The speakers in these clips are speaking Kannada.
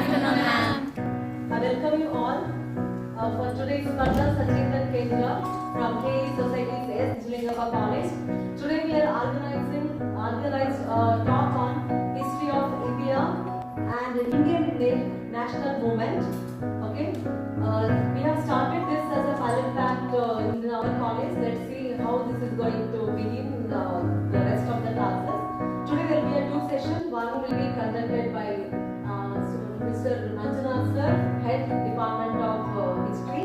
afternoon, ma'am. I welcome you all for today's Sparda Sachetan from KLE Society's Nijalingappa College. Today we are organized talk on history of India and Indian national movement. Okay, we have started this as a pilot plant in our college. Let's see how this is going to begin the rest of the classes. Today there will be a two sessions. One will be conducted by Mr. Manjunath sir, Head Department of History.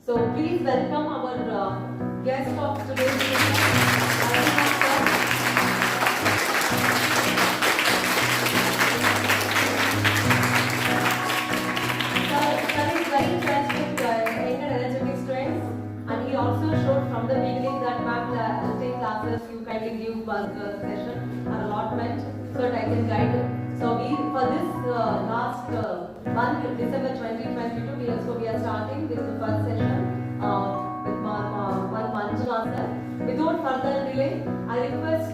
So please welcome our guest of today's session, Manjunath sir. Sir is very interesting, young and energetic students, and he also showed from the beginning that ma'am will take classes. You kindly give us session or allotment so that I can guide it. So for this last month, December 2022, we are starting with the first session with Manjunath sir. Without further delay, I request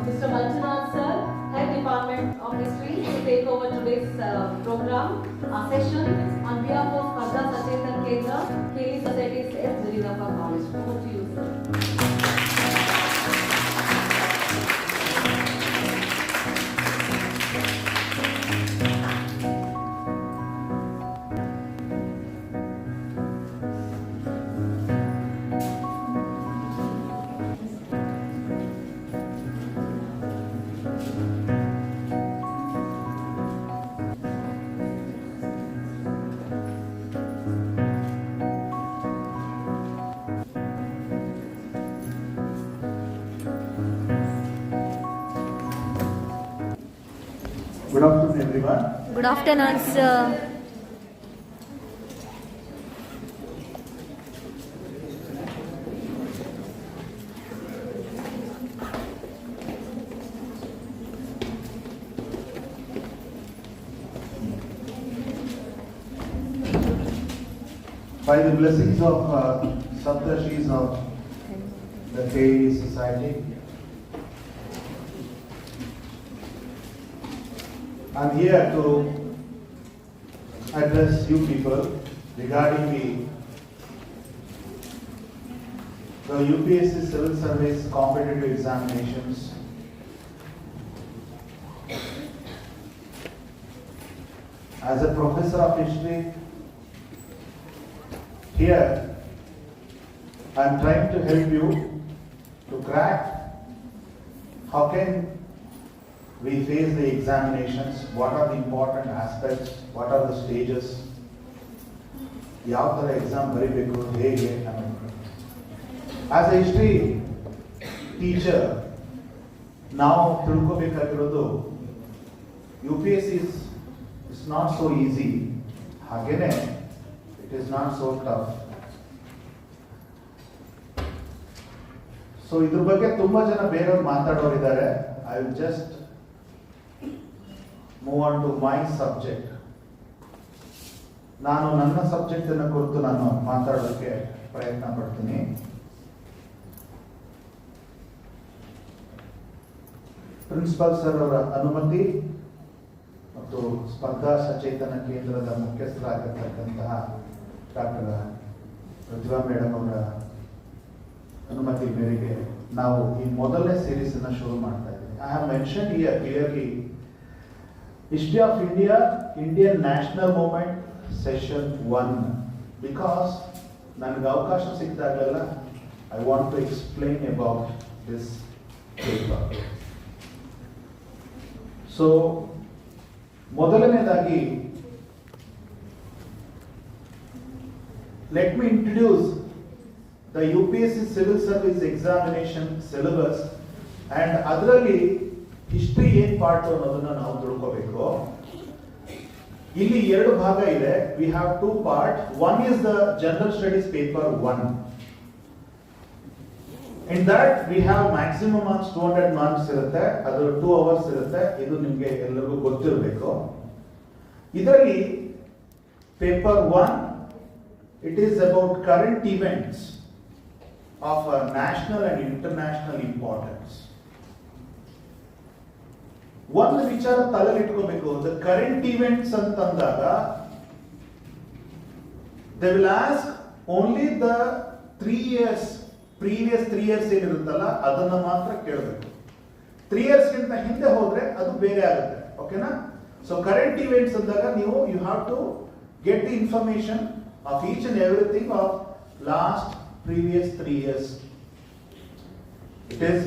Mr. Manjunath sir, Head Department of History, to take over today's program session on behalf of Sparda Sachetan KLE Society's Nijalingappa College. Over to you, sir. Good afternoon, everyone. Good afternoon, sir. By the blessings of Saptashis of the KLE Society, I'm here to address you people regarding the UPSC Civil Service competitive examinations. As a professor of history, here I'm trying to help you to crack how can we face the examinations, what are the important aspects, what are the stages, ಯಾವ ಥರ ಎಕ್ಸಾಮ್ ಬರೀಬೇಕು ಹೇಗೆ ಅನ್ನೋದು. ಆಸ್ ಎ ಹಿಸ್ಟ್ರಿ ಟೀಚರ್ ನಾವು ತಿಳ್ಕೋಬೇಕಾಗಿರೋದು UPSC is not so easy, ಹಾಗೇನೆ it is not so tough. So ಇದ್ರ ಬಗ್ಗೆ ತುಂಬಾ ಜನ ಬೇರೆಯವ್ರು ಮಾತಾಡೋರಿದ್ದಾರೆ. I will just move on to my subject. ನಾನು ನನ್ನ ಸಬ್ಜೆಕ್ಟ್ ಅನ್ನು ಕುರಿತು ನಾನು ಮಾತಾಡೋದಕ್ಕೆ ಪ್ರಯತ್ನ ಪಡ್ತೀನಿ. ಪ್ರಿನ್ಸಿಪಾಲ್ ಸರ್ ಅವರ ಅನುಮತಿ ಮತ್ತು ಸ್ಪರ್ಧಾ ಸಚೇತನ ಕೇಂದ್ರದ ಮುಖ್ಯಸ್ಥರಾಗಿರ್ತಕ್ಕಂತಹ ಡಾಕ್ಟರ್ ಪ್ರತಿಭಾ ಮೇಡಮ್ ಅವರ ಅನುಮತಿ ಮೇರೆಗೆ ನಾವು ಈ ಮೊದಲನೇ ಸೀರೀಸ್ ಅನ್ನು ಶುರು ಮಾಡ್ತಾ ಇದ್ದೀವಿ. I have mention here clearly History of India, Indian National Movement, Session 1. Because ನನಗೆ ಅವಕಾಶ ಸಿಕ್ಕಿದಾಗಲೆಲ್ಲ I want to explain about this paper. So, ಮೊದಲನೇದಾಗಿ let me introduce the UPSC Civil Service Examination syllabus and ಅದರಲ್ಲಿ ಹಿಸ್ಟ್ರಿ ಏನ್ ಪಾರ್ಟ್ ಅನ್ನೋದನ್ನ ನಾವು ತಿಳ್ಕೋಬೇಕು. ಇಲ್ಲಿ ಎರಡು ಭಾಗ ಇದೆ. We have two part. One is the general studies paper 1. In that we have maximum marks 200 marks ಇರುತ್ತೆ. ಅದು 2 ಅವರ್ಸ್ ಇರುತ್ತೆ. ಇದು ನಿಮ್ಗೆ ಎಲ್ಲರಿಗೂ ಗೊತ್ತಿರಬೇಕು. ಇದರಲ್ಲಿ paper 1 it is about current events of national and international importance. ಒಂದು ವಿಚಾರ ತಲೆಯಲ್ಲಿ ಇಟ್ಕೋಬೇಕು, ದ ಕರೆಂಟ್ ಇವೆಂಟ್ಸ್ ಅಂತಂದಾಗ they will ask only the 3 years previous 3 years ಏನಿರುತ್ತಲ್ಲ ಅದನ್ನ ಮಾತ್ರ ಕೇಳಬೇಕು. 3 years ಗಿಂತ ಹಿಂದೆ ಹೋದ್ರೆ ಅದು ಬೇರೆ ಆಗುತ್ತೆ. ಓಕೆನಾ? ಸೊ ಕರೆಂಟ್ ಇವೆಂಟ್ಸ್ ಅಂದಾಗ ನೀವು you have to get the information of each and everything of last previous 3 years. It is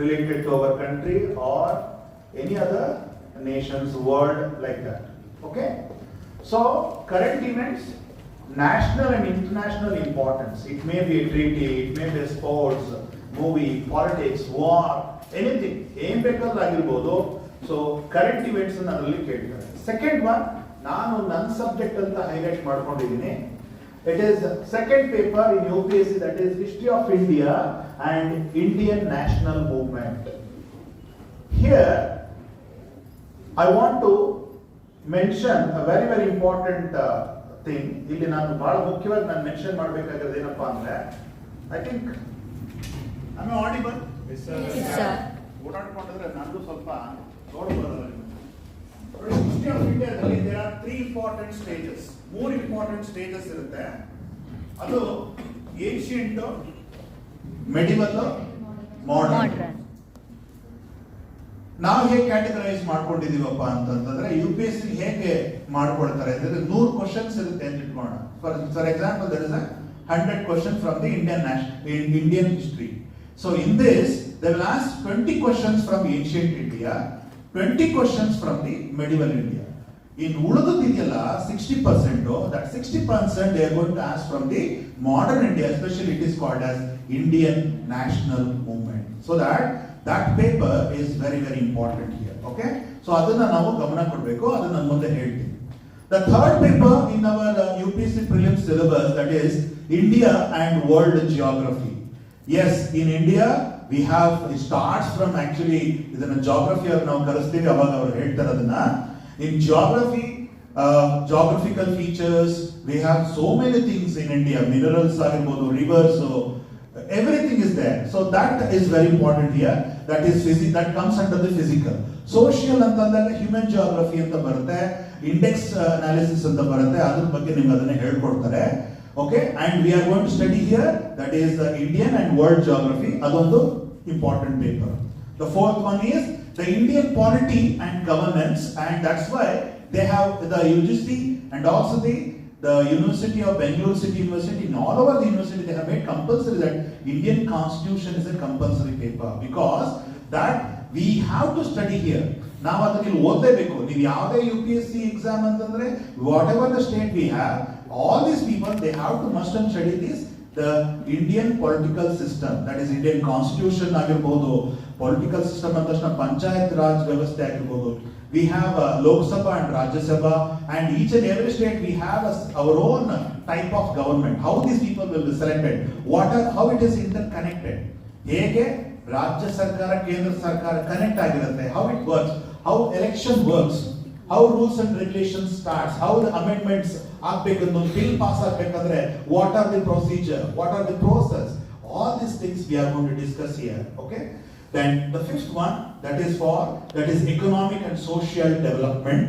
related to our country or any other nation's world like that. Okay? So current events, national and international importance. It may be a treaty, it may be sports, movie, politics, war, anything. Em bekadra agirbodu. So current events anna adalli keltare. Second one, ನಾನು ನನ್ನ ಸಬ್ಜೆಕ್ಟ್ ಅಂತ ಹೈಲೈಟ್ ಮಾಡ್ಕೊಂಡಿದ್ದೀನಿ. It is second paper in UPSC, that is History of India and Indian National Movement. Here I want to mention a very very important thing. ಇಲ್ಲಿ ನಾನು ಬಹಳ ಮುಖ್ಯವಾಗಿ ನಾನು ಮೆನ್ಷನ್ ಮಾಡಬೇಕಾಗಿರೋದು ಏನಪ್ಪಾ ಅಂದ್ರೆ, ಐ ಥಿಂಕ್ ಐ ಆಡಿಬಲ್. ಓಡಾಡ್ಕೊಂಡಿದ್ರೆ ನಂದು ಸ್ವಲ್ಪ ನೋಡಬಾರದು. ಹಿಸ್ಟ್ರಿ ಆಫ್ ಇಂಡಿಯಾದಲ್ಲಿ there are 3 important stages. 3 important stages ಇರುತ್ತೆ. ಅದು ಏನ್ಷಿಯಂಟ್, ಮೆಡಿವಲ್, ಮಾಡರ್ನ್. ನಾವು ಹೇಗೆ ಕ್ಯಾಟಗರೈಸ್ ಮಾಡ್ಕೊಂಡಿದೀವಪ್ಪ ಅಂತಂದ್ರೆ, ಯು ಪಿ ಎಸ್ ಸಿ ಹೇಗೆ ಮಾಡ್ಕೊಳ್ತಾರೆ ಅಂದ್ರೆ 100 ಕ್ವಶನ್ಸ್ ಇರುತ್ತೆ ಅಂತ ಇಟ್ಕೋಣ. For example, there is a 100 questions from the Indian history. So in this they will ask 20 questions from ancient India, 20 questions from the medieval India. In ಉಳಿದಿದೆಯಲ್ಲ 60%, that 60% they are going to ask from the modern India, especially it is called as Indian National Movement. So that paper is very very important here. Okay? So ಅದನ್ನ ನಾವು ಗಮನ ಕೊಡಬೇಕು, ಅದನ್ನ ನಾನು ಮುಂದೆ ಹೇಳ್ತೀನಿ. The third paper in our UPSC prelims syllabus, that is India and World Geography. Yes, in India we have, it starts from actually ಇದನ್ನ geography ಅವ್ರು ನಾವು ಕಲಿಸ್ತೀವಿ, ಅವಾಗ ಅವರು ಹೇಳ್ತಾರೆ ಅದನ್ನ. In geography, geographical features, we have so many things in India, minerals ಆಗಿರ್ಬೋದು, rivers, so everything is there. So that is very important here. That is physics, that comes under the physical. Social ಅಂತಂದಾಗ human geography ಅಂತ ಬರುತ್ತೆ, index analysis ಅಂತ ಬರುತ್ತೆ, ಅದ್ರ ಬಗ್ಗೆ ನಿಮಗೆ ಅದನ್ನ ಹೇಳ್ಕೊಡ್ತಾರೆ. Okay, and we are going to study here, that is the Indian and World Geography. ಅದೊಂದು important paper. The fourth one is the Indian polity and governance, and that's why they have the UGC and also the University of Bangalore City University, in all over the university they have made compulsory that Indian Constitution is a compulsory paper, because that we have to study here. ನಾವು ಅದನ್ನ ಓದಲೇಬೇಕು. ನೀವು ಯಾವುದೇ UPSC ಎಕ್ಸಾಮ್ ಅಂತಂದ್ರೆ whatever the state we have, all these people they have to must and study this, the Indian political system, that is Indian Constitution ಆಗಿರಬಹುದು, political system ಅಂತ ತಕ್ಷಣ ಪಂಚಾಯತ್ ರಾಜ್ ವ್ಯವಸ್ಥೆ ಆಗಿರಬಹುದು. We have Lok Sabha and Rajya Sabha, and each and every state we have our own type of government. How these people will be selected, how it is interconnected, ಹೇಗೆ ರಾಜ್ಯ ಸರ್ಕಾರ ಕೇಂದ್ರ ಸರ್ಕಾರ ಕನೆಕ್ಟ್ ಆಗಿರುತ್ತೆ, how it works, how election works, how rules and regulations starts, how the amendments ಆಗ್ಬೇಕಂದ್ರೆ bill pass ಆಗ್ಬೇಕಂದ್ರೆ what are the procedure, what are the process, all these things we are going to discuss here. Okay? Then the fifth one, that is economic and social development.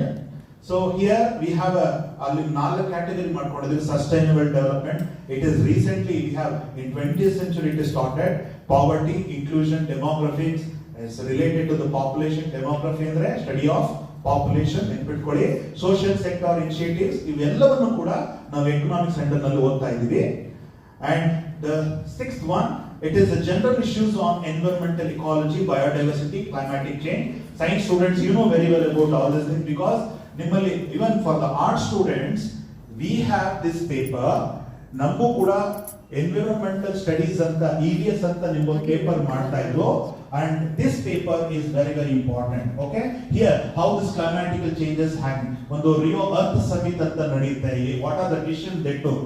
So here we have a 4 category ಮಾಡ್ಕೊಂಡಿದ್ದೀವಿ. Sustainable development, it is recently we have in 20th century it is started. Poverty, inclusion, demographics is related to the population. Demography ಅಂದ್ರೆ study of population ನೆನಪಿಟ್ಕೊಳ್ಳಿ. Social sector initiatives, ಇವೆಲ್ಲವನ್ನು ಕೂಡ ನಾವು ಎಕನಾಮಿಕ್ ಸೆಂಟರ್ ನಲ್ಲಿ ಓದ್ತಾ ಇದ್ದೀವಿ. And the sixth one, it is the general issues on environmental ecology, biodiversity, climatic change. Science students, you know very well about all these things, because nimmali even for the art students we have this paper. ನಮಗೂ ಕೂಡ environmental studies ಅಂತ EVS ಅಂತ ನಿಮ್ಮೊಂದು ಪೇಪರ್ ಮಾಡ್ತಾ ಇದ್ರು, and this paper is very very important. Okay, here how this climatical changes happen. ಒಂದು ರಿಯೋ ಅರ್ತ್ ಸಮಿಟ್ ಅಂತ ನಡೆಯುತ್ತೆ. what are the decisions they took,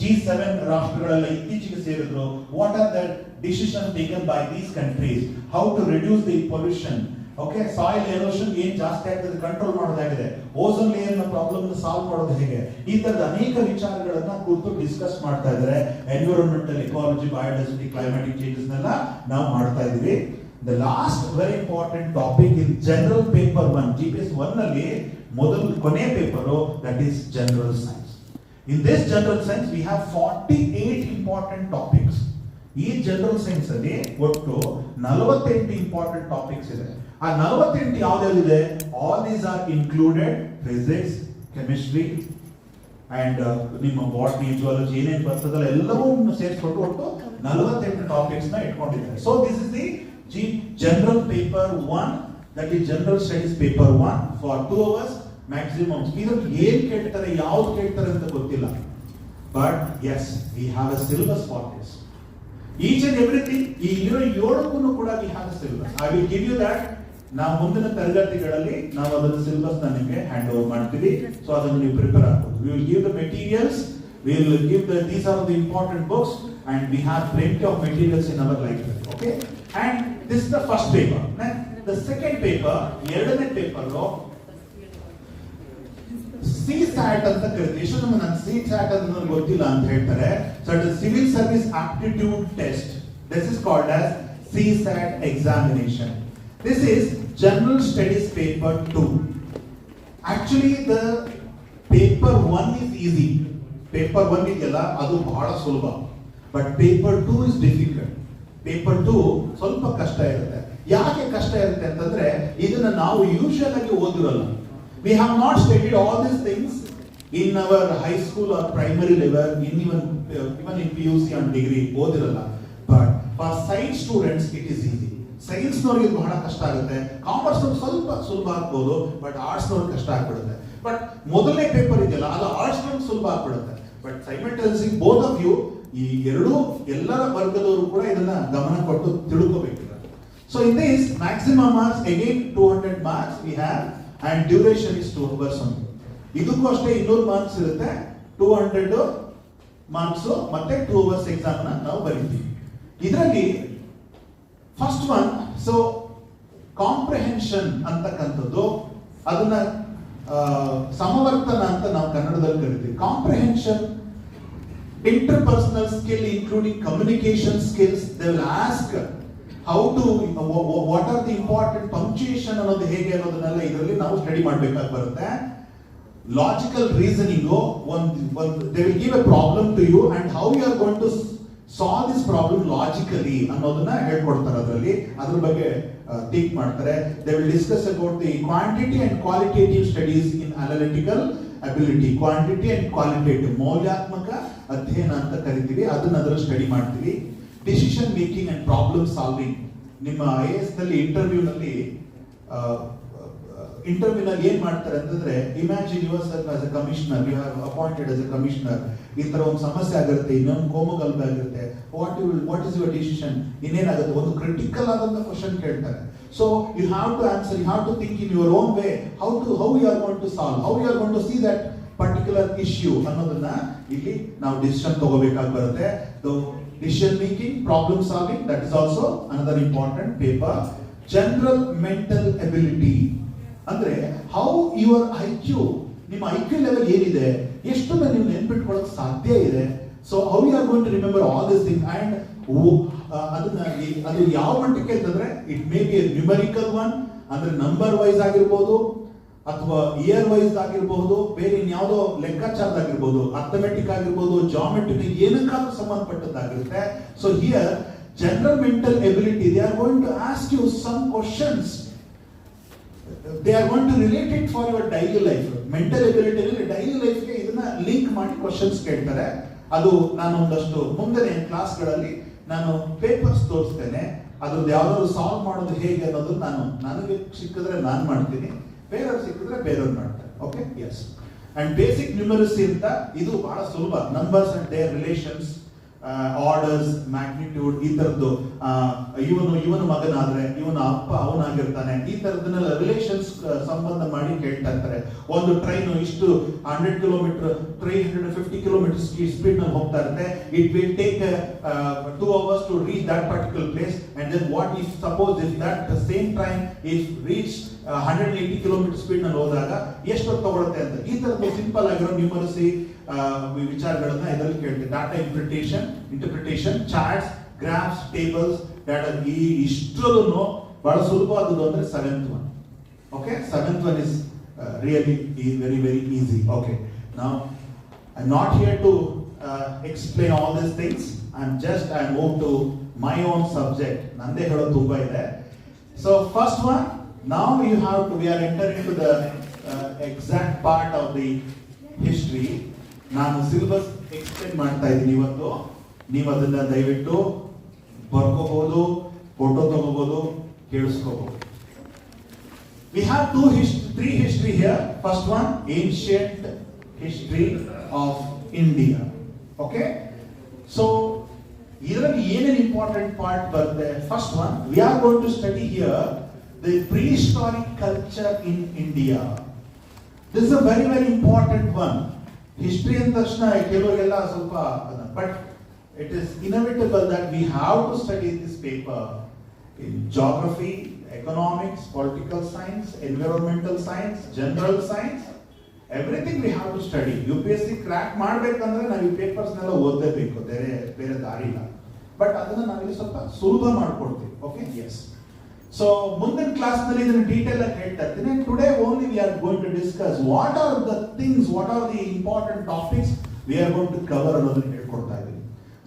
G7 ರಾಷ್ಟ್ರಗಳೆಲ್ಲ ಇತ್ತೀಚೆಗೆ ಸೇರಿದ್ರು, what are the decisions taken by these countries, how to reduce the pollution. Okay, soil erosion ಏನ್ ಜಾಸ್ತಿ ಆಗ್ತದೆ ಕಂಟ್ರೋಲ್ ಮಾಡೋದಾಗಿದೆ, ಓಝೋನ್ ಲೇಯರ್ ನ ಪ್ರಾಬ್ಲಮ್ ಸಾಲ್ವ್ ಮಾಡೋದು ಹೇಗೆ, ಈ ತರದ ಅನೇಕ ವಿಚಾರಗಳನ್ನ ಕುರಿತು ಡಿಸ್ಕಸ್ ಮಾಡ್ತಾ ಇದ್ದಾರೆ. Environmental ecology, biodiversity, climatic changes ನೆಲ್ಲ ನಾವು ಮಾಡ್ತಾ ಇದೀವಿ. The last very important topic in general paper 1, GPS 1 ನಲ್ಲಿ ಮೊದಲು ಕೊನೆ paper, that is general science. In this general science we have 48 important topics. ಈ ಜನರಲ್ ಸೈನ್ಸ್ ಅಲ್ಲಿ ಒಟ್ಟು 48 ಇಂಪಾರ್ಟೆಂಟ್ ಟಾಪಿಕ್ಸ್ ಇದೆ. ಆ 48 ಯಾವ್ಯಾವಿದೆ? All these are included physics, chemistry and ನಿಮ್ಮ ಬಾಟನಿ, ಜುವಾಲಜಿ ಏನೇನು ಬರ್ತದಲ್ಲ ಎಲ್ಲವನ್ನೂ ಸೇರಿಸ್ಕೊಂಡು ಒಟ್ಟು 48 ಟಾಪಿಕ್ಸ್ ನ ಇಟ್ಕೊಂಡಿದ್ದಾರೆ. So this is the general paper 1, that is general studies paper 1 for 2 hours maximum. ಇದ್ರಲ್ಲಿ ಏನ್ ಕೇಳ್ತಾರೆ ಯಾವ್ದು ಕೇಳ್ತಾರೆ ಅಂತ ಗೊತ್ತಿಲ್ಲ, but yes we have a syllabus for this. Each and everything ಈ ಇರೋ 7ಕ್ಕೂ ಕೂಡ we have a syllabus. I will give you that. ನಾವು ಮುಂದಿನ ತರಗತಿಗಳಲ್ಲಿ ನಾವು ಅದರ ಸಿಲೆಬಸ್ ನಿಮಗೆ ಹ್ಯಾಂಡ್ ಓವರ್ ಮಾಡ್ತೀವಿ. ಸೊ ಅದನ್ನು ನೀವು ಪ್ರಿಪೇರ್ ಆಗ್ಬೋದು. We will give the materials, we will give the these are the important books and we have plenty of materials in our library. Okay, and this is the first paper. The second paper, ಎರಡನೇ ಪೇಪರ್ CSAT ಅಂತ ಕರೀತೀವಿ. ಎಷ್ಟು ನಮಗೆ ನಾನು CSAT ಅಂತ ಗೊತ್ತಿಲ್ಲ ಅಂತ ಹೇಳ್ತಾರೆ. So it is civil service aptitude test. This is called as CSAT examination. This is general studies paper 2. Actually the paper 1 is easy. Paper 1 ಇದೆಯಲ್ಲ ಅದು ಬಹಳ ಸುಲಭ. But paper 2 is difficult. Paper 2 ಸ್ವಲ್ಪ ಕಷ್ಟ ಇರುತ್ತೆ. ಯಾಕೆ ಕಷ್ಟ ಇರುತ್ತೆ ಅಂತಂದ್ರೆ ಇದನ್ನ ನಾವು ಯೂಶುವಲ್ ಆಗಿ ಓದಿರಲ್ಲ. We have not studied all these things in our high school or primary level, even in PUC and degree ಓದಿರಲ್ಲ. But for science students it is easy. Science ನವರಿಗೆ ಬಹಳ ಕಷ್ಟ ಆಗುತ್ತೆ, ಕಾಮರ್ಸ್ ನವ್ರಿಗೆ ಸ್ವಲ್ಪ ಸುಲಭ ಆಗ್ಬೋದು, ಬಟ್ ಆರ್ಟ್ಸ್ ನವ್ರಿಗೆ ಕಷ್ಟ ಆಗ್ಬಿಡುತ್ತೆ. ಬಟ್ ಮೊದಲನೇ ಪೇಪರ್ ಇದೆಯಲ್ಲ ಅದು ಆರ್ಟ್ಸ್ ನವ್ರಿಗೆ ಸುಲಭ ಆಗ್ಬಿಡುತ್ತೆ. But simultaneously both of you, ಈ ಎರಡೂ ಎಲ್ಲರ ವರ್ಗದವರು ಕೂಡ ಇದನ್ನ ಗಮನ ಕೊಟ್ಟು ತಿಳ್ಕೋಬೇಕಿಲ್ಲ. So in this maximum marks again 200 marks we have and duration is 2 hours only. ಇದಕ್ಕೂ ಅಷ್ಟೇ 200 ಮಾರ್ಕ್ಸ್ ಇರುತ್ತೆ. 200 ಮಾರ್ಕ್ಸ್ ಮತ್ತೆ 2 hours ಎಕ್ಸಾಮ್ ನ ನಾವು ಬರೀತೀವಿ. ಇದರಲ್ಲಿ ಫಸ್ಟ್ ಒನ್, ಸೊ ಕಾಂಪ್ರಿಹೆನ್ಷನ್ ಅಂತಕ್ಕಂಥದ್ದು, ಅದನ್ನ ಸಮವರ್ತನ ಅಂತ ನಾವು ಕನ್ನಡದಲ್ಲಿ ಕರಿತೀವಿ. Comprehension, interpersonal skill including communication skills. They will ask how to what are the important punctuation ಅನ್ನೋದು ಹೇಗೆ ಅನ್ನೋದನ್ನೆಲ್ಲ ಇದರಲ್ಲಿ ನಾವು ಸ್ಟಡಿ ಮಾಡಬೇಕಾಗಿ ಬರುತ್ತೆ. Logical reasoning, they will give a problem to you and how you are going to solve this problem logically ಅನ್ನೋದನ್ನ ಹೇಳ್ಕೊಡ್ತಾರೆ. ಅದರಲ್ಲಿ ಅದ್ರ ಬಗ್ಗೆ ಥಿಂಕ್ ಮಾಡ್ತಾರೆ. They will discuss about the quantity and qualitative studies in analytical ability. Quantity and qualitative, ಮೌಲ್ಯಾತ್ಮಕ ಅಧ್ಯಯನ ಅಂತ ಕರಿತೀವಿ, ಅದನ್ನ ಅದರಲ್ಲಿ ಸ್ಟಡಿ ಮಾಡ್ತೀವಿ. Decision making and problem solving. ನಿಮ್ಮ IAS ನಲ್ಲಿ ಇಂಟರ್ವ್ಯೂನಲ್ಲಿ ಏನ್ ಮಾಡ್ತಾರೆ ಅಂತಂದ್ರೆ, imagine yourself as a commissioner, you have appointed as a commissioner. ಈ ತರ ಒಂದು ಸಮಸ್ಯೆ ಆಗಿರುತ್ತೆ, ಇನ್ನೊಂದು ಕೋಮಗಲ್ಭೆ ಆಗಿರುತ್ತೆ, ವಾಟ್ ಇಸ್ ಯುವರ್ ಡಿಸಿಷನ್, ಇನ್ನೇನಾಗುತ್ತೆ, ಒಂದು ಕ್ರಿಟಿಕಲ್ ಆದಂತ ಕ್ವಶನ್ ಕೇಳ್ತಾರೆ. So you have to answer, you have to think in your own way, how you are going to solve, how you are going to see that particular issue ಅನ್ನೋದನ್ನ ಇಲ್ಲಿ ನಾವು ಡಿಸಿಷನ್ ತಗೋಬೇಕಾಗಿ ಬರುತ್ತೆ. Decision making, problem solving, that is also another important paper. General mental ability ಅಂದ್ರೆ how your IQ, ನಿಮ್ಮ IQ level ಏನಿದೆ, ಎಷ್ಟನ್ನ ನೀವು ನೆನಪಿಟ್ಕೊಳ್ಳೋಕೆ ಸಾಧ್ಯ ಇದೆ. So how you are going to remember all these things and ಅದು ಯಾವ ಮಟ್ಟಕ್ಕೆ ಅಂತಂದ್ರೆ it may be a numerical one, ಅಂದ್ರೆ ನಂಬರ್ ವೈಸ್ ಆಗಿರ್ಬೋದು, ಅಥವಾ ಇಯರ್ ವೈಸ್ ಆಗಿರಬಹುದು, ಬೇರೆ ಇನ್ಯಾವುದೋ ಲೆಕ್ಕಾಚಾರದಾಗಿರ್ಬೋದು, ಅರ್ಥಮೆಟಿಕ್ ಆಗಿರ್ಬೋದು, ಜಾಮೆಟ್ರಿಕ್, ಏನಕ್ಕಾದ್ರೂ ಸಂಬಂಧಪಟ್ಟದ್ದಾಗಿರುತ್ತೆ. So here general mental ability, they are going to ask you some questions, they are going to relate it for your daily life. Mental ability daily ಲೈಫ್ಗೆ ಇದನ್ನ ಲಿಂಕ್ ಮಾಡಿ ಕ್ವಶನ್ಸ್ ಕೇಳ್ತಾರೆ. ಅದು ನಾನು ಒಂದಷ್ಟು ಮುಂದಿನ ಕ್ಲಾಸ್ಗಳಲ್ಲಿ ನಾನು ಪೇಪರ್ಸ್ ತೋರಿಸ್ತೇನೆ. ಅದ್ರದ್ದು ಯಾವ್ದಾದ್ರು ಸಾಲ್ವ್ ಮಾಡೋದು ಹೇಗೆ ಅನ್ನೋದು ನನಗೆ ಸಿಕ್ಕಿದ್ರೆ ನಾನು ಮಾಡ್ತೀನಿ, ಬೇರೆಯವ್ರು ಸಿಕ್ಕಿದ್ರೆ ಬೇರೆಯವ್ರು ಮಾಡ್ತಾರೆ. Okay, yes. And basic numeracy ಅಂತ, ಇದು ಬಹಳ ಸುಲಭ. Numbers and their relations, orders, magnitude, ಈ ತರದ್ದು, ಇವನು ಮಗನಾದ್ರೆ ಇವನ ಅಪ್ಪ ಅವನಾಗಿರ್ತಾನೆ, ಈ ತರದನ್ನೆಲ್ಲ ರಿಲೇಷನ್ಸ್ ಸಂಬಂಧ ಮಾಡಿ ಕೇಳ್ತಾ ಇರ್ತಾರೆ. ಒಂದು ಟ್ರೈನ್ ಇಷ್ಟು 100 ಕಿಲೋಮೀಟರ್ 350 ಕಿಲೋಮೀಟರ್ ಸ್ಪೀಡ್ ನಲ್ಲಿ ಹೋಗ್ತಾ ಇರುತ್ತೆ. It will take 2 hours to reach that particular place, and then what if suppose if that the same train is reached 180 kilometre speed ನಲ್ಲಿ ಹೋದಾಗ ಎಷ್ಟು ಹೊತ್ತು ತಗೊಳುತ್ತೆ ಅಂತ. ಈ ತರದ್ದು ಸಿಂಪಲ್ ಆಗಿರೋ ನ್ಯೂಮರಸಿ ವಿಚಾರಗಳನ್ನ ಇದರಲ್ಲಿ ಕೇಳ್ತೀವಿ. Data interpretation, charts, graphs, tables, ಈ ಇಷ್ಟರಲ್ಲೂ ಬಹಳ ಸುಲಭವಾದದ್ದು ಅಂದ್ರೆ 7th one. Okay, 7th one is really very very easy. Okay, now I'm not here to explain all these things. I move to my own subject. Nande helodu tumba ide. So first one, now we are entering into the exact part of the history. ನಾನು ಸಿಲೆಬಸ್ ಎಕ್ಸ್ಪ್ಲೇನ್ ಮಾಡ್ತಾ ಇದ್ದೀನಿ ಇವತ್ತು. ನೀವು ಅದನ್ನ ದಯವಿಟ್ಟು ಬರ್ಕೋಬಹುದು, ಫೋಟೋ ತಗೋಬಹುದು, ಕೇಳಿಸ್ಕೋಬಹುದು. We have three history here. First one, ancient history of India. Okay, so ಇದರಲ್ಲಿ ಏನೇನು ಇಂಪಾರ್ಟೆಂಟ್ ಪಾರ್ಟ್ ಬರುತ್ತೆ? First one, we are going to study here the prehistoric culture in India. This is a very very important one. History ಅಂದ ತಕ್ಷಣ ಕೆಲವರಿಗೆಲ್ಲ ಸ್ವಲ್ಪ, but it is inevitable that we have to study this paper in geography, economics, political science, environmental science, general science. Everything we have to study. UPSC crack ಮಾಡಬೇಕಂದ್ರೆ ನಾವು ಈ ಪೇಪರ್ಸ್ ನೆಲ್ಲ ಓದಲೇಬೇಕು, ಬೇರೆ ದಾರಿ ಇಲ್ಲ. ಬಟ್ ಅದನ್ನ ನಾವಿಲ್ಲಿ ಸ್ವಲ್ಪ ಸುಲಭ ಮಾಡ್ಕೊಡ್ತೀವಿ. Okay, yes. ಸೊ ಮುಂದಿನ ಕ್ಲಾಸ್ ನಲ್ಲಿ ಇದನ್ನ ಡೀಟೇಲ್ ಆಗಿ ಹೇಳ್ತಾ ಇರ್ತೀನಿ. Today only we are going to discuss what are the things, what are the important topics we are going to cover ಅನ್ನೋದನ್ನ ಹೇಳ್ಕೊಡ್ತಾ ಇದ್ದೀನಿ.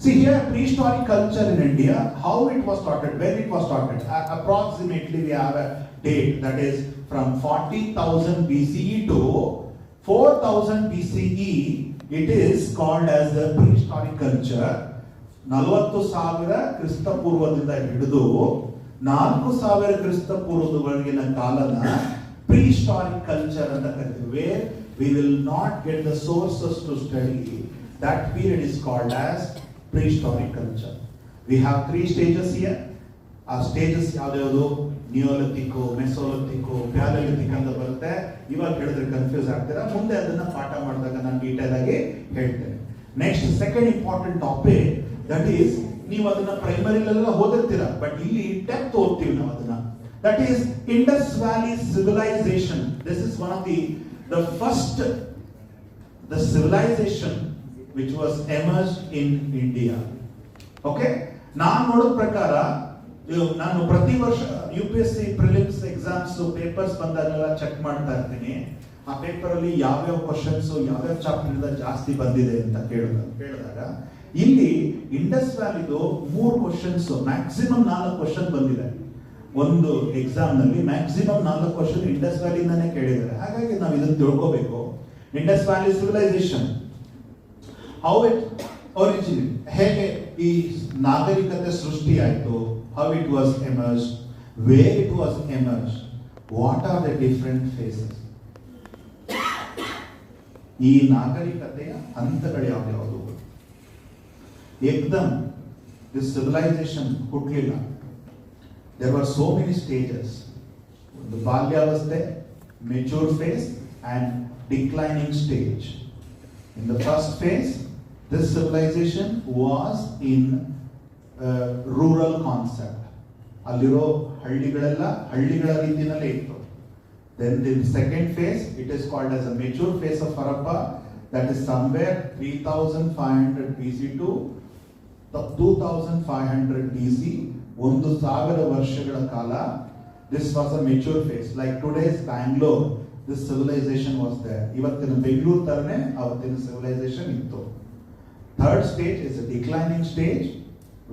See here, prehistoric culture in India, how it was started, when it was started. Approximately we have a date that is from 40,000 BCE to 4,000 BCE. It is called as the prehistoric culture. 40,000 ಕ್ರಿಸ್ತ ಪೂರ್ವದಿಂದ ಹಿಡಿದು 4,000 ಕ್ರಿಸ್ತ ಪೂರ್ವದವರೆಗಿನ ಕಾಲನ prehistoric culture ಅಂತ ಕರಿತೀವಿ. Where we will not get the sources to study. That period is called as prehistoric culture. We have 3 stages here. Our stages ಯಾವ್ದು? Neolithic, Mesolithic, Paleolithic ಅಂತ ಬರುತ್ತೆ. ಇವಾಗ ಹೇಳಿದ್ರೆ ಕನ್ಫ್ಯೂಸ್ ಆಗ್ತೀರಾ. ಮುಂದೆ ಅದನ್ನ ಪಾಠ ಮಾಡಿದಾಗ ನಾನು ಡೀಟೇಲ್ ಆಗಿ ಹೇಳ್ತೇನೆ. Next, second important topic, that is, ನೀವು ಅದನ್ನ ಪ್ರೈಮರಿಲೆಲ್ಲ ಓದಿರ್ತೀರಾ, ಬಟ್ ಇಲ್ಲಿ ಡೆಪ್ತ್ ಓದ್ತೀವಿ ನಾವು ಅದನ್ನ. That is Indus valley civilisation. This is one of the first, the civilization which was emerged in India. Okay, ನಾನು ನೋಡಿದ ಪ್ರಕಾರ, ನಾನು ಪ್ರತಿ ವರ್ಷ UPSC ಪ್ರಿಲಿಮ್ಸ್ ಎಕ್ಸಾಮ್ಸ್ ಪೇಪರ್ಸ್ ಬಂದಾಗೆಲ್ಲ ಚೆಕ್ ಮಾಡ್ತಾ ಇರ್ತೀನಿ. ಆ ಪೇಪರ್ ಅಲ್ಲಿ ಯಾವ್ಯಾವ ಕ್ವಶನ್ಸ್ ಯಾವ್ಯಾವ ಚಾಪ್ಟರ್ ಇಂದ ಜಾಸ್ತಿ ಬಂದಿದೆ ಅಂತ ಕೇಳಿದಾಗ ಇಲ್ಲಿ ಇಂಡಸ್ ವ್ಯಾಲಿದು 3 ಕ್ವಶನ್ಸ್, ಮ್ಯಾಕ್ಸಿಮಮ್ 4 ಕ್ವಶನ್ ಬಂದಿದೆ. ಒಂದು ಎಕ್ಸಾಮ್ ನಲ್ಲಿ ಮ್ಯಾಕ್ಸಿಮಮ್ 4 ಕ್ವಶನ್ ಇಂಡಸ್ ವ್ಯಾಲಿಂದಾನೇ ಕೇಳಿದ್ದಾರೆ. ಹಾಗಾಗಿ ನಾವು ಇದನ್ನ ತಿಳ್ಕೋಬೇಕು. Indus valley civilisation, how it originate, ಹೇಗೆ ಈ ನಾಗರಿಕತೆ ಸೃಷ್ಟಿ ಆಯಿತು, how it was emerge, where it was emerge, what are the different phases. ಈ ನಾಗರಿಕತೆಯ ಹಂತಗಳು ಯಾವ್ಯಾವುದು? ಏಕದಮ್ ದಿಸ್ ಸಿವಿಲೈಸೇಷನ್ ಹುಟ್ಟಲಿಲ್ಲ. There were so many stages. The Balyavasthe, mature phase and declining stage. In the first phase, this civilization was in rural concept. Alliro ಹಳ್ಳಿಗಳೆಲ್ಲ ಹಳ್ಳಿಗಳ ರೀತಿಯಲ್ಲೇ ಇತ್ತು. Then the second phase, it is called as a mature phase of Harappa. That is somewhere 3,500 BC to 2,500 BC. 1,000 ವರ್ಷಗಳ ಕಾಲ. This was a mature phase. Like today's Bangalore, this civilization was there. ಇವತ್ತಿನ ಬೆಂಗಳೂರು ತರನೇ ಅವತ್ತಿನ civilization ಇತ್ತು. Third stage is a declining stage,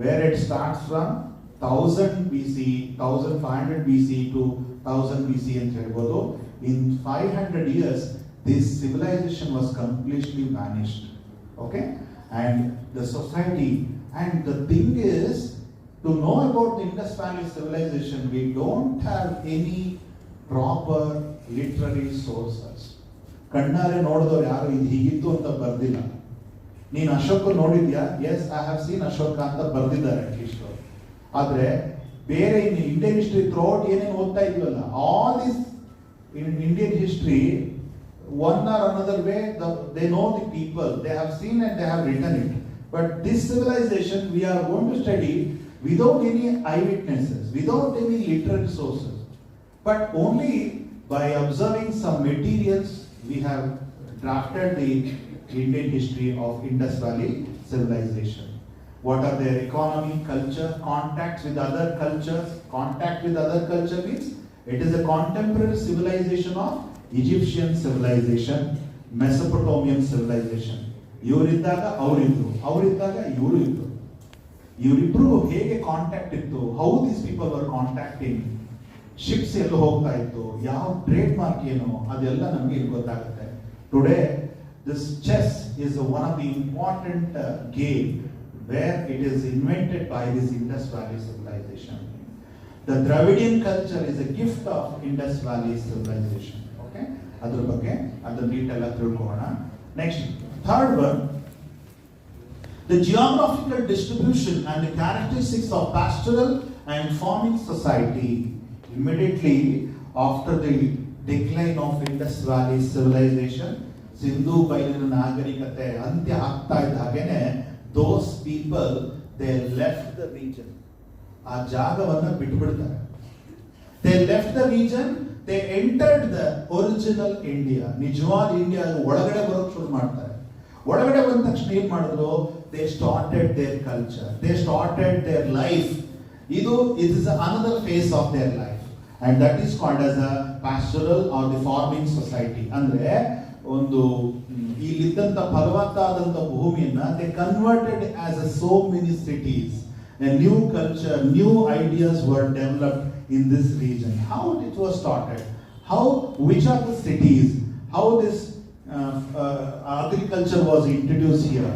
where it starts from 1000 BC, 1500 BC to 1000 BC ಅಂತ ಹೇಳ್ಬೋದು. In 500 years, this civilization was completely vanished. Okay? And the society, and the thing is, to know about the Indus Valley civilization, we don't have any proper literary sources. ಕಣ್ಣಾರೆ ನೋಡಿದವರು ಯಾರು ಇದು ಹೀಗಿತ್ತು ಅಂತ ಬರ್ದಿಲ್ಲ. ನೀನು ಅಶೋಕ ನೋಡಿದ್ಯಾ? Yes, I have seen Ashoka ಅಂತ ಬರ್ದಿದ್ದಾರೆ ಅಟ್ಲೀಸ್ಟ್. ಆದ್ರೆ ಬೇರೆ ಇಂಡಿಯನ್ ಹಿಸ್ಟ್ರಿ ಥ್ರೂಔಟ್ ಏನೇನು ಓದ್ತಾ ಇದೀವಲ್ಲ, all this Indian history, one or another way, they know the people, they have seen and they have written it. But this civilization we are going to study without any eyewitnesses, without any literary sources, but only by observing some materials we have drafted the Indian history of Indus Valley civilization. What are their economy, culture, contacts with other cultures? Contact with other culture means it is a contemporary civilization of Egyptian civilization, Mesopotamian civilization. ಇವರಿದ್ದಾಗ ಅವರಿದ್ರು, ಅವರಿದ್ದಾಗ ಇವರು ಇದ್ರು. ಇವರಿಬ್ರು ಹೇಗೆ ಕಾಂಟ್ಯಾಕ್ಟ್ ಇತ್ತು, how these people were contacting, ships ಎಲ್ಲ ಹೋಗ್ತಾ ಇತ್ತು, ಯಾವ ಟ್ರೇಡ್ ಮಾರ್ಕ್ ಏನು, ಅದೆಲ್ಲ ನಮಗೆ ಇಲ್ಲಿ ಗೊತ್ತಾಗುತ್ತೆ. Today this chess is one of the important game where it is invented by this Indus Valley civilization. The Dravidian culture is a gift of Indus Valley civilization. Okay? Adar ಬಗ್ಗೆ ಅದರ ಡೀಟೇಲ್ ಆಗಿ ತಿಳ್ಕೊಳ್ಳೋಣ. Next, third one, the geographical distribution and the characteristics of pastoral and farming society immediately after the decline of Indus Valley civilization, Sindhu ಬಯಲಿನ ನಾಗರಿಕತೆ ಅಂತ್ಯ ಆಗ್ತಾ ಇದ್ದ ಹಾಗೇನೆ those people they left the region. ಆ ಜಾಗವನ್ನ ಬಿಟ್ಟುಬಿಡ್ತಾರೆ. They left the region, they entered the original India. ನಿಜವಾದ ಇಂಡಿಯಾ ಒಳಗಡೆ ಬರೋಕ್ ಶುರು ಮಾಡ್ತಾರೆ. ಒಳಗಡೆ ಬಂದ ತಕ್ಷಣ ಏನ್ ಮಾಡಿದ್ರು? They started their culture, they started their life. ಇದು it is another phase of their life, and that is called as a pastoral or the farming society. ಅಂದ್ರೆ ಒಂದು ಇಲ್ಲಿದ್ದಂತ ಫಲವತ್ತಾದಂತ ಭೂಮಿಯನ್ನ they converted as a so many cities. A new culture, new ideas were developed in this region. How it was started? How, which are the cities? How this agriculture was introduced here?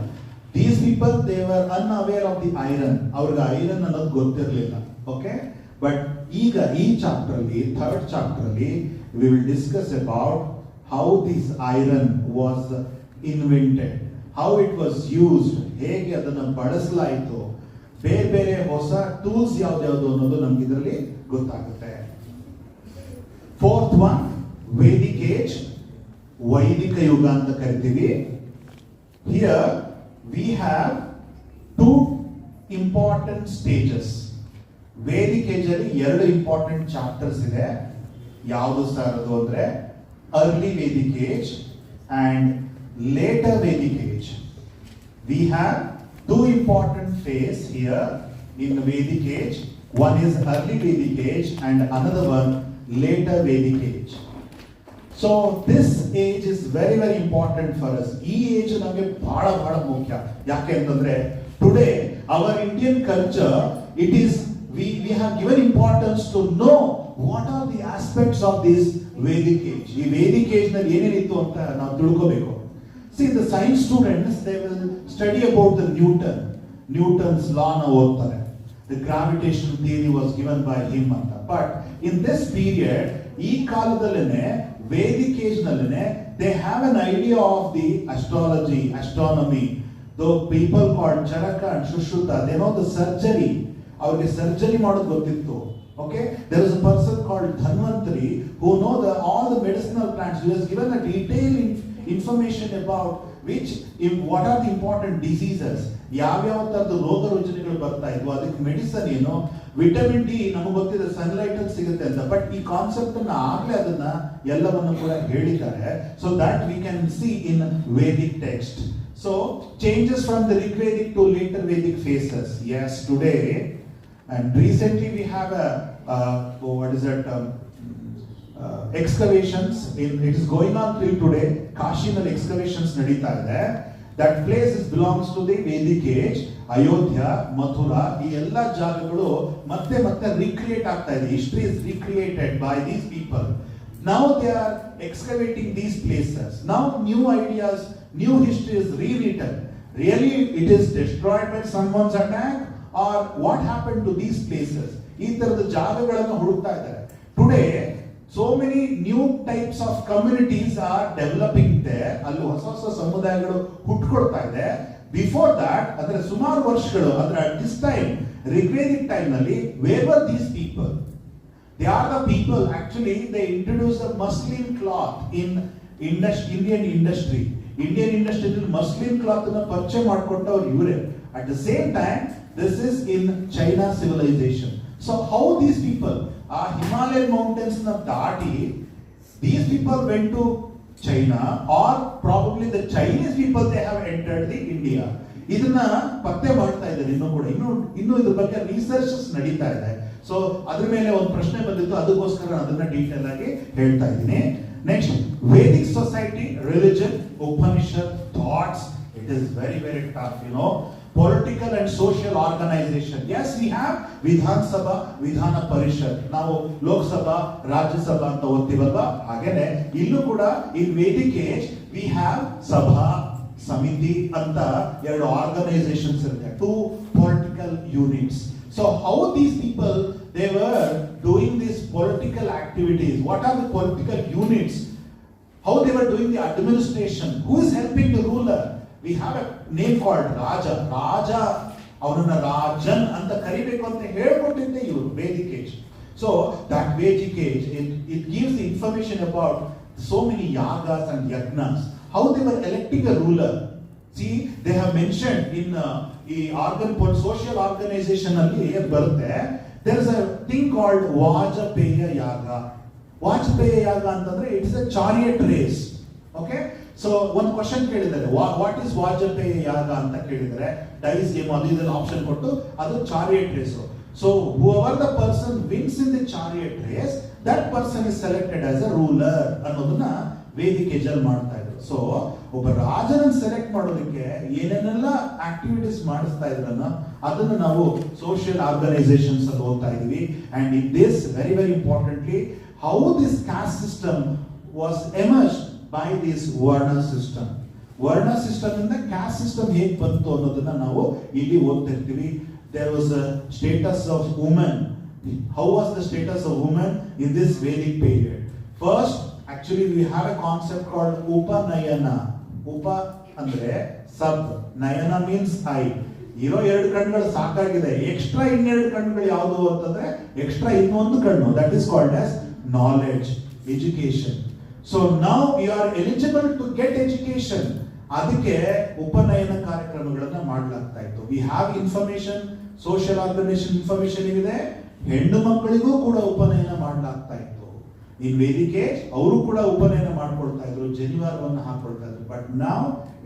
These people, they were unaware of the iron. ಅವ್ರಿಗೆ ಐರನ್ ಅನ್ನೋದು ಗೊತ್ತಿರಲಿಲ್ಲ. Okay? But ಈಗ ಈ ಚಾಪ್ಟರ್ ಅಲ್ಲಿ, ಥರ್ಡ್ ಚಾಪ್ಟರ್ ಅಲ್ಲಿ, we will discuss about how this iron was invented, how it was used, ಹೇಗೆ ಅದನ್ನು ಬಳಸಲಾಯಿತು, ಬೇರೆ ಬೇರೆ ಹೊಸ ಟೂಲ್ಸ್ ಯಾವ್ದು ಅನ್ನೋದು ನಮ್ಗೆ ಇದರಲ್ಲಿ ಗೊತ್ತಾಗುತ್ತೆ. ಫೋರ್ತ್ ಒನ್, ವೇದಿಕ್ ಏಜ್, ವೈದಿಕ ಯುಗ ಅಂತ ಕರಿತೀವಿ. Here we have two important stages. Vedic age ಅಲ್ಲಿ ಎರಡು ಇಂಪಾರ್ಟೆಂಟ್ ಚಾಪ್ಟರ್ಸ್ ಇದೆ. ಯಾವುದು ಸರ್ ಅದು ಅಂದ್ರೆ early Vedic age and later Vedic age. We have two important phases here in the Vedic age. One is early Vedic age and another one later Vedic age. So this age is very very important for us. ಈ age ನಮಗೆ ಬಹಳ ಮುಖ್ಯ. ಯಾಕೆ ಅಂತಂದ್ರೆ today our Indian culture, it is we have given importance to know what are the aspects of this Vedic age. ಈ Vedic age ನಲ್ಲಿ ಏನೇನಿತ್ತು ಅಂತ ನಾವು ತಿಳ್ಕೋಬೇಕು. See, the science students, they will study about the Newton's law ನ ಓದ್ತಾರೆ. The gravitational theory was given by him ಅಂತ. But in this period, ಈ ಕಾಲದಲ್ಲೇನೆ Vedic age ನಲ್ಲೇನೆ they have an idea of the astrology, astronomy. The people called Charaka and Shushruta, they know the surgery. ಅವ್ರಿಗೆ ಸರ್ಜರಿ ಮಾಡೋದು ಗೊತ್ತಿತ್ತು. Okay, there is a person called Dhanvantari who know all the medicinal plants. He was given a detailed information about what are the important diseases. ಯಾವ ತರದ ರೋಗ ರುಜಿನಗಳು ಬರ್ತಾ ಇದ್ವು, ಅದಕ್ಕೆ ಮೆಡಿಸನ್ ಏನು, ವಿಟಮಿನ್ ಡಿ ನಮಗೆ ಗೊತ್ತಿದೆ ಸನ್ಲೈಟ್ ಅಲ್ಲಿ ಸಿಗುತ್ತೆ ಅಂತ. ಬಟ್ ಈ ಕಾನ್ಸೆಪ್ಟ್ ಅನ್ನ ಆಗ್ಲೇ ಅದನ್ನ ಎಲ್ಲವನ್ನು ಕೂಡ ಹೇಳಿದ್ದಾರೆ. So that we can see in Vedic text. So changes from the Rigvedic to later Vedic phases. Yes, today and recently we have excavations it is going on till today. Kashiನಲ್ಲಿ excavations ನಡೀತಾ ಇದೆ. That place belongs to the Vedic age. Ayodhya, Mathura, ಈ ಎಲ್ಲ ಜಾಗಗಳು ಮತ್ತೆ recreate ಆಗ್ತಾ ಇದೆ. History is recreated by these people. Now they are excavating these places. Now new ideas, new history is rewritten. Really it is destroyed by someone's attack, or what happened to these places? ಈ ತರದ ಜಾಗಗಳನ್ನು ಹುಡುಕ್ತಾ ಇದ್ದಾರೆ. Today so many new types of communities are developing there. ಅಲ್ಲಿ ಹೊಸ ಸಮುದಾಯಗಳು ಹುಟ್ಟುಕೊಳ್ತಾ ಇದೆ. Before that, ಅಂದ್ರೆ ಸುಮಾರು ವರ್ಷಗಳು, ಅಂದ್ರೆ at this time, Rigvedic time ನಲ್ಲಿ, where were these people? They are the people, actually they introduced the muslin cloth in Indian industry. Indian industry muslin cloth ಅನ್ನು ಪರಿಚಯ ಮಾಡಿಕೊಟ್ಟವರು ಇವರೇ. At the same time, this is in China civilization. So how these people, Himalayan mountains na dati, these people went to China, or probably the Chinese people, they have entered the India. ಇದನ್ನ ಪತ್ತೆ ಮಾಡ್ತಾ ಇದ್ದಾರೆ ಇನ್ನೂ ಕೂಡ ಇನ್ನು ಇದ್ರ ಬಗ್ಗೆ ರಿಸರ್ಚಸ್ ನಡೀತಾ ಇದೆ. ಸೊ ಅದ್ರ ಮೇಲೆ ಒಂದು ಪ್ರಶ್ನೆ ಬಂದಿತ್ತು, ಅದಕ್ಕೋಸ್ಕರ ಅದನ್ನ ಡೀಟೇಲ್ ಆಗಿ ಹೇಳ್ತಾ ಇದ್ದೀನಿ. Next, Vedic society, religion, Upanishad, thoughts. It is very, very tough, Political and social organization. Yes, we have Vidhan Sabha, Vidhana Parishad. ನಾವು ಲೋಕಸಭಾ, ರಾಜ್ಯಸಭಾ ಅಂತ ಓದ್ತೀವಲ್ವಾ, ಹಾಗೇನೆ ಇಲ್ಲೂ ಕೂಡ in Vedic age we have ಸಭಾ, ಸಮಿತಿ ಅಂತ ಎರಡು ಆರ್ಗನೈಸೇಷನ್ಸ್ ಇರುತ್ತೆ, 2 political units. So how these people, they were doing these political activities? What are the political units? How they were doing the administration? Who is helping the ruler? We have a name called Raja. Raja, ಅವನನ್ನ ರಾಜನ್ ಅಂತ ಕರಿಬೇಕು ಅಂತ ಹೇಳ್ಕೊಟ್ಟಿದ್ದೆ ಇವರು Vedic age. So that Vedic age, it gives the information about so many yagas and yagnas. How they were electing a ruler. See, they have mentioned in social organization ಅಲ್ಲಿ ಬರುತ್ತೆ, there is a thing called Vajapeya yaga. Vajapeya yaga ಅಂತಂದ್ರೆ it is a chariot race. Okay? So one question ಕೇಳಿದ್ದಾರೆ, what is Vajapeya yaga ಅಂತ ಕೇಳಿದರೆ, ಡೈಸ್ ಗೇಮ್ ಅದು ಇದನ್ನ ಆಪ್ಷನ್ ಕೊಟ್ಟು ಅದು chariot race. So whoever the person wins in the chariot race, that person is selected as a ruler ಅನ್ನೋದನ್ನ ವೇದಿಕ್ ಏಜ್ ಅಲ್ಲಿ ಮಾಡ್ತಾ ಇದ್ರು. ಸೊ ಒಬ್ಬ ರಾಜನನ್ನು ಸೆಲೆಕ್ಟ್ ಮಾಡೋದಕ್ಕೆ ಏನೇನೆಲ್ಲ ಆಕ್ಟಿವಿಟೀಸ್ ಮಾಡಿಸ್ತಾ ಇದ್ರನ್ನ ಅದನ್ನು ನಾವು ಸೋಷಿಯಲ್ ಆರ್ಗನೈಸೇಷನ್ಸ್ ಅಲ್ಲಿ ಓದ್ತಾ ಇದೀವಿ. And in this very very importantly, how this caste system was emerged by this Varna system. Varna system ಇಂದ caste system ಹೇಗೆ ಬಂತು ಅನ್ನೋದನ್ನ ನಾವು ಇಲ್ಲಿ ಓದ್ತಿರ್ತೀವಿ. There was a status of women. How was the status of women in this Vedic period? First, actually we have a concept called Upanayana. Upa ಅಂದ್ರೆ ಸಬ್, ನಯನ means eye. ಇರೋ 2 ಕಣ್ಣುಗಳು ಸಾಕಾಗಿದೆ, ಎಕ್ಸ್ಟ್ರಾ ಇನ್ನೆರಡು ಕಣ್ಣುಗಳು ಯಾವುದು ಅಂತಂದ್ರೆ ಎಕ್ಸ್ಟ್ರಾ ಇನ್ನೊಂದು ಕಣ್ಣು, that is called as knowledge, education. So now we are eligible to get education. ಅದಕ್ಕೆ ಉಪನಯನ ಕಾರ್ಯಕ್ರಮಗಳನ್ನ ಮಾಡಲಾಗ್ತಾ ಇತ್ತು. We have information, social organization information ಇದೆ, ಹೆಣ್ಣು ಮಕ್ಕಳಿಗೂ ಕೂಡ ಉಪನಯನ ಮಾಡಲಾಗ್ತಾ ಇತ್ತು. In Vedic age ಅವರು ಕೂಡ ಉಪನಯನ ಮಾಡ್ಕೊಳ್ತಾ ಇದ್ರು, ಜನಿವಾರವನ್ನು ಹಾಕೊಳ್ತಾ ಇದ್ರು. But now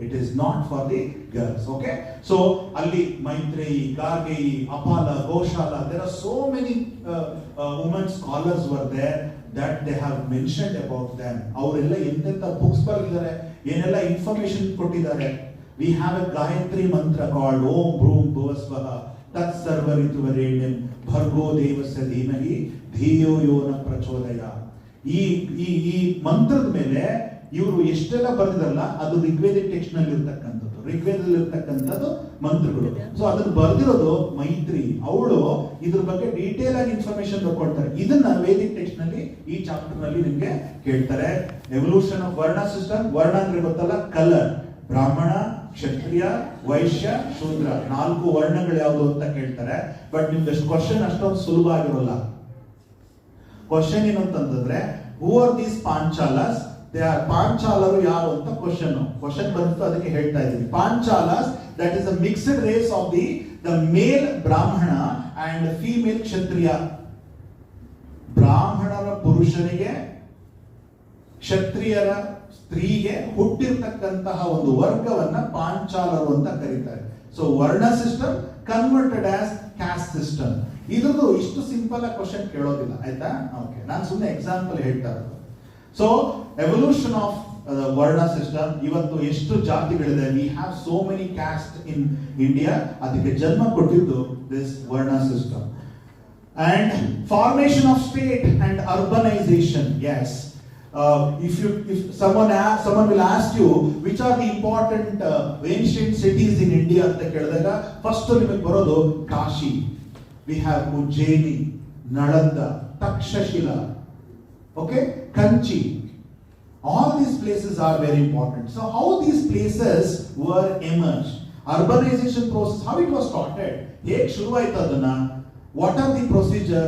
it is not for the girls. Okay? So ಅಲ್ಲಿ ಮೈತ್ರೇಯಿ, ಗಾರ್ಗೇಯಿ, ಅಪಾಲ, ಗೋಶಾಲ, there are so many women scholars were there that they have mentioned about them. ಅವರೆಲ್ಲ ಎಂತೆಂತ ಬುಕ್ಸ್ ಬರೆದಿದ್ದಾರೆ, ಏನೆಲ್ಲ ಇನ್ಫಾರ್ಮೇಶನ್ ಕೊಟ್ಟಿದ್ದಾರೆ. We have a Gayatri mantra called Om Bhrum Bhuvasvaha Tat Sarvaritu Bhargo Devasya Dhimahi Dhiyo Yona Prachodaya. ಈ ಮಂತ್ರದ ಮೇಲೆ ಇವರು ಎಷ್ಟೆಲ್ಲ ಬರೆದಿರಲ್ಲ, ಅದು ಋಗ್ವೇದಿಕ್ ಟೆಕ್ಸ್ಟ್ ನಲ್ಲಿ ಇರ್ತಕ್ಕಂಥದ್ದು, ಋಗ್ವೇದದಲ್ಲಿ ಇರ್ತಕ್ಕಂಥದ್ದು ಮಂತ್ರಗಳು. ಸೊ ಅದನ್ನ ಬರೆದಿರೋದು ಮೈತ್ರಿ, ಅವಳು ಇದ್ರ ಬಗ್ಗೆ ಡೀಟೇಲ್ ಆಗಿ ಇನ್ಫಾರ್ಮೇಶನ್ ಕೊಡ್ತಾರೆ. ಇದನ್ನ ವೇದಿಕ್ ಟೆಕ್ಸ್ಟ್ ನಲ್ಲಿ ಈ ಚಾಪ್ಟರ್ ನಲ್ಲಿ ನಿಮ್ಗೆ ಕೇಳ್ತಾರೆ. Evolution of varna system. ವರ್ಣ ಅಂದ್ರೆ ಗೊತ್ತಲ್ಲ, ಕಲರ್. ಬ್ರಾಹ್ಮಣ, ಕ್ಷತ್ರಿಯ, ವೈಶ್ಯ, ಶೂದ್ರ, 4 ವರ್ಣಗಳು ಯಾವುದು ಅಂತ ಕೇಳ್ತಾರೆ. ಬಟ್ ನಿಮ್ಗೆ ಕ್ವಶನ್ ಅಷ್ಟೊಂದು ಸುಲಭ ಆಗಿರೋಲ್ಲ. ಕ್ವಶನ್ ಏನು ಅಂತಂದ್ರೆ, who are these Panchalas? They are ಪಾಂಚಾಲರು ಯಾರು ಅಂತ ಕ್ವಶನ್ ಬಂತು, ಅದಕ್ಕೆ ಹೇಳ್ತಾ ಇದ್ದೀವಿ. Panchalas, that is a mixed race of the male Brahmana and female ಕ್ಷತ್ರಿಯ. ಬ್ರಾಹ್ಮಣರ ಪುರುಷನಿಗೆ, ಕ್ಷತ್ರಿಯರ ಸ್ತ್ರೀಗೆ ಹುಟ್ಟಿರ್ತಕ್ಕಂತಹ ಒಂದು ವರ್ಗವನ್ನ ಪಾಂಚಾಲರು ಅಂತ ಕರೀತಾರೆ. ಸೊ ವರ್ಣ system converted as caste system. ಇದ್ರದ್ದು ಇಷ್ಟು ಸಿಂಪಲ್ ಆಗಿ ಕ್ವಶನ್ ಕೇಳೋದಿಲ್ಲ, ಆಯ್ತಾ? ಓಕೆ, ನಾನು ಸುಮ್ಮನೆ ಎಕ್ಸಾಂಪಲ್ ಹೇಳ್ತಾ ಇರೋದು. So evolution of varna system. ಇವತ್ತು ಎಷ್ಟು ಜಾತಿಗಳಿದೆ, we have so many caste in India. ಅದಕ್ಕೆ ಜನ್ಮ ಕೊಟ್ಟಿದ್ದು this varna system. And formation of state and urbanisation. Yes, if someone will ask you which are the important ancient cities in India ಅಂತ ಕೇಳಿದಾಗ ಫಸ್ಟ್ ನಿಮಗೆ ಬರೋದು Kashi. We have Ujjaini, Nalanda, Takshashila, okay, Kanchi. All these places are very important. So how these places were emerged? Urbanization process, how it was started? ಹೇಗೆ ಶುರುವಾಯಿತು ಅದನ್ನ? What are the procedure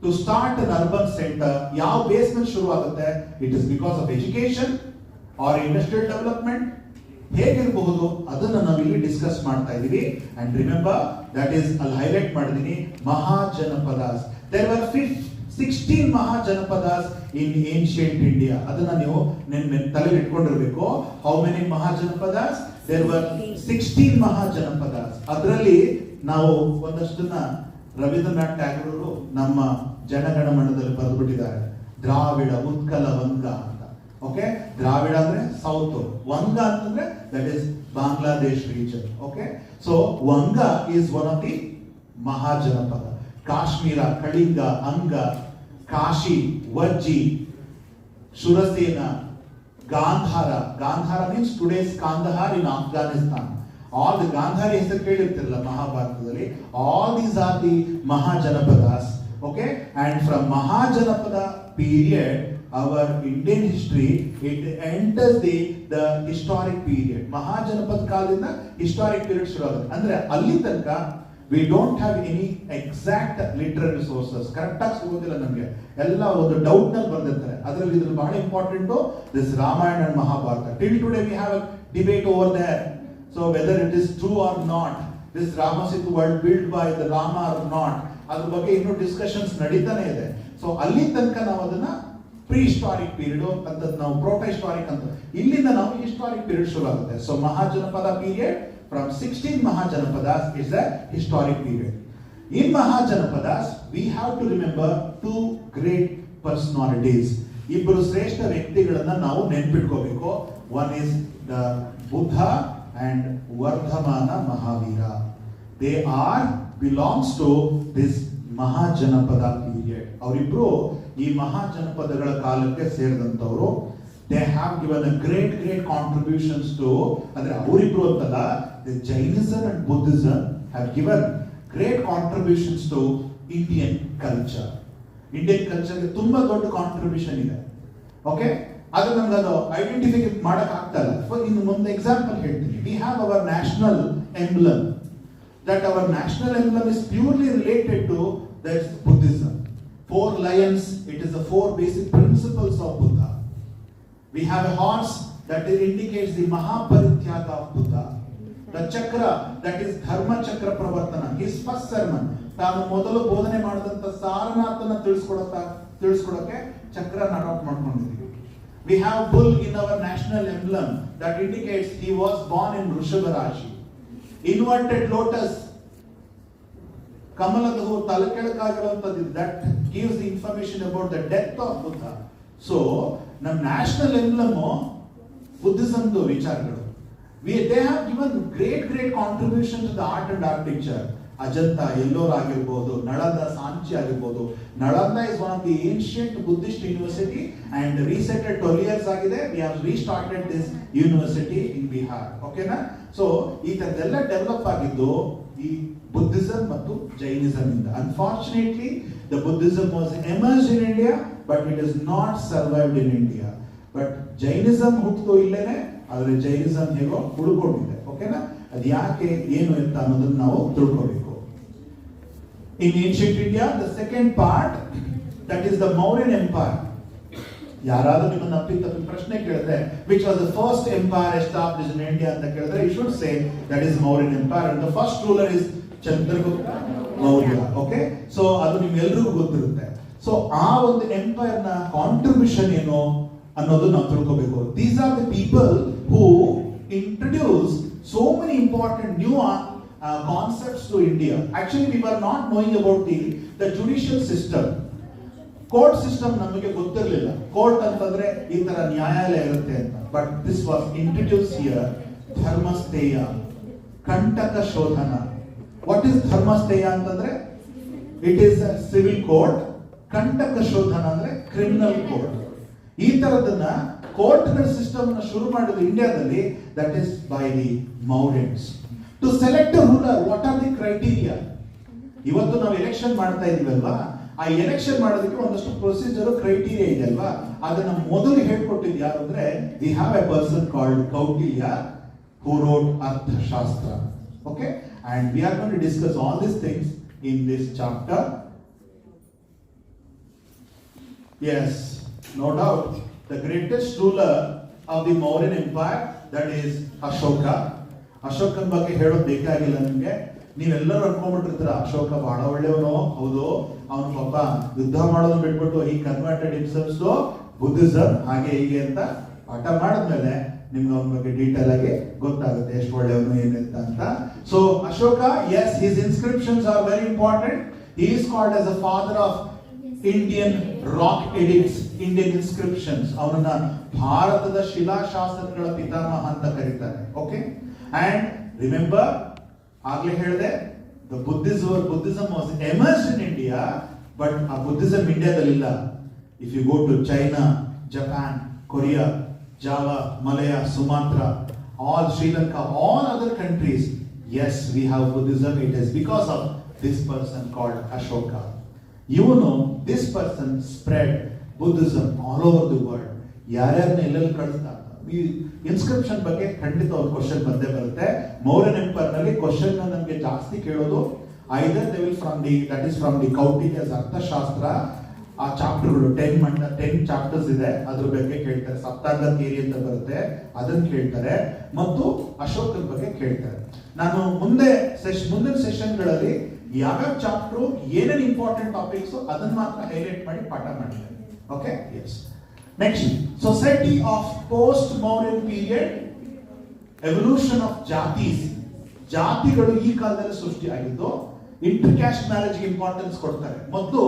to start an urban center? ಯಾವ ಬೇಸ್ ಮೇಲೆ ಶುರು ಆಗುತ್ತೆ? It is because of education or industrial development. ಹೇಗಿರಬಹುದು ಅದನ್ನ ನಾವು ಇಲ್ಲಿ ಡಿಸ್ಕಸ್ ಮಾಡ್ತಾ ಇದೀವಿ. ಅಂಡ್ ರಿಮೆಂಬರ್, ದಟ್ ಈಸ್ ಅಲ್ಲಿ ಹೈಲೈಟ್ ಮಾಡಿದೀನಿ, mahajanapadas. There were 16 Mahajanapadas in ancient India. ಅದನ್ನ ನೀವು ತಲೆಯಲ್ಲಿ ಇಟ್ಕೊಂಡಿರಬೇಕು. How many Mahajanapadas? There were 16 Mahajanapadas. ಅದರಲ್ಲಿ ನಾವು ಒಂದಷ್ಟನ್ನ ರವೀಂದ್ರನಾಥ್ ಟ್ಯಾಗೋರ್ ನಮ್ಮ ಜನಗಣಮನದಲ್ಲಿ ಬರೆದುಬಿಟ್ಟಿದ್ದಾರೆ. ದ್ರಾವಿಡ, ಉತ್ಕಲ, ವಂಗ ಅಂತ. ಓಕೆ, ದ್ರಾವಿಡ ಅಂದ್ರೆ ಸೌತ್, ವಂಗ ಅಂತಂದ್ರೆ that is Bangladesh region. Okay, so Vanga is one of the Mahajanapada. Kashmira, Kalinga, Anga, Kashi, Vajji, Shurasena, Gandhara. Gandhara means today's Kandahar in Afghanistan. All the Gandhara ಹೆಸರು ಕೇಳಿರ್ತಿರಲ್ಲ ಮಹಾಭಾರತದಲ್ಲಿ. All these are the Mahajanapadas. Okay, and from Mahajanapada period, our Indian history, it enters the historic period. Mahajanapad ಕಾಲದಿಂದ historic period ಶುರು ಆಗುತ್ತೆ. ಅಂದ್ರೆ ಅಲ್ಲಿ ತನಕ we don't have any exact literary sources. Correct ಆಗಿ ಸಿಗೋದಿಲ್ಲ ನಮಗೆ. ಎಲ್ಲ ಒಂದು ಡೌಟ್ ನಲ್ಲಿ ಬರ್ದಿರ್ತಾರೆ. ಅದರಲ್ಲಿ ಇದ್ರ ಬಹಳ important this Ramayana and Mahabharata. Till today we have a debate over there. So whether it is true or not, this Ramasetu world built by the Rama or not, ಅದ್ರ ಬಗ್ಗೆ ಇನ್ನೂ ಡಿಸ್ಕಷನ್ಸ್ ನಡೀತಾನೆ ಇದೆ. ಸೊ ಅಲ್ಲಿ ತನಕ ನಾವು ಅದನ್ನ ಪ್ರೀ ಹಿಸ್ಟಾರಿಕ್ ಪೀರಿಯಡ್ ಅಂತ, ನಾವು ಪ್ರೋಟೋ ಹಿಸ್ಟಾರಿಕ್ ಅಂತ, ಇಲ್ಲಿಂದ ನಾವು ಹಿಸ್ಟಾರಿಕ್ ಪೀರಿಯಡ್ ಶುರು ಆಗುತ್ತೆ. So Mahajanapada period from 16 Mahajanapadas is a historic period. In Mahajanapadas we have to remember two great personalities. ಇಬ್ಬರು ಶ್ರೇಷ್ಠ ವ್ಯಕ್ತಿಗಳನ್ನ ನಾವು ನೆನಪಿಟ್ಕೋಬೇಕು. One is the Buddha and Vardhamana Mahavira. They are belongs to this Mahajanapada period. ಅವರಿಬ್ರು ಈ ಮಹಾಜನಪದಗಳ ಕಾಲಕ್ಕೆ ಸೇರಿದಂತವರು. They have given a great contributions to, ಅಂದ್ರೆ ಅವರಿಬ್ರು ಅಂತಲ್ಲ, the Jainism and Buddhism have given great contributions to Indian culture. Indian culture ಗೆ ತುಂಬಾ ದೊಡ್ಡ ಕಾಂಟ್ರಿಬ್ಯೂಷನ್ ಇದೆ. ಓಕೆ, ಅದು ನಮ್ಗೆ ಅದು ಐಡೆಂಟಿಫೈ ಮಾಡಕ್ ಆಗ್ತಲ್ಲ. ಇನ್ನು ಮುಂದೆ ಎಕ್ಸಾಂಪಲ್ ಹೇಳ್ತೀನಿ. We have our national emblem. That our national emblem is purely related to that Buddhism. 4 lions, it is the 4 basic principles of Buddha. We have a horse that indicates the Mahaparityaga of Buddha. The chakra, that is Dharma Chakra Pravartana, his first sermon. ತಾನು ಮೊದಲು ಬೋಧನೆ ಮಾಡಿದಂತ ಸಾರನಾಥನ ತಿಳಿಸ್ಕೊಡಕ್ಕೆ ಚಕ್ರನ ಅಡಾಪ್ಟ್ ಮಾಡ್ಕೊಂಡಿದ್ದೀವಿ. We have bull in our national emblem that indicates he was born in Vrishabha Rashi. Inverted lotus, ಕಮಲದ ಹೂ ತಲೆ ಕೆಳಕಾಗಿರುವಂತದ್ದು, that gives the information about the death of Buddha. So ನಮ್ಮ ನ್ಯಾಷನಲ್ ಎಂಬ್ಲಮ್ ಬುದ್ಧಿಸಮ್ದು ವಿಚಾರಗಳು. They have given great contribution to the art and architecture. Ajanta, ಎಲ್ಲೋರ್ ಆಗಿರ್ಬೋದು, ನಳಂದ, ಸಾಂಚಿ ಆಗಿರ್ಬೋದು. Nalanda is one of the ancient Buddhist university and recently 12 years ಆಗಿದೆ. We have restarted this university in Bihar. ಓಕೆನಾ? ಸೊ ಈ ತರದೆಲ್ಲ ಡೆವಲಪ್ ಆಗಿದ್ದು ಈ ಬುದ್ಧಿಸಮ್ ಮತ್ತು ಜೈನಿಸಮ್ ಇಂದ. Unfortunately, the Buddhism was emerged in India, but it has not survived in India. But Jainism ಹುಟ್ಟಿತು ಇಲ್ಲೇನೆ, ಆದ್ರೆ ಜೈನಿಸಮ್ ಹೇಗೋ ಉಳ್ಕೊಂಡಿದೆ. ಓಕೆನಾ? ಅದು ಯಾಕೆ, ಏನು ಅಂತ ಅನ್ನೋದನ್ನ ನಾವು ತಿಳ್ಕೋಬೇಕು. In ancient India, the second part, that is the Mauryan Empire. ಯಾರಾದ್ರೂ ನಿಮ್ಮನ್ನ ಅಪ್ಪಿತಪ್ಪಿ ಪ್ರಶ್ನೆ ಕೇಳಿದ್ರೆ which was the first empire established in India ಅಂತ ಕೇಳಿದ್ರೆ you should say that is Mauryan Empire, and the first ruler is Chandragupta Maurya. Okay, so ಅದು ನಿಮ್ಗೆಲ್ರಿಗೂ ಗೊತ್ತಿರುತ್ತೆ. ಸೊ ಆ ಒಂದು ಎಂಪೈರ್ ನ ಕಾಂಟ್ರಿಬ್ಯೂಷನ್ ಏನು ಅನ್ನೋದು ನಾವು ತಿಳ್ಕೋಬೇಕು. These are the people who introduced so many important new concepts to India. Actually, we were not knowing about the judicial system. Court system ನಮಗೆ ಗೊತ್ತಿರಲಿಲ್ಲ. ಕೋರ್ಟ್ ಅಂತಂದ್ರೆ ಈ ತರ ನ್ಯಾಯಾಲಯ ಇರುತ್ತೆ ಅಂತ. But this was introduced here. ಧರ್ಮಸ್ಥೇಯ, ಕಂಟಕ ಶೋಧನ. What is ಧರ್ಮಸ್ಥೇಯ ಅಂತಂದ್ರೆ? It is a civil court. ಕಂಟಕ ಶೋಧನ ಅಂದ್ರೆ ಕ್ರಿಮಿನಲ್ ಕೋರ್ಟ್. ಈ ತರದನ್ನ ಕೋರ್ಟ್ ಗಳ ಸಿಸ್ಟಮ್ ಅನ್ನು ಶುರು ಮಾಡಿದ ಇಂಡಿಯಾದಲ್ಲಿ, that is by the Mauryans. To select a ruler, what are the criteria? ಇವತ್ತು ನಾವು ಎಲೆಕ್ಷನ್ ಮಾಡ್ತಾ ಇದೀವಲ್ವಾ, ಆ ಎಲೆಕ್ಷನ್ ಮಾಡೋದಕ್ಕೆ ಒಂದಷ್ಟು ಪ್ರೊಸೀಜರ್, ಕ್ರೈಟೀರಿಯಾ ಇದೆ ಅಲ್ವಾ. ಅದನ್ನ ಮೊದಲು ಹೇಳ್ಕೊಟ್ಟಿದ್ದು ಯಾರು ಅಂದ್ರೆ, we have a person called Kautilya who wrote ಅರ್ಥಶಾಸ್ತ್ರ. Okay, and we are going to discuss all these things in this chapter. Yes, no doubt, the greatest ruler of the Mauryan Empire, that is Ashoka. ಅಶೋಕನ ಬಗ್ಗೆ ಹೇಳೋದು ಬೇಕಾಗಿಲ್ಲ ನಿಮಗೆ. ನೀವೆಲ್ಲರೂ ಅನ್ಕೊಂಡ್ಬಿಟ್ಟಿರ್ತೀರ ಅಶೋಕ ಬಹಳ ಒಳ್ಳೆಯವನು, ಹೌದು, ಅವನು ಪಾಪ ಯುದ್ಧ ಮಾಡೋದನ್ನ ಬಿಟ್ಬಿಟ್ಟು ಈ ಕನ್ವರ್ಟೆಡ್ ಹಿಮ್ಸೆಲ್ಫ್ ಟು ಬುದ್ಧಿಸಮ್ ಹಾಗೆ ಹೀಗೆ ಅಂತ ಪಾಠ ಮಾಡಿದ್ಮೇಲೆ ನಿಮ್ಗೆ ಅವನ ಬಗ್ಗೆ ಡೀಟೇಲ್ ಆಗಿ ಗೊತ್ತಾಗುತ್ತೆ ಎಷ್ಟು ಒಳ್ಳೆಯವನು ಏನಿಂತ. So Ashoka, yes, his inscriptions are very important. He is called as a father of Indian rock edicts, Indian inscriptions. ಅವನನ್ನ ಭಾರತದ ಶಿಲಾಶಾಸನಗಳ ಪಿತಾಮಹ ಅಂತ ಕರೀತಾರೆ. ಓಕೆ, ಅಂಡ್ ರಿಮೆಂಬರ್, ಆಗ್ಲೇ ಹೇಳಿದೆ, the Buddhism was emerged in India, but ಆ ಬುದ್ಧಿಸಮ್ ಇಂಡಿಯಾದಲ್ಲಿಲ್ಲ. If you go to China, Japan, Korea, Java, Malaya, Sumatra, all Sri Lanka, all other countries, yes, we have Buddhism. It is because of this person called Ashoka. You know, this person spread Buddhism all over the world. ಯಾರ್ಯಾರನ್ನ ಎಲ್ಲೆಲ್ಲಿ ಕಳಿಸ್ತಾರೆ. ಈ ಇನ್ಸ್ಕ್ರಿಪ್ಷನ್ ಬಗ್ಗೆ ಖಂಡಿತ ಒಂದು ಕ್ವಶನ್ ಬಂದೇ ಬರುತ್ತೆ. ಮೌರ್ಯನ್ ಎಂಪೈರ್ ನಲ್ಲಿ ಕ್ವಶನ್ ನಮಗೆ ಜಾಸ್ತಿ ಕೇಳೋದು either they will from the, that is from the Kautilya's Arthashastra. ಆ ಚಾಪ್ಟರ್ಗಳು 10 ಚಾಪ್ಟರ್ಸ್ ಇದೆ, ಅದ್ರ ಬಗ್ಗೆ ಕೇಳ್ತಾರೆ. ಸಪ್ತಾಂಗ ಥಿಯರಿ ಅಂತ ಬರುತ್ತೆ, ಅದನ್ನ ಕೇಳ್ತಾರೆ, ಮತ್ತು ಅಶೋಕನ ಬಗ್ಗೆ ಕೇಳ್ತಾರೆ. ನಾನು ಮುಂದಿನ ಸೆಷನ್ಗಳಲ್ಲಿ ಯಾವ್ಯಾವ ಚಾಪ್ಟರ್ ಏನೇನು ಇಂಪಾರ್ಟೆಂಟ್ ಟಾಪಿಕ್ಸ್ ಅದನ್ನ ಮಾತ್ರ ಹೈಲೈಟ್ ಮಾಡಿ ಪಾಠ ಮಾಡಿದ್ದಾರೆ. Okay, yes. Next, society of post Mauryan period, evolution of jatis. ಜಾತಿಗಳು ಈ ಕಾಲದಲ್ಲಿ ಸೃಷ್ಟಿಯಾಗಿದ್ದು. ಇಂಟರ್ ಕ್ಯಾಸ್ಟ್ ಮ್ಯಾರೇಜ್ ಇಂಪಾರ್ಟೆನ್ಸ್ ಕೊಡ್ತಾರೆ. ಮತ್ತು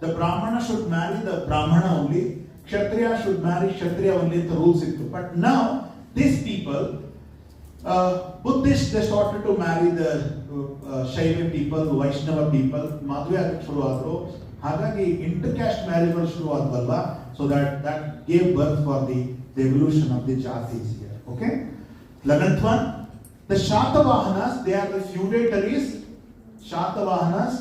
the brahmana should marry the brahmana only, kshatriya should marry kshatriya only ಅಂತ ರೂಲ್ಸ್ ಇತ್ತು. But now these people, Buddhists, they started to marry the Shaiva people, Vaishnava people, ಮದುವೆ ಆಗಕ್ಕೆ ಶುರು ಆದ್ರು. ಹಾಗಾಗಿ ಇಂಟರ್ ಕ್ಯಾಸ್ಟ್ ಮ್ಯಾರೇಜ್ಗಳು ಶುರು ಆದ್ವಲ್ವಾ, so that gave birth for the evolution of the jatis here. Okay, 11th one, the Shatavahanas, they are the feudatories. Shatavahanas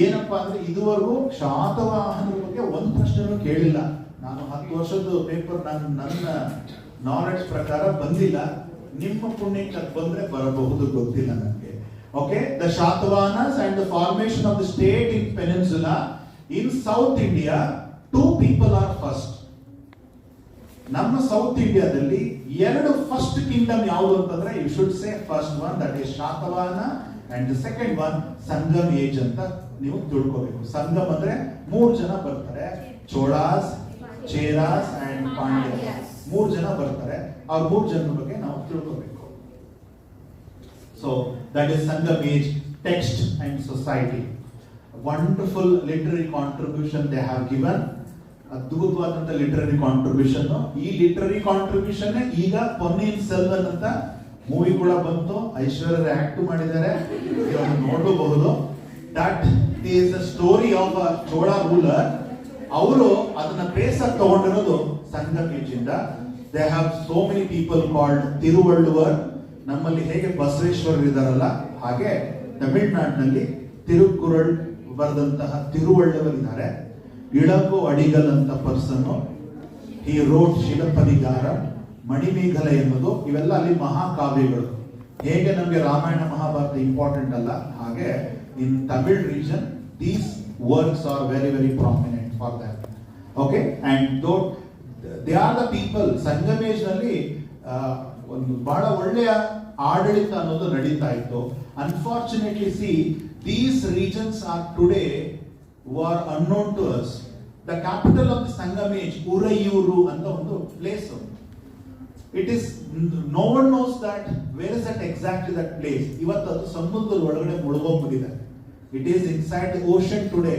ಏನಪ್ಪ ಅಂದ್ರೆ, ಇದುವರೆಗೂ ಶಾತವಾಹನರ ಬಗ್ಗೆ ಒಂದು ಪ್ರಶ್ನೆನೂ ಕೇಳಿಲ್ಲ. ನಾನು 10 ವರ್ಷದ ಪೇಪರ್ ನನ್ನ ನಾಲೆಡ್ಜ್ ಪ್ರಕಾರ ಬಂದಿಲ್ಲ. ನಿಮ್ಮ ಪುಣ್ಯಕ್ಕೆ ಅದು ಬಂದ್ರೆ ಬರಬಹುದು, ಗೊತ್ತಿಲ್ಲ ನನಗೆ. Okay, the Satavahanas and the formation of the state in peninsula. In south India 2 people are first. ನಮ್ಮ ಸೌತ್ ಇಂಡಿಯಾದಲ್ಲಿ 2 ಫಸ್ಟ್ ಕಿಂಗ್ಡಮ್ ಯಾವುದು ಅಂತಂದ್ರೆ, you should say first one, that is Satavahana, and the second one Sangam age ಅಂತ ನೀವು ತಿಳ್ಕೋಬೇಕು. ಸಂಗಮ್ ಅಂದ್ರೆ 3 ಜನ ಬರ್ತಾರೆ, ಚೋಳಾಸ್, ಚೇರಾಸ್ ಅಂಡ್ ಪಾಂಡ್ಯಾಸ್. 3 ಜನ ಬರ್ತಾರೆ. ಅವ್ರ 3 ಜನರ ಬಗ್ಗೆ ನಾವು ತಿಳ್ಕೋಬೇಕು. So that is Sangam age, text and society. Wonderful literary contribution they have given. ಅದ್ಭುತವಾದಂತ ಲಿಟರರಿ ಕಾಂಟ್ರಿಬ್ಯೂಷನ್. ಈ ಲಿಟರರಿ ಕಾಂಟ್ರಿಬ್ಯೂಷನ್ ಈಗ ಪೊನ್ನಿಯಿನ್ ಸೆಲ್ವನ್ ಅಂತ ಮೂವಿ ಕೂಡ ಬಂತು, ಐಶ್ವರ್ಯ ಆಕ್ಟ್ ಮಾಡಿದ್ದಾರೆ, ನೋಡಬಹುದು. That is the story of a Chola ruler. ಅವರು ಅದನ್ನ ಬೇಸ್ ಆಗಿ ತಗೊಂಡಿರೋದು ಸಂಗಮ್ ಏಜ್ ಇಂದ. They have so many people called Thiruvalluvar. ನಮ್ಮಲ್ಲಿ ಹೇಗೆ ಬಸವೇಶ್ವರರು ಇದಾರಲ್ಲ, ಹಾಗೆ ತಮಿಳುನಾಡಿನಲ್ಲಿ ತಿರುಕುರಳ್ ಬರೆದಂತಹ ತಿರುವಳ್ಳುವರ್ ಇದ್ದಾರೆ. ಇಳಂಗು ಅಡಿಗಲ್ ಅಂತ ಪರ್ಸನ್, ಹಿ ರೋಟ್ ಶಿಲಪದಿಗಾರ, ಮಣಿಮೇಘಲ ಎನ್ನುವುದು, ಇವೆಲ್ಲ ಅಲ್ಲಿ ಮಹಾಕಾವ್ಯಗಳು. ಹೇಗೆ ನಮಗೆ ರಾಮಾಯಣ ಮಹಾಭಾರತ ಇಂಪಾರ್ಟೆಂಟ್ ಅಲ್ಲ, ಹಾಗೆ in Tamil region these works are very very prominent for that. Okay, and they are the people. Sangamesh ನಲ್ಲಿ ಒಂದು ಬಹಳ ಒಳ್ಳೆಯ ಆಡಳಿತ ಅನ್ನೋದು ನಡೀತಾ ಇತ್ತು. Unfortunately see these regions are today are unknown to us. The capital of the Sangamesh Uraiyur ಅಂತ ಒಂದು place. It is, no one knows that where is that exactly that place. ಇವತ್ತು ಅದು ಸಮುದ್ರದ ಒಳಗಡೆ ಮುಳುಗೋಗ್ಬಿಟ್ಟಿದೆ. It is inside the ocean today.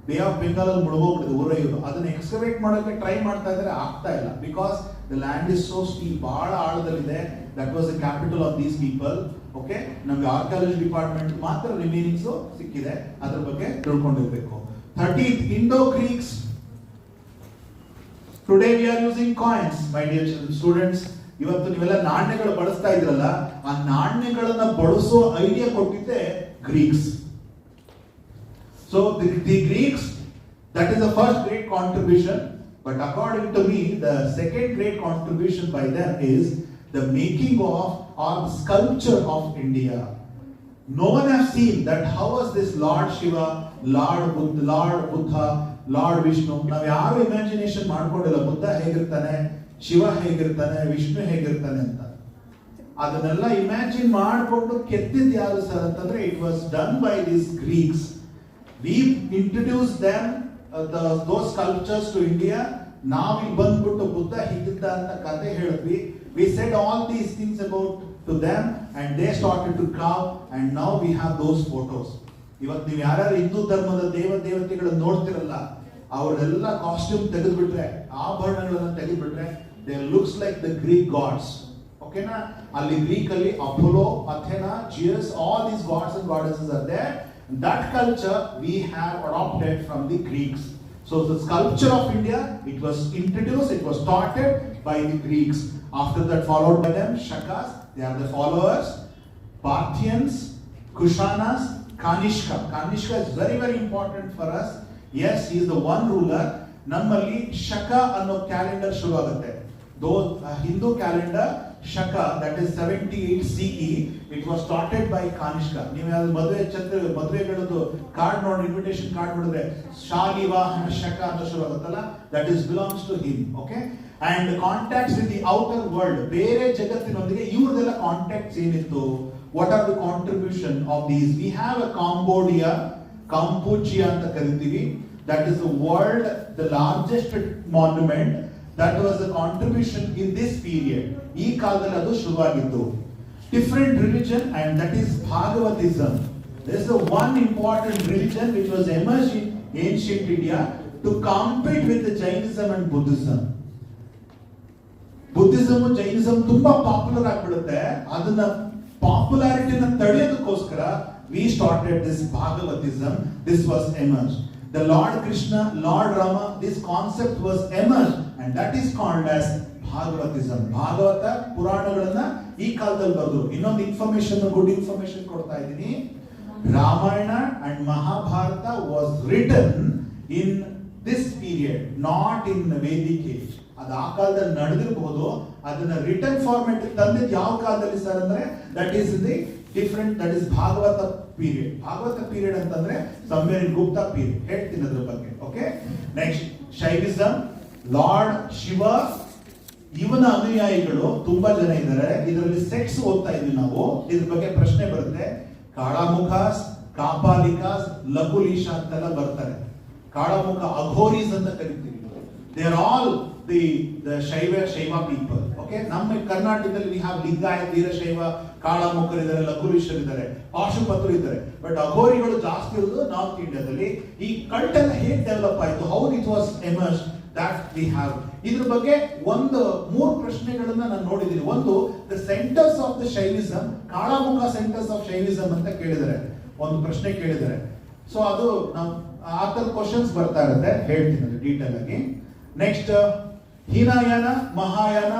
Bay of Bengal ಅಲ್ಲಿ ಮುಳುಗೋಗ್ಬಿಟ್ಟಿದೆ ಉರೈಯೂರು. ಅದನ್ನ ಎಕ್ಸ್ಕವೇಟ್ ಮಾಡೋಕೆ ಟ್ರೈ ಮಾಡ್ತಾ ಇದ್ರೆ ಆಗ್ತಾ ಇಲ್ಲ. Because the land is so steep, ಬಹಳ ಆಳದಲ್ಲಿದೆ. That was the capital of these people. Okay, ನಮ್ಗೆ ಆರ್ಕಿಯಾಲಜಿ ಡಿಪಾರ್ಟ್ಮೆಂಟ್ ಮಾತ್ರ ರಿಮೈನಿಂಗ್ಸ್ ಸಿಕ್ಕಿದೆ, ಅದ್ರ ಬಗ್ಗೆ ತಿಳ್ಕೊಂಡಿರ್ಬೇಕು. 13th, Indo-Greeks. Today we are using coins, my dear students. ಇವತ್ತು ನೀವೆಲ್ಲ ನಾಣ್ಯಗಳು ಬಳಸ್ತಾ ಇದ್ರಲ್ಲ, ಆ ನಾಣ್ಯಗಳನ್ನ ಬಳಸೋ ಐಡಿಯಾ ಕೊಟ್ಟಿದ್ದೆ Greeks. So the Greeks, that is the first great contribution. But according to me, the second great contribution by them is the making of or the sculpture of India. No one has seen that how was this Lord Shiva, Lord Buddha, Lord Vishnu. ನಾವು ಯಾರು ಇಮ್ಯಾಜಿನೇಷನ್ ಮಾಡ್ಕೊಂಡಿಲ್ಲ ಬುದ್ಧ ಹೇಗಿರ್ತಾನೆ, ಶಿವ ಹೇಗಿರ್ತಾನೆ, ವಿಷ್ಣು ಹೇಗಿರ್ತಾನೆ ಅಂತ. ಅದನ್ನೆಲ್ಲ ಇಮ್ಯಾಜಿನ್ ಮಾಡಿಕೊಂಡು ಕೆತ್ತಿದ್ದು ಯಾರು ಸರ್ ಅಂತಂದ್ರೆ it was done by this Greeks. We introduce them those cultures to India. ನಾವಿಲ್ಲಿ ಬಂದ್ಬಿಟ್ಟು ಬುದ್ಧ ಹೀಗಿದ್ದ ಅಂತ ಕತೆ ಹೇಳಿದ್ವಿ. We said all these things about to them and they started to carve and now we have those photos. ಇವತ್ತು ನೀವು ಯಾರು ಹಿಂದೂ ಧರ್ಮದ ದೇವತೆಗಳನ್ನ ನೋಡ್ತಿರಲ್ಲ, ಅವರೆಲ್ಲ ಕಾಸ್ಟ್ಯೂಮ್ ತೆಗೆದ್ಬಿಟ್ರೆ, ಆಭರಣಗಳನ್ನ ತೆಗೆದ್ಬಿಟ್ರೆ, they looks like the Greek gods. ಓಕೆನಾ? ಅಲ್ಲಿ ಗ್ರೀಕ್ ಅಲ್ಲಿ Apollo, Athena, Zeus, all these God's and goddesses are there. That culture we have adopted from the Greeks. So the sculpture of India, it was introduced, it was started by the Greeks. After that followed by them Shakas, they are the followers. Parthians, Kushanas, Kanishka. Kanishka is very very important for us. Yes, he is the one ruler. Nammalli Shaka anno calendar shuru agutte. Though Hindu calendar Shaka, that is 78 CE, it was started by Kanishka. ನೀವು ಯಾರು ಮದುವೆಗಳದ್ದು ಕಾರ್ಡ್ ನೋಡಿ, ಇನ್ವಿಟೇಷನ್ ಕಾರ್ಡ್ ನೋಡಿದ್ರೆ ಶಾಲಿವಾಹನ ಶಕ ಅಂತ ಶುರು ಆಗುತ್ತಲ್ಲ, that is belongs to him. Okay, and contacts with the outer world, ಬೇರೆ ಜಗತ್ತಿನೊಂದಿಗೆ ಇವ್ರದೆಲ್ಲ ಕಾಂಟ್ಯಾಕ್ಟ್ಸ್ ಏನಿತ್ತು? What are the contribution of these? We have a Cambodia ಅಂತ ಕರಿತೀವಿ. That is the world, the largest monument. That was the contribution in this period. ಈ ಕಾಲದಲ್ಲಿ ಅದು ಶುರುವಾಗಿತ್ತು. Different religion, and that is Bhagavatism. This is the one important religion which was emerged in ancient India to compete with the Jainism and Buddhism. Buddhism and Jainism ತುಂಬಾ ಪಾಪ್ಯುಲರ್ ಆಗಿಬಿಡುತ್ತೆ. ಅದನ್ನ ಪಾಪ್ಯುಲಾರಿಟಿನ ತಡೆಯೋದಕ್ಕೋಸ್ಕರ we started this Bhagavatism. This was emerged. The Lord Krishna, Lord Rama, this concept was emerged, and that is called as Bhagavatism. Bhagavata ಪುರಾಣಗಳನ್ನ ಈ ಕಾಲದಲ್ಲಿ ಬರೆದ್ರು. ಇನ್ನೊಂದು ಇನ್ಫಾರ್ಮೇಶನ್, ಗುಡ್ ಇನ್ಫಾರ್ಮೇಶನ್ ಕೊಡ್ತಾ ಇದ್ದೀನಿ. Ramayana and Mahabharata was return in this period, not in Vedic age. ಅದು ಆ ಕಾಲದಲ್ಲಿ ನಡೆದಿರಬಹುದು. ಅದನ್ನ ರಿಟರ್ನ್ ಫಾರ್ಮೆಟ್ ತಂದಿದ್ದು ಯಾವ ಕಾಲದಲ್ಲಿ ಸರ್ ಅಂದ್ರೆ that is the different, that is Bhagavata period. Bhagavata period ಅಂತಂದ್ರೆ ಸಮ್ವೇರ್ ಇನ್ ಗುಪ್ತ ಪೀರಿಯಡ್. ಹೇಳ್ತೀನಿ ಅದ್ರ ಬಗ್ಗೆ. Okay, next Shaivism. Lord Shiva, ಇವನ ಅನುಯಾಯಿಗಳು ತುಂಬಾ ಜನ ಇದ್ದಾರೆ. ಇದರಲ್ಲಿ ಸೆಕ್ಸ್ ಓದ್ತಾ ಇದ್ವಿ ನಾವು. ಇದ್ರ ಬಗ್ಗೆ ಪ್ರಶ್ನೆ ಬರುತ್ತೆ. ಕಾಳಾಮುಖಾಸ್, ಕಾಪಾಲಿಕಾಸ್, ಲಘುಲೀಶ ಅಂತೆಲ್ಲ ಬರ್ತಾರೆ. ಕಾಳಾಮುಖ ಅಘೋರೀಸ್ ಅಂತ ಕರಿತೀವಿ. ದೇ ಆರ್ ಆಲ್ ದಿ ಶೈವ ಪೀಪಲ್. ಓಕೆ, ನಮ್ಮ ಕರ್ನಾಟಕದಲ್ಲಿ ವಿ ಹ್ಯಾವ್ ಲಿಂಗಾಯತ್, ವೀರಶೈವ, ಕಾಳಾಮುಖರಿದ್ದಾರೆ, ಲಘುಲೀಶರಿದ್ದಾರೆ, ಪಾಶುಪತರು ಇದ್ದಾರೆ. ಬಟ್ ಅಘೋರಿಗಳು ಜಾಸ್ತಿ ಇರೋದು ನಾರ್ತ್ ಇಂಡಿಯಾದಲ್ಲಿ. ಈ ಕಲ್ಟ್ ಎಲ್ಲ ಹೇಗೆ ಡೆವಲಪ್ ಆಯಿತು, how it was emerge, that we have. ಇದ್ರ ಬಗ್ಗೆ ಒಂದು 3 ಪ್ರಶ್ನೆಗಳನ್ನ ನಾನು ನೋಡಿದ್ದೀನಿ. ಒಂದು, the centres of the Shaivism, Kalamukha centres of Shaivism ಅಂತ ಕೇಳಿದ್ದಾರೆ, ಒಂದು ಪ್ರಶ್ನೆ ಕೇಳಿದ್ದಾರೆ. ಸೊ ಅದು ನಾವು ಆ ತರ ಕ್ವಶನ್ಸ್ ಬರ್ತಾ ಇರುತ್ತೆ, ಹೇಳ್ತೀನಿ ಡೀಟೇಲ್ ಆಗಿ. Next Hinayana, Mahayana,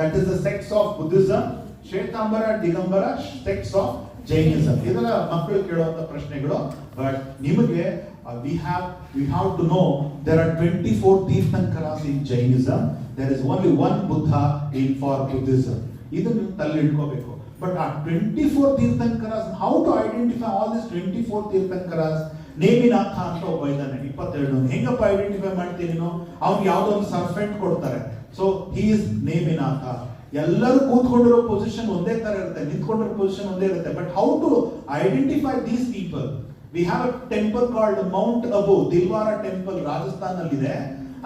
that is the sects of Buddhism. Shwetambar, Digambara, sects of Jainism. ಇದೆಲ್ಲ ಮಕ್ಕಳು ಕೇಳುವಂತ ಪ್ರಶ್ನೆಗಳು. ಬಟ್ ನಿಮಗೆ we have to know there are 24 Tirthankaras in Jainism. There is only one Buddha in for Buddhism. ಇದನ್ನು ತಲೆ ಇಟ್ಕೋಬೇಕು. ಬಟ್ ಆ 24 Tirthankaras, how to identify all these 24 Tirthankaras? Neminatha ಅಂತ ಒಬ್ಬ ಇದ್ದಾನೆ, 22. ಹೆಂಗಪ್ಪ ಐಡೆಂಟಿಫೈ ಮಾಡ್ತೀನಿ ನೀನು? ಅವ್ನಿಗೆ ಯಾವುದೋ ಒಂದು ಸರ್ಫೆಂಟ್ ಕೊಡ್ತಾರೆ. So he is Neminatha. ಎಲ್ಲರೂ ಕೂತ್ಕೊಂಡಿರೋ ಪೊಸಿಷನ್ ಒಂದೇ ತರ ಇರುತ್ತೆ, ನಿಂತ್ಕೊಂಡಿರೋ ಪೊಸಿಷನ್ ಒಂದೇ ಇರುತ್ತೆ. But how to identify these people? We have a temple called Mount Abu, Dilwara temple, Rajasthan alide.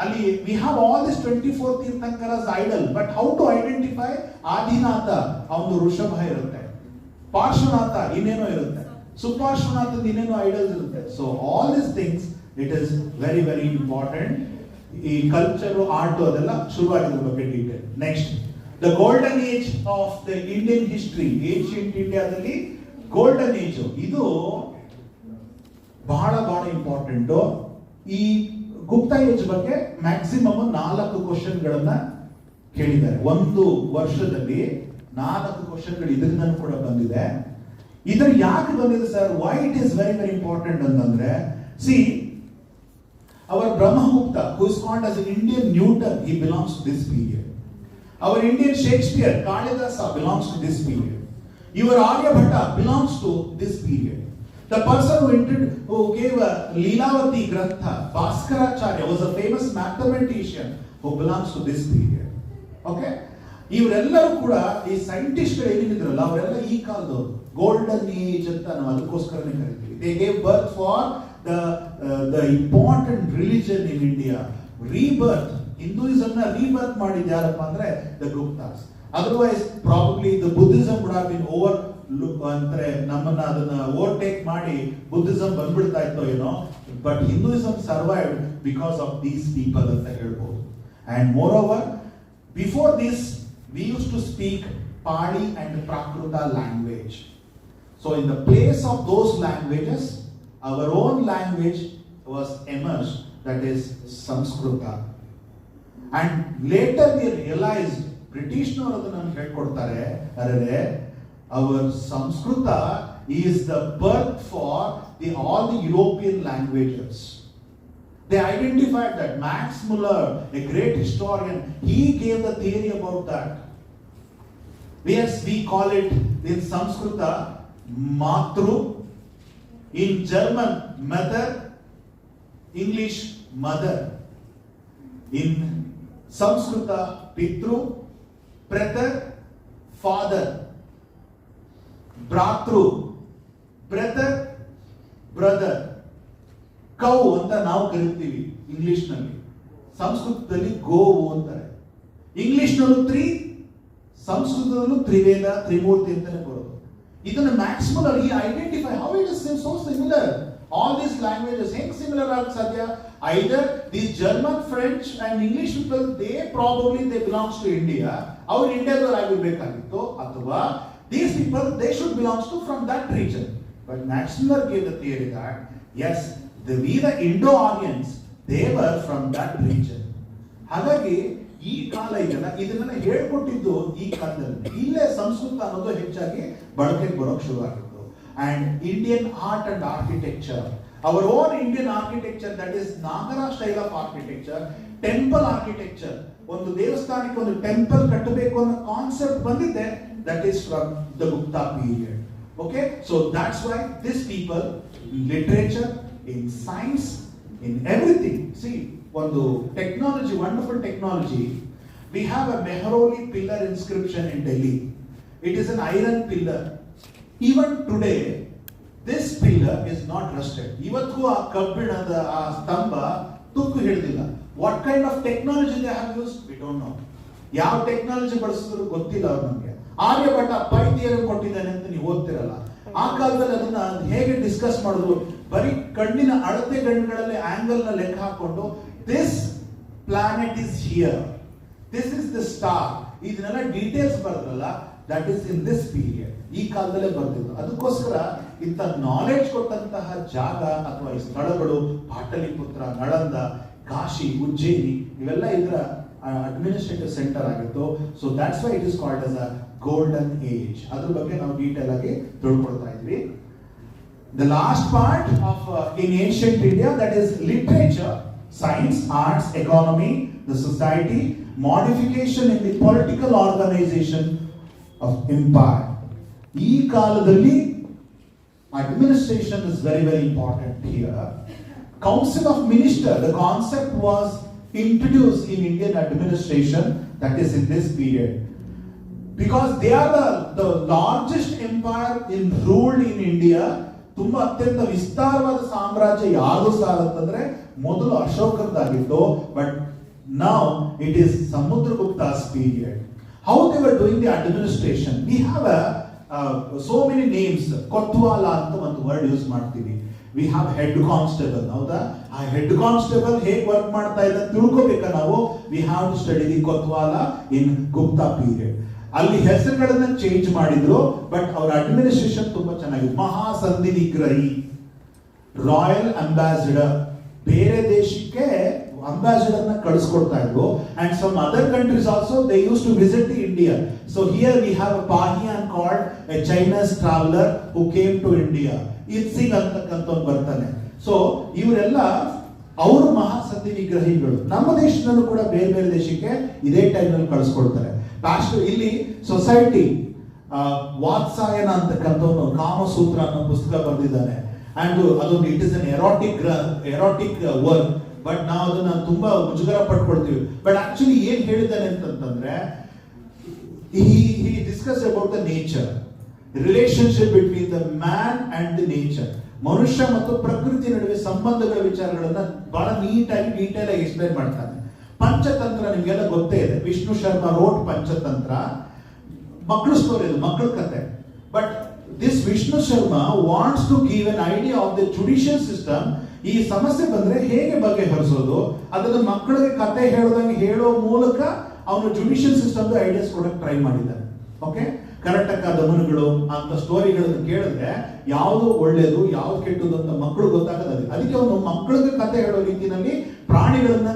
Ali we have all these 24 tirthankaras idol. But how to identify? Adinatha ಅವನು ಋಷಭ ಇರುತ್ತೆ, ಪಾರ್ಶ್ವನಾಥ ಇನ್ನೇನೋ ಇರುತ್ತೆ, ಸುಪಾರ್ಶ್ವನಾಥ ಇನ್ನೇನೋ ಐಡಲ್ಸ್ ಇರುತ್ತೆ. So all this things, it is very very important. ಈ ಕಲ್ಚರ್, ಆರ್ಟ್ ಅದೆಲ್ಲ ಶುರುವಾಗಿದ್ರ ಬಗ್ಗೆ detail. Next, the golden age of the Indian history. Ancient ಇಂಡಿಯಾದಲ್ಲಿ ಗೋಲ್ಡನ್ ಏಜ್ ಇದು ಬಹಳ ಬಹಳ ಇಂಪಾರ್ಟೆಂಟ್. ಈ ಗುಪ್ತ ಏಜ್ ಬಗ್ಗೆ ಮ್ಯಾಕ್ಸಿಮಮ್ 4 ಕ್ವಶನ್ಗಳನ್ನ ಕೇಳಿದ್ದಾರೆ. ಒಂದು ವರ್ಷದಲ್ಲಿ 4 ಕ್ವಶನ್ಗಳು ಇದರಿಂದ ಕೂಡ ಬಂದಿದೆ. ಇದರ ಯಾಕೆ ಬಂದಿದೆ sir, why it is very very important ಅಂತಂದ್ರೆ, see our Brahmagupta, who is called as Indian Newton, he belongs to this period. Our Indian Shakespeare, Kalidasa, belongs to this period. Your Aryabhatta belongs to this period. The person who gave a Leelavati Grantha, Bhaskaracharya, was a famous mathematician who belongs to this period. Okay? ಇವರೆಲ್ಲರೂ ಕೂಡ ಈ ಸೈಂಟಿಸ್ಟ್ಗಳು ಏನಿದ್ರಲ್ಲ ಅವರೆಲ್ಲ ಈ ಕಾಲದವರು, ಗೋಲ್ಡನ್ ಏಜ್ ಅಂತ ನಾವು ಅದಕ್ಕೋಸ್ಕರನೇ ಕರಿತೀವಿ. They gave birth for the important religion in India. Rebirth, Hinduism ನ ರೀಬರ್ತ್ ಮಾಡಿದ ಯಾರಪ್ಪ ಅಂದ್ರೆ the Guptas. Otherwise probably the Buddhism would have been over ಅಂದ್ರೆ ನಮ್ಮನ್ನ ಅದನ್ನ ಓವರ್ಟೇಕ್ ಮಾಡಿ ಬುದ್ಧಿಸಮ್ ಬಂದ್ಬಿಡ್ತಾ ಇತ್ತೋ ಏನೋ. But Hinduism survived because of these people ಅಂತ ಹೇಳ್ಬೋದು. And more over, before this we used to speak Pali and Prakruta language. So in the place of those languages, our own language was emerged, that is Sanskrita. And later we realized, British nವರು ಅದನ್ನು ಹೇಳ್ಕೊಡ್ತಾರೆ, ಅರೆ our Sanskrita is the birth for all the European languages. They identified that. Max Muller, a great historian, he gave the theory about that. Yes, we call it in Sanskrita Matru, in German mother, English mother. In Sanskrita Pitru, Pratar, father. Bratru, brother, brother. Cow ಅಂತ ನಾವು ಕರಿತೀವಿ ಇಂಗ್ಲಿಷ್ ನಲ್ಲಿ, ಸಂಸ್ಕೃತದಲ್ಲಿ ಗೋವು ಅಂತಾರೆ. ಇಂಗ್ಲಿಷ್ ನಲ್ಲೂ ಸಂಸ್ಕೃತದಲ್ಲೂ ತ್ರಿವೇದ, ತ್ರಿಮೂರ್ತಿ ಅಂತಾನೆ ಬರೋದು. ಇದನ್ನ ಮ್ಯಾಕ್ಸಿಮಮ್ ಈ identify how it is so similar. All these languages ಹೆಂಗ್ ಸಿಮಿಲರ್ ಆಗ ಸಾಧ್ಯ? Either these German, French and English people they probably they belongs to India, ಅವ್ರು ಇಂಡಿಯಾದವ್ರು ಆಗಿರ್ಬೇಕಾಗಿತ್ತು, ಅಥವಾ these people they should belongs to from that region. But Max Muller gave the theory that yes, we the Indo-Aryans, they were from that region. ಹಾಗಾಗಿ ಈ ಕಾಲ ಇದೆಲ್ಲ ಇದನ್ನೆಲ್ಲ ಹೇಳ್ಕೊಟ್ಟಿದ್ದು ಈ ಕಾಲದಲ್ಲಿ. ಇಲ್ಲೇ ಸಂಸ್ಕೃತ ಅನ್ನೋದು ಹೆಚ್ಚಾಗಿ ಬಳಕೆಗೆ ಬರೋಕ್ ಶುರು ಆಗಿತ್ತು. And Indian art and architecture, our own Indian architecture, that is Nagara style of architecture, temple architecture. ಒಂದು ದೇವಸ್ಥಾನಕ್ಕೆ ಒಂದು ಟೆಂಪಲ್ ಕಟ್ಟಬೇಕು ಅನ್ನೋ ಕಾನ್ಸೆಪ್ಟ್ ಬಂದಿದೆ, that is from the Gupta period. Okay, so that's why these people in literature, in science, in everything. See, one technology, wonderful technology. We have a Mehroli pillar inscription in Delhi. It is an iron pillar. Even today, this pillar is not rusted. Ivattu aa kabbinada aa stamba tukku hididilla. What kind of technology they have used, we don't know. ಯಾವ ಟೆಕ್ನಾಲಜಿ ಬಳಸಿದ್ರು ಗೊತ್ತಿಲ್ಲ ಅವ್ರು ನಮಗೆ. ಆರ್ಯಭಟ ಪೈ ಥಿಯರಂ ಕೊಟ್ಟಿದ್ದಾನೆ ಅಂತ ನೀವು ಓದ್ತಿರಲ್ಲ. ಆ ಕಾಲದಲ್ಲಿ ಅದನ್ನ ಹೇಗೆ ಡಿಸ್ಕಸ್ ಮಾಡಿದ್ರು, ಬರೀ ಕಣ್ಣಿನ ಅಳತೆ ಗಣ್ಗಳಲ್ಲಿ ಆಂಗಲ್ ನ ಲೆಕ್ಕ ಹಾಕೊಂಡು this planet is here, this is the star, ಇದನ್ನೆಲ್ಲ ಡೀಟೇಲ್ಸ್ ಬರೆದ್ರಲ್ಲ, that is in this period. ಈ ಕಾಲದಲ್ಲೇ ಬರ್ತಿದ್ರು. ಅದಕ್ಕೋಸ್ಕರ ಇಂಥ ನಾಲೆಡ್ಜ್ ಕೊಟ್ಟಂತಹ ಜಾಗ ಅಥವಾ ಈ ಸ್ಥಳಗಳು ಪಾಟಲಿಪುತ್ರ, ನಳಂದ, ಕಾಶಿ, ಉಜ್ಜಯಿನಿ ಇವೆಲ್ಲ ಇದರ ಅಡ್ಮಿನಿಸ್ಟ್ರೇಟಿವ್ ಸೆಂಟರ್ ಆಗಿತ್ತು. So that's why it is called as a golden age. ಅದ್ರ ಬಗ್ಗೆ ನಾವು ಡೀಟೇಲ್ ಆಗಿ ತಿಳ್ಕೊಳ್ತಾ ಇದ್ವಿ. The last part of in ancient India, that is literature, science, arts, economy, the society, modification in the political organisation of empire. ಈ ಕಾಲದಲ್ಲಿ administration is very, very important here. Council of Minister, the concept was introduced in Indian administration, that is in this period, because they are the largest empire ruled in India. ತುಂಬಾ ಅತ್ಯಂತ ವಿಸ್ತಾರವಾದ ಸಾಮ್ರಾಜ್ಯ ಯಾವುದು ಸರ್ ಅಂತಂದ್ರೆ ಮೊದಲು ಅಶೋಕರದಾಗಿತ್ತು, but now it is Samudragupta's period. How they were doing the administration, we have so many names. Kotwala ಅಂತ ಒಂದು ವರ್ಡ್ ಯೂಸ್ ಮಾಡ್ತೀವಿ. We have head constable. ಹೌದಾ? ಆ ಹೆಡ್ ಕಾನ್ಸ್ಟೇಬಲ್ ಹೇಗೆ ವರ್ಕ್ ಮಾಡ್ತಾ ಇದೆ ತಿಳ್ಕೋಬೇಕಾ ನಾವು? We have to study the Kotwala in Gupta period. ಅಲ್ಲಿ ಹೆಸರುಗಳನ್ನ ಚೇಂಜ್ ಮಾಡಿದ್ರು, ಬಟ್ ಅವರ ಅಡ್ಮಿನಿಸ್ಟ್ರೇಷನ್ ತುಂಬಾ ಚೆನ್ನಾಗಿತ್ತು. ಮಹಾಸಂಧಿ ನಿಗ್ರಹಿ, ರಾಯಲ್ ಅಂಬಾಸಿಡರ್, ಬೇರೆ ದೇಶಕ್ಕೆ ಅಂಬಾಸಿಡರ್ ನ ಕಳಿಸ್ಕೊಡ್ತಾ ಇದ್ರು. And some other countries also they use to visit the India. So here we have a Fahien called a Chinese traveller who came to India. Itsing ಅಂತಕ್ಕಂಥ ಬರ್ತಾನೆ. ಸೊ ಇವರೆಲ್ಲ ಅವರು ಮಹಾಸಂಧಿ ವಿಗ್ರಹಿಗಳು. ನಮ್ಮ ದೇಶದಲ್ಲೂ ಕೂಡ ಬೇರೆ ಬೇರೆ ದೇಶಕ್ಕೆ ಇದೇ ಟೈಮ್ನಲ್ಲಿ ಕಳಿಸ್ಕೊಡ್ತಾರೆ. ಲಾಸ್ಟ್ ಇಲ್ಲಿ ಸೊಸೈಟಿ ವಾತ್ಸಾಯನ ಅಂತಕ್ಕಂಥವನು ಕಾಮಸೂತ್ರ ಅನ್ನೋ ಪುಸ್ತಕ ಬರೆದಿದ್ದಾನೆ. ಅಂಡ್ ಅದೊಂದು it is an erotic work, but ನಾವು ಅದನ್ನ ತುಂಬಾ ಮುಜುಗರ ಪಟ್ಕೊಳ್ತೀವಿ. ಬಟ್ ಆಕ್ಚುಲಿ ಏನ್ ಹೇಳಿದ್ದಾನೆ ಅಂತಂದ್ರೆ, he discussed about the nature, relationship between the man and the nature. ಮನುಷ್ಯ ಮತ್ತು ಪ್ರಕೃತಿ ನಡುವೆ ಸಂಬಂಧಗಳ ವಿಚಾರಗಳನ್ನ ಬಹಳ ನೀಟಾಗಿ ಡೀಟೇಲ್ ಆಗಿ ಎಕ್ಸ್ಪ್ಲೈನ್ ಮಾಡ್ತಾನೆ. ಪಂಚತಂತ್ರ ನಿಮ್ಗೆಲ್ಲ ಗೊತ್ತೇ ಇದೆ. ವಿಷ್ಣು ಶರ್ಮಾ ರೋಟ್ ಪಂಚತಂತ್ರ. ಮಕ್ಕಳು ಸ್ಟೋರಿ, ಇದು ಮಕ್ಕಳ ಕತೆ. But this Vishnu Sharma wants to give an idea of the judicial system. ಈ ಸಮಸ್ಯೆ ಬಂದ್ರೆ ಹೇಗೆ ಬಗೆಹರಿಸೋದು, ಅದನ್ನ ಮಕ್ಕಳಿಗೆ ಕತೆ ಹೇಳ್ದಂಗೆ ಹೇಳೋ ಮೂಲಕ ಅವನು ಜುಡಿಷಿಯಲ್ ಸಿಸ್ಟಮ್ ಐಡಿಯಾಸ್ ಕೊಡಕ್ಕೆ ಟ್ರೈ ಮಾಡಿದ್ದಾನೆ. ಓಕೆ, ಕರ್ನಾಟಕ ದಮನಗಳು ಅಂತ ಸ್ಟೋರಿಗಳನ್ನು ಕೇಳಿದ್ರೆ ಯಾವುದು ಒಳ್ಳೇದು ಯಾವ್ದು ಕೆಟ್ಟದು ಅಂತ ಮಕ್ಕಳು ಗೊತ್ತಾಗೋದಿಲ್ಲ. ಅದಕ್ಕೆ ಅವನು ಮಕ್ಕಳಿಗೆ ಕತೆ ಹೇಳೋ ರೀತಿಯಲ್ಲಿ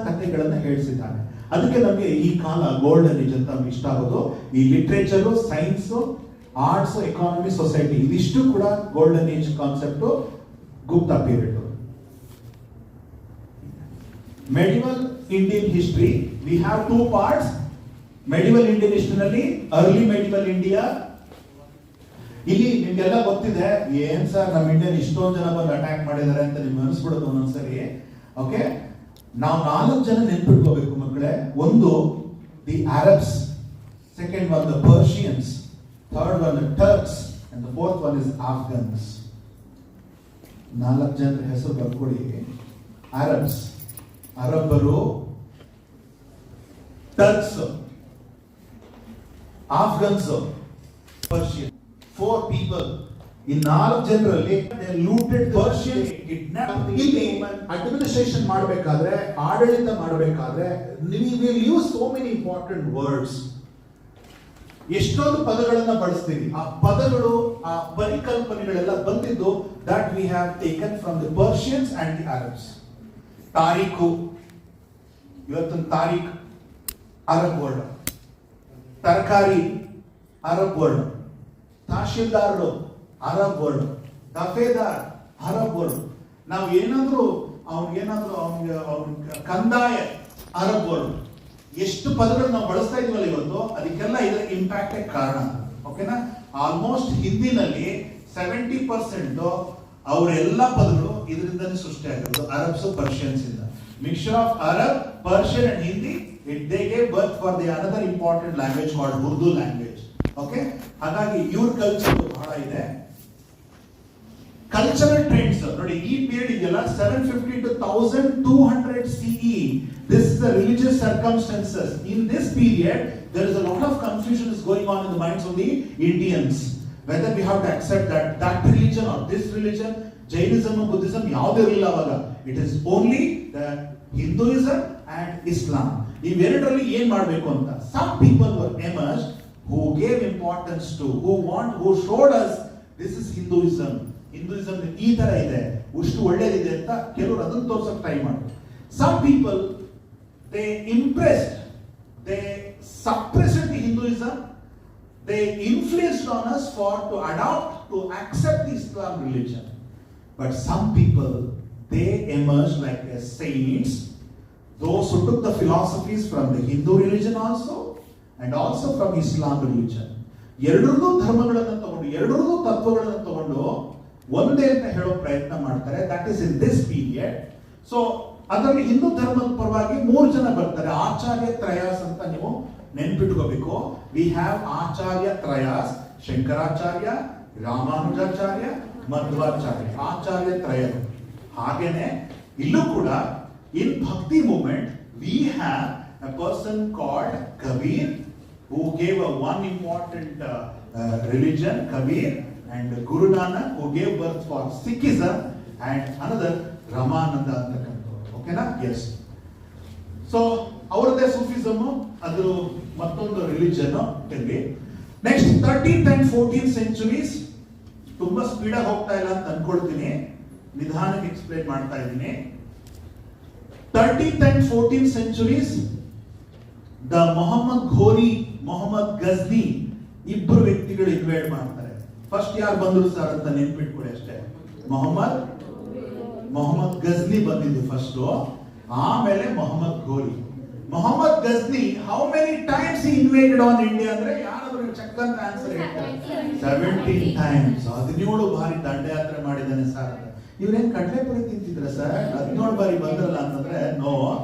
ಕತೆಗಳನ್ನ ಹೇಳಿಸಿದ್ದಾನೆ. ಅದಕ್ಕೆ ನಮಗೆ ಈ ಕಾಲ ಗೋಲ್ಡನ್ ಏಜ್ ಅಂತ ನಮ್ಗೆ ಇಷ್ಟ ಆಗೋದು. ಈ literature, science, arts, economy, society ಇದಿಷ್ಟು ಕೂಡ golden age concept, Gupta period. Medieval Indian history, we have two parts. Medieval Indian history ನಲ್ಲಿ early medieval India. ಇಲ್ಲಿ ನಿಮ್ಗೆಲ್ಲ ಗೊತ್ತಿದೆ, ಏನ್ ಸರ್ ನಮ್ಮ ಇಂಡಿಯನ್ ಇಷ್ಟೊಂದು ಜನ ಬಂದು ಅಟ್ಯಾಕ್ ಮಾಡಿದ್ದಾರೆ ಅಂತ ನಿಮ್ಗೆ ಅನಿಸ್ಬಿಡುತ್ತೆ ಒಂದೊಂದ್ಸರಿ. ಓಕೆ, ನಾವು 4 ಜನ ನೆನ್ಪಿಟ್ಕೋಬೇಕು ಮಕ್ಕಳೇ. ಒಂದು the Arabs, second one the Persians, third one the Turks and the fourth one is Afghans. 4 ಜನರ ಹೆಸರು ಬರ್ಕೊಡಿ. ಅರಬ್ಸ್, ಅರಬ್ಬರು, ಟರ್ಕ್ಸ್, ಆಫ್ಘನ್ಸ್, ಪರ್ಷಿಯನ್. 4 people. ಈ 4 ಜನರಲ್ಲಿ ಲೂಟೆಡ್ ಪರ್ಷಿಯನ್, ಇಲ್ಲಿ ಅಡ್ಮಿನಿಸ್ಟ್ರೇಷನ್ ಮಾಡಬೇಕಾದ್ರೆ, ಆಡಳಿತ ಮಾಡಬೇಕಾದ್ರೆ we will use so many important words. ಎಷ್ಟೊಂದು ಪದಗಳನ್ನ ಬಳಸ್ತೀವಿ. ಆ ಪದಗಳು, ಆ ಪರಿಕಲ್ಪನೆಗಳೆಲ್ಲ ಬಂದಿದ್ದು that we have taken from the Persians and the Arabs. ತಾರೀಖು, ಇವತ್ತಿನ ತಾರೀಖ್ ಅರಬ್ ವರ್ಡ್. ತರಕಾರಿ ಅರಬ್ ವರ್ಡ್. ತಹಶೀಲ್ದಾರರು ಅರಬ್ ವರ್ಡ್. ದಫೇದಾರ್ ಅರಬ್ ವರ್ಡ್. ನಾವು ಏನಾದ್ರೂ ಅವ್ನಿಗೆ ಕಂದಾಯ ಅರಬ್ ವರ್ಡ್. ಎಷ್ಟು ಪದಗಳು ನಾವು ಬಳಸ್ತಾ ಇದೀವಲ್ಲ ಇವತ್ತು, ಅದಕ್ಕೆಲ್ಲ ಇದರ ಇಂಪ್ಯಾಕ್ಟ್ ಕಾರಣ. ಓಕೆನಾ? ಆಲ್ಮೋಸ್ಟ್ ಹಿಂದಿನಲ್ಲಿ 70% ಅವರೆಲ್ಲ ಪದಗಳು ಇದರಿಂದನೇ ಸೃಷ್ಟಿ ಆಗಿರೋದು, ಅರಬ್ಸ್, ಪರ್ಷಿಯನ್ಸ್ ಇಂದ. Mixture of Arab, Persian and Hindi, they gave birth for the another important language called Urdu language. Okay, ಹಾಗಾಗಿ ಇವ್ರ ಕಲ್ಚರ್ ಬಹಳ ಇದೆ. ಕಲ್ಚರಲ್ ಟ್ರೆಂಡ್ಸ್ ನೋಡಿ, ಈ ಪೀರಿಯಡ್ ಇದೆಯಲ್ಲ 750 to 1200 CE. This is the religious circumstances. In this period, there is a lot of confusion is going on in the minds of the Indians. Whether we have to accept that religion or this religion, Jainism or Buddhism, ಯಾವುದೇ ಇರಲಿಲ್ಲ ಅವಾಗ. It is only the Hinduism and Islam. ಇವೆರಡರಲ್ಲಿ ಏನ್ ಮಾಡಬೇಕು ಅಂತ. Some people were emerged who gave importance to, who showed us this is Hinduism. Hinduism ಈ ತರ ಇದೆ, ಇಷ್ಟು ಒಳ್ಳೇದಿದೆ ಅಂತ ಕೆಲವರು ಅದನ್ನು ತೋರ್ಸಕ್ಕೆ ಟ್ರೈ ಮಾಡಿದ್ರು. Some people, they impressed, they suppressed the Hinduism. They influenced on us to adopt, to accept the Islam religion. But some people, they emerged like as saints, those who took the philosophies from the Hindu religion also and also from Islam religion. ಎರಡರದ್ದು ಧರ್ಮಗಳನ್ನು ತಗೊಂಡು, ಎರಡರದ್ದು ತತ್ವಗಳನ್ನು ತಗೊಂಡು ಒಂದೇ ಅಂತ ಹೇಳೋ ಪ್ರಯತ್ನ ಮಾಡ್ತಾರೆ. That is in this period. So ಅದರಲ್ಲಿ ಹಿಂದೂ ಧರ್ಮದ ಪರವಾಗಿ 3 ಜನ ಬರ್ತಾರೆ. ಆಚಾರ್ಯ ತ್ರಯಾಸ್ ಅಂತ ನೀವು ನೆನ್ಪಿಟ್ಕೋಬೇಕು. ವಿ ಹ್ಯಾವ್ ಆಚಾರ್ಯ ತ್ರಯಾಸ್, ಶಂಕರಾಚಾರ್ಯ, ರಾಮಾನುಜಾಚಾರ್ಯ, ಮಧ್ವಾಚಾರ್ಯ, ಆಚಾರ್ಯ ತ್ರಯರು. ಹಾಗೇನೆ ಇಲ್ಲೂ ಕೂಡ in Bhakti movement we have a person called Kabir who gave one important religion, Kabir, and Guru Nanak who gave birth for Sikhism, and another Ramananda antakantaru. Okay na? Yes. So ಅವರದೇ Sufism, ಅದು ಮತ್ತೊಂದು ರಿಲಿಜನ್ ಇರಲಿ. Next 13th and 14th centuries. ತುಂಬಾ ಸ್ಪೀಡ್ ಆಗಿ ಹೋಗ್ತಾ ಇಲ್ಲ ಅಂತ ಅನ್ಕೊಳ್ತೀನಿ, ನಿಧಾನಕ್ಕೆ ಎಕ್ಸ್ಪ್ಲೇನ್ ಮಾಡ್ತಾ ಇದ್ದೀನಿ. 13th and 14th centuries, the Muhammad Ghori, Muhammad Ghazni ಇಬ್ಬರು ವ್ಯಕ್ತಿಗಳು ಇನ್ವೈಟ್ ಮಾಡ್ತಾರೆ. ಫಸ್ಟ್ ಯಾರು ಬಂದ್ರು ಸರ್ ಅಂತ ನೆನ್ಪಿಟ್ಕೊಡಿ ಅಷ್ಟೇ. ಮೊಹಮ್ಮದ್ ಗಜ್ನಿ ಬಂದಿದ್ದು ಫಸ್ಟ್, ಆಮೇಲೆ Mohammed Ghori. Mohammed Ghazni how many times he invaded on India ಅಂದ್ರೆ ಯಾರಾದ್ರೂ ಚೆಕ್ ಅಂತ ಆನ್ಸರ್ ಹೇಳ್ತಾರೆ. 17 times. 17 ಬಾರಿ ದಂಡಯಾತ್ರೆ ಮಾಡಿದ್ದಾನೆ ಸರ್. ಇವ್ರೇನ್ ಕಡಲೆಪುರಿ ತಿಂತಿದ್ರ ಸರ್? 17 ಬಾರಿ ಬಂದ್ರಲ್ಲ ಅಂತಂದ್ರೆ no.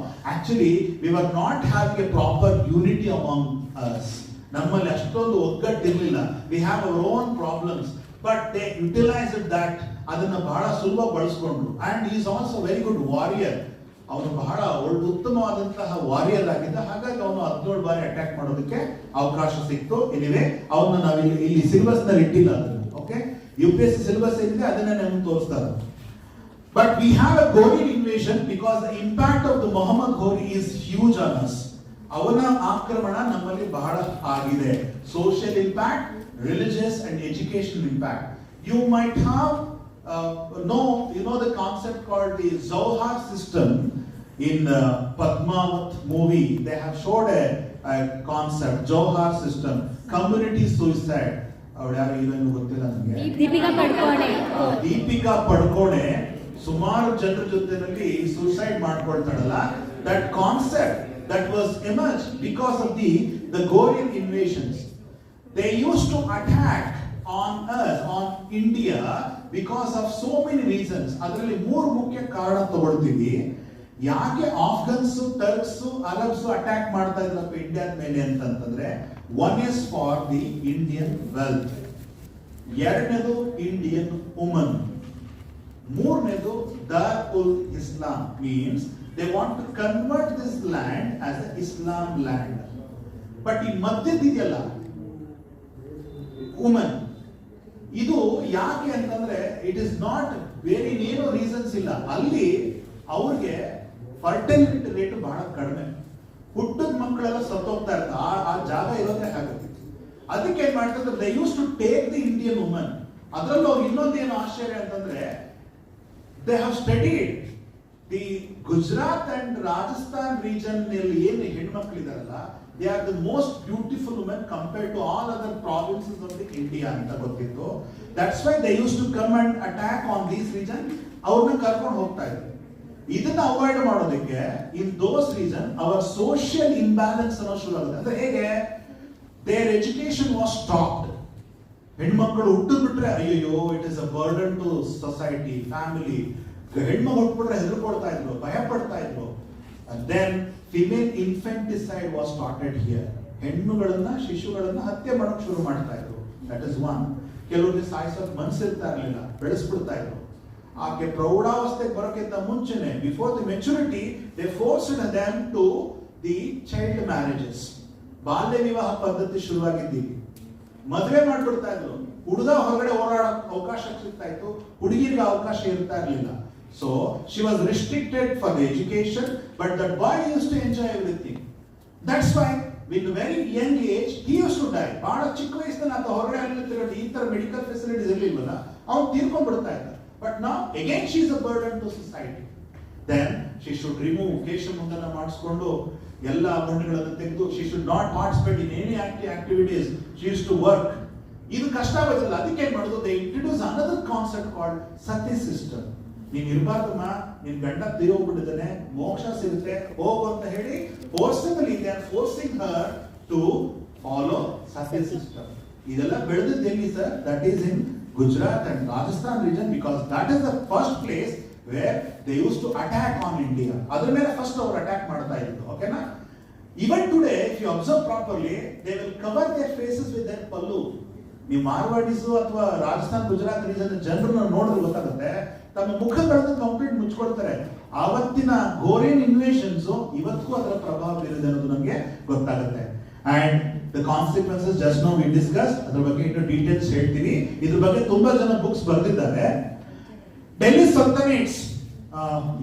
Actually we were not having a proper unity among us. ನಮ್ಮಲ್ಲಿ ಅಷ್ಟೊಂದು ಒಗ್ಗಟ್ಟಿರಲಿಲ್ಲ. We have our own problems, but they utilised that. ಅದನ್ನ ಬಹಳ ಸುಲಭ ಬಳಸ್ಕೊಂಡ್ರು. And is also very good warrior. ಅವನು ಬಹಳ ಉತ್ತಮವಾದಂತಹ ವಾರಿಯರ್ ಆಗಿದ್ದ. ಹಾಗಾಗಿ ಅವನು 17 ಬಾರಿ ಅಟ್ಯಾಕ್ ಮಾಡೋದಕ್ಕೆ ಅವಕಾಶ ಸಿಕ್ತು. ಎನಿವೆ ಅವನ್ನ ನಾವು ಇಲ್ಲಿ ಸಿಲೆಬಸ್ ನಲ್ಲಿ ಇಟ್ಟಿಲ್ಲ ಅದನ್ನು. ಓಕೆ, UPSC ಸಿಲೆಬಸ್ ಏನಿದೆ ಅದನ್ನೇ ನಮ್ಗೆ ತೋರಿಸ್ತಾರೆ. But we have a Ghori invasion because the impact of the Mohammed Ghori is huge on us. ಅವನ ಆಕ್ರಮಣ ನಮ್ಮಲ್ಲಿ ಬಹಳ ಆಗಿದೆ. Social impact, religious and education impact. You might have you know the concept called the Zohar system in Padmavat movie. They have showed a concept, Zohar system, community suicide. ಅವಳು ಯಾರು ಹೀರೋಯಿನ್ ಗೊತ್ತಿಲ್ಲ ನನಗೆ. ದೀಪಿಕಾ ಪಡುಕೋಣೆ ಸುಮಾರು ಜನರ ಜೊತೆನಲ್ಲಿ suicide ಮಾಡ್ಕೊಳ್ತಾಳಲ್ಲ. that concept that was emerged because of the Gorian invasions. They used to attack on us, on India, because of so many reasons. ಅದರಲ್ಲಿ 3 ಮುಖ್ಯ ಕಾರಣ ತಗೊಳ್ತೀವಿ. ಯಾಕೆ ಆಫ್ಘನ್ಸ್, ಟರ್ಕ್ಸ್, ಅರಬ್ಸ್ ಅಟ್ಯಾಕ್ ಮಾಡ್ತಾ ಇದ್ರಪ್ಪ ಇಂಡಿಯಾ ಮೇಲೆ ಅಂತಂದ್ರೆ, one is for the Indian wealth, ಎರಡನೇದು ಇಂಡಿಯನ್ ವುಮನ್, ಮೂರನೇದು ದಾರುಲ್ ಇಸ್ಲಾಂ. Means they want to convert this land as a Islam land. But ಈ ಮಧ್ಯದಿದೆಯಲ್ಲ ವುಮನ್, ಇದು ಯಾಕೆ ಅಂತಂದ್ರೆ ಇಟ್ ಇಸ್ ನಾಟ್ ವೇರಿ, ಏನೋ ರೀಸನ್ಸ್ ಇಲ್ಲ. ಅಲ್ಲಿ ಅವ್ರಿಗೆ ಫರ್ಟಿಲಿಟಿ ರೇಟ್ ಬಹಳ ಕಡಿಮೆ. ಹುಟ್ಟದ ಮಕ್ಕಳೆಲ್ಲ ಸತ್ತೋಗ್ತಾ ಇರ್ತಾರೆ. ಆ ಜಾಗ ಇರೋದೇ ಹಾಗೆ. ಅದಕ್ಕೆ ಏನ್ ಮಾಡ್ತಾರೆ, they use to take the Indian woman. ಅದರಲ್ಲೂ ಅವ್ರು ಇನ್ನೊಂದೇನು ಆಶ್ಚರ್ಯ ಅಂತಂದ್ರೆ, they have studied the Gujarat and Rajasthan region ನಲ್ಲಿ ಏನು ಹೆಣ್ಮಕ್ಳಿದಾರಲ್ಲ, they are the most beautiful women compared to all other provinces of the India ಅಂತ ಗೊತ್ತಿತ್ತು. That's why they used to come and attack on these region. ಅವ್ರನ್ನ ಕರ್ಕೊಂಡು ಹೋಗ್ತಾ ಇದ್ರು. ಇದನ್ನ ಅವಾಯ್ಡ್ ಮಾಡೋದಕ್ಕೆ in those region our social imbalance ಅನ್ನೋ ಶುರು ಆಗುತ್ತೆ. ಅಂದ್ರೆ ಹೇಗೆ, their education was stopped. ಹೆಣ್ಮಕ್ಳು ಹುಟ್ಟಿಬಿಟ್ರೆ ಅಯ್ಯೋ it is a burden to society, family. ಹೆಣ್ಮಕ್ಳು ಹುಟ್ಬಿಟ್ರೆ ಹೆದರ್ಕೊಳ್ತಾ ಇದ್ರು, ಭಯ ಪಡ್ತಾ ಇದ್ರು. And then female infanticide was started here. ಹೆಣ್ಣುಗಳನ್ನ, ಶಿಶುಗಳನ್ನ ಹತ್ಯೆ ಮಾಡಕ್ ಶುರು ಮಾಡ್ತಾ ಇದ್ರು. That is one. ಕೆಲವರಿಗೆ ಸಾಯಿಸೋಕ್ ಮನಸ್ಸಿರ್ತಾ ಇರಲಿಲ್ಲ, ಬೆಳೆಸ್ಬಿಡ್ತಾ ಇದ್ರು. ಆಕೆ ಪ್ರೌಢಾವಸ್ಥೆಗೆ ಬರೋಕ್ಕಿಂತ ಮುಂಚೆನೆ, before the maturity, they forced them to the child marriages. ಬಾಲ್ಯ ವಿವಾಹ ಪದ್ಧತಿ ಶುರುವಾಗಿದ್ದೀವಿ. ಮದುವೆ ಮಾಡ್ಬಿಡ್ತಾ ಇದ್ರು. ಹುಡುಗ ಹೊರಗಡೆ ಓಡಾಡೋಕೆ ಅವಕಾಶ ಸಿಗ್ತಾ ಇತ್ತು, ಹುಡುಗಿರಿಗೆ ಅವಕಾಶ ಇರ್ತಾ ಇರಲಿಲ್ಲ. So she was restricted for the education, but that boy used to enjoy everything. That's why with a very young age he used to die. ಬಹಳ ಚಿಕ್ಕ ವಯಸ್ಸಿನಲ್ಲಿ ಆತ ಹೊರಗಡೆ ಅಲ್ಲಿರ್ತಿರೋದು, ಈ ತರ ಮೆಡಿಕಲ್ ಫೆಸಿಲಿಟೀಸ್ ಇರಲಿಲ್ವಲ್ಲ, ಅವ್ನು ತೀರ್ಕೊಂಡ್ಬಿಡ್ತಾ ಇದ್ದ. But now again she is a burden to society. Then she should remove ಕೇಶಮುಂಡನ ಮಾಡಿಸ್ಕೊಂಡು ಎಲ್ಲ ಬಣ್ಣಗಳನ್ನು ತೆಗೆದು, she should not participate in any activities. She used to work. ಇದು ಕಷ್ಟ ಆಗೋದಿಲ್ಲ. ಅದಕ್ಕೆ ಏನ್ ಮಾಡೋದು, they introduce another concept called ಸತಿ ಸಿಸ್ಟಮ್. ನೀನ್ ಇರಬಾರ್ದಮ್ಮ, ನಿನ್ ಗಂಡ ತೀರೋಗ್ಬಿಟ್ಟಿದ್ದಾನೆ, ಮೋಕ್ಷ ಸಿಗುತ್ತೆ, ಹೋಗು ಅಂತ ಹೇಳಿ forcibly they are forcing her to follow sati system. ಇದೆಲ್ಲ ಬೆಳೆದಿದ್ದು ಎಲ್ಲಿ sir? That is in Gujarat and Rajasthan region, because that is the first place where they use to attack on India. ಅದ್ರ ಮೇಲೆ ಫಸ್ಟ್ ಅವರು ಅಟ್ಯಾಕ್ ಮಾಡ್ತಾ ಇದ್ರು. ಓಕೆನಾ? Even today if you observe properly, they will cover their faces with their pallu. ನೀವು ಮಾರ್ವಾಡೀಸು ಅಥವಾ ರಾಜಸ್ಥಾನ್ ಗುಜರಾತ್ ರೀಜನ್ ಜನರನ್ನ ನೋಡಿದ್ರೆ ಗೊತ್ತಾಗುತ್ತೆ, ತಮ್ಮ ಮುಖಗಳನ್ನು ಕಂಪ್ಲೀಟ್ ಮುಚ್ಕೊಳ್ತಾರೆ. ಆವತ್ತಿನ ಗೋರಿಯನ್ ಇನ್ವೇಷನ್ಸ್ ಇವತ್ತಿಗೂ ಅದರ ಪ್ರಭಾವ ಬೀರಿದೆ ಅನ್ನೋದು ನಮಗೆ ಗೊತ್ತಾಗುತ್ತೆ. And the consequences just now we discuss, ಅದ್ರ ಬಗ್ಗೆ ಇನ್ನು ಡೀಟೇಲ್ಸ್ ಹೇಳ್ತೀನಿ. ಇದ್ರ ಬಗ್ಗೆ ತುಂಬಾ ಜನ ಬುಕ್ಸ್ ಬರೆದಿದ್ದಾರೆ. Delhi ಸುಲ್ತಾನೇಟ್ಸ್,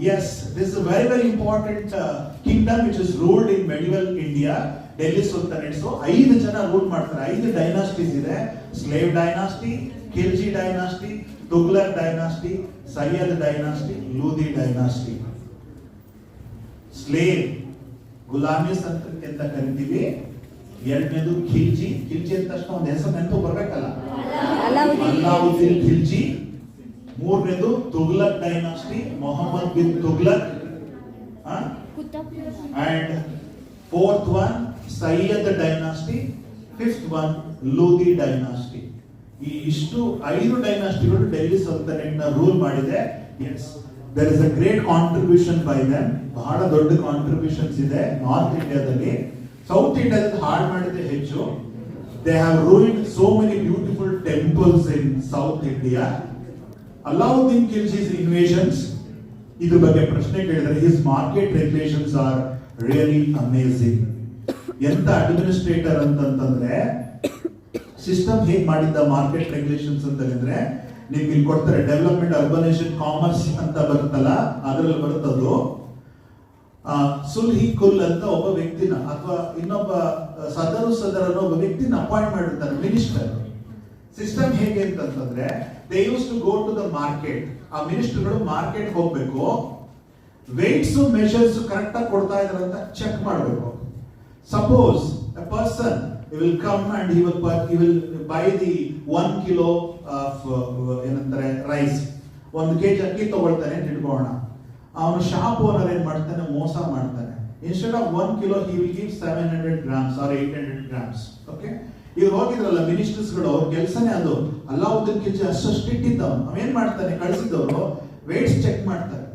yes, this is a very very important kingdom which is ruled in medieval India. Delhi ಸುಲ್ತಾನೇಟ್ಸ್ 5 ಜನ ರೂಲ್ ಮಾಡ್ತಾರೆ. 5 ಡೈನಾಸ್ಟೀಸ್ ಇದೆ. Slave dynasty, Khilji dynasty, Tughlaq dynasty, Sayyid dynasty, Lodi dynasty. Slave ಗುಲಾಮಿ ಸಂತತಿ ಅಂತ ಕರಿತೀವಿ. ಎರಡನೇದು ಖಿಲ್ಜಿ. ಖಿಲ್ಜಿ ಅಂತ ತಕ್ಷಣ ಒಂದು ಹೆಸರು ನೆನಪು ಬರ್ಬೇಕಲ್ಲ, ಅಲಾವುದ್ದೀನ್ ಖಿಲ್ಜಿ. ಮೂರನೇದು Tughlaq dynasty, Mohammed bin Tughlaq. And fourth one Sayyid dynasty, fifth one Lodi dynasty. ಈ ಇಷ್ಟು 5 ಡೈನಾಸ್ಟಿಗಳು ಡೆಲ್ಲಿ ಸುಲ್ತಾನೇಟ್ ನ ರೂಲ್ ಮಾಡಿದೆ. Yes, there is a great contribution by them. ಬಹಳ ದೊಡ್ಡ ಕಾಂಟ್ರಿಬ್ಯೂಷನ್ಸ್ ಇದೆ ನಾರ್ತ್ ಇಂಡಿಯಾದಲ್ಲಿ. ಸೌತ್ ಇಂಡಿಯಾದಲ್ಲಿ ಹಾಳು ಮಾಡಿದೆ ಹೆಚ್ಚು. They have ruined so many beautiful temples in South India. Alauddin Khilji's invasions, iದ್ರ ಬಗ್ಗೆ ಪ್ರಶ್ನೆ ಕೇಳಿದರೆ his market regulations are really amazing. ಎಂತ ಅಡ್ಮಿನಿಸ್ಟ್ರೇಟರ್ ಅಂತಂದ್ರೆ ಸಿಸ್ಟಮ್ ಹೇಗೆ ಮಾಡಿದ್ದ ಮಾರ್ಕೆಟ್ ರೆಗ್ಯುಲೇಷನ್ಸ್ ಅಂತ ಹೇಳಿದ್ರೆ ನಿಮ್ಗೆ ಇಲ್ಲಿ ಕೊಡ್ತಾರೆ ಡೆವಲಪ್ಮೆಂಟ್ ಅರ್ಬನೈಸೇಷನ್ ಕಾಮರ್ಸ್ ಅಂತ ಬರುತ್ತಲ್ಲ ಅದರಲ್ಲಿ ಬರುತ್ತದು ಸುಲ್ಹಿ ಕುಲ್ ಅಂತ ಒಬ್ಬ ವ್ಯಕ್ತಿನ ಅಥವಾ ಇನ್ನೊಬ್ಬ ಸದರನ್ನು ಒಬ್ಬ ವ್ಯಕ್ತಿನ ಅಪಾಯಿಂಟ್ ಮಾಡಿರ್ತಾರೆ ಮಿನಿಸ್ಟರ್. ಸಿಸ್ಟಮ್ ಹೇಗೆ ಅಂತಂದ್ರೆ they use to go to the market. ಆ ಮಿನಿಸ್ಟರ್ಗಳು ಮಾರ್ಕೆಟ್ ಹೋಗ್ಬೇಕು, ವೇಟ್ಸ್ ಮೆಷರ್ಸ್ ಕರೆಕ್ಟ್ ಆಗಿ ಕೊಡ್ತಾ ಇದಾರೆ ಅಂತ ಚೆಕ್ ಮಾಡಬೇಕು. Suppose a person will come and he will buy the 1 kilo of ಏನಂತಾರೆ ರೈಸ್, 1 kg ಅಕ್ಕಿ ತಗೊಳ್ತಾನೆ ಅಂತ ಇಟ್ಕೊಳ್ಳೋಣ. ಅವನು ಶಾಪ್ ಓನರ್ ಏನ್ ಮಾಡ್ತಾನೆ, ಮೋಸ ಮಾಡ್ತಾನೆ. Instead of 1 kilo he will give 700 grams or 800 grams. Okay, ಇವ್ರು ಹೋಗಿದ್ರಲ್ಲ ಮಿನಿಸ್ಟರ್ಸ್ಗಳು, ಅವ್ರ ಕೆಲಸನೇ ಅದು. ಅಲಾವುದ್ದೀನ್ ಖಿಲ್ಜಿ ಅಷ್ಟು ಇಟ್ಟಿದ್ದವನು ಅವೇನ್ ಮಾಡ್ತಾನೆ, ಕಳಿಸಿದವರು ವೇಟ್ಸ್ ಚೆಕ್ ಮಾಡ್ತಾರೆ.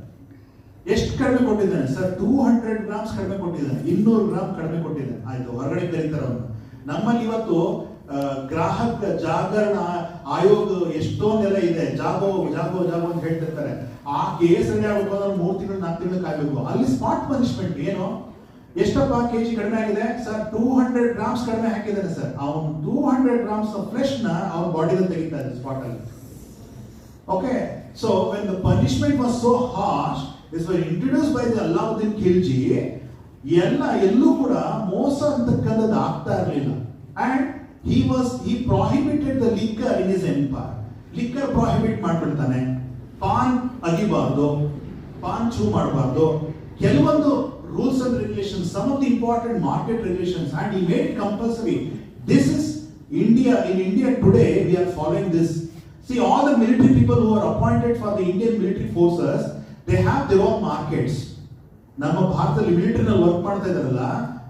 ಎಷ್ಟು ಕಡಿಮೆ ಕೊಟ್ಟಿದ್ದಾನೆ ಸರ್? 200 ಗ್ರಾಮ್ಸ್ ಕಡಿಮೆ ಕೊಟ್ಟಿದ್ದಾನೆ, 200 ಗ್ರಾಮ್ ಕಡಿಮೆ ಕೊಟ್ಟಿದ್ದಾನೆ. ಆಯ್ತು, ಹೊರಗಡೆ ಕರೀತಾರೆ ಅವನು. ನಮ್ಮಲ್ಲಿ ಇವತ್ತು ಗ್ರಾಹಕ ಜಾಗರಣ ಆಯೋಗ ಎಷ್ಟೊಂದೆಲ್ಲ ಇದೆ, ಜಾಗೋ ಜಾಗೋ ಜಾಗೋ ಅಂತ ಹೇಳ್ತಿರ್ತಾರೆ. ಆ ಕೇಸ್ ರೆಡಿ ಆಗಬೇಕು ಅಂದ್ರೆ 3 ತಿಂಗಳು 4 ತಿಂಗಳು ಕಾಯ್ಬೇಕು. ಅಲ್ಲಿ ಸ್ಪಾಟ್ ಪನಿಷ್ಮೆಂಟ್ ಏನು, ಎಷ್ಟಪ್ಪ ಕೆಜಿ ಕಡಿಮೆ ಆಗಿದೆ ಸರ್? 200 ಗ್ರಾಮ್ಸ್ ಕಡಿಮೆ ಹಾಕಿದ್ದಾನೆ ಸರ್. ಅವನು 200 ಗ್ರಾಮ್ಸ್ ಫ್ಲೆಶ್ ನ ಅವನ ಬಾಡಿಗೆ ತೆಗಿತಾರೆ ಸ್ಪಾಟ್ ಅಲ್ಲಿ. Okay, so when the punishment was so harsh, this was introduced by the Alauddin Khilji, ಎಲ್ಲೂ ಕೂಡ ಮೋಸ ಅಂತಕ್ಕಂಥದ್ದು ಆಗ್ತಾ ಇರಲಿಲ್ಲ. And he prohibited the liquor in his empire. Liquor prohibit ಮಾಡ್ಬಿಡ್ತಾನೆ, ಪಾನ್ ಅಗಿಬಾರ್ದು, ಪಾನ್ ಚೂ ಮಾಡಬಾರ್ದು, ಕೆಲವೊಂದು rules and regulations, some of the important market regulations, and he made it compulsory. This is India. In India today we are following this. See, all the military people who are appointed for the Indian military forces, they have their own markets. ನಮ್ಮ ಭಾರತದಲ್ಲಿ ಮಿಲಿಟರಿನಲ್ಲಿ ವರ್ಕ್ ಮಾಡ್ತಾ ಇದಾರಲ್ಲ,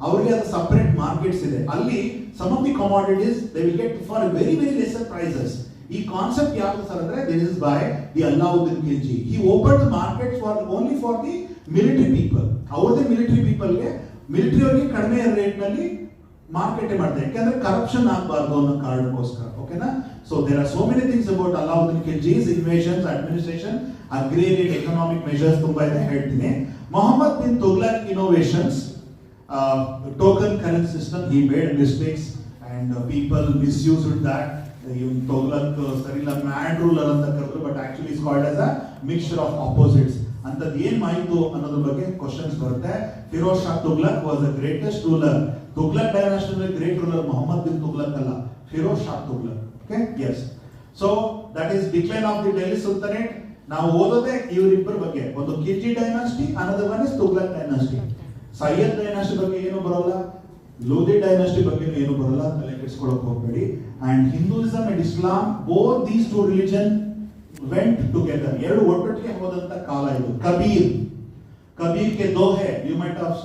ಅವರಿಗೆ ಅದು ಸಪರೇಟ್ ಮಾರ್ಕೆಟ್ಸ್ ಇದೆ. ಅಲ್ಲಿ some of the commodities they will get for very very lesser prices. ಈ ಕಾನ್ಸೆಪ್ಟ್ ಯಾವುದು ಸರ್ ಅಂದ್ರೆ, this is by the Alauddin Khilji. He open the market for only for the military people. ಅವ್ರದೇ ಮಿಲಿಟರಿ ಪೀಪಲ್ಗೆ, ಮಿಲಿಟರಿ ಅವರಿಗೆ ಕಡಿಮೆ ರೇಟ್ ನಲ್ಲಿ ಮಾರ್ಕೆಟ್ ಮಾಡ್ತಾರೆ, ಯಾಕಂದ್ರೆ ಕರಪ್ಷನ್ ಆಗಬಾರ್ದು ಅನ್ನೋ ಕಾರಣಕ್ಕೋಸ್ಕರ. ಓಕೆನಾ? So there are so many things about Alauddin Khilji's invasions, administration, agrarian economic measures ತುಂಬಾ ಇದೆ, ಹೇಳ್ತೀನಿ. Mohammad bin Tughlaq innovations, token currency system, he made mistakes and people misused that. Tughlaq ಸರಿಲ್ಲ, ಮ್ಯಾಡ್ ರೂಲರ್ ಅಂತ ಕರೆದ್ರು, but actually is called as a mixture of opposites. ಅಂತದ್ದು ಏನ್ ಮಾಹಿತಿ ಅನ್ನೋದ್ರ ಬಗ್ಗೆ ಕ್ವಶನ್ಸ್ ಬರುತ್ತೆ. Firoz Shah Tughlaq was the greatest ruler. Tughlaq dynasty great ruler Mohammad bin Tughlaq ಅಲ್ಲ, Firoz Shah Tughlaq. Okay, yes. So that is decline of the Delhi sultanate. ನಾವು ಓದೋದೇ ಇವರಿಬ್ಬರ ಬಗ್ಗೆ, ಒಂದು Khilji dynasty, another one is Tughlaq dynasty. Sayyid dynasty ಬಗ್ಗೆ ಏನು ಬರೋಲ್ಲ, ಲೋಧಿ ಡೈನಾಸ್ಟಿ ಬಗ್ಗೆ ಏನು ಬರೋಲ್ಲ, ತಲೆ ಕೆಡಿಸ್ಕೊಳ್ಳೋಕೆ ಹೋಗಬೇಡಿ. And Hinduism and Islam, both these two religion went together, ಎರಡು ಒಟ್ಟೊಟ್ಟಿಗೆ ಹೋದಂತ ಕಾಲ ಇದು. Kabir ke Dohe, you might of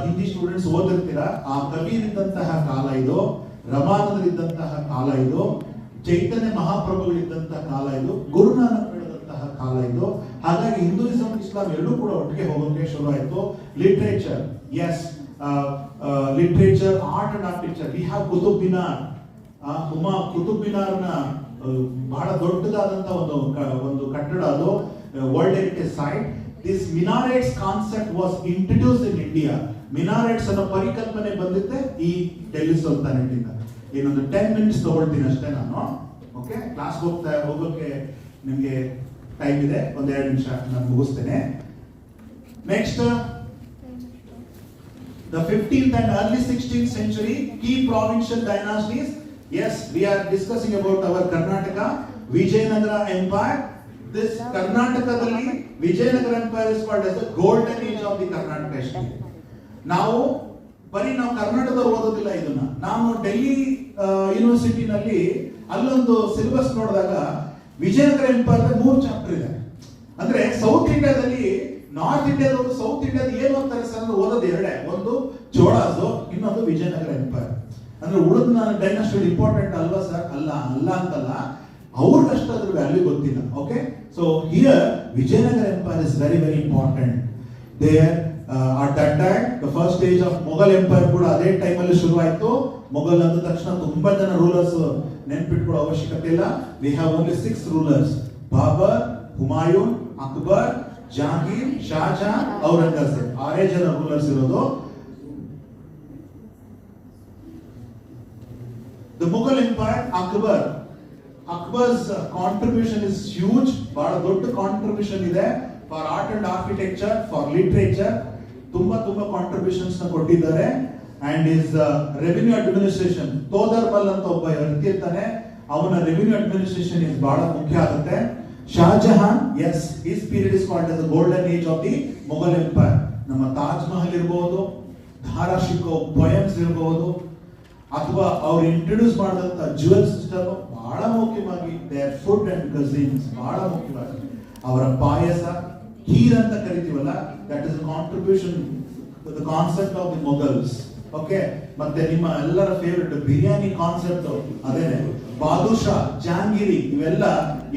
Hindi students ಓದಿರ್ತೀರಾ. ಆ ಕಬೀರ್ ಇದ್ದಂತಹ ಕಾಲ ಇದು, ರಮಾನಂದ್ರ ಇದ್ದಂತಹ ಕಾಲ ಇದು, ಚೈತನ್ಯ ಮಹಾಪ್ರಭುಗಳಿದ್ದಂತಹ ಕಾಲ ಇದು, ಗುರುನಾನಕ್ ಕಾಲ ಇದು. ಹಾಗಾಗಿ ಹಿಂದೂಯಿಸಂ ಇಸ್ಲಾಂ ಎರಡೂ ಕೂಡ ಒಟ್ಟಿಗೆ ಹೋಗೋಕೆ ಶುರು ಆಯಿತು. Literature, yes, literature, art and architecture. We have Qutub Minar. Qutub ಮಿನಾರ್ನ ಬಹಳ ದೊಡ್ಡದಾದಂತ ಒಂದು ಕಟ್ಟಡ, ಅದು world heritage site. This minarets concept was introduced in India. Minarets ಅನ್ನೋ ಪರಿಕಲ್ಪನೆ ಬಂದಿದ್ದೆ ಈ ಡೆಲ್ಲಿ ಸುಲ್ತಾನೇಟ್ ಇಂದ. ಇನ್ನೊಂದು 10 ಮಿನಿಟ್ಸ್ ತಗೊಳ್ತೀನಿ ಅಷ್ಟೇ ನಾನು. ಓಕೆ, ಕ್ಲಾಸ್ ಹೋಗೋಕೆ ನಿಮಗೆ ಟೈಮ್ ಇದೆ, ಒಂದ್ 2 ನಿಮಿಷ ನಾನು ಮುಗಿಸ್ತೇನೆ. Next, the 15th and early 16th century key provincial dynasties. Yes, we are discussing about our Karnataka, Vijayanagara Empire. This Karnataka-dalli Vijayanagara Empire is called as the golden age of the Karnataka history. ನಾವು ಕರ್ನಾಟಕದಲ್ಲಿ ಓದೋದಿಲ್ಲ ಇದನ್ನ. ನಾನು ಡೆಲ್ಲಿ ಯೂನಿವರ್ಸಿಟಿನಲ್ಲಿ ಅಲ್ಲೊಂದು ಸಿಲೆಬಸ್ ನೋಡಿದಾಗ ವಿಜಯನಗರ ಎಂಪೈರ್ 3 ಚಾಪ್ಟರ್ ಇದೆ. ಅಂದ್ರೆ ಸೌತ್ ಇಂಡಿಯಾದಲ್ಲಿ, ನಾರ್ತ್ ಇಂಡಿಯಾದ ಸೌತ್ ಇಂಡಿಯಾದ ಏನು ಓದ್ತಾರೆ ಸರ್ ಅಂದ್ರೆ ಓದೋದು ಎರಡೇ, ಒಂದು ಚೋಳಾಸು, ಇನ್ನೊಂದು ವಿಜಯನಗರ ಎಂಪೈರ್. ಅಂದ್ರೆ ಉಳಿದ ಡೈನಾಸ್ಟಿ ಇಂಪಾರ್ಟೆಂಟ್ ಅಲ್ವಾ ಸರ್? ಅಲ್ಲ ಅಂತಲ್ಲ, ಅವ್ರಿಗಷ್ಟು ಅದ್ರ ವ್ಯಾಲ್ಯೂ ಗೊತ್ತಿಲ್ಲ. Okay, so here Vijayanagara empire is very very important. There at that time the first stage of Mughal empire ಕೂಡ ಅದೇ ಟೈಮ್ ಅಲ್ಲಿ ಶುರು ಆಯ್ತು. ಮುಘಲ್ ಅಂದ ತಕ್ಷಣ ತುಂಬಾ ಜನ ರೂಲರ್ಸ್ ನೆನ್ಪಿಟ್ಕೊಳ್ಳೋ ಅವಶ್ಯಕತೆ ಇಲ್ಲ. we have only 6 rulers: Babur, Humayun, Akbar, Jahangir, Shah Jahan, Aurangzeb. 6 ಜನ ರೂಲರ್ಸ್ ಇರೋದು. the Mughal empire, Akbar's contribution is huge. ಬಹಳ ದೊಡ್ಡ ಕಾಂಟ್ರಿಬ್ಯೂಷನ್ ಇದೆ for art and architecture, for literature. ತುಂಬಾ ಕಾಂಟ್ರಿಬ್ಯೂಷನ್ಸ್ ನ ಕೊಟ್ಟಿದ್ದಾರೆ. ಅಂಡ್ ಇಸ್ ರೆವಿನ್ಯೂ ಅಡ್ಮಿನಿಸ್ಟ್ರೇಷನ್, ತೋದರ್ಮಲ್ ಅಂತ ಒಬ್ಬ ವ್ಯಕ್ತಿ ಇರ್ತಾನೆ, ಅವನ ರೆವಿನ್ಯೂ ಅಡ್ಮಿನಿಸ್ಟ್ರೇಷನ್ ಇಸ್ ಬಹಳ ಮುಖ್ಯ ಆಗುತ್ತೆ. Shahjahan, yes, his period is called as the golden age of the Mughal empire. ನಮ್ಮ ತಾಜ್ ಮಹಲ್ ಇರಬಹುದು, ಧಾರಾ ಶಿಕೋ ಪೊಯಮ್ಸ್ ಇರಬಹುದು, ಅಥವಾ ಅವ್ರು ಇಂಟ್ರೊಡ್ಯೂಸ್ ಮಾಡಿದಂತ ಜ್ಯುವೆಲ್ ಸಿಸ್ಟಮ್ ಬಹಳ ಮುಖ್ಯವಾಗಿ, ದೇರ್ ಫುಡ್ ಅಂಡ್ ಕಸಿನ್ಸ್ ಬಹಳ ಮುಖ್ಯವಾಗಿ, ಅವರ ಪಾಯಸ, ಖೀರ್ ಅಂತ ಕರಿತೀವಲ್ಲ, that is contribution to the concept of the Mughals. Okay, ಮತ್ತೆ ನಿಮ್ಮ ಎಲ್ಲರ ಫೇವರಿಟ್ ಬಿರಿಯಾನಿ ಕಾನ್ಸೆಪ್ಟ್ ಅದೇನೆ. ಬಾದುಷಾ, ಜಾಂಗಿರಿ, ಇವೆಲ್ಲ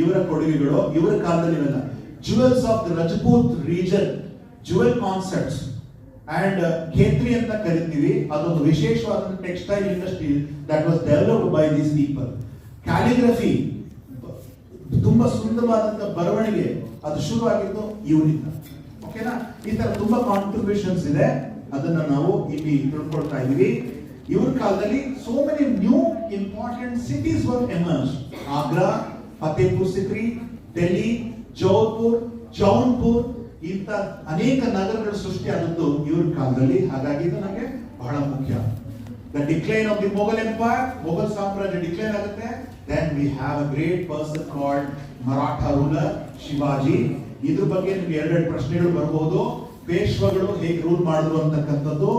ಇವರ ಕೊಡುಗೆಗಳು. ಇವರ ಕಾಲದಲ್ಲಿ ಇವೆಲ್ಲ jewels of the Rajput region, jewel concepts. And ಖೇತ್ರಿ ಅಂತ ಕರಿತೀವಿ, ಅದೊಂದು ವಿಶೇಷವಾದ textile industry that was developed by these people. Calligraphy, ತುಂಬಾ ಸುಂದರವಾದಂತ ಬರವಣಿಗೆ, ಅದು ಶುರುವಾಗಿದ್ದು ಇವರಿಂದ. ಓಕೆನಾ? ಈ ತರ ತುಂಬಾ ಕಾಂಟ್ರಿಬ್ಯೂಷನ್ಸ್ ಇದೆ, ಅದನ್ನ ನಾವು ಇಲ್ಲಿ ತಿಳ್ಕೊಳ್ತಾ ಇದೀವಿ. ಇವ್ರ ಕಾಲದಲ್ಲಿ so many new important cities were emerge. Agra, Fatehpur Sikri, Delhi, Jodhpur, Jaunpur, ಇಂಥ ಅನೇಕ ನಗರಗಳು ಸೃಷ್ಟಿಯಾದದ್ದು ಇವ್ರ ಕಾಲದಲ್ಲಿ. ಹಾಗಾಗಿ ಇದು ನಮಗೆ ಬಹಳ ಮುಖ್ಯ. The decline of the Mughal empire, Mughal ಸಾಮ್ರಾಜ್ಯ ಡಿಕ್ಲೈನ್ ಆಗುತ್ತೆ. Then we have a great person called Maratha ruler Shivaji. ಇದ್ರ ಬಗ್ಗೆ ನಿಮಗೆ 2 ಪ್ರಶ್ನೆಗಳು ಬರಬಹುದು. ಪೇಶ್ವಗಳು ಹೇಗೆ ರೂಲ್ ಮಾಡಿದ್ರು ಅಂತಕ್ಕಂಥದ್ದು.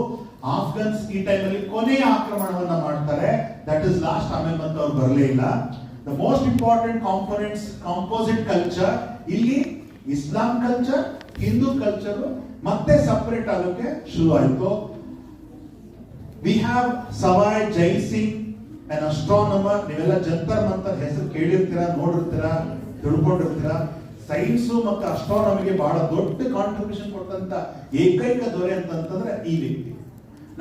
ಆಫ್ಘನ್ಸ್ ಈ ಟೈಮ್ ಅಲ್ಲಿ ಕೊನೆಯ ಆಕ್ರಮಣವನ್ನ ಮಾಡ್ತಾರೆ, ದಟ್ ಇಸ್ ಲಾಸ್ಟ್. ಆಮೇಲೆ ಮತ್ತೆ ಅವ್ರು ಬರಲೇ ಇಲ್ಲ. The most important components, composite culture. ಇಲ್ಲಿ ಇಸ್ಲಾಂ ಕಲ್ಚರ್, ಹಿಂದೂ ಕಲ್ಚರ್ ಮತ್ತೆ ಸಪರೇಟ್ ಆಗೋಕೆ ಶುರು ಆಯ್ತು. We have Sawai Jai Singh, an astronomer. ನೀವೆಲ್ಲ ಜಂತರ್ ಮಂತರ್ ಹೆಸರು ಕೇಳಿರ್ತೀರಾ, ನೋಡಿರ್ತೀರಾ, ತಿಳ್ಕೊಂಡಿರ್ತೀರಾ. ಸೈನ್ಸ್ ಮತ್ತು ಅಸ್ಟ್ರಾನಮಿಗೆ ಬಹಳ ದೊಡ್ಡ ಕಾಂಟ್ರಿಬ್ಯೂಷನ್ ಕೊಟ್ಟಂತ ಏಕೈಕ ದೊರೆ ಅಂತಂದ್ರೆ ಈ ವ್ಯಕ್ತಿ.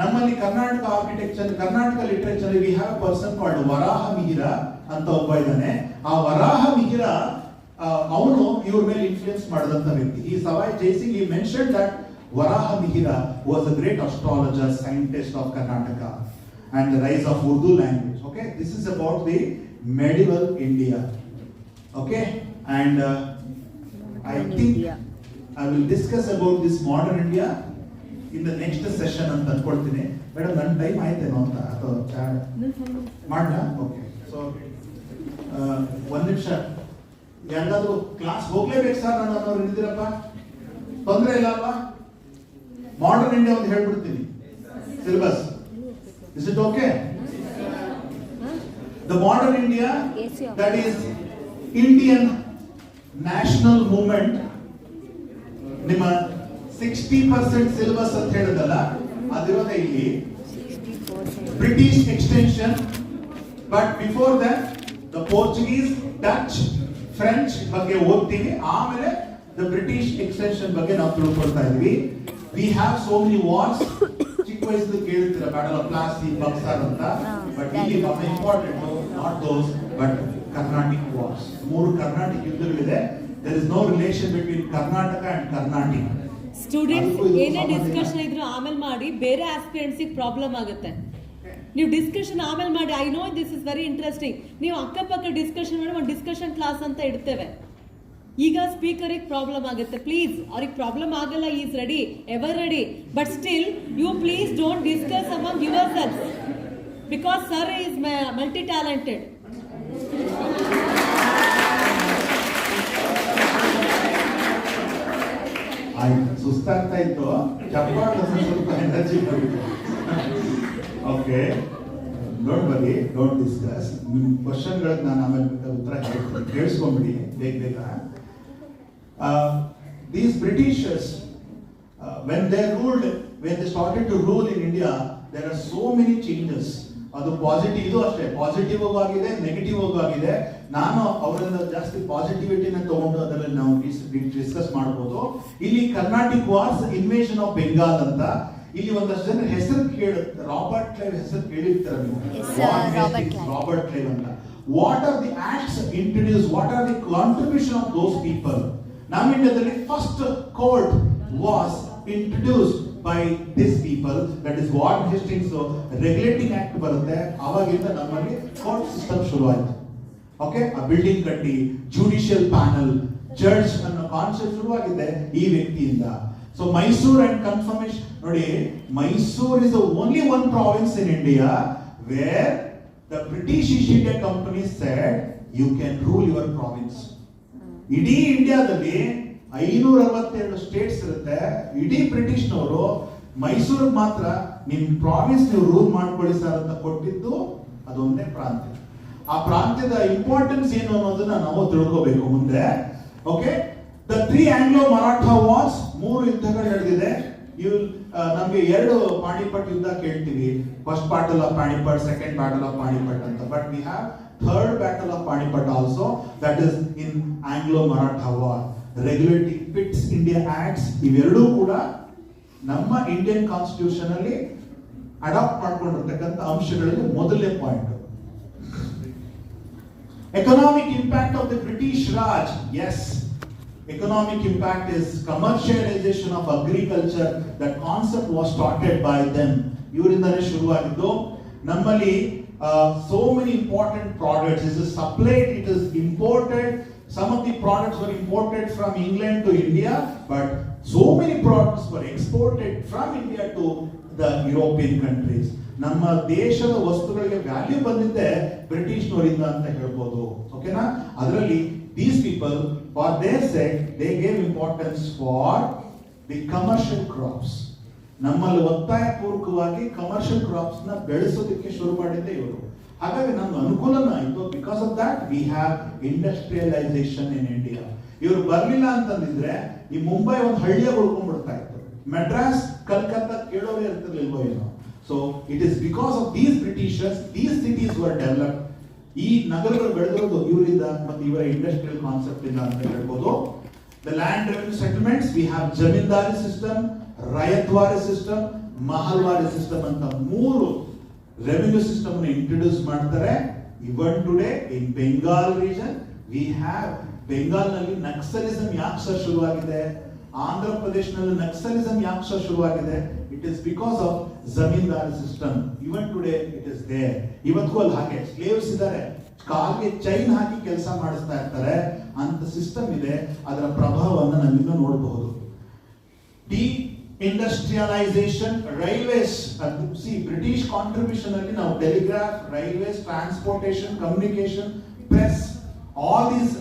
ನಮ್ಮಲ್ಲಿ Karnataka architecture, Karnataka literature, we have a person called Varaha Mihira ಅಂತ ಒಬ್ಬ ಇದ್ದಾನೆ. ಆ ವರಾಹ ಮಿಹಿರ ಅವನು ಇವ್ರ ಮೇಲೆ ಇನ್ಫ್ಲೂಯೆನ್ಸ್ ಮಾಡಿದಂತ ವ್ಯಕ್ತಿ. ಈ ಸವಾಯ್ ಜೈಸಿಂಗ್, ಈ mention that Varaha ಮಿಹಿರ was a great astrologer, scientist of Karnataka and the rise of Urdu language. Okay, this is about the medieval India. Okay, and I think I will discuss about this modern India in the next session ಅಂತ ಅನ್ಕೊಳ್ತೀನಿ. ಮೇಡಮ್, ನನ್ನ ಟೈಮ್ ಆಯ್ತೇನೋ ಅಂತ ಅಥವಾ ಮಾಡೋಣ? ಓಕೆ, ಸೊ 1 ನಿಮಿಷ. ಯಾರಾದ್ರೂ ಕ್ಲಾಸ್ ಹೋಗ್ಲೇಬೇಕು ಸರ್ ನಾನು ಅನ್ನೋರು ಇದ್ದೀರಪ್ಪ? ತೊಂದರೆ ಇಲ್ಲ ಅಲ್ವಾ? ಮಾಡರ್ನ್ ಇಂಡಿಯಾ ಒಂದು ಹೇಳ್ಬಿಡ್ತೀನಿ syllabus. Is it okay? The modern India, that is Indian national movement, ನಿಮ್ಮ 60% ಸಿಲೆಬಸ್ ಅಂತ ಹೇಳಿದಲ್ಲ, ಅದಿರೋದೇ ಇಲ್ಲಿ. British extension, but before that the Portuguese, Dutch, French ಬಗ್ಗೆ ಓದ್ತೀವಿ. ಆಮೇಲೆ ದ ಬ್ರಿಟಿಷ್ ಎಕ್ಸ್ಟೆನ್ಷನ್ ಬಗ್ಗೆ ನಾವು ತಿಳ್ಕೊಳ್ತಾ ಇದ್ವಿ. We have so many wars. ಚಿಕ್ಕ ವಯಸ್ಸಲ್ಲಿ ಕೇಳಿರ್ತೀರ, ಬ್ಯಾಟಲ್ ಆಫ್ ಪ್ಲಾಸಿ, ಬಕ್ಸರ್ ಅಂತ. ಬಟ್ ಇಲ್ಲಿ ಬಹಳ important, not those but Carnatic wars. 3 Carnatic ಯುದ್ಧಗಳಿದೆ. There is no relation between Karnataka and Carnatic. Students ಏನೇ ಡಿಸ್ಕಷನ್ ಇದ್ರು ಆಮೇಲೆ ಮಾಡಿ, ಬೇರೆ ಆಸ್ಪಿರೆಂಟ್ಸ್ ಪ್ರಾಬ್ಲಮ್ ಆಗುತ್ತೆ. ನೀವು ಡಿಸ್ಕಷನ್ ಆಮೇಲೆ ಮಾಡಿ. I know this is very interesting. ನೀವು ಅಕ್ಕಪಕ್ಕ ಡಿಸ್ಕಷನ್ ಮಾಡಿ ಒಂದು ಡಿಸ್ಕಷನ್ ಕ್ಲಾಸ್ ಅಂತ ಇಡ್ತೇವೆ. ಈಗ ಸ್ಪೀಕರಿಗೆ ಪ್ರಾಬ್ಲಮ್ ಆಗುತ್ತೆ. ಪ್ಲೀಸ್, ಅವ್ರಿಗೆ ಪ್ರಾಬ್ಲಮ್ ಆಗಲ್ಲ, is ready, ever ready. But still you please don't discuss among yourself, because sir is multi talented. ಸುಸ್ತಾಗ್ತಾ ಇತ್ತು, ಸ್ವಲ್ಪ ಎನರ್ಜಿ ಬರುತ್ತೆ. Okay, don't worry, don't discuss. ನಿಮ್ಮ ಕ್ವಶನ್ಗಳಿಗೆ ನಾನು ಆಮೇಲೆ ಉತ್ತರ ಹೇಳ್ತೀನಿ, ಕೇಳಿಸ್ಕೊಂಡ್ಬಿಡಿ ಬೇಗ. These Britishers, when they started to rule in India, there are so many changes. ಅದು ಪಾಸಿಟಿವ್, ಇದು ಅಷ್ಟೇ ಪಾಸಿಟಿವ್ ಆಗಿದೆ, ನೆಗೆಟಿವ್ ಆಗಿದೆ. ನಾನು ಅವರಿಂದ ಜಾಸ್ತಿ ಪಾಸಿಟಿವಿಟಿನ ತಗೊಂಡು ಅದರಲ್ಲಿ ನಾವು ಡಿಸ್ಕಸ್ ಮಾಡ್ಬೋದು. ಇಲ್ಲಿ Carnatic wars invasion of Bengal ಅಂತ, ಇಲ್ಲಿ ಒಂದಷ್ಟು ಜನ ಹೆಸರು ರಾಬರ್ಟ್ ಕ್ಲೈವ್ ಹೆಸರು ಕೇಳಿರ್ತಾರೆ ನೀವು. ರಾಬರ್ಟ್ ಕ್ಲೈವ್ ಅಂತ. What are the acts introduce, what are the contribution of those people? ನಮ್ಮ ಇಂಡಿಯಾದಲ್ಲಿ first court was introduced by these people, that is what Hastings regulating act ಬರುತ್ತೆ. ಅವಾಗಿಂದ ನಮ್ಮಲ್ಲಿ ಕೋರ್ಟ್ ಸಿಸ್ಟಮ್ ಶುರು ಆಯ್ತು. ಓಕೆ, ಆ ಬಿಲ್ಡಿಂಗ್ ಕಟ್ಟಿ ಜುಡಿಷಿಯಲ್ ಪ್ಯಾನಲ್, ಜಡ್ಜ್ ಅನ್ನೋ ಕಾನ್ಸೆಪ್ಟ್ ಶುರುವಾಗಿದೆ ಈ ವ್ಯಕ್ತಿಯಿಂದ. ಸೊ ಮೈಸೂರ್ ಅಂಡ್ ಕನ್ಫರ್ಮೇಶನ್ ನೋಡಿ, Mysore is only one province in India where the British East India Company said you can rule your province. ಇಡೀ ಇಂಡಿಯಾದಲ್ಲಿ 562 ಸ್ಟೇಟ್ಸ್ ಇರುತ್ತೆ. ಇಡೀ ಬ್ರಿಟಿಷ್ನವರು ಮೈಸೂರಿಗೆ ಮಾತ್ರ ನಿಮ್ ಪ್ರಾವಿನ್ಸ್ ನೀವು ರೂಲ್ ಮಾಡ್ಕೊಳ್ಳಿ ಸರ್ ಅಂತ ಕೊಟ್ಟಿದ್ದು ಅದೊಂದೇ ಪ್ರಾಂತ್ಯ. ಆ ಪ್ರಾಂತ್ಯದ ಇಂಪಾರ್ಟೆನ್ಸ್ ಏನು ಅನ್ನೋದನ್ನ ನಾವು ತಿಳ್ಕೋಬೇಕು ಮುಂದೆ. Okay, the 3 Anglo Maratha wars, 3 ಯುದ್ಧಗಳು ನಡೆದಿದೆ. ಇವು ನಮ್ಗೆ 2 ಪಾಣಿಪಟ್ ಯುದ್ಧ ಕೇಳ್ತೀವಿ, first battle of Panipat, second battle of Panipat ಅಂತ. But we have third battle of Panipat also, that is in Anglo Maratha war. Regulating Pitt's India acts ಇವೆರಡೂ ಕೂಡ ನಮ್ಮ ಇಂಡಿಯನ್ ಕಾನ್ಸ್ಟಿಟ್ಯೂಷನ್ ಅಲ್ಲಿ ಅಡಾಪ್ಟ್ ಮಾಡ್ಕೊಂಡಿರ್ತಕ್ಕಂಥ ಅಂಶಗಳಲ್ಲಿ ಮೊದಲನೇ point. Economic impact of the British Raj. Yes, economic impact is commercialization of agriculture. That concept was started by them. ಇವರಿಂದಲೇ ಶುರುವಾಗಿದ್ದು. ನಮ್ಮಲ್ಲಿ so many important products is supplied, it is imported. Some of the products were imported from England to India, but so many products were exported from India to the European countries. ನಮ್ಮ ದೇಶದ ವಸ್ತುಗಳಿಗೆ ವ್ಯಾಲ್ಯೂ ಬಂದಿದ್ದೆ ಬ್ರಿಟಿಷ್ನವರಿಂದ ಅಂತ ಹೇಳ್ಬೋದು. ಓಕೆನಾ? ಅದರಲ್ಲಿ these people, for their sake, they gave importance for the commercial crops. ನಮ್ಮಲ್ಲಿ ಒತ್ತಾಯ ಪೂರ್ವಕವಾಗಿ ಕಮರ್ಷಿಯಲ್ ಕ್ರಾಪ್ಸ್ ನ ಬೆಳೆಸೋದಕ್ಕೆ ಶುರು ಮಾಡಿದ್ದೆ ಇವರು. ಹಾಗಾಗಿ ನಮ್ಗೆ ಅನುಕೂಲನ ಆಯ್ತು. Because of that we have industrialisation in India. ಇವರು ಬರ್ಲಿಲ್ಲ ಅಂತಂದಿದ್ರೆ ಈ ಮುಂಬೈ ಒಂದು ಹಳ್ಳಿಯಾಗಿ ಉಳ್ಕೊಂಡ್ಬಿಡ್ತಾ ಇತ್ತು. ಮೆಡ್ರಾಸ್, ಕಲ್ಕತ್ತಾ ಕೇಳೋದೇ ಇರ್ತಿರ್ಲಿಲ್ವೋ ಏನೋ. So it is because of these Britishers these cities var developed. ಈ ನಗರಗಳು ಬೆಳೆದಿರೋದು ಇವರಿಂದ ಮತ್ತು ಇವರ ಇಂಡಸ್ಟ್ರಿಯಲ್ ಕಾನ್ಸೆಪ್ಟ್ ಇಂದ ಅಂತ ಹೇಳ್ಬೋದು. The land revenue settlements, we have zamindari system, ryotwari system, mahalwari system ಅಂತ 3 ರೆವೆನ್ಯೂ ಸಿಸ್ಟಮ್ ಇಂಟ್ರೊಡ್ಯೂಸ್ ಮಾಡ್ತಾರೆ. Even today in Bengal region we have, Bengal ನಲ್ಲಿ ನಕ್ಸಲಿಸಂ ಯಾಕೆ ಸರ್ ಶುರುವಾಗಿದೆ, ಆಂಧ್ರ ಪ್ರದೇಶನಲ್ಲಿ ನಕ್ಸಲಿಸಂ ಯಾಕೆ ಸರ್ ಶುರುವಾಗಿದೆ? It is because of zamindari system. Even today it is there. ಇವತ್ತಿಗೂ ಅಲ್ಲಿ ಹಾಗೆ ಸ್ಲೇವ್ಸ್ ಇದ್ದಾರೆ, ಕಾಲ್ಗೆ ಚೈನ್ ಹಾಕಿ ಕೆಲಸ ಮಾಡಿಸ್ತಾ ಇರ್ತಾರೆ ಅಂತ ಸಿಸ್ಟಮ್ ಇದೆ. ಅದರ ಪ್ರಭಾವವನ್ನು ನಾವಿನ್ನೂ ನೋಡಬಹುದು. D industrialisation, railways, C British contribution ಅಲ್ಲಿ ನಾವು telegraph, railways, transportation, communication, press, all these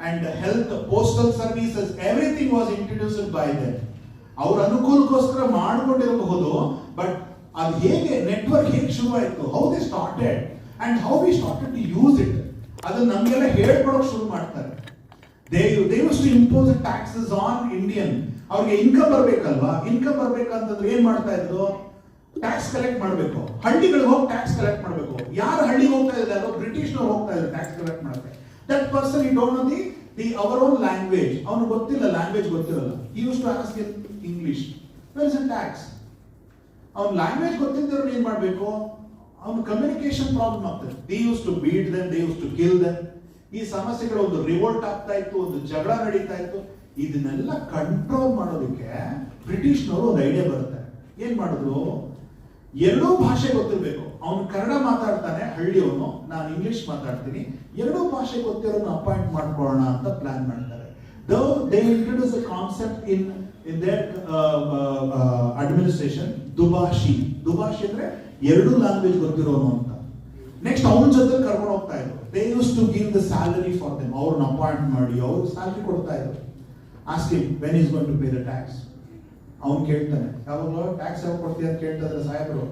and health, postal services, everything was introduced by them. ಅವರ ಅನುಕೂಲಕ್ಕೋಸ್ಕರ ಮಾಡಿಕೊಂಡಿರಬಹುದು. ಬಟ್ ಅದು ಹೇಗೆ ನೆಟ್ವರ್ಕ್ ಹೇಗೆ ಶುರು ಆಯಿತು, how they started and how we started to use it, ಅದು ನಮಗೆಲ್ಲ ಹೇಳ್ಕೊಡೋಕೆ ಶುರು ಮಾಡ್ತಾರೆ. They use to impose taxes on Indian. ಅವ್ರಿಗೆ ಇನ್ಕಮ್ ಬರ್ಬೇಕಲ್ವಾ, ಇನ್ಕಮ್ ಬರ್ಬೇಕಂತಂದ್ರೆ ಏನ್ ಮಾಡ್ತಾ ಇದ್ರು, ಟ್ಯಾಕ್ಸ್ ಕಲೆಕ್ಟ್ ಮಾಡಬೇಕು. ಹಳ್ಳಿಗಳಿಗೆ ಹೋಗಿ ಟ್ಯಾಕ್ಸ್ ಕಲೆಕ್ಟ್ ಮಾಡಬೇಕು. ಯಾರು ಹಳ್ಳಿಗೆ ಹೋಗ್ತಾ ಇದ್ದಾರೆ, ಬ್ರಿಟಿಷ್ನವ್ರು ಹೋಗ್ತಾ ಇದ್ದಾರೆ ಟ್ಯಾಕ್ಸ್ ಕಲೆಕ್ಟ್ ಮಾಡಕ್ಕೆ. That person, he don't know the our own language. ಅವನು ಗೊತ್ತಿಲ್ಲ, ಲ್ಯಾಂಗ್ವೇಜ್ ಗೊತ್ತಿರಲ್ಲ. He used to ask in English, where is the tax? ಅವನ ಲ್ಯಾಂಗ್ವೇಜ್ ಗೊತ್ತಿದ್ದವ್ರು ಏನ್ ಮಾಡಬೇಕು, ಅವನ ಕಮ್ಯುನಿಕೇಶನ್ ಪ್ರಾಬ್ಲಮ್ ಆಗ್ತದೆ. They used to beat them, they used to kill them. ಈ ಸಮಸ್ಯೆಗಳು, ಒಂದು ರಿವೋಲ್ಟ್ ಆಗ್ತಾ ಇತ್ತು, ಒಂದು ಜಗಳ ನಡೀತಾ ಇತ್ತು. ಇದನ್ನೆಲ್ಲ ಕಂಟ್ರೋಲ್ ಮಾಡೋದಕ್ಕೆ ಬ್ರಿಟಿಷ್ನವರು ಒಂದು ಐಡಿಯಾ ಬರುತ್ತೆ. ಏನ್ ಮಾಡಿದ್ರು, 2 ಭಾಷೆ ಗೊತ್ತಿರಬೇಕು. ಅವನು ಕನ್ನಡ ಮಾತಾಡ್ತಾನೆ ಹಳ್ಳಿಯವನು, ನಾನು ಇಂಗ್ಲಿಷ್ ಮಾತಾಡ್ತೀನಿ, 2 ಭಾಷೆ ಗೊತ್ತಿರೋನು ಅಪಾಯಿಂಟ್ ಮಾಡ್ಕೊಳ್ಳೋಣ ಅಂತ ಪ್ಲಾನ್ ಮಾಡ್ತಾರೆ. They introduce a concept in their administration, ದುಭಾಷಿ. ದುಭಾಷಿ ಅಂದ್ರೆ 2 ಲ್ಯಾಂಗ್ವೇಜ್ ಗೊತ್ತಿರೋನು ಅಂತ. ನೆಕ್ಸ್ಟ್ ಅವನ ಜೊತೆ ಕರ್ಕೊಂಡು ಹೋಗ್ತಾ ಇದ್ರು. They used to give the salary for them. ಅವ್ರನ್ನ ಅಪಾಯಿಂಟ್ ಮಾಡಿ ಅವ್ರಿಗೆ ಸ್ಯಾಲರಿ ಕೊಡ್ತಾ ಇದ್ರು. Ask him when he is going to pay the tax. ಅವನು ಕೇಳ್ತಾನೆ, ಯಾವಾಗಲೂ ಟ್ಯಾಕ್ಸ್ ಯಾವಾಗ ಕೊಡ್ತೀಯ ಅಂತ ಕೇಳ್ತಾರೆ ಸಾಹೇಬರು.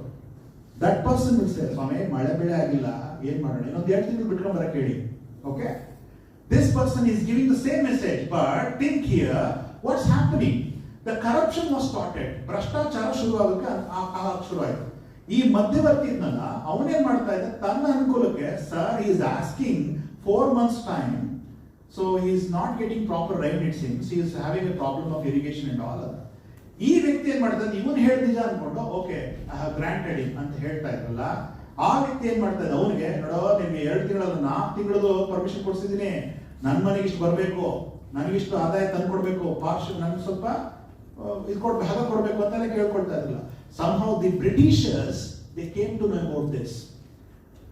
ದಟ್ ಪರ್ಸನ್ ವಿಲ್ ಸೇ, ಸ್ವಾಮಿ ಮಳೆ ಬೆಳೆ ಆಗಿಲ್ಲ, ಏನ್ ಮಾಡೋಣ, ಇನ್ನೊಂದು 2 ತಿಂಗಳು ಬಿಟ್ಕೊಂಡು ಬರಕ್ಕೆ ಹೇಳಿ. Okay, this person is giving the same message. But think here what's happening. The corruption was started. ಭ್ರಷ್ಟಾಚಾರ ಶುರುವಾಗಕ್ಕೆ ಶುರು ಆಯ್ತು. ಈ ಮಧ್ಯವರ್ತಿ ಇದ್ನಲ್ಲ ಅವನೇನ್ ಮಾಡ್ತಾ ಇದ್ದ ತನ್ನ ಅನುಕೂಲಕ್ಕೆ sir is asking 4 months time, so he is not getting proper rain it seems, he is having a problem of irrigation and all. ಈ ವ್ಯಕ್ತಿ ಏನ್ ಮಾಡ್ತಾ ಇದ್ದ, ಇವನು ಹೇಳ್ತಿದ್ದ ಅನ್ಕೊಂಡು okay I have granted it ಅಂತ ಹೇಳ್ತಾ ಇದ್ರಲ್ಲ, ಆ ವ್ಯಕ್ತಿ ಏನ್ ಮಾಡ್ತಾ ಇದ್ದ, ಅವನಿಗೆ ನೋಡೋ ನಿಮ್ಗೆ 2 ತಿಂಗಳ 4 ತಿಂಗಳದು ಪರ್ಮಿಷನ್ ಕೊಡ್ಸಿದೀನಿ, ನನ್ನ ಮನೆಗೆ ಇಷ್ಟು ಬರಬೇಕು, ನನಗಿಷ್ಟು ಆದಾಯ ತಂದು ಕೊಡ್ಬೇಕು, ನನ್ಗೆ ಸ್ವಲ್ಪ ಇದು ಭಾಗ ಕೊಡ್ಬೇಕು ಅಂತೆಲ್ಲ ಕೇಳ್ಕೊಳ್ತಾ ಇದ್ರಲ್ಲ. Somehow the Britishers they came to know about this.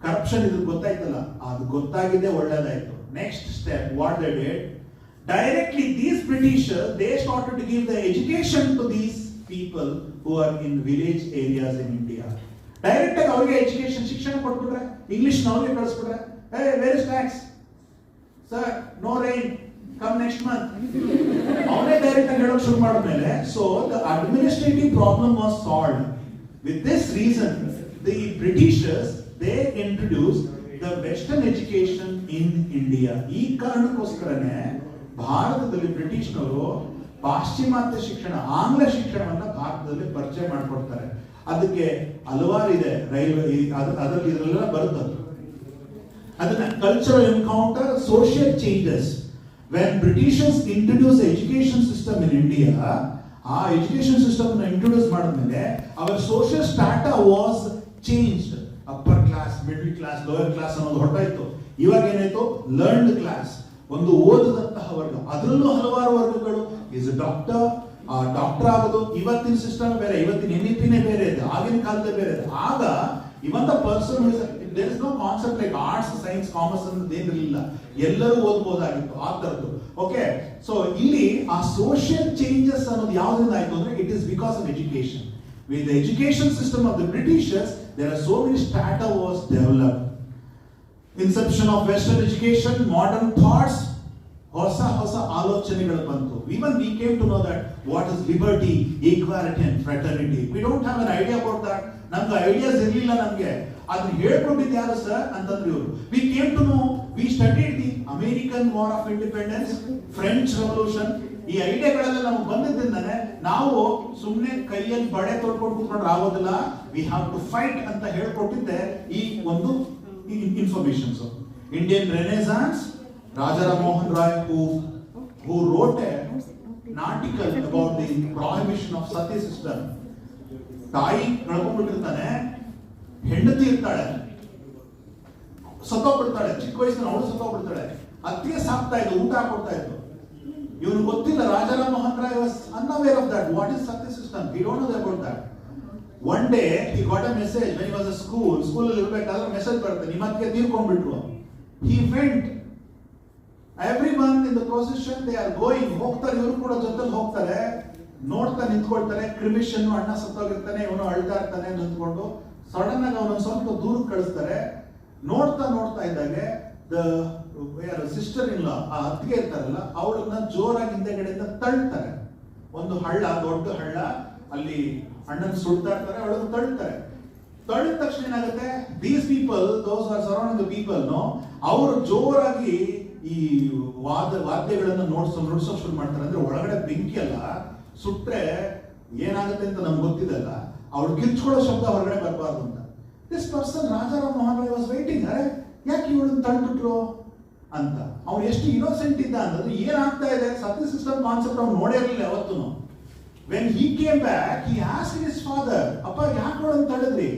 Corruption ಇದು ಗೊತ್ತಾಯ್ತಲ್ಲ, ಅದು ಗೊತ್ತಾಗಿದ್ದೇ ಒಳ್ಳೇದಾಯ್ತು. Next step, what they did, directly these Britishers they started to give the education to these people who are in village areas in India. Direct ಆಗಿ ಅವರಿಗೆ ಎಜುಕೇಶನ್ ಶಿಕ್ಷಣ ಕೊಟ್ಬಿಟ್ರೆ, ಇಂಗ್ಲಿಷ್ ಅವ್ರಿಗೆ ಕಳಿಸ್ಬಿಟ್ರೆ, hey where is tax sir, no rain, come next month. ಅವನೇ ಡೈರೆಕ್ಟ್ ಆಗಿ ಹೇಳೋಕೆ ಶುರು ಮಾಡಿದ್ಮೇಲೆ so the administrative problem was solved. With this reason the Britishers they introduced the western education in India. ಈ ಕಾರಣಕ್ಕೋಸ್ಕರನೇ ಭಾರತದಲ್ಲಿ ಬ್ರಿಟಿಷ್ನವರು ಪಾಶ್ಚಿಮಾತ್ಯ ಶಿಕ್ಷಣ, ಆಂಗ್ಲ ಶಿಕ್ಷಣವನ್ನ ಭಾರತದಲ್ಲಿ ಪರಿಚಯ ಮಾಡಿಕೊಡ್ತಾರೆ. ಅದಕ್ಕೆ ಹಲವಾರು ಇದೆ, ರೈಲ್ವೆ ಅದರಲ್ಲಿ ಇದರಲ್ಲೆಲ್ಲ ಬರುತ್ತದೆ. ಅದನ್ನ cultural encounter, social changes. When Britishers introduced the education system in India, ಆ ಎಜುಕೇಶನ್ ಸಿಸ್ಟಮ್ ನ ಇಂಟ್ರೊಡ್ಯೂಸ್ ಮಾಡಿದ್ಮೇಲೆ ಅವರ social strata was changed. Upper class, middle class, lower class ಅನ್ನೋದು ಹೊರಟಾಯ್ತು. ಇವಾಗ ಏನಾಯ್ತು, ಲರ್ನ್ಡ್ ಕ್ಲಾಸ್, ಒಂದು ಓದದಂತಹ ವರ್ಗ, ಅದರಲ್ಲೂ ಹಲವಾರು ವರ್ಗಗಳು. ಈಸ್ ಡಾಕ್ಟರ್ ಆಗೋದು ಇವತ್ತಿನ ಸಿಸ್ಟಮ್ ಬೇರೆ, ಇವತ್ತಿನ ಎನ್ಇಪಿನೇ ಬೇರೆ ಇದೆ, ಆಗಿನ ಕಾಲದ ಬೇರೆ ಇದೆ. ಆಗ even the person there is no concept like arts, science, commerce ಅನ್ನೋದು ಏನಿರಲಿಲ್ಲ, ಎಲ್ಲರೂ ಓದ್ಬೋದಾಗಿತ್ತು ಆ ತರದ್ದು. ಓಕೆ, ಸೊ ಇಲ್ಲಿ ಆ ಸೋಷಿಯಲ್ ಚೇಂಜಸ್ ಅನ್ನೋದು ಯಾವ್ದ್ರಿಂದ ಆಯ್ತು ಅಂದ್ರೆ it is because of education. With the education system of the Britishers there are so many strata was developed. Inception of western education, modern thoughts, ಹೊಸ ಹೊಸ ಆಲೋಚನೆಗಳು ಬಂತು. Even we came to know that what is liberty, equality and fraternity. We don't have an idea about that. ನಮ್ಗೆ ಐಡಿಯಾಸ್ ಇರಲಿಲ್ಲ. ನಮ್ಗೆ ಅದನ್ನ ಹೇಳ್ಕೊಟ್ಟಿದ್ದು ಯಾರು ಸರ್ ಅಂತಂದ್ರೆ ಇವರು. We came to know, we studied the American War of Independence, French Revolution. ಈ ಐಡಿಯಾಗಳೆಲ್ಲ ನಮ್ಗೆ ಬಂದಿದ್ದಾನೆ. ನಾವು ಸುಮ್ಮನೆ ಕೈಯಲ್ಲಿ ಬಡೆ ತೊಡ್ಕೊಂಡು ಕೂತ್ಕೊಂಡ್ರೆ ಆಗೋದಿಲ್ಲ. We have to fight ಅಂತ ಹೇಳ್ಕೊಟ್ಟಿದ್ದೆ ಈ ಒಂದು informations. Indian Renaissance, Raja Ram Mohan Roy who wrote an article about the prohibition of sati system. ತಾಯಿ ಕಳ್ಕೊಂಡ್ಬಿಟ್ಟಿರ್ತಾನೆ, ಹೆಂಡತಿ ಇರ್ತಾಳೆ, ಸತ್ತೋಗ್ಬಿಡ್ತಾಳೆ, ಚಿಕ್ಕ ವಯಸ್ಸಿನ ಅವಳು ಸತ್ತೋಗ್ಬಿಡ್ತಾಳೆ, ಅತ್ತಿಗೆ ಸಾಕ್ತಾ ಇದ್ದು, ಊಟ ಹಾಕೊಡ್ತಾ ಇತ್ತು. ಇವನು ಗೊತ್ತಿಲ್ಲ, Rajaram Mohan Roy was unaware of that. What is sati system? He don't know about that. One day he got a message when he was at school ಅಲ್ಲಿ ಇರ್ಬೇಕಾದ್ರೆ ಮೆಸೇಜ್ ಬರುತ್ತೆ, ನಿಮ್ಮ ಅತ್ತಿಗೆ ತೀರ್ಕೊಂಡ್ಬಿಟ್ರು. He went. Everyone in the procession they are going, ಹೋಗ್ತಾರೆ, ಇವರು ಕೂಡ ಜೊತೆಲಿ ಹೋಗ್ತಾರೆ, ನೋಡ್ತಾ ನಿಂತ್ಕೊಳ್ತಾರೆ. ಕ್ರಿಮಿಷನ್ ಅಣ್ಣ ಸತ್ತೋಗಿರ್ತಾನೆ, ಇವನು ಅಳ್ತಾ ಇರ್ತಾನೆ ನಿಂತ್ಕೊಂಡು. ಸಡನ್ ಆಗಿ ಅವನೊಂದು ಸ್ವಲ್ಪ ದೂರಕ್ಕೆ ಕಳಿಸ್ತಾರೆ. ನೋಡ್ತಾ ಇದ್ದಾಗೆ ಸಿಸ್ಟರ್ ಇಲ್ಲ, ಆ ಅತ್ತಿಗೆ ಇರ್ತಾರಲ್ಲ, ಅವಳನ್ನ ಜೋರಾಗಿ ಹಿಂದೆಗಡೆಯಿಂದ ತಳ್ತಾರೆ. ಒಂದು ಹಳ್ಳ, ದೊಡ್ಡ ಹಳ್ಳ, ಅಲ್ಲಿ ಅಣ್ಣನ ಸುಡ್ತಾ ಇರ್ತಾರೆ, ಅವಳನ್ನು ತಳ್ತಾರೆ. ತಳ್ಳಿದ ತಕ್ಷಣ ಏನಾಗುತ್ತೆ, these people, those are surrounding the people, ಅವರು ಜೋರಾಗಿ ಈ ವಾದ್ಯಗಳನ್ನ ನುಡ್ಸೋಕ್ ಶುರು ಮಾಡ್ತಾರೆ. ಅಂದ್ರೆ ಒಳಗಡೆ ಬೆಂಕಿ ಅಲ್ಲ, ಸುಟ್ರೆ ಏನಾಗುತ್ತೆ ಅಂತ ನಮ್ಗೆ ಗೊತ್ತಿದಲ್ಲ, ಅವ್ರು ಕಿರ್ಚ್ಕೊಳ್ಳೋ ಶಬ್ದ ಹೊರಗಡೆ ಬರಬಾರ್ದು ಅಂತ. This person Rajaram Mohan Roy was waiting, ಅರೆ ಯಾಕೆ ಇವಳನ್ನ ತಳ್ಬಿಟ್ರು ಅಂತ. ಅವ್ನು ಎಷ್ಟು ಇನ್ನೋಸೆಂಟ್ ಇದ್ದ ಅಂತಂದ್ರೆ ಏನಾಗ್ತಾ ಇದೆ, ಸತಿ ಸಿಸ್ಟಮ್ ಕಾನ್ಸೆಪ್ಟ್ ಅವ್ನು ನೋಡೇ ಇರಲಿಲ್ಲ ಯಾವತ್ತೂ. When he came back, he asked his father, ಅಪ್ಪ ಯಾಕೆ ಅವಳನ್ನ ತಡೆದ್ರಿ,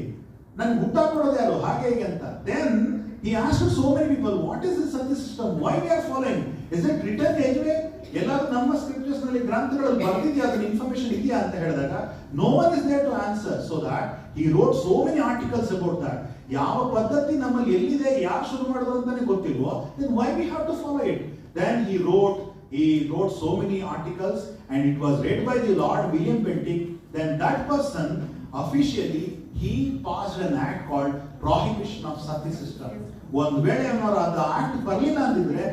ನನ್ಗೆ ಊಟ ಕೊಡೋದು ಯಾರು, ಹಾಗೆ ಹೇಗೆ ಅಂತ. Then he asked so many people, what is this sati system, why we are following, is it written anywhere, ಎಲ್ಲಾದ್ರೂ ನಮ್ಮ ಸ್ಕ್ರಿಪ್ಚರ್ಸ್ ನಲ್ಲಿ ಗ್ರಂಥಗಳಲ್ಲಿ ಬರ್ತಿದ್ಯಾ, ಅದನ್ನ ಇನ್ಫಾರ್ಮೇಶನ್ ಇದೆಯಾ ಅಂತ ಹೇಳಿದಾಗ no one is there to answer. So that he wrote so many articles about that. ಯಾವ ಪದ್ಧತಿ ನಮ್ಮಲ್ಲಿ ಎಲ್ಲಿದೆ, ಯಾರು ಶುರು ಮಾಡಿದ್ರು ಅಂತಾನೆ ಗೊತ್ತಿಲ್ವೋ, then why we have to follow it. Then he wrote so many articles and it was read by the Lord William Bentinck. Then that person officially he passed an act called prohibition of sati system. ಒಂದ್ ವೇಳೆ ಅವನವರು ಅದು ಆಕ್ಟ್ ಬರಲಿಲ್ಲ ಅಂದಿದ್ರೆ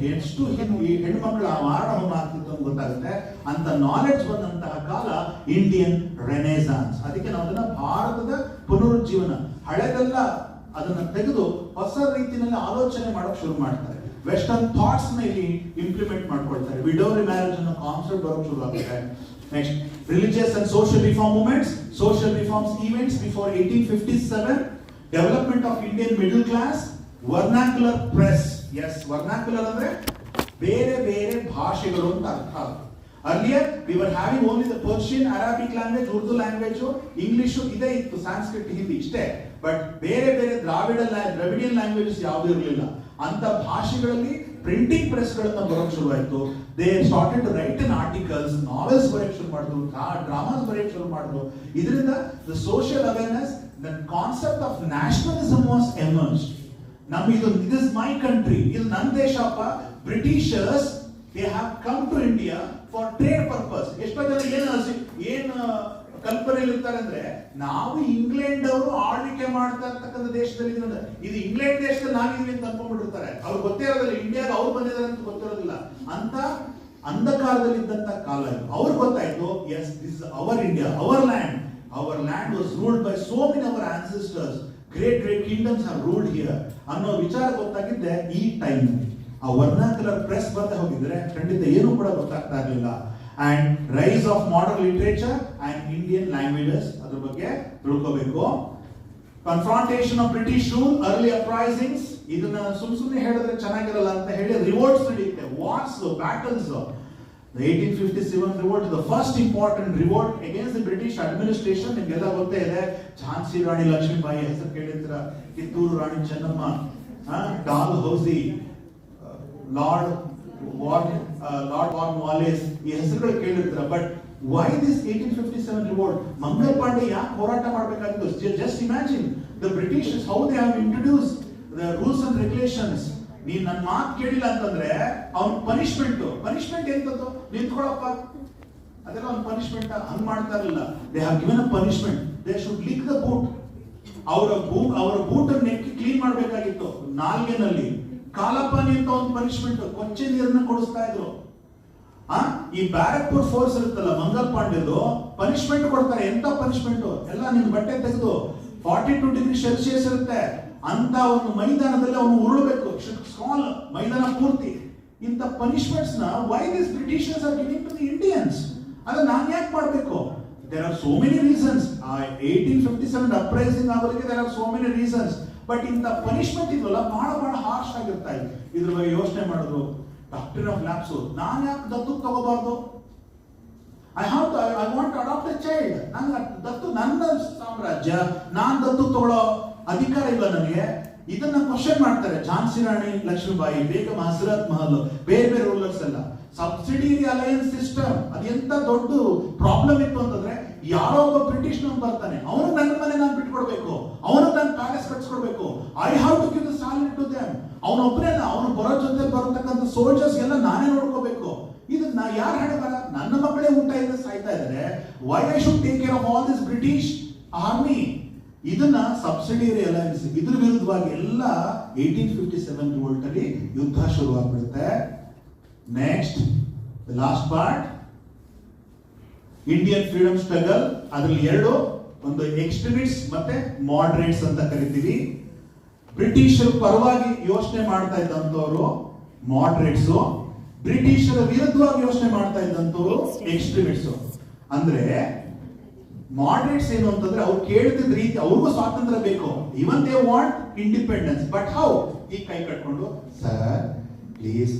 ಎಷ್ಟು ಹೆಣ್ಮಕ್ಳ ಮಾರಣಹೋಮ ಆಗ್ತಿತ್ತು ಅಂತ ಗೊತ್ತಾಗುತ್ತೆ. ಅಂತ ನಾಲೆಡ್ಜ್ ಬಂದಂತಹ ಕಾಲ ಇಂಡಿಯನ್ ರೆನೆಸಾನ್ಸ್. ಅದಕ್ಕೆ ನಾವು ಅದನ್ನ ಭಾರತದ ಪುನರುಜ್ಜೀವನ, ಹಳೆದೆಲ್ಲ ಅದನ್ನ ತೆಗೆದು ಹೊಸ ರೀತಿಯಲ್ಲಿ ಆಲೋಚನೆ ಮಾಡೋಕೆ ಶುರು ಮಾಡ್ತಾರೆ. ವೆಸ್ಟರ್ನ್ ಥಾಟ್ಸ್ ನ ಇಲ್ಲಿ ಇಂಪ್ಲಿಮೆಂಟ್ ಮಾಡ್ಕೊಳ್ತಾರೆ. ವಿಡೋರಿ ಮ್ಯಾರೇಜ್ ಅನ್ನೋ ಕಾನ್ಸೆಪ್ಟ್ ಬರೋಕೆ ಶುರು ಆಗುತ್ತೆ. Next, religious and social reform movements, social reforms events before 1857, development of Indian middle class, vernacular press. Yes, vernacular ಅಂದ್ರೆ ಬೇರೆ ಬೇರೆ ಭಾಷೆಗಳು ಅಂತ ಅರ್ಥ. Earlier we were having only the Persian, Arabic language, Urdu language, English ಇದೇ ಇತ್ತು, Sanskrit, Hindi ಇಷ್ಟೇ. ಬಟ್ ಬೇರೆ ಬೇರೆ ದ್ರಾವಿಡಿಯನ್ ಲ್ಯಾಂಗ್ವೇಜಸ್ ಯಾವುದೂ ಇರಲಿಲ್ಲ. ಅಂತ ಭಾಷೆಗಳಲ್ಲಿ ಪ್ರಿಂಟಿಂಗ್ ಪ್ರೆಸ್ ಗಳನ್ನ ಬರೋಕ್ ಶುರುವಾಯಿತು. They started to write in articles, novels ಬರೆಯಕ್ಕೆ ಶುರು ಮಾಡಿದ್ರು, ಡ್ರಾಮಾಸ್ ಬರೆಯಕ್ಕೆ ಶುರು ಮಾಡಿದ್ರು. ಇದರಿಂದ the social awareness, the concept of nationalism was emerged. this is my country, ಇದು ನನ್ನ ದೇಶಪ್ಪ. Britishers they have come to India for trade purpose. ಎಷ್ಟೋ ಜನ ಏನು ಕಲ್ಪನೆಯಲ್ಲಿ ಇರ್ತಾರೆ ಅಂದ್ರೆ, ನಾವು ಇಂಗ್ಲೆಂಡ್ ಅವರು ಆಳ್ವಿಕೆ ಮಾಡ್ತಾ ಇರ್ತಕ್ಕಂಥ ದೇಶದಲ್ಲಿ ಇದು ಇಂಗ್ಲೆಂಡ್ ದೇಶದಲ್ಲಿ ನಾವಿದೀವಿ ಅಂತ ಅನ್ಕೊಂಡ್ಬಿಟ್ಟಿರ್ತಾರೆ. ಅವ್ರು ಗೊತ್ತೇ ಇರೋದಿಲ್ಲ ಇಂಡಿಯಾಗ ಅವ್ರು ಬಂದಿದ್ದಾರೆ ಅಂತ ಗೊತ್ತಿರೋದಿಲ್ಲ. ಅಂತ ಅಂಧಕಾರದಲ್ಲಿ ಇದ್ದಂತ ಕಾಲ ಇದು. ಅವ್ರಿಗೆ ಗೊತ್ತಾಯ್ತು, yes this is our India, our land was ruled by so many our ancestors, great kingdoms have ruled here ಅನ್ನೋ ವಿಚಾರ ಗೊತ್ತಾಗಿದ್ದೆ ಈ ಟೈಮ್. ಆ ವರ್ನಾಕ್ಯುಲರ್ ಪ್ರೆಸ್ ಬರ್ತಾ ಹೋಗಿದ್ರೆ ಖಂಡಿತ ಏನು ಕೂಡ ಗೊತ್ತಾಗ್ತಾ ಇರಲಿಲ್ಲ. And rise of modern literature and Indian languages, ಅದ್ರ ಬಗ್ಗೆ ತಿಳ್ಕೋಬೇಕು. Confrontation of British rule, early uprisings, ಇದನ್ನ ಸುಮ್ಮನೆ ಹೇಳಿದ್ರೆ ಚೆನ್ನಾಗಿರಲ್ಲ ಅಂತ ಹೇಳಿ ರಿವೋಲ್ಟ್ಸ್ ನಡೆಯುತ್ತೆ, wars, battles. The 1857 revolt, the first important revolt against the British administration. ನಿಮಗೆಲ್ಲ ಗೊತ್ತೇ ಇದೆ, ಝಾನ್ಸಿ ರಾಣಿ ಲಕ್ಷ್ಮೀಬಾಯಿ ಹೆಸರು ಕೇಳಿದ್ರ, Kittur Rani Chennamma, Dalhousie, lord Cornwallis, ಈ ಹೆಸರುಗಳು ಕೇಳಿರ್ತೀರ. But why this 1857 revolt? Mangal Pandey ಯಾಕೆ ಹೋರಾಟ ಮಾಡಬೇಕಾಗಿತ್ತು? Just imagine the British how they have introduce the rules and regulations. ನೀನ್ ನನ್ನ ಮಾತು ಕೇಳಿಲ್ಲ ಅಂತಂದ್ರೆ ಅವ್ನ ಪನಿಷ್ಮೆಂಟ್ ಎಂತದ್ದು? ನಿಂತ್ಕೊಳಪ್ಪ, ಅದೆಲ್ಲ ಒಂದು ಪನಿಷ್ಮೆಂಟ್. ಹಂಗ್ ಮಾಡ್ತಾ ಇರಲಿಲ್ಲ. They have given a punishment. They should lick the boot. ಅವರ ಬೂಟ್ ನೆಕ್ಕಿ ಕ್ಲೀನ್ ಮಾಡಬೇಕಾಗಿತ್ತು. ನಾಲ್ಗೆನಲ್ಲಿ ಕಾಲಪಾನಿ ಅಂತ ಒಂದು ಪನಿಷ್ಮೆಂಟ್, ಕೊಚ್ಚೆ ನೀರನ್ನ ಕೊಡಿಸ್ತಾ ಇದ್ರು. ಈ ಬ್ಯಾರಕ್ಪುರ್ ಫೋರ್ಸ್ ಇರುತ್ತಲ್ಲ, ಮಂಗಲ್ ಪಾಂಡೆದು ಪನಿಷ್ಮೆಂಟ್ ಕೊಡ್ತಾರೆ. ಎಂತ ಪನಿಷ್ಮೆಂಟ್? ಎಲ್ಲ ನಿನ್ ಬಟ್ಟೆ ತೆಗೆದು 42 ಡಿಗ್ರಿ ಸೆಲ್ಸಿಯಸ್ ಇರುತ್ತೆ ಅಂತ ಒಂದು ಮೈದಾನದಲ್ಲಿ ಅವನು ಉರುಳಬೇಕು, ಸ್ಮಾಲ್ ಮೈದಾನ ಪೂರ್ತಿ. ಇಂಥ ಪನಿಷ್ಮೆಂಟ್ಸ್ ನ why this britishers are giving to the Indians? ಅದನ್ನ ನಾನು ಯಾಕೆ ಮಾಡಬೇಕು? There are so many reasons. 1857 uprising ಅವರಿಗೆ there are so many reasons. But ಇಂಥ ಪನಿಷ್ಮೆಂಟ್ ಇದಲ್ಲ ಬಹಳ ಹಾರ್ಶ್ ಆಗಿರ್ತಾ ಇದೆ. ಇದ್ರ ಬಗ್ಗೆ ಯೋಚನೆ ಮಾಡಿದ್ರು. ಡಾಕ್ಟ್ರಿನ್ ಆಫ್ ಲ್ಯಾಪ್ಸ್, ನಾನು ಯಾಕೆ ದತ್ತು ತಗೋಬಾರ್ದು? I want to adopt a child. ನಂಗೆ ದತ್ತು, ನನ್ನ ಸಾಮ್ರಾಜ್ಯ, ನಾನು ದತ್ತು ತಗೊಳ್ಳೋ ಅಧಿಕಾರ ಇಲ್ಲ ನನಗೆ. ಇದನ್ನ ಕ್ವಶನ್ ಮಾಡ್ತಾರೆ ಝಾನ್ಸಿ ರಾಣಿ ಲಕ್ಷ್ಮೀಬಾಯಿ, ಬೇಗಂ ಹಜರತ್ ಮಹಲ್, ಬೇರೆ ರೂಲರ್ಸ್ ಎಲ್ಲ. ಸಬ್ಸಿಡಿಯರಿ ಅಲಯನ್ಸ್ ಸಿಸ್ಟಮ್ ಅದು ಎಂತ ದೊಡ್ಡ ಪ್ರಾಬ್ಲಮ್ ಇತ್ತು ಅಂತಂದ್ರೆ, ಯಾರೋ ಒಬ್ಬ ಬ್ರಿಟಿಷ್ ನವ್ನು ಬರ್ತಾನೆ, ಅವನು ನನ್ನ ಮನೆ ನಾನು ಬಿಟ್ಕೊಡ್ಬೇಕು, ಅವನು ನನ್ನ ಪ್ಯಾಲೇಸ್ ಕಟ್ಸ್ಕೊಡ್ಬೇಕು. I have to give the salary to them. ಅವನೊಬ್ಬರೇನ, ಅವನು ಬರೋ ಜೊತೆ ಬರತಕ್ಕಂಥ ಸೋಲ್ಜರ್ಸ್ ಎಲ್ಲ ನಾನೇ ನೋಡ್ಕೋಬೇಕು. ಇದನ್ನ ಯಾರು ಹೇಳಬಾರ? ನನ್ನ ಮಕ್ಕಳೇ ಊಟ ಇಲ್ಲದೆ ಸಾಯ್ತಾ ಇದ್ದಾರೆ. Why I should take care of all this British army? ಇದನ್ನ ಸಬ್ಸಿಡಿಯರಿ ಅಲಯನ್ಸ್, ಇದ್ರ ವಿರುದ್ಧವಾಗಿ ಎಲ್ಲ 1857 ರಿವೋಲ್ಟ್ ಅಲ್ಲಿ ಯುದ್ಧ ಶುರುವಾಗ್ಬಿಡುತ್ತೆ. Next the last part, Indian freedom struggle. ಅದರಲ್ಲಿ ಎರಡು, ಒಂದು ಎಕ್ಸ್ಟ್ರೀಮಿಸ್ಟ್ಸ್ ಮತ್ತೆ ಮಾಡರೇಟ್ಸ್ ಅಂತ ಕರಿತೀವಿ. ಬ್ರಿಟಿಷರ ಪರವಾಗಿ ಯೋಚನೆ ಮಾಡ್ತಾ ಇದ್ದಂತವರು ಮಾಡರೇಟ್ಸ್, ಬ್ರಿಟಿಷರ ವಿರುದ್ಧವಾಗಿ ಯೋಚನೆ ಮಾಡ್ತಾ ಇದ್ದಂತವರು ಎಕ್ಸ್ಟ್ರೀಮಿಸ್ಟ್ಸ್. ಅಂದ್ರೆ ಮಾಡರೇಟ್ಸ್ ಏನು ಅಂತಂದ್ರೆ, ಅವ್ರು ಕೇಳ್ತಿದ್ದ ರೀತಿ, ಅವ್ರಿಗೂ ಸ್ವಾತಂತ್ರ್ಯ ಬೇಕು, even they want independence. But how? ಈ ಕೈ ಕಟ್ಕೊಂಡು, ಸರ್ ಪ್ಲೀಸ್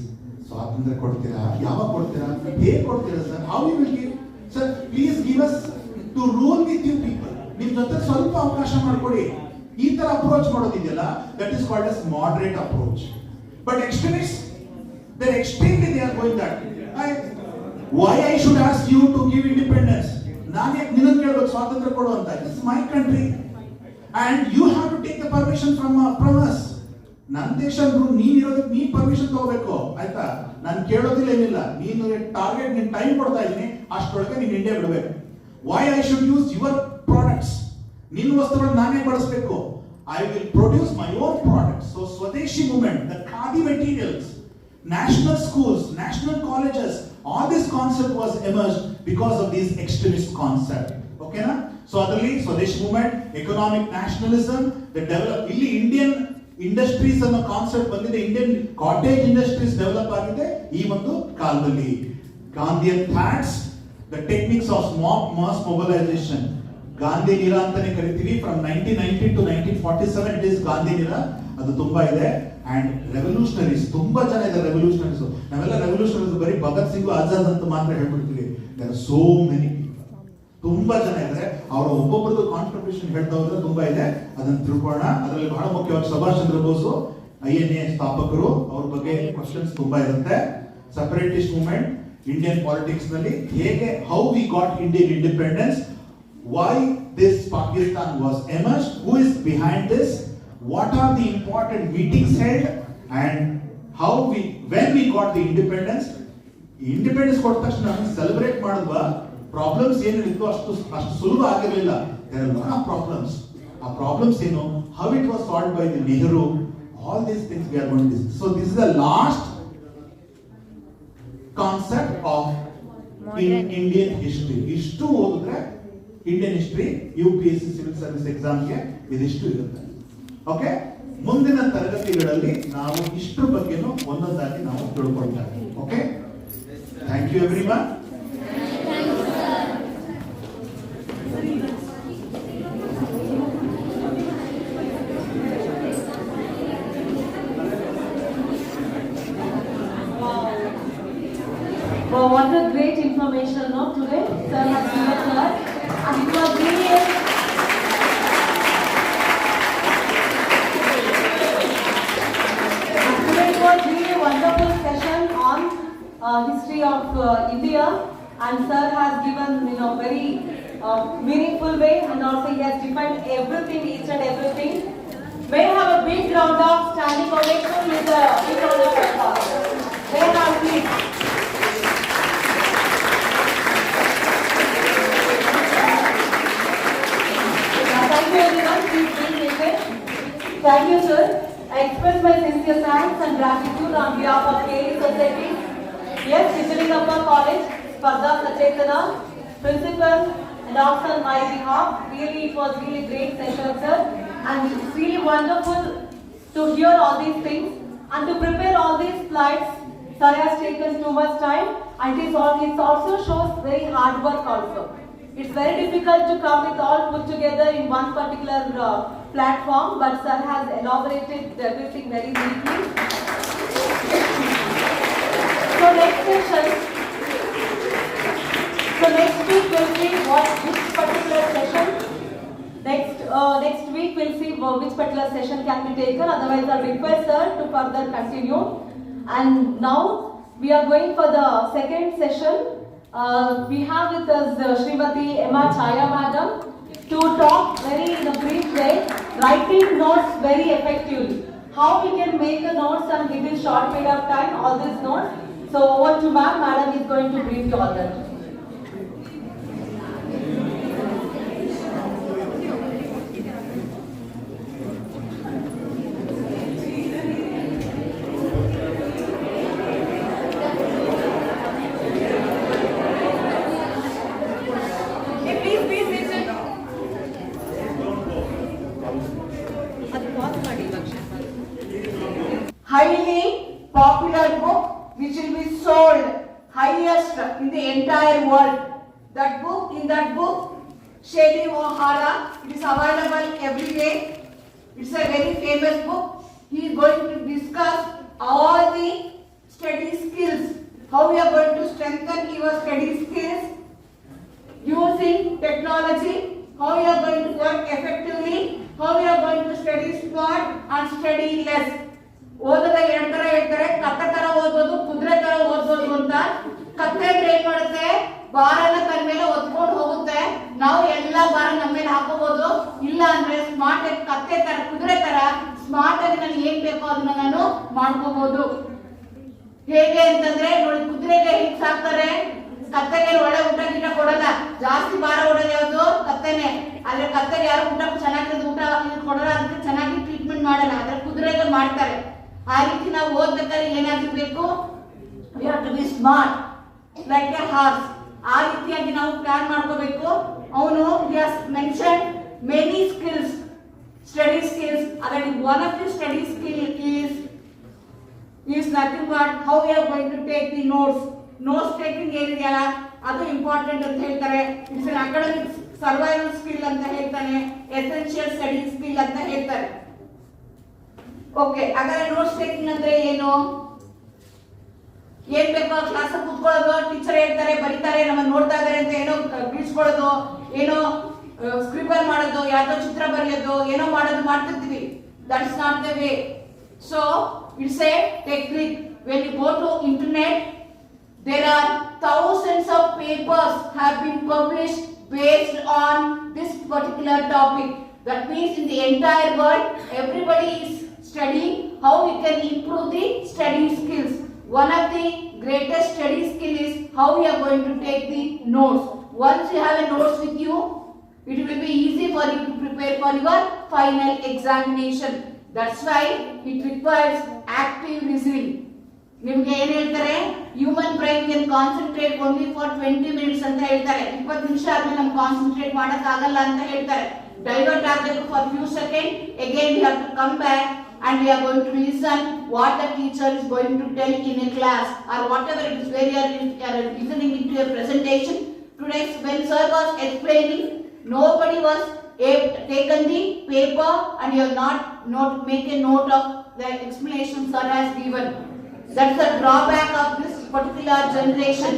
ಸ್ವಾತಂತ್ರ್ಯ ಕೊಡ್ತೀರಾ? ಯಾವಾಗ ಕೊಡ್ತೀರಾ? ಹೇಗೆ ಕೊಡ್ತೀರಾ sir? How you will give? Sir please give us to rule with you people. ನಿಮ್ ಜೊತೆ ಸ್ವಲ್ಪ ಅವಕಾಶ ಮಾಡ್ಕೊಡಿ. ಈ ತರ ಅಪ್ರೋಚ್ ಮಾಡೋದಿದೆಯಲ್ಲ, that is called as moderate approach. But extremists, they're extremely, they are going that. Why I should ask you to give independence? ನಾನು ಯಾಕೆ ನಿನ್ನ ಕೇಳಬೇಕು ಸ್ವಾತಂತ್ರ್ಯ ಕೊಡು ಅಂತ? It's my country and you have to take the permission from us. ನನ್ನ ದೇಶ ನೀನ್ ಇರೋದಕ್ಕೆ ನೀನ್ ಪರ್ಮಿಷನ್ ತಗೋಬೇಕು, ಆಯ್ತಾ? ನಾನು ಕೇಳೋದಿಲ್ಲ, ಏನಿಲ್ಲ. ನೀನು ಟಾರ್ಗೆಟ್, ನೀನ್ ಟೈಮ್ ಕೊಡ್ತಾ ಇದೀನಿ, ಅಷ್ಟೊಳಗೆ ನೀನ್ ಇಂಡಿಯಾ ಬಿಡಬೇಕು. Why I should use your products? ನಿನ್ನ ವಸ್ತುಗಳನ್ನು ನಾನೇ ಬಳಸಬೇಕು. I will produce my own products. So Swadeshi movement, the khadi materials, national schools, national colleges, all this concept was emerged because of these extremist concept. Okay na? So adali Swadeshi movement, economic nationalism, the develop illi Indian industries ಅನ್ನೋ ಕಾನ್ಸೆಪ್ಟ್ ಬಂದಿದೆ. ಇಂಡಿಯನ್ ಕಾಟೇಜ್ ಇಂಡಸ್ಟ್ರೀಸ್ ಡೆವಲಪ್ ಆಗಿದೆ ಈ ಒಂದು ಕಾಲದಲ್ಲಿ. Gandhian thoughts, the techniques of mass mobilization. Gandhi ನಿರ ಅಂತಾನೆ ಕರಿತೀವಿ. From 1919 to 1947 it is Gandhi ನಿರ. ಅದು ತುಂಬಾ ಇದೆ. ಅಂಡ್ ರೆವಲ್ಯೂಷನರೀಸ್ ತುಂಬಾ ಜನ ಇದ್ದಾರೆ. ರೆವಲ್ಯೂಷನರೀಸ್ ನಾವೆಲ್ಲ ರೆವಲ್ಯೂಷನರೀಸ್ ಬರೀ ಭಗತ್ ಸಿಂಗ್ ಆಜಾದ್ ಅಂತ ಮಾತ್ರ ಹೇಳ್ಬಿಡ್ತೀವಿ. There are so many people. ತುಂಬಾ ಜನ ಇದ್ದಾರೆ. ಅವರ ಒಬ್ಬೊಬ್ಬರದ್ದು ಕಾಂಟ್ರಿಬ್ಯೂಷನ್ ಹೇಳ್ತಾ ಹೋದ್ರೆ ತುಂಬಾ ಇದೆ. ಅದನ್ನು ತಿಳ್ಕೊಳ್ಳೋಣ. ಅದರಲ್ಲಿ ಬಹಳ ಮುಖ್ಯವಾಗಿ ಸುಭಾಷ್ ಚಂದ್ರ ಬೋಸ್ INA ಸ್ಥಾಪಕರು. ಅವ್ರ ಬಗ್ಗೆ ಕ್ವಶನ್ಸ್ ತುಂಬಾ ಇರುತ್ತೆ. ಸೆಪರೇಟಿಸ್ಟ್ ಮೂವ್ಮೆಂಟ್ ಇಂಡಿಯನ್ ಪಾಲಿಟಿಕ್ಸ್ ನಲ್ಲಿ ಹೇಗೆ, how we got Indian independence, why this Pakistan was emerged, who is behind this, what are the important meetings held, and how we, when we got the independence ಕೊಟ್ಟ ತಕ್ಷಣ ಸೆಲೆಬ್ರೇಟ್ ಮಾಡಿದ್ವಾ, ಪ್ರಾಬ್ಲಮ್ಸ್ ಏನಿತ್ತು ಅಷ್ಟು ಸುಲಭ ಆಗಿರಲಿಲ್ಲ. there are a lot of problems. ಆ ಪ್ರಾಬ್ಲಮ್ಸ್ ಏನು, how it was solved by the Nehru, all these things we are going to discuss. So this is the last concept of Indian history. ಇಷ್ಟು ಓದಿದ್ರೆ Indian history UPSC civil service ಎಕ್ಸಾಮ್ಗೆ ಇದಿಷ್ಟು ಇರುತ್ತೆ. ಓಕೆ, ಮುಂದಿನ ತರಗತಿಗಳಲ್ಲಿ ನಾವು ಇಷ್ಟರ ಬಗ್ಗೆನೂ ಒಂದೊಂದಾಗಿ ನಾವು ತಿಳ್ಕೊಳ್ತೇವೆ. Okay, thank you everyone. Wow, what a great information, no, today sir has given us, and it was really today it was really a wonderful session on history of India, and sir has given very meaningful way, and also he has defined everything, each and everything. May I have a big round of standing ovation with a big round of applause. May I have please. Thank you everyone, please be seated. Thank you sir. I express my sincere thanks and gratitude on behalf of KLE Society, yes, Nijalingappa College, Sparda, Sachetan, principal, and also on my behalf. Really, it was really great session sir, and it's really wonderful to hear all these things and to prepare all these slides. Sir has taken too much time, and it also shows very hard work also. It's very difficult to come with all put together in one particular platform, but sir has elaborated everything very neatly. So next week we'll see which particular session. Next week we'll see which particular session can be taken. Otherwise, I'll request sir to further continue. And now we are going for the second session. We have with us Srimati Emma Chaya Madam to talk very in a brief way, writing notes very effectively. How we can make the notes and within short period of time, all these notes. So over to ma'am. Madam is going to brief you all that. Highly popular book which will be sold highest in the entire world. That book, Shelley O'Hara, it is available everywhere. It's a very famous book. He is going to discuss all the study skills, how we are going to strengthen your study skills using technology, how we are going to work effectively, how we are going to study smart and study less. ಓದದ ಎರಡು ತರ ಹೇಳ್ತಾರೆ, ಕತ್ತೆ ತರ ಓದ್ಬೋದು, ಕುದುರೆ ತರ ಓದ್ಬೋದು ಅಂತ. ಕತ್ತೆ ಅಂದ್ರೆ ಏನ್ ಮಾಡುತ್ತೆ, ಭಾರನ ತನ್ನ ಮೇಲೆ ಹೊತ್ಕೊಂಡು ಹೋಗುತ್ತೆ. ನಾವು ಎಲ್ಲಾ ಭಾರ ನಮ್ಮ ಮೇಲೆ ಹಾಕೋಬಹುದು. ಇಲ್ಲ ಅಂದ್ರೆ ಸ್ಮಾರ್ಟ್ ಆಗಿ ಕತ್ತೆ ತರ, ಕುದುರೆ ತರ ಸ್ಮಾರ್ಟ್ ಆಗಿ ನಾನು ಏನ್ ಬೇಕೋ ಅದನ್ನ ನಾನು ಮಾಡ್ಕೋಬಹುದು. ಹೇಗೆ ಅಂತಂದ್ರೆ ನೋಡಿ, ಕುದುರೆಗೆ ಹಿಂಗ್ ಸಾಕ್ತಾರೆ, ಕತ್ತೆಗೆ ಒಳ್ಳೆ ಊಟ ಗೀಟ ಕೊಡಲ್ಲ. ಜಾಸ್ತಿ ಭಾರ ಹೊಡೋದು ಯಾವ್ದು, ಕತ್ತೆನೆ. ಆದ್ರೆ ಕತ್ತೆಗೆ ಯಾರು ಊಟ ಚೆನ್ನಾಗಿ ಊಟ ಕೊಡಲ್ಲ, ಅದಕ್ಕೆ ಚೆನ್ನಾಗಿ ಟ್ರೀಟ್ಮೆಂಟ್ ಮಾಡಲ್ಲ. ಆದ್ರೆ ಕುದುರೆಗೆ ಮಾಡ್ತಾರೆ. ಆ ರೀತಿ ನಾವು ಓದ್ಬೇಕಾದ್ರೆ ಏನಾಗಿರ್ಬೇಕು, we have to be smart like a horse. ಆ ರೀತಿಯಾಗಿ ನಾವು ಪ್ಲಾನ್ ಮಾಡ್ಕೋಬೇಕು. ಅವನು he has mentioned many skills, study skills. Already one of the study skill is nothing but how we are going to take the notes taking ಏನಿದೆಯಲ್ಲ, ಅದು ಇಂಪಾರ್ಟೆಂಟ್ ಅಂತ ಹೇಳ್ತಾರೆ. It's an academic survival skill ಅಂತ ಹೇಳ್ತಾನೆ, ಎಸೆನ್ಷಿಯಲ್ ಸ್ಟಡಿ ಸ್ಕಿಲ್ ಅಂತ ಹೇಳ್ತಾರೆ. ಓಕೆ, ಹಾಗಾದ್ರೆ ನೋಟ್ಸ್ ಟೇಕಿಂಗ್ ಅಂದ್ರೆ ಏನು? ಏನ್ ಬೇಕೋ ಕ್ಲಾಸ್ ಕೂತ್ಕೊಳ್ಳೋದು, ಟೀಚರ್ ಹೇಳ್ತಾರೆ ಬರೀತಾರೆ, ನಮ್ಮನ್ನ ನೋಡ್ತಾ ಇದಾರೆ ಅಂತ ಏನೋ ಬಿಡಿಸ್ಕೊಳ್ಳೋದು, ಏನೋ ಸ್ಕ್ರಿಬಲ್ ಮಾಡೋದು, ಯಾವ್ದೋ ಚಿತ್ರ ಬರೆಯೋದು, ಏನೋ ಮಾಡೋದು ಮಾಡ್ತಿರ್ತೀವಿ. That's not the way. So it's a technique. When you go to internet, there are thousands of papers have been published based on this particular topic. That means in the entire world, everybody is studying how we can improve the study skills. One of the greatest study skill is how we are going to take the notes. Once you have a notes with you, it will be easy for you to prepare for your final examination. That's why it requires active listening. ನಿಮಗೆ ಏನು ಹೇಳ್ತಾರೆ, human brain can concentrate only for 20 minutes ಅಂತ ಹೇಳ್ತಾರೆ. 20 ನಿಮಿಷ ಆದ್ಮೇಲೆ ನಮ್ಗೆ ಕಾನ್ಸಂಟ್ರೇಟ್ ಮಾಡಕ್ ಆಗಲ್ಲ ಅಂತ ಹೇಳ್ತಾರೆ. ಡೈವರ್ಟ್ ಆಗಬೇಕು for few second, again we have to come back and we are going to listen what the teacher is going to tell in a class or whatever it is where you are listening into a presentation. Today when sir was explaining, nobody was taken the paper and you have not make a note of the explanation sir has given. That's the drawback of this particular generation.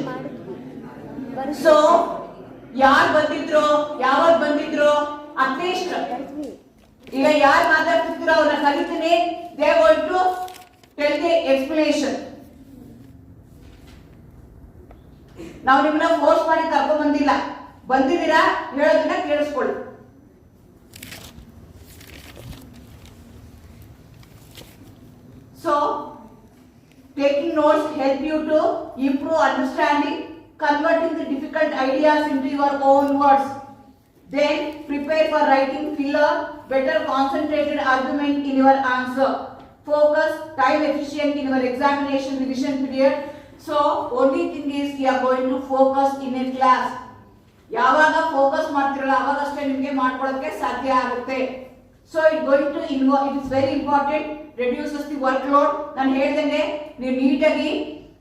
So ಯಾರು ಬಂದಿದ್ರು, ಯಾವಾಗ ಬಂದಿದ್ರು, ಅಟ್ಲೀಸ್ಟ್ ಈಗ ಯಾರು ಮಾತಾಡ್ತಿದ್ರು ಅವ್ರನ್ನ ಕಲಿತೀನಿ, they are going to tell the explanation. ನಾವು ನಿಮ್ಮನ್ನ ಫೋರ್ಸ್ ಮಾಡಿ ಕರ್ಕೊಂಡ್ ಬಂದಿಲ್ಲ, ಬಂದಿದ್ದೀರಾ ಹೇಳೋದನ್ನ ಕೇಳಿಸ್ಕೊಳ್ಳಿ. So taking notes help you to improve understanding, converting the difficult ideas into your own words. Then prepare for writing filler, better concentrated argument in your answer. Focus, time efficient in your examination revision period. So only thing is you are going to focus in a class. ಯಾವಾಗ ಫೋಕಸ್ ಮಾಡ್ತಿರಲ್ಲ ಅವಾಗಷ್ಟೇ ನಿಮಗೆ ಮಾಡ್ಕೊಳ್ಳೋಕೆ ಸಾಧ್ಯ ಆಗುತ್ತೆ. So it going to involve, it is very important, reduces the workload. ನಾನು ಹೇಳ್ದಂಗೆ ನೀವು ನೀಟಾಗಿ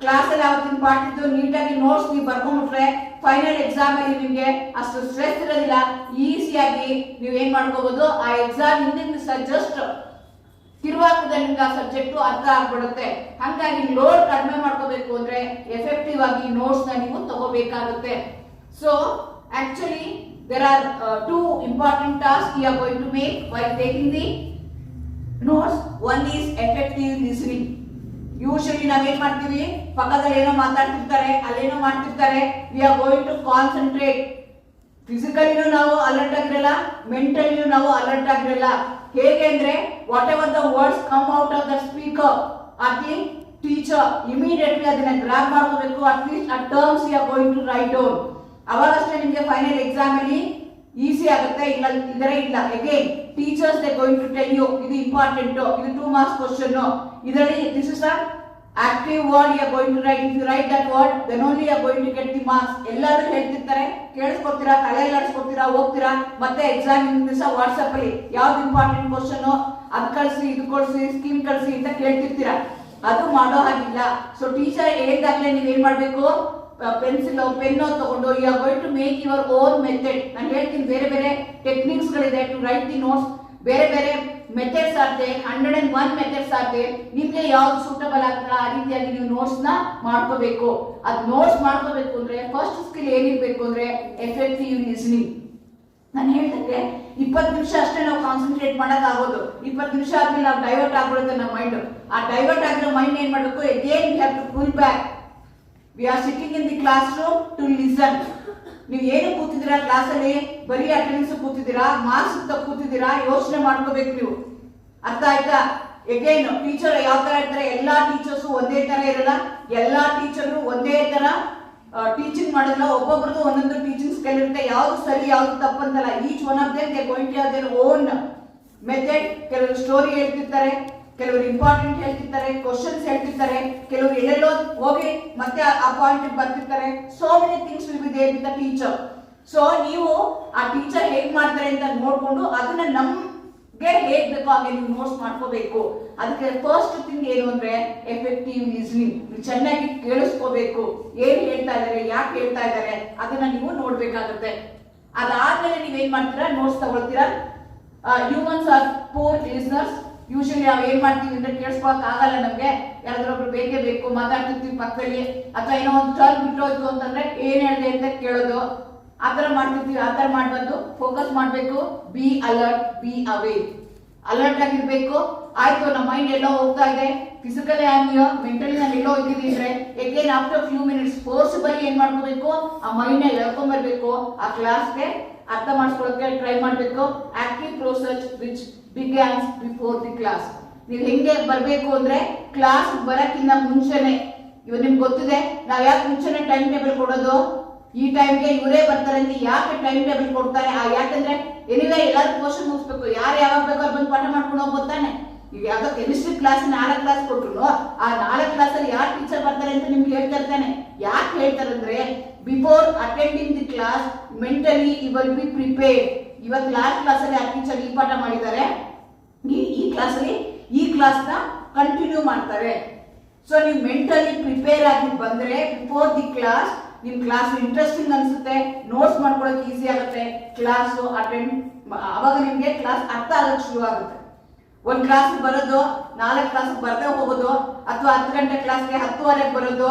ಕ್ಲಾಸ್ ಅಲ್ಲಿ ಅವತ್ತಿನ ಪಾಠದ್ದು ನೀಟಾಗಿ ನೋಟ್ಸ್ ನೀವು ಬರ್ಕೊಂಡ್ಬಿಟ್ರೆ ಫೈನಲ್ ಎಕ್ಸಾಮ್ ಅಲ್ಲಿ ನಿಮಗೆ ಅಷ್ಟು ಸ್ಟ್ರೆಸ್ ಇರೋದಿಲ್ಲ. ಈಸಿಯಾಗಿ ನೀವು ಏನ್ ಮಾಡ್ಕೋಬಹುದು, ಆ ಎಕ್ಸಾಮ್ ಹಿಂದಿನ ಜಸ್ಟ್ ತಿರುವಾಕದ ನಿಮ್ಗೆ ಆ ಸಬ್ಜೆಕ್ಟ್ ಅರ್ಥ ಆಗ್ಬಿಡುತ್ತೆ. ಹಾಗಾಗಿ ಲೋಡ್ ಕಡಿಮೆ ಮಾಡ್ಕೋಬೇಕು ಅಂದ್ರೆ ಎಫೆಕ್ಟಿವ್ ಆಗಿ ನೋಟ್ಸ್ ನ ನೀವು ತಗೋಬೇಕಾಗುತ್ತೆ. So actually there are two important tasks you are going to make while taking the notes. One is effective listening. Usually ನಾವೇನ್ ಮಾಡ್ತೀವಿ, ಪಕ್ಕದಲ್ಲಿ ಏನೋ ಮಾತಾಡ್ತಿರ್ತಾರೆ, ಅಲ್ಲೇನೋ ಮಾಡ್ತಿರ್ತಾರೆ, we are going to concentrate. ಫಿಸಿಕಲಿನೂ ನಾವು ಅಲರ್ಟ್ ಆಗಿರಲ್ಲ, ಮೆಂಟಲಿನೂ ನಾವು ಅಲರ್ಟ್ ಆಗಿರಲ್ಲ. ಹೇಗೆ ಅಂದ್ರೆ whatever the words come out of the speaker or the teacher, immediately ಅದನ್ನ ಗ್ರಾಬ್ ಮಾಡ್ಕೋಬೇಕು. ಅಟ್ಲೀಸ್ಟ್ ಆ terms you are going to write down. ಅವಾಗಷ್ಟೇ ನಿಮಗೆ ಫೈನಲ್ ಎಕ್ಸಾಮ್ ಅಲ್ಲಿ ಈಸಿ ಆಗುತ್ತೆ. ಇಲ್ಲದ್ರೆ ಇಲ್ಲ. Again teachers they going to tell you ಇದು ಇಂಪಾರ್ಟೆಂಟ್, ಇದು 2 marks ಕ್ವಶನ್, ಇದರಲ್ಲಿ this is a active word you are going to write. If you write that word then only you are going to get the marks. ಎಲ್ಲರೂ ಹೇಳ್ತಿರ್ತಾರೆ, ಕೇಳಿಸ್ಕೊತೀರಾ, ತಲೆಯಲ್ಲಿ ಆಡಿಸ್ಕೊತೀರಾ, ಹೋಗ್ತೀರಾ, ಮತ್ತೆ ಎಕ್ಸಾಮ್ ದಿವಸ ವಾಟ್ಸ್ಆಪ್ ಅಲ್ಲಿ ಯಾವ್ದು ಇಂಪಾರ್ಟೆಂಟ್ ಕ್ವಶನ್ ಅದ್ ಕಳಿಸಿ, ಇದು ಕಳಿಸಿ, ಸ್ಕೀಮ್ ಕಳಿಸಿ ಅಂತ ಕೇಳ್ತಿರ್ತೀರಾ. ಅದು ಮಾಡೋ ಹಾಗಿಲ್ಲ. ಸೊ ಟೀಚರ್ ಹೇಳಿದಾಗಲೇ ನೀವ್ ಏನ್ ಮಾಡ್ಬೇಕು, ಪೆನ್ಸಿಲ್ ಪೆನ್ ತಗೊಂಡು you are going to make your own method. ನಾನು ಹೇಳ್ತೀನಿ, ಬೇರೆ ಬೇರೆ ಟೆಕ್ನಿಕ್ಸ್ ಗಳಿದೆ ಟು ರೈಟ್ ದಿ ನೋಟ್ಸ್. ಬೇರೆ ಬೇರೆ ಮೆಥಡ್ಸ್ ಆಗುತ್ತೆ, 101 ಮೆಥಡ್ಸ್ ಆಗುತ್ತೆ. ನಿಮ್ಗೆ ಯಾವ್ದು ಸೂಟಬಲ್ ಆಗ್ತಲ್ಲ ಆ ರೀತಿಯಾಗಿ ನೀವು ನೋಟ್ಸ್ ನ ಮಾಡ್ಕೋಬೇಕು. ಅದ್ ನೋಟ್ಸ್ ಮಾಡ್ಕೋಬೇಕು ಅಂದ್ರೆ ಫಸ್ಟ್ ಸ್ಕಿಲ್ ಏನಿರ್ಬೇಕು ಅಂದ್ರೆ ಎಫೆಕ್ಟಿವ್ ಲಿಸ್ನಿಂಗ್. ನಾನು ಹೇಳ್ದಂಗೆ 20 ನಿಮಿಷ ಅಷ್ಟೇ ನಾವು ಕಾನ್ಸಂಟ್ರೇಟ್ ಮಾಡಕ್ ಆಗೋದು. 20 ನಿಮಿಷ ಆದ್ಮೇಲೆ ನಾವು ಡೈವರ್ಟ್ ಆಗ್ಬಿಡುತ್ತೆ ನಮ್ಮ ಮೈಂಡ್. ಆ ಡೈವರ್ಟ್ ಆಗಿರೋ ಮೈಂಡ್ ಏನ್ ಮಾಡ್ಬೇಕು, again we have to pull back. We are sitting in the classroom to listen. ನೀವು ಏನು ಕೂತಿದ್ದೀರಾ ಕ್ಲಾಸ್ ಅಲ್ಲಿ, ಬರೀ ಅಟೆಂಡೆನ್ಸ್ ಕೂತಿದ್ದೀರಾ, ಮಾರ್ಕ್ಸ್ ಕೂತಿದ್ದೀರಾ, ಯೋಚನೆ ಮಾಡ್ಕೋಬೇಕು ನೀವು. ಅರ್ಥ ಆಯ್ತಾ? ಅಗೇನ್ ಟೀಚರ್ ಯಾವ ತರ ಇರ್ತಾರೆ, ಎಲ್ಲಾ ಟೀಚರ್ಸ್ ಒಂದೇ ತರ ಇರಲ್ಲ, ಎಲ್ಲಾ ಟೀಚರ್ ಒಂದೇ ತರ ಟೀಚಿಂಗ್ ಮಾಡೋದಿಲ್ಲ. ಒಬ್ಬೊಬ್ರದ್ದು ಒಂದೊಂದು ಟೀಚಿಂಗ್ ಸ್ಕಿಲ್ ಇರುತ್ತೆ. ಯಾವ್ದು ಸರಿ ಯಾವ್ದು ತಪ್ಪಂತಲ್ಲ. Each one of them they going to have their own method. ಕೆಲವರು ಸ್ಟೋರಿ ಹೇಳ್ತಿರ್ತಾರೆ, ಕೆಲವರು ಇಂಪಾರ್ಟೆಂಟ್ ಹೇಳ್ತಿರ್ತಾರೆ, ಕ್ವಶನ್ಸ್ ಹೇಳ್ತಿರ್ತಾರೆ, ಕೆಲವರು ಎಲ್ಲೆಲ್ಲೋ ಹೋಗಿ ಮತ್ತೆ ಆ ಪಾಯಿಂಟ್ ಬರ್ತಿರ್ತಾರೆ. So many things will be there with the teacher. So ನೀವು ಆ ಟೀಚರ್ ಹೇಗ್ ಮಾಡ್ತಾರೆ ಅಂತ ನೋಡ್ಕೊಂಡು ಅದನ್ನ ನಮ್ ಹೇಗ್ ಬೇಕೋ ಹಾಗೆ ನೀವು ನೋಟ್ಸ್ ಮಾಡ್ಕೋಬೇಕು. ಅದಕ್ಕೆ ಫಸ್ಟ್ ಥಿಂಗ್ ಏನು ಅಂದ್ರೆ ಎಫೆಕ್ಟಿವ್ ಲಿಸ್ನಿಂಗ್. ನೀವು ಚೆನ್ನಾಗಿ ಕೇಳಿಸ್ಕೋಬೇಕು, ಏನ್ ಹೇಳ್ತಾ ಇದಾರೆ, ಯಾಕೆ ಹೇಳ್ತಾ ಇದಾರೆ ಅದನ್ನ ನೀವು ನೋಡ್ಬೇಕಾಗುತ್ತೆ. ಅದಾದ್ಮೇಲೆ ನೀವೇನ್ ಮಾಡ್ತೀರಾ, ನೋಟ್ಸ್ ತಗೊಳ್ತೀರಾ. Humans are poor listeners. Usually ನಾವು ಏನ್ ಮಾಡ್ತೀವಿ ಅಂದ್ರೆ ಕೇಳಿಸ್ಕೊಳಕ್ ಆಗಲ್ಲ ನಮ್ಗೆ, ಯಾರಾದ್ರೊಬ್ರು ಬೇಕೇ ಬೇಕು, ಮಾತಾಡ್ತಿರ್ತೀವಿ ಪಕ್ಕದಲ್ಲಿ, ಅಥವಾ ಏನೋ ಒಂದು ಟರ್ನ್ ಬಿಟ್ಟೋಯ್ತು ಅಂತಂದ್ರೆ ಏನ್ ಹೇಳಿದೆ ಅಂತ ಕೇಳೋದು, ಆತರ ಮಾಡ್ತಿರ್ತೀವಿ. ಆತರ ಮಾಡ್ಬಾರ್ದು, ಫೋಕಸ್ ಮಾಡ್ಬೇಕು. Be alert, B away, alert ಆಗಿರ್ಬೇಕು. ಆಯ್ತು ನಮ್ಮ ಮೈಂಡ್ ಎಲ್ಲೋ ಹೋಗ್ತಾ ಇದೆ, ಫಿಸಿಕಲಿ ಆಮಿಯೋ ಮೆಂಟಲಿ ನಾನು ಎಲ್ಲೋ ಇದ್ದಿದ್ರೆ again after few minutes forcibly ಏನ್ ಮಾಡ್ಕೋಬೇಕು, ಆ ಮೈಂಡ್ ನ ಎಳ್ಕೊಂಡ್ಬರ್ಬೇಕು, ಆ ಕ್ಲಾಸ್ಗೆ ಅರ್ಥ ಮಾಡಿಸ್ಕೊಳ್ಳೋಕೆ ಟ್ರೈ ಮಾಡ್ಬೇಕು. Active process which begins before the class. ನೀವು ಹೆಂಗೆ ಬರ್ಬೇಕು ಅಂದ್ರೆ ಕ್ಲಾಸ್ ಬರಕ್ಕಿಂತ ಮುಂಚೆನೆ, ಇವಾಗ ನಿಮ್ಗೆ ಗೊತ್ತಿದೆ ನಾವ್ ಯಾಕೆ ಮುಂಚೆನೆ ಟೈಮ್ ಟೇಬಲ್ ಕೊಡೋದು, ಈ ಟೈಮ್ಗೆ ಇವರೇ ಬರ್ತಾರೆ ಅಂತ ಯಾಕೆ ಟೈಮ್ ಟೇಬಲ್ ಕೊಡ್ತಾರೆ, ಯಾಕಂದ್ರೆ ಎನಿವೆ ಎಲ್ಲರೂ ಪೋರ್ಷನ್ ಮುಗಿಸ್ಬೇಕು, ಯಾರು ಯಾವಾಗ ಬೇಕಾದ್ರೂ ಬಂದು ಪಾಠ ಮಾಡ್ಕೊಂಡು ಹೋಗ್ಬೋದಾನೆ. ಈಗ ಯಾವ್ದೋ ಕೆಮಿಸ್ಟ್ರಿ ಕ್ಲಾಸ್ 4 ಕ್ಲಾಸ್ ಕೊಟ್ರು, ಆ 4 ಕ್ಲಾಸಲ್ಲಿ ಯಾರು ಟೀಚರ್ ಬರ್ತಾರೆ ಅಂತ ನಿಮ್ಗೆ ಹೇಳ್ತಾ ಇರ್ತಾನೆ. ಯಾಕೆ ಹೇಳ್ತಾರೆ ಅಂದ್ರೆ before attending the class mentally you will be prepared. ಇವತ್ತು ಕ್ಲಾಸಲ್ಲಿ ಆ ಟೀಚರ್ ಈ ಪಾಠ ಮಾಡಿದ್ದಾರೆ, ಈ ಕ್ಲಾಸಲ್ಲಿ ಈ ಕ್ಲಾಸ್ ನ ಕಂಟಿನ್ಯೂ ಮಾಡ್ತಾರೆ. ಸೊ ನೀವು ಮೆಂಟಲಿ ಪ್ರಿಪೇರ್ ಆಗಿ ಬಂದ್ರೆ ಬಿಫೋರ್ ದಿ ಕ್ಲಾಸ್ ನಿಮ್ ಕ್ಲಾಸ್ ಇಂಟ್ರೆಸ್ಟಿಂಗ್ ಅನ್ಸುತ್ತೆ, ನೋಟ್ಸ್ ಮಾಡ್ಕೊಳಕ್ ಈಸಿ ಆಗುತ್ತೆ, ಕ್ಲಾಸ್ ಅಟೆಂಡ್ ಅವಾಗ ನಿಮ್ಗೆ ಕ್ಲಾಸ್ ಅರ್ಥ ಆಗಕ್ ಶುರು ಆಗುತ್ತೆ. ಒಂದ್ ಕ್ಲಾಸ್ ಬರೋದು 4 ಕ್ಲಾಸ್ ಬರ್ದೇ ಹೋಗೋದು, ಅಥವಾ 10 ಗಂಟೆ ಕ್ಲಾಸ್ಗೆ 10:15 ಬರೋದು,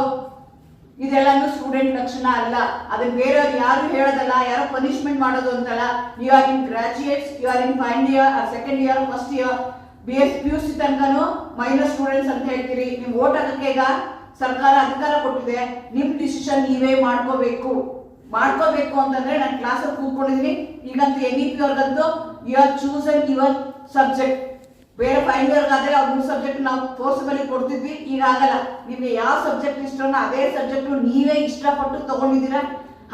ಇದೆಲ್ಲಾನು ಸ್ಟೂಡೆಂಟ್ ಲಕ್ಷಣ ಅಲ್ಲ. ಅದನ್ನ ಬೇರೆಯವ್ರು ಯಾರು ಹೇಳೋದಲ್ಲ, ಯಾರೋ ಪನಿಷ್ಮೆಂಟ್ ಮಾಡೋದು ಅಂತಲ್ಲ. You are in graduates, you are in final year, second year, first year, PUC ತನಕನು ಮೈನರ್ ಸ್ಟೂಡೆಂಟ್ಸ್ ಅಂತ ಹೇಳ್ತೀರಿ. ನೀವು ಓಟ್ ಹಾಕಕ್ಕೆ ಈಗ ಸರ್ಕಾರ ಅಧಿಕಾರ ಕೊಟ್ಟಿದೆ, ನಿಮ್ ಡಿಸಿಷನ್ ನೀವೇ ಮಾಡ್ಕೋಬೇಕು ಅಂತಂದ್ರೆ ನಾನು ಕ್ಲಾಸಲ್ಲಿ ಕೂತ್ಕೊಂಡಿದ್ದೀನಿ. ಈಗಂತೂ NEP ಅವ್ರಿಗಂತೂ you are chosen your subject. ಬೇರೆ ಫೈನಲ್ ಇಯರ್ ಆದ್ರೆ ಅವ್ರ 3 ಸಬ್ಜೆಕ್ಟ್ ನಾವು ಫೋರ್ಸ್ಬಲಿ ಕೊಡ್ತಿದ್ವಿ, ಈಗ ಆಗಲ್ಲ. ನಿಮ್ಗೆ ಯಾವ ಸಬ್ಜೆಕ್ಟ್ ಇಷ್ಟನೋ ಅದೇ ಸಬ್ಜೆಕ್ಟ್ ನೀವೇ ಇಷ್ಟಪಟ್ಟು ತಗೊಂಡಿದ್ದೀರಾ.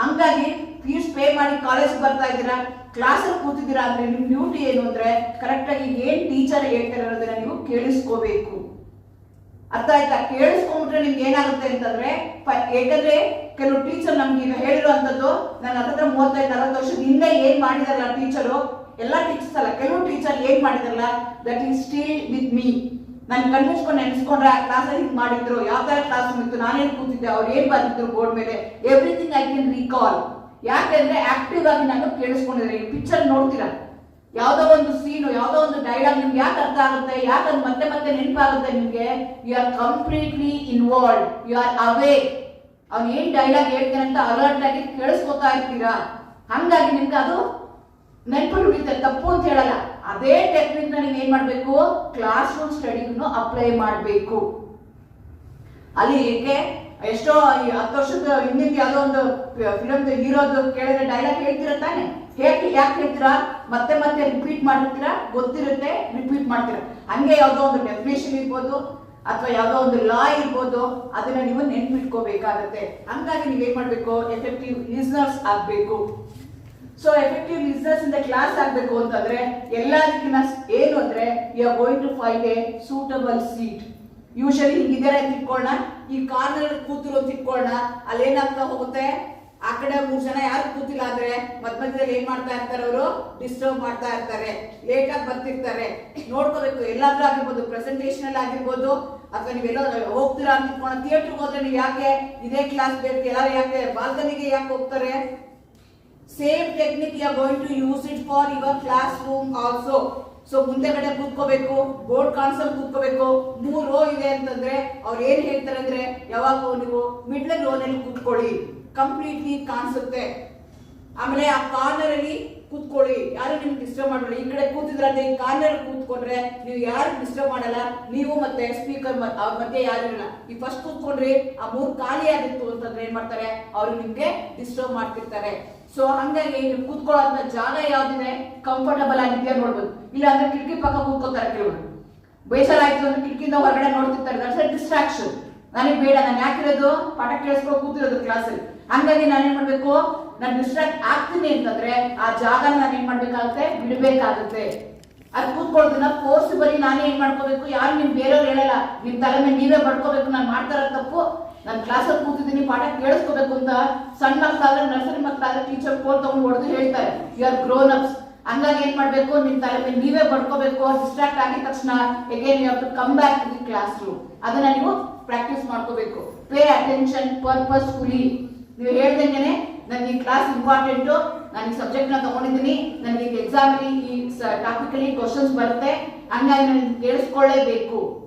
ಹಂಗಾಗಿ ಫೀಸ್ ಪೇ ಮಾಡಿ ಕಾಲೇಜ್ ಬರ್ತಾ ಇದ್ದೀರಾ, ಕ್ಲಾಸಲ್ಲಿ ಕೂತಿದ್ದೀರಾ ಅಂದ್ರೆ ನಿಮ್ ಡ್ಯೂಟಿ ಏನು ಅಂದ್ರೆ ಕರೆಕ್ಟ್ ಆಗಿ ಏನ್ ಟೀಚರ್ ಹೇಳ್ತಾರೆ ಅನ್ನೋದನ್ನ ನೀವು ಕೇಳಿಸ್ಕೋಬೇಕು. ಅರ್ಥ ಆಯ್ತಾ? ಕೇಳಿಸ್ಕೊಂಡ್ಬಿಟ್ರೆ ನಿಮ್ಗೆ ಏನಾಗುತ್ತೆ ಅಂತಂದ್ರೆ, ಯಾಕಂದ್ರೆ ಕೆಲವು ಟೀಚರ್ ನಮ್ಗೆ ಈಗ ಹೇಳಿರುವಂತದ್ದು, ನಾನು 35-40 ವರ್ಷದ ಹಿಂದೆ ಏನ್ ಮಾಡಿದಾರಲ್ಲ ಟೀಚರು, ಎಲ್ಲಾ ಟೀಚರ್ಸ್ ಅಲ್ಲ, ಕೆಲವು ಟೀಚರ್ ಏನ್ ಮಾಡಿದಾರಲ್ಲ that is still with me. ನಾನು ಕಣ್ಮುಚ್ಕೊಂಡು ನೆನೆಸ್ಕೊಂಡ್ರೆ ಆ ಕ್ಲಾಸಲ್ಲಿ ಹಿಂಗ್ ಮಾಡಿದ್ರು, ಯಾವ ತರ ಕ್ಲಾಸ್ ಇತ್ತು, ನಾನೇನ್ ಕೂತಿದ್ದೆ, ಅವ್ರು ಏನ್ ಬರ್ತಿದ್ರು ಬೋರ್ಡ್ ಮೇಲೆ, ಎವ್ರಿಥಿಂಗ್ ಐ ಕ್ಯಾನ್ ರೀಕಾಲ್. ಯಾಕೆಂದ್ರೆ ಆಕ್ಟಿವ್ ಆಗಿ ನಾನು ಕೇಳಿಸ್ಕೊಂಡಿದ್ರೆ. ಈ ಪಿಕ್ಚರ್ ನೋಡ್ತೀರಾ, ಯಾವ್ದೋ ಒಂದು ಸೀನು, ಯಾವ್ದೋ ಒಂದು ಡೈಲಾಗ್ ನಿಮ್ಗೆ ಯಾಕೆ ಅರ್ಥ ಆಗುತ್ತೆ, ಯಾಕೆ ಮತ್ತೆ ಮತ್ತೆ ನೆನಪಾಗುತ್ತೆ ನಿಮ್ಗೆ, you are completely involve, you are away. ಅವ್ನು ಏನ್ ಡೈಲಾಗ್ ಹೇಳ್ತಾನೆ ಅಂತ ಅಲರ್ಟ್ ಆಗಿ ಕೇಳಿಸ್ಕೊತಾ ಇರ್ತೀರಾ. ಹಂಗಾಗಿ ನಿಮ್ಗೆ ಅದು ನೆನಪು ಉಳಿಯುತ್ತೆ, ತಪ್ಪು ಅಂತ ಹೇಳಲ್ಲ. ಅದೇ ಟೆಕ್ನಿಕ್ ನ ನೀವ್ ಏನ್ ಮಾಡ್ಬೇಕು, ಕ್ಲಾಸ್ ರೂಮ್ ಸ್ಟಡಿಗೂ ಅಪ್ಲೈ ಮಾಡ್ಬೇಕು. ಅಲ್ಲಿ ಏಕೆ ಎಷ್ಟೋ 10 ವರ್ಷದ ಹಿಂದಿನ ಯಾವ್ದೋ ಒಂದು ಫಿಲಮ್ ಹೀರೋದು ಕೇಳಿದ್ರೆ ಡೈಲಾಗ್ ಹೇಳ್ತೀರಾ ತಾನೆ, ಯಾಕೆ ಹೇಳ್ತೀರಾ, ಮತ್ತೆ ಮತ್ತೆ ರಿಪೀಟ್ ಮಾಡ್ತೀರಾ, ಗೊತ್ತಿರುತ್ತೆ ರಿಪೀಟ್ ಮಾಡ್ತೀರಾ. ಹಂಗೆ ಯಾವ್ದೋ ಒಂದು ಡೆಫಿನೇಷನ್ ಇರ್ಬೋದು, ಅಥವಾ ಯಾವ್ದೋ ಒಂದು ಲಾ ಇರ್ಬೋದು, ಅದನ್ನ ನೀವು ನೆನ್ಪಿಟ್ಕೋಬೇಕಾಗತ್ತೆ. ಹಂಗಾಗಿ ನೀವೇನ್ ಮಾಡ್ಬೇಕು, ಎಫೆಕ್ಟಿವ್ ಲಿಸ್ನರ್ಸ್ ಆಗ್ಬೇಕು. ಸೊ ಎಫೆಕ್ಟಿವ್ ಲಿಸ್ನರ್ಸ್ ಇಂದ ಕ್ಲಾಸ್ ಆಗ್ಬೇಕು ಅಂತಂದ್ರೆ ಎಲ್ಲದಕ್ಕಿಂತ ಏನು ಅಂದ್ರೆ you are going to find a suitable seat. Usually ಹಿಂಗಿದ್ದಾರೆ ಅಂತ ಇಟ್ಕೊಳ್ಳೋಣ, ಈ ಕಾರ್ನರ್ ಕೂತಿರೋ ಅಂತ ಇಟ್ಕೊಳ್ಳೋಣ, ಅಲ್ಲಿ ಏನಾಗ್ತಾ ಹೋಗುತ್ತೆ, ಆ ಕಡೆ 3 ಜನ ಯಾರು ಕೂತಿಲ್ಲ ಅಂದ್ರೆ ಮಧ್ಯದಲ್ಲಿ ಏನ್ ಮಾಡ್ತಾ ಇರ್ತಾರೆ, ಅವರು ಡಿಸ್ಟರ್ಬ್ ಮಾಡ್ತಾ ಇರ್ತಾರೆ, ಲೇಟ್ ಆಗಿ ಬರ್ತಿರ್ತಾರೆ. ನೋಡ್ಕೋಬೇಕು, ಎಲ್ಲಾದ್ರೂ ಆಗಿರ್ಬೋದು, ಪ್ರೆಸೆಂಟೇಷನ್ ಅಲ್ಲಿ ಆಗಿರ್ಬೋದು, ಅಥವಾ ನೀವೆಲ್ಲ ಹೋಗ್ತೀರಾ ಅಂತ ಇಟ್ಕೊಳ್ಳೋಣ. ಥಿಯೇಟರ್ಗೆ ಹೋದ್ರೆ ನೀವು ಯಾಕೆ ಇದೇ ಕ್ಲಾಸ್ ಬೇಕು, ಎಲ್ಲಾರು ಯಾಕೆ ಬಾಲ್ಕನಿಗೆ ಯಾಕೆ ಹೋಗ್ತಾರೆ, same technique you are going to use it for your class room also. So ಮುಂದೆಗಡೆ ಕೂತ್ಕೋಬೇಕು, ಬೋರ್ಡ್ ಕಾನ್ಸಲ್ ಕೂತ್ಕೋಬೇಕು. 3 ರೋ ಇದೆ ಅಂತಂದ್ರೆ ಅವ್ರು ಏನ್ ಹೇಳ್ತಾರೆ ಅಂದ್ರೆ ಯಾವಾಗ ನೀವು ಮಿಡ್ಲ್ ರೋನಲ್ಲಿ ಕೂತ್ಕೊಳ್ಳಿ, ಕಂಪ್ಲೀಟ್ಲಿ ಕಾಣಿಸುತ್ತೆ. ಆಮೇಲೆ ಆ ಕಾರ್ನರ್ ಅಲ್ಲಿ ಕೂತ್ಕೊಳ್ಳಿ, ಯಾರು ನಿಮ್ಗೆ ಡಿಸ್ಟರ್ಬ್ ಮಾಡಲ್ಲ. ಈ ಕಡೆ ಕೂತಿದ್ರೆ ಈ ಕಾರ್ನರ್ ಕೂತ್ಕೊಂಡ್ರೆ ನೀವು ಯಾರು ಡಿಸ್ಟರ್ಬ್ ಮಾಡಲ್ಲ, ನೀವು ಮತ್ತೆ ಸ್ಪೀಕರ್ ಅವ್ರ ಮಧ್ಯೆ ಯಾರು ಇರಲ್ಲ. ಈ ಫಸ್ಟ್ ಕೂತ್ಕೊಂಡ್ರಿ, ಆ 3 ಖಾಲಿ ಆಗಿತ್ತು ಅಂತಂದ್ರೆ ಏನ್ ಮಾಡ್ತಾರೆ, ಅವ್ರು ನಿಮ್ಗೆ ಡಿಸ್ಟರ್ಬ್ ಮಾಡ್ತಿರ್ತಾರೆ. ಸೊ ಹಂಗಾಗಿ ನೀವು ಕೂತ್ಕೊಳ್ಳೋ ಜಾಗ ಯಾವ್ದಿದೆ, ಕಂಫರ್ಟಬಲ್ ಆಗಿದೆಯಾ ನೋಡ್ಬೋದು. ಇಲ್ಲ ಅಂದ್ರೆ ಕಿಟಕಿ ಪಕ್ಕ ಕೂತ್ಕೋತಾರೆ ಕೆಲವರು, ಬೇಸರ ಆಯ್ತು ಅಂದ್ರೆ ಕಿಟಕಿಯಿಂದ ಹೊರಗಡೆ ನೋಡ್ತಿರ್ತಾರೆ, ದಟ್ಸ್ ಎ ಡಿಸ್ಟ್ರಾಕ್ಷನ್. ನನಗೆ ಬೇಡ, ನಾನು ಯಾಕಿರೋದು ಪಾಠ ಕೇಳಿಸ್ಕೊಂಡು ಕೂತಿರೋದು ಕ್ಲಾಸಲ್ಲಿ. ಹಂಗಾಗಿ ನಾನೇನ್ ಮಾಡ್ಬೇಕು, ನಾನು ಡಿಸ್ಟ್ರಾಕ್ಟ್ ಆಗ್ತೀನಿ ಅಂತಂದ್ರೆ ಆ ಜಾಗನ ನಾನು ಏನ್ ಮಾಡ್ಬೇಕಾಗುತ್ತೆ, ಬಿಡಬೇಕಾಗುತ್ತೆ. ಅದು ಕೂತ್ಕೊಳ್ಳೋದನ್ನ ಫೋರ್ಸಿಬಲಿ ನಾನೇ ಏನ್ ಮಾಡ್ಕೋಬೇಕು, ಯಾರು ನಿಮ್ ಬೇರೆಯವ್ರು ಹೇಳಲ್ಲ, ನಿಮ್ ತಲೆ ಮೇಲೆ ನೀವೇ ಬಡ್ಕೋಬೇಕು, ನಾನು ಮಾಡ್ತಾರ ತಪ್ಪು, ನಾನು ಕ್ಲಾಸಲ್ಲಿ ಕೂತಿದ್ದೀನಿ ಪಾಠ ಕೇಳಿಸ್ಕೋಬೇಕು ಅಂತ. ಸಣ್ಣ ಮಕ್ಕಳಾದ್ರೆ, ನರ್ಸರಿ ಮಕ್ಕಳಾದ್ರೆ ಟೀಚರ್ ಫೋನ್ ತಗೊಂಡು ಹೊಡೆದು ಹೇಳ್ತಾರೆ, ಯು ಆರ್ ಗ್ರೋನ್ ಅಪ್ಸ್, ಹಂಗಾಗಿ ಏನ್ ಮಾಡ್ಬೇಕು, ನಿಮ್ ತಲೆ ಮೇಲೆ ನೀವೇ ಬಡ್ಕೋಬೇಕು. ಡಿಸ್ಟ್ರಾಕ್ಟ್ ಆಗಿದ ತಕ್ಷಣ again you have to come back to the classroom. ಅದನ್ನ ನೀವು ಪ್ರಾಕ್ಟೀಸ್ ಮಾಡ್ಕೋಬೇಕು. Pay attention purposefully. ನೀವು ಹೇಳ್ದಂಗೆನೆ ನನಗೆ ಈ ಕ್ಲಾಸ್ ಇಂಪಾರ್ಟೆಂಟ್, ನಾನು ಈ ಸಬ್ಜೆಕ್ಟ್ ನ ತಗೊಂಡಿದ್ದೀನಿ, ನನಗೆ ಎಕ್ಸಾಮ್ ಅಲ್ಲಿ ಈ ಟಾಪಿಕ್ ಅಲ್ಲಿ ಕ್ವಶನ್ಸ್ ಬರುತ್ತೆ, ಹಂಗಾಗಿ ನಾನು ಕೇಳಿಸ್ಕೊಳ್ಳೇಬೇಕು,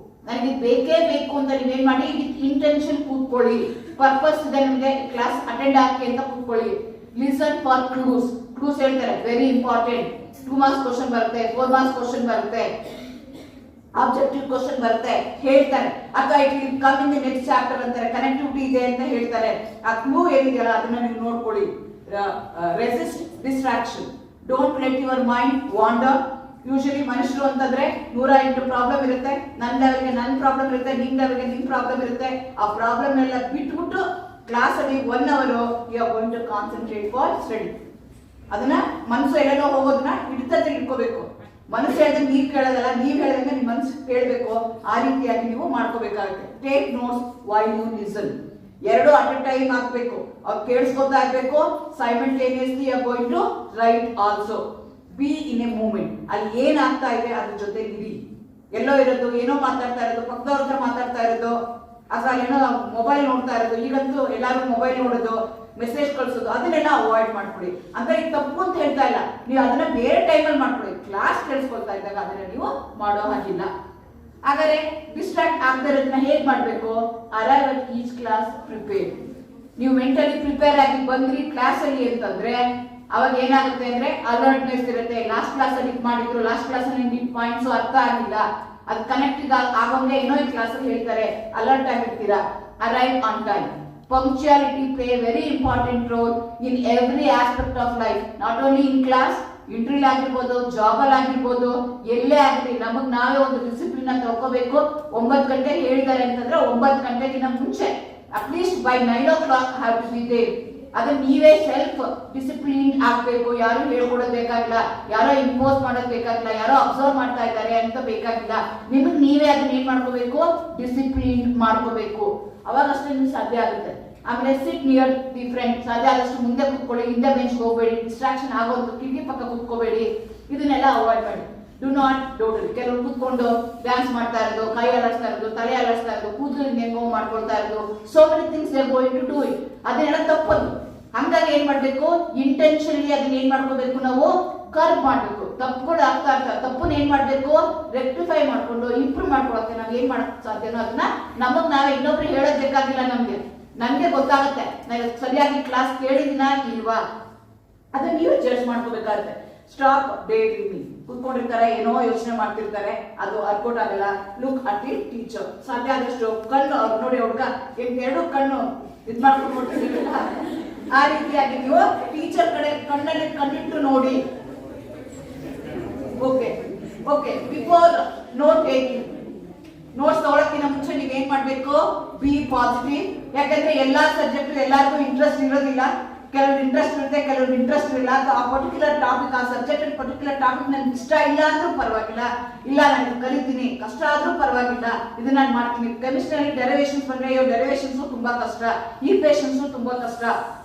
ನನಗೆ ಬೇಕೇ ಬೇಕು ಅಂತ ನೀವೇನ್ ಮಾಡಿ ವಿತ್ ಇಂಟೆನ್ಷನ್ ಕೂತ್ಕೊಳ್ಳಿ. ಪರ್ಪಸ್ ಇದೆ ನಿಮಗೆ ಕ್ಲಾಸ್ ಅಟೆಂಡ್ ಆಗಿ ಅಂತ ಕೂತ್ಕೊಳ್ಳಿ. Listen for clues. ಕ್ಲೂಸ್ ಹೇಳ್ತಾರೆ, ವೆರಿ ಇಂಪಾರ್ಟೆಂಟ್. 2 ಮಾರ್ಕ್ಸ್ ಕ್ವಶನ್ ಬರುತ್ತೆ, 4 ಮಾರ್ಕ್ಸ್ ಕ್ವಶನ್ ಬರುತ್ತೆ, ಆಬ್ಜೆಕ್ಟಿವ್ ಕ್ವಶನ್ ಬರುತ್ತೆ, ಹೇಳ್ತಾರೆ. ಅಥವಾ it will come in the next chapter ಅಂತಾರೆ, ಕನೆಕ್ಟಿವಿಟಿ ಇದೆ ಅಂತ ಹೇಳ್ತಾರೆ. ಆ ಕ್ಲೂ ಏನಿದೆಯಲ್ಲ ಅದನ್ನ ನೀವು ನೋಡ್ಕೊಳ್ಳಿ. Resist distraction. Don't let your mind wander. Usually ಮನುಷ್ಯರು ಅಂತಂದ್ರೆ 108 ಪ್ರಾಬ್ಲಮ್ ಇರುತ್ತೆ. ನನ್ನ ಲೆವೆಲ್ಗೆ ನನ್ನ ಪ್ರಾಬ್ಲಮ್ ಇರುತ್ತೆ, ನಿಮ್ ಲೆವೆಲ್ಗೆ ನಿಮ್ ಪ್ರಾಬ್ಲಮ್ ಇರುತ್ತೆ. ಆ ಪ್ರಾಬ್ಲಮ್ ಎಲ್ಲ ಬಿಟ್ಬಿಟ್ಟು ಕ್ಲಾಸ್ ಅಲ್ಲಿ 1 hour you are going to concentrate for study. ಅದನ್ನ ಮನಸ್ಸು ಎಲ್ಲೆಲ್ಲೋ ಹೋಗೋದನ್ನ ಹಿಡಿತದಲ್ಲಿ ಇಟ್ಕೋಬೇಕು. ಮನಸ್ಸು ಹೇಳಿದ್ರೆ ನೀವ್ ಕೇಳೋದಲ್ಲ, ನೀವ್ ಹೇಳಿದಂಗೆ ನಿಮ್ ಮನಸ್ಸು ಕೇಳಬೇಕು. ಆ ರೀತಿಯಾಗಿ ನೀವು ಮಾಡ್ಕೋಬೇಕಾಗುತ್ತೆ. Take notes while you listen. 2 at a time ಹಾಕ್ಬೇಕು. ಅವ್ರು ಕೇಳಿಸ್ಕೊತಾ ಇರ್ಬೇಕು. Simultaneously you are going to write also. Be in a moment. ಅಲ್ಲಿ ಏನ್ ಆಗ್ತಾ ಇದೆ ಅದ್ರ ಜೊತೆ ಇರಿ. ಎಲ್ಲೋ ಇರೋದು, ಏನೋ ಮಾತಾಡ್ತಾ ಇರೋದು, ಪಕ್ಕದವ್ರ ಹತ್ರ ಮಾತಾಡ್ತಾ ಇರೋದು, ಅಥವಾ ಏನೋ ಮೊಬೈಲ್ ನೋಡ್ತಾ ಇರೋದು. ಈಗಂತೂ ಎಲ್ಲಾರು ಮೊಬೈಲ್ ನೋಡೋದು, ಮೆಸೇಜ್ ಕಳ್ಸೋದು, ಅದನ್ನೆಲ್ಲ ಅವಾಯ್ಡ್ ಮಾಡ್ಕೊಳ್ಳಿ. ಅಂದ್ರೆ ಈಗ ತಪ್ಪು ಅಂತ ಹೇಳ್ತಾ ಇಲ್ಲ, ನೀವು ಅದನ್ನ ಬೇರೆ ಟೈಮಲ್ಲಿ ಮಾಡ್ಕೊಳ್ಳಿ. ಕ್ಲಾಸ್ ಕೇಳಿಸ್ಕೊಳ್ತಾ ಇದ್ದಾಗ ಅದನ್ನ ನೀವು ಮಾಡೋ ಹಾಗಿಲ್ಲ. ಹಾಗಾದ್ರೆ ಡಿಸ್ಟ್ರಾಕ್ಟ್ ಆಗದೆ ಇರೋದನ್ನ ಹೇಗ್ ಮಾಡ್ಬೇಕು? Arrive at each class prepare. ನೀವು ಮೆಂಟಲಿ ಪ್ರಿಪೇರ್ ಆಗಿ ಬಂದ್ರಿ ಕ್ಲಾಸ್ ಅಲ್ಲಿ ಅಂತಂದ್ರೆ ಅವಾಗ ಏನಾಗುತ್ತೆ ಅಂದ್ರೆ ಅಲರ್ಟ್ನೆಸ್ ಇರುತ್ತೆ. ಲಾಸ್ಟ್ ಕ್ಲಾಸ್ ಅಲ್ಲಿ ಮಾಡಿದ್ರು, ಲಾಸ್ಟ್ ಕ್ಲಾಸ್ ಅಲ್ಲಿ ಪಾಯಿಂಟ್ಸ್ ಅರ್ಥ ಆಗಿಲ್ಲ, ಅದು ಕನೆಕ್ಟ್ ಆಗೋಂಗೆ ಏನೋ ಈ ಕ್ಲಾಸ್ ಅಲ್ಲಿ ಹೇಳ್ತಾರೆ, ಅಲರ್ಟ್ ಆಗಿರ್ತೀರಾ. Arrive on time. Punctuality play very important role in every aspect of life. Not only in class, interview ಆಗಿರ್ಬೋದು, ಜಾಬ್ ಅಲ್ಲಿ ಆಗಿರ್ಬೋದು, ಎಲ್ಲೇ ಆಗಿರ್ಲಿ ನಮಗ್ ನಾವೇ ಒಂದು ಡಿಸಿಪ್ಲಿನ್ ಅನ್ನು ತಗೋಬೇಕು. 9 ಗಂಟೆಗೆ ಹೇಳಿದ್ದಾರೆ ಅಂತಂದ್ರೆ 9 ಗಂಟೆಗಿನ ಮುಂಚೆ at least by 9 o'clock have to be there. ಅದನ್ನ ನೀವೇ ಸೆಲ್ಫ್ ಡಿಸಿಪ್ಲಿನ್ ಆಗ್ಬೇಕು. ಯಾರು ಹೇಳ್ಕೊಡೋದ್ ಬೇಕಾಗಿಲ್ಲ, ಯಾರೋ ಇಂಪೋಸ್ ಮಾಡೋದ್ ಬೇಕಾಗಿಲ್ಲ, ಯಾರೋ ಅಬ್ಸರ್ವ್ ಮಾಡ್ತಾ ಇದ್ದಾರೆ ಅಂತ ಬೇಕಾಗಿಲ್ಲ. ನಿಮಗ್ ನೀವೇ ಅದನ್ನ ಏನ್ ಮಾಡ್ಕೋಬೇಕು? ಡಿಸಿಪ್ಲಿನ್ ಮಾಡ್ಕೋಬೇಕು. ಅವಾಗ ಅಷ್ಟೇ ನಿಮ್ಗೆ ಸಾಧ್ಯ ಆಗುತ್ತೆ. ಆಮೇಲೆ ಸಿಟ್ ನಿಯರ್ ದಿ ಫ್ರೆಂಡ್. ಸಾಧ್ಯ ಆದಷ್ಟು ಮುಂದೆ ಕೂತ್ಕೊಳ್ಳಿ, ಹಿಂದೆ ಬೆಂಚ್ ಹೋಗಬೇಡಿ, ಡಿಸ್ಟ್ರಾಕ್ಷನ್ ಆಗೋದು, ಕಿಟಕಿ ಪಕ್ಕ ಕೂತ್ಕೋಬೇಡಿ. ಇದನ್ನೆಲ್ಲ ಅವಾಯ್ಡ್ ಮಾಡಿ. Do not doodle. ಕೆಲವರು ಕೂತ್ಕೊಂಡು ಡ್ಯಾನ್ಸ್ ಮಾಡ್ತಾ ಇರೋದು, ಕೈ ಅಲಾಡಿಸ್ತಾ ಇರೋದು, ತಲೆ ಅಲಾಡಿಸ್ತಾ ಇರೋದು, ಕೂದಲು ಹೆಂಗೋ ಮಾಡ್ಕೊಳ್ತಾ ಇರೋದು, so many things they are going to do it. ಅದನ್ನೆಲ್ಲ ತಪ್ಪದು. ಹಂಗಾಗಿ ಏನ್ ಮಾಡ್ಬೇಕು? ಇಂಟೆನ್ಷನಲಿ ಅದನ್ನ ಏನ್ ಮಾಡ್ಕೋಬೇಕು? ನಾವು ಕರ್ವ್ ಮಾಡ್ಬೇಕು. ತಪ್ಪುಗಳು ಆಗ್ತಾ ಇರ್ತಾವೆ, ತಪ್ಪನ್ನ ಏನ್ ಮಾಡ್ಬೇಕು? ರೆಕ್ಟಿಫೈ ಮಾಡ್ಕೊಂಡು ಇಂಪ್ರೂವ್ ಮಾಡ್ಕೊಳಕ್ಕೆ ನಾವ್ ಏನ್ ಮಾಡಕ್ ಸಾಧ್ಯನೋ ಅದನ್ನ ನಮಗ್ ನಾವೇ ಇನ್ನೊಬ್ರು ಹೇಳೋದ್ ಬೇಕಾಗಿಲ್ಲ. ನಮ್ಗೆ ಗೊತ್ತಾಗುತ್ತೆ ನಾನು ಸರಿಯಾಗಿ ಕ್ಲಾಸ್ ಕೇಳಿದಿನ ಇಲ್ವಾ, ಅದನ್ನ ನೀವು ಜಡ್ಜ್ ಮಾಡ್ಕೋಬೇಕಾಗುತ್ತೆ. Stop day dreaming. ಕೂತ್ಕೊಂಡಿರ್ತಾರೆ, ಏನೋ ಯೋಚನೆ ಮಾಡ್ತಿರ್ತಾರೆ, ಅದು ವರ್ಕೌಟ್ ಆಗಲ್ಲ. Look at the teacher. ಸಾಧ್ಯ ಆದಷ್ಟು ಕಣ್ಣು ಅವ್ರು ನೋಡಿ, ಹುಡುಗ 2 ಕಣ್ಣು ಇದ್ ಮಾಡ್ಕೊಂಡ್ಬಿಟ್ಟಿರ್ಲಿಲ್ಲ, ಆ ರೀತಿಯಾಗಿ ನೀವು ಟೀಚರ್ ಕಡೆ ಕಣ್ಣಲ್ಲಿ ಕಣ್ಣಿಟ್ಟು ನೋಡಿ. Okay okay. Before note taking, notes ತಗೊಳಕ್ಕಿಂತ ಮುಂಚೆ ನೀವೇನ್ ಮಾಡ್ಬೇಕು? Be positive. ಯಾಕಂದ್ರೆ ಎಲ್ಲಾ ಸಬ್ಜೆಕ್ಟ್ ಎಲ್ಲರಿಗೂ ಇಂಟ್ರೆಸ್ಟ್ ಇರೋದಿಲ್ಲ. ಕೆಲವ್ರು ಇಂಟ್ರೆಸ್ಟ್ ಇರುತ್ತೆ, ಕೆಲವ್ರು ಇಂಟ್ರೆಸ್ಟ್ ಇಲ್ಲ. ಆ ಪರ್ಟಿಕ್ಯುಲರ್ ಟಾಪಿಕ್, ಆ ಸಬ್ಜೆಕ್ಟ್ ಪರ್ಟಿಕ್ಯುಲರ್ ಟಾಪಿಕ್ ನನ್ಗೆ ಇಷ್ಟ ಇಲ್ಲ ಅಂದ್ರೂ ಪರವಾಗಿಲ್ಲ, ಇಲ್ಲ ನಾನು ಕಲಿತೀನಿ, ಕಷ್ಟ ಆದ್ರೂ ಪರವಾಗಿಲ್ಲ, ಇದನ್ನ ನಾನು ಮಾಡ್ತೀನಿ. ಕೆಮಿಸ್ಟ್ರಿ ಡೆರಿವೇಶನ್ಸ್ ಬಂದ್ರೆ ಡೆರಿವೇಶನ್ಸ್ ತುಂಬಾ ಕಷ್ಟ, ಈಕ್ವೇಷನ್ಸ್ ತುಂಬಾ ಕಷ್ಟ,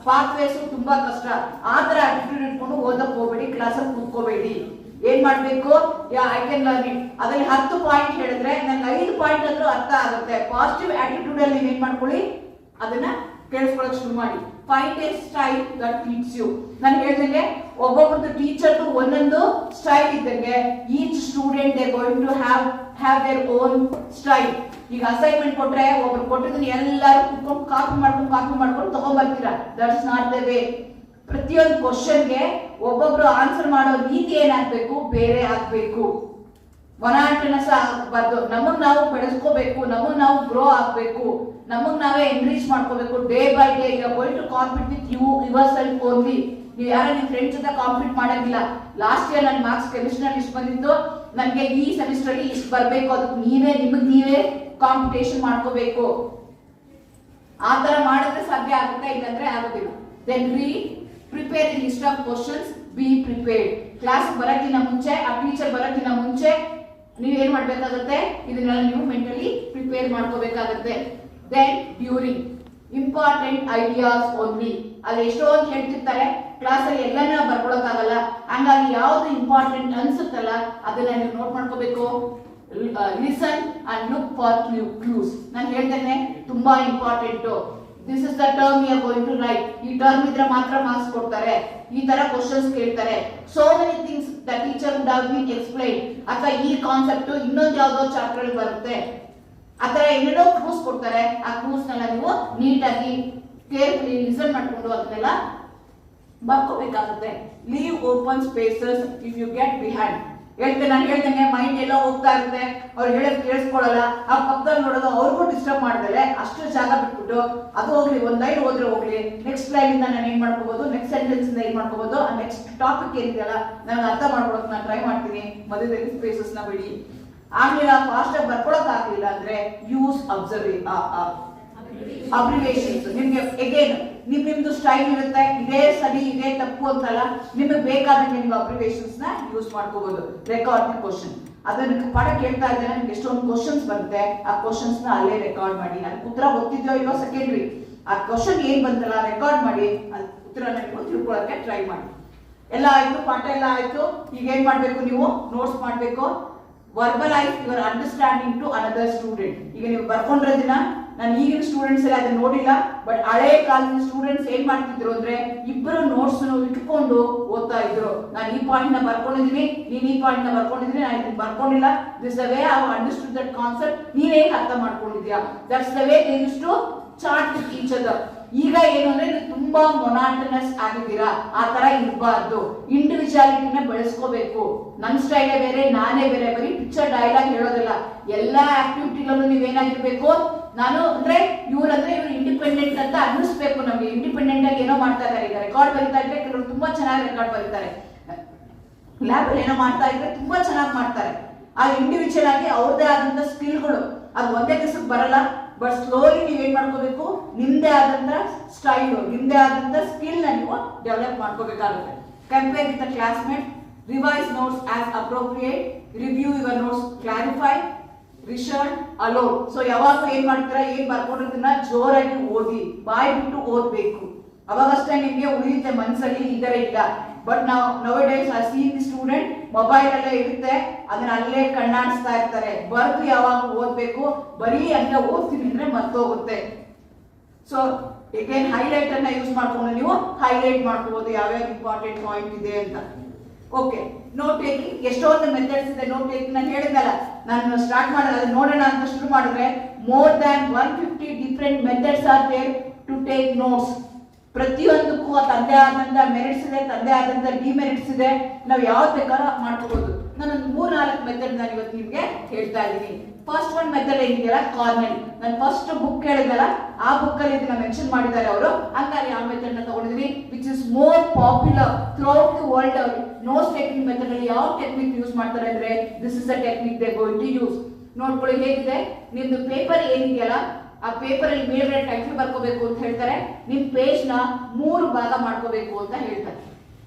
ಪಾತ್ವೇಸ್ ತುಂಬಾ ಕಷ್ಟ. ಆ ತರ ಆಟಿಟ್ಯೂಡ್ ಇಟ್ಕೊಂಡು ಓದಕ್ ಹೋಗ್ಬೇಡಿ, ಕ್ಲಾಸಲ್ಲಿ ಕೂತ್ಕೋಬೇಡಿ. ಏನ್ ಮಾಡ್ಬೇಕು? I can learn it. ಅದ್ರಲ್ಲಿ 10 ಪಾಯಿಂಟ್ ಹೇಳಿದ್ರೆ ನನ್ಗೆ 5 ಪಾಯಿಂಟ್ ಅಂದ್ರೂ ಅರ್ಥ ಆಗುತ್ತೆ. ಪಾಸಿಟಿವ್ ಆಟಿಟ್ಯೂಡ್ ಅಲ್ಲಿ ನೀವ್ ಏನ್ ಮಾಡ್ಕೊಳ್ಳಿ, ಅದನ್ನ ಕೇಳಿಸ್ಕೊಳಕ್ ಶುರು ಮಾಡಿ. Find a style that fits you. ನಾನು ಹೇಳ್ದಂಗೆ ಒಬ್ಬೊಬ್ಬರದ್ದು ಟೀಚರ್ ಒಂದೊಂದು ಸ್ಟೈಲ್ ಇದ್ದಂಗೆ each student they going to have their own style. ಈಗ ಅಸೈನ್ಮೆಂಟ್ ಕೊಟ್ರೆ ಒಬ್ರು ಕೊಟ್ಟಿದ್ದನ್ನ ಎಲ್ಲರೂ ಕುತ್ಕೊಂಡು ಕಾಪಿ ಮಾಡ್ಕೊಂಡು ತಗೊಂಡ್ಬರ್ತೀರಾ. That is not the way. ಪ್ರತಿಯೊಂದು ಕ್ವಶನ್ಗೆ ಒಬ್ಬೊಬ್ರು ಆನ್ಸರ್ ಮಾಡೋ ರೀತಿ ಏನಾಗ್ಬೇಕು? ಬೇರೆ ಆಗ್ಬೇಕು. ಒನಾಟನಸ ಆಗಬಾರ್ದು. ನಮಗ್ ನಾವು ಬೆಳೆಸ್ಕೋಬೇಕು, ನಮಗ್ ನಾವು ಗ್ರೋ ಆಗ್ಬೇಕು, ನಮಗ್ ನಾವೇ ಎನ್ರಿಚ್ ಮಾಡ್ಕೋಬೇಕು. Day by day you are going to compete with yourself only. ನೀವು ಯಾರೋ ನಿಮ್ ಫ್ರೆಂಡ್ಸ್ ಜೊತೆ ಕಾಂಪೀಟ್ ಮಾಡಂಗಿಲ್ಲ. ಲಾಸ್ಟ್ ಇಯರ್ ನನ್ನ ಮಾರ್ಕ್ಸ್ ಕೆಮಿಸ್ಟ್ರಿ ಇಷ್ಟು ಬಂದಿತ್ತು, ನನಗೆ ಈ ಸೆಮಿಸ್ಟರ್ ಅಲ್ಲಿ ಇಷ್ಟು ಬರ್ಬೇಕು, ಅದಕ್ಕೆ ನಿಮಗ್ ನೀವೇ ಕಾಂಪಿಟೇಷನ್ ಮಾಡ್ಕೋಬೇಕು. ಆ ತರ ಮಾಡಿದ್ರೆ ಸಾಧ್ಯ ಆಗುತ್ತೆ, ಇಲ್ಲಾಂದ್ರೆ ಆಗೋದಿಲ್ಲ. Then prepare the list of questions. Be prepared. Class ಬರೋಕ್ಕಿಂತ ಮುಂಚೆ, ಆ ಟೀಚರ್ ಬರೋಕ್ಕಿಂತ ಮುಂಚೆ ನೀವೇನ್ ಮಾಡ್ಬೇಕಾಗುತ್ತೆ? ಇದನ್ನೆಲ್ಲ ನೀವು ಮೆಂಟಲಿ ಪ್ರಿಪೇರ್ ಮಾಡ್ಕೋಬೇಕಾಗತ್ತೆ. Then during. Important ideas only. ಅಲ್ಲಿ ಎಷ್ಟೊಂದು ಹೇಳ್ತಿರ್ತಾರೆ, ಕ್ಲಾಸಲ್ಲಿ ಎಲ್ಲಾನ ಬರ್ಕೊಳಕ್ಕಾಗಲ್ಲ. ಹಂಗಾಗಿ ಯಾವ್ದು ಇಂಪಾರ್ಟೆಂಟ್ ಅನ್ಸುತ್ತಲ್ಲ ಅದನ್ನ ನೀವು ನೋಟ್ ಮಾಡ್ಕೋಬೇಕು. Listen and look for clues. ನಾನು ಹೇಳ್ತೇನೆ ತುಂಬಾ important. This is the term you are going to write. ಈ ಟರ್ಮ್ ಇದ್ರೆ ಮಾತ್ರ ಮಾರ್ಕ್ಸ್ ಕೊಡ್ತಾರೆ. ಈ ತರ ಕ್ವಶನ್ಸ್ ಕೇಳ್ತಾರೆ. So many things the teacher would have been explain. ಅಥವಾ ಈ ಕಾನ್ಸೆಪ್ಟ್ ಇನ್ನೊಂದು ಯಾವ್ದೋ ಚಾಪ್ಟರ್ ಅಲ್ಲಿ ಬರುತ್ತೆ. ಆತರ ಏನೇನೋ ಕ್ಲೂಸ್ ಕೊಡ್ತಾರೆ. ಆ ಕ್ಲೂಸ್ ನೆಲ್ಲ ನೀವು ನೀಟಾಗಿ ಕೇರ್ಫುಲಿ ಲಿಸನ್ ಮಾಡ್ಕೊಂಡು ಅದನ್ನೆಲ್ಲ ಬರ್ಕೋಬೇಕಾಗುತ್ತೆ. Leave open spaces if you get behind. ನಾನು ಹೇಳ್ತೇನೆ ಮೈಂಡ್ ಎಲ್ಲ ಹೋಗ್ತಾ ಇರುತ್ತೆ, ಅವ್ರು ಹೇಳೋದು ಕೇಳಿಸ್ಕೊಳ್ಳಲ್ಲ. ಆ ಪಕ್ಕದಲ್ಲಿ ನೋಡೋದು ಅವ್ರಿಗೂ ಡಿಸ್ಟರ್ಬ್ ಮಾಡಿದ್ರೆ ಅಷ್ಟು ಜಾಗ ಬಿಟ್ಬಿಟ್ಟು ಅದು ಹೋಗ್ಲಿ, ಒಂದ್ ಲೈನ್ ಹೋದ್ರೆ ಹೋಗ್ಲಿ, ನೆಕ್ಸ್ಟ್ ಲೈನ್ ಇಂದ ನಾನು ಏನ್ ಮಾಡ್ಕೋಬಹುದು, ನೆಕ್ಸ್ಟ್ ಸೆಂಟೆನ್ಸ್ ಇಂದ ಏನ್ ಮಾಡ್ಕೋಬಹುದು, ನೆಕ್ಸ್ಟ್ ಟಾಪಿಕ್ ಏನಿದೆಯಲ್ಲ ನಾನು ಅರ್ಥ ಮಾಡ್ಕೊಳಕ್ ನಾನು ಟ್ರೈ ಮಾಡ್ತೀನಿ. ಮಧ್ಯದಲ್ಲಿ ಸ್ಪೇಸಸ್ ನ ಬಿಡಿ. ಆಗ್ಲಿಲ್ಲ, ಫಾಸ್ಟ್ ಆಗಿ ಬರ್ಕೊಳಕ್ ಆಗ್ಲಿಲ್ಲ ಅಂದ್ರೆ ಯೂಸ್ ಅಬ್ರಿವೇಷನ್ಸ್. ನಿಮ್ಗೆ ಅಗೇನ್ ನಿಮ್ದು ಸ್ಟೈಲ್ ಇರುತ್ತೆ, ಇದೇ ಸರಿ ಇದೇ ತಪ್ಪು ಅಂತಲ್ಲ, ನಿಮಗೆ ಬೇಕಾದ್ರೆ ನಿಮ್ಗೆ ಅಬ್ರಿವೇಷನ್ಸ್ ನ ಯೂಸ್ ಮಾಡ್ಕೋಬಹುದು. Record the question. ಅದನ್ನ ಪಾಠ ಕೇಳ್ತಾ ಇದ್ದೇನೆ, ನಿಮ್ಗೆ ಎಷ್ಟೊಂದು ಕ್ವಶನ್ಸ್ ಬರುತ್ತೆ, ಆ ಕ್ವಶನ್ಸ್ ನ ಅಲ್ಲೇ ರೆಕಾರ್ಡ್ ಮಾಡಿ. ಅದಕ್ಕೆ ಉತ್ತರ ಗೊತ್ತಿದ್ಯೋ ಇಲ್ವೋ ಸೆಕೆಂಡ್ರಿ, ಆ ಕ್ವಶನ್ ಏನ್ ಬಂತಲ್ಲ ರೆಕಾರ್ಡ್ ಮಾಡಿ, ಅದ್ ಉತ್ತರನ ನೀವು ತಿಳ್ಕೊಳಕ್ಕೆ ಟ್ರೈ ಮಾಡಿ. ಎಲ್ಲ ಆಯ್ತು, ಪಾಠ ಎಲ್ಲ ಆಯ್ತು. ಈಗ ಏನ್ ಮಾಡ್ಬೇಕು, ನೀವು ನೋಟ್ಸ್ ಮಾಡ್ಬೇಕು. Verbalise your understanding to another student. ಈಗ ನೀವು ಬರ್ಕೊಂಡಿರೋದಿನ ನಾನು ಈಗಿನ ಸ್ಟೂಡೆಂಟ್ಸ್ ಎಲ್ಲ ಅದನ್ನ ನೋಡಿಲ್ಲ, ಬಟ್ ಹಳೆ ಕಾಲದ ಸ್ಟೂಡೆಂಟ್ಸ್ ಏನ್ ಮಾಡ್ತಿದ್ರು ಅಂದ್ರೆ ಇಬ್ಬರು ನೋಟ್ಸ್ ಇಟ್ಕೊಂಡು ಓದ್ತಾ ಇದ್ರು. ನಾನು ಈ ಪಾಯಿಂಟ್ ನ ಬರ್ಕೊಂಡಿದೀನಿ, ನೀನ್ ಈ ಪಾಯಿಂಟ್ ನ ಬರ್ಕೊಂಡಿದೀನಿ, ನಾನು ಇದನ್ನ ಬರ್ಕೊಂಡಿಲ್ಲ. This the way I have understood that concept. ನೀನ್ ಹೇಗೆ ಅರ್ಥ ಮಾಡ್ಕೊಂಡಿದ್ಯಾ? That's the way they use to chart with each other. ಈಗ ಏನು ಅಂದ್ರೆ ನೀವು ತುಂಬಾ ಮೊನಾಟನಸ್ ಆಗಿದ್ದೀರಾ. ಆ ತರ ಇರಬಾರ್ದು. ಇಂಡಿವಿಜುವಾಲಿಟಿನ ಬೆಳೆಸ್ಕೋಬೇಕು. ನನ್ನ ಸ್ಟೈಲೇ ಬೇರೆ, ನಾನೇ ಬೇರೆ. ಬರೀ ಪಿಕ್ಚರ್ ಡೈಲಾಗ್ ಹೇಳೋದಿಲ್ಲ. ಎಲ್ಲಾ ಆಕ್ಟಿವಿಟಿಗಳಲ್ಲೂ ನೀವೇನಾಗಿರ್ಬೇಕು, ನಾನು ಅಂದ್ರೆ ಇವ್ರಂದ್ರೆ ಇವ್ರು ಇಂಡಿಪೆಂಡೆಂಟ್ ಅಂತ ಅನ್ನಿಸ್ಬೇಕು ನಮ್ಗೆ. ಇಂಡಿಪೆಂಡೆಂಟ್ ಆಗಿ ಏನೋ ಮಾಡ್ತಾ ಇದ್ದಾರೆ. ಈಗ ರೆಕಾರ್ಡ್ ಬರೀತಾ ಇದ್ರೆ ಕೆಲವರು ತುಂಬಾ ಚೆನ್ನಾಗಿ ರೆಕಾರ್ಡ್ ಬರೀತಾರೆ, ಲ್ಯಾಬ್ ಅಲ್ಲಿ ಏನೋ ಮಾಡ್ತಾ ಇದ್ರೆ ತುಂಬಾ ಚೆನ್ನಾಗಿ ಮಾಡ್ತಾರೆ. ಆ ಇಂಡಿವಿಜುವಲ್ ಆಗಿ ಅವ್ರದೇ ಆದಂತ ಸ್ಕಿಲ್ಗಳು ಅದು ಒಂದೇ ದಿವಸಕ್ಕೆ ಬರಲ್ಲ. ಬಟ್ ಸ್ಲೋಲಿ ನೀವೇನ್ ಮಾಡ್ಕೋಬೇಕು, ನಿಮ್ದೇ ಆದಂತ ಸ್ಟೈಲ್, ನಿಮ್ದೇ ಆದಂತ ಸ್ಕಿಲ್ ನ ನೀವು ಡೆವಲಪ್ ಮಾಡ್ಕೋಬೇಕಾಗುತ್ತೆ. Compare with the classmate, revise notes as appropriate, review your notes, clarify, research alone. So ಯಾವಾಗ ಏನ್ ಮಾಡ್ತೀರಾ, ಏನ್ ಬರ್ಕೊಂಡಿರೋದನ್ನ ಜೋರಾಗಿ ಓದಿ, ಬಾಯ್ ಬಿಟ್ಟು ಓದ್ಬೇಕು. ಅವಾಗಷ್ಟೇ ನಿಮ್ಗೆ ಉಳಿಯುತ್ತೆ ಮನ್ಸಲ್ಲಿ, ಇದರೆ ಇಲ್ಲ. ಬಟ್ ನಾವು ನೌಡೇಸ್ I sea the student mobile ಅಲ್ಲೇ ಇರುತ್ತೆ, ಅದನ್ನ ಅಲ್ಲೇ ಕಣ್ಣಾಡಿಸ್ತಾ ಇರ್ತಾರೆ. ಬರ್ದು ಯಾವಾಗ ಓದ್ಬೇಕು, ಬರೀ ಹಂಗೆ ಓದ್ತೀನಿ ಅಂದ್ರೆ ಮರ್ತೋಗುತ್ತೆ. ಸೊ ಏಕೇನ್ ಹೈಲೈಟ್ ಅನ್ನ ಯೂಸ್ ಮಾಡ್ಕೊಂಡು ನೀವು ಹೈಲೈಟ್ ಮಾಡ್ಕೋಬಹುದು ಯಾವ್ಯಾವ ಇಂಪಾರ್ಟೆಂಟ್ ಪಾಯಿಂಟ್ ಇದೆ ಅಂತ. ಓಕೆ, ನೋಟ್ ಟೇಕಿಂಗ್ ಎಷ್ಟೊಂದು ಮೆಥಡ್ಸ್ ಇದೆ. ನೋಟ್ ಟೇಕಿಂಗ್ ನಾನು ಹೇಳಿದಲ್ಲ, ನಾನು ಸ್ಟಾರ್ಟ್ ಮಾಡೋದು ಅದನ್ನ ನೋಡೋಣ ಅಂತ ಶುರು ಮಾಡಿದ್ರೆ more than 150 different methods are there to take notes. ಪ್ರತಿಯೊಂದಕ್ಕೂ ತಂದೆ ಆದಂತ ಮೆರಿಟ್ಸ್ ಇದೆ, ತಂದೆ ಆದಂತ ಡಿಮೆರಿಟ್ಸ್ ಇದೆ. ನಾವು ಯಾವ್ದು ಬೇಕಾದ್ರೂ ಮಾಡ್ಕೋಬಹುದು. ನಾನೊಂದು 3-4 ಮೆಥಡ್ ನಾನು ಇವತ್ತು ನಿಮ್ಗೆ ಹೇಳ್ತಾ ಇದ್ದೀನಿ. ಫಸ್ಟ್ ಒನ್ ಮೆಥಡ್ ಏನಿದೆಯಲ್ಲ, ಕಾರ್ನೆಲ್. ನಾನು ಫಸ್ಟ್ ಬುಕ್ ಹೇಳಿದಲ್ಲ, ಆ ಬುಕ್ ಅಲ್ಲಿ ಇದನ್ನ ಮೆನ್ಷನ್ ಮಾಡಿದ್ದಾರೆ ಅವರು. ಹಂಗಾಗಿ ಆ ಮೆಥಡ್ ನ ತಗೊಂಡಿದ್ದೀನಿ, which is more popular throughout the world. Notes taking method ಅಲ್ಲಿ ಯಾವ ಟೆಕ್ನಿಕ್ ಯೂಸ್ ಮಾಡ್ತಾರೆ ಅಂದ್ರೆ this is the technique they going to use. ನೋಡ್ಕೊಳ್ಳಿ ಹೇಗಿದೆ. ನಿಮ್ದು ಪೇಪರ್ ಏನಿದೆಯಲ್ಲ, ಆ ಪೇಪರ್ ಅಲ್ಲಿ ಮೇಲ್ಗಡೆ ಟೈಟಲ್ ಬರ್ಕೋಬೇಕು ಅಂತ ಹೇಳ್ತಾರೆ. ನಿಮ್ ಪೇಜ್ ನ 3 ಭಾಗ ಮಾಡ್ಕೋಬೇಕು ಅಂತ ಹೇಳ್ತಾರೆ.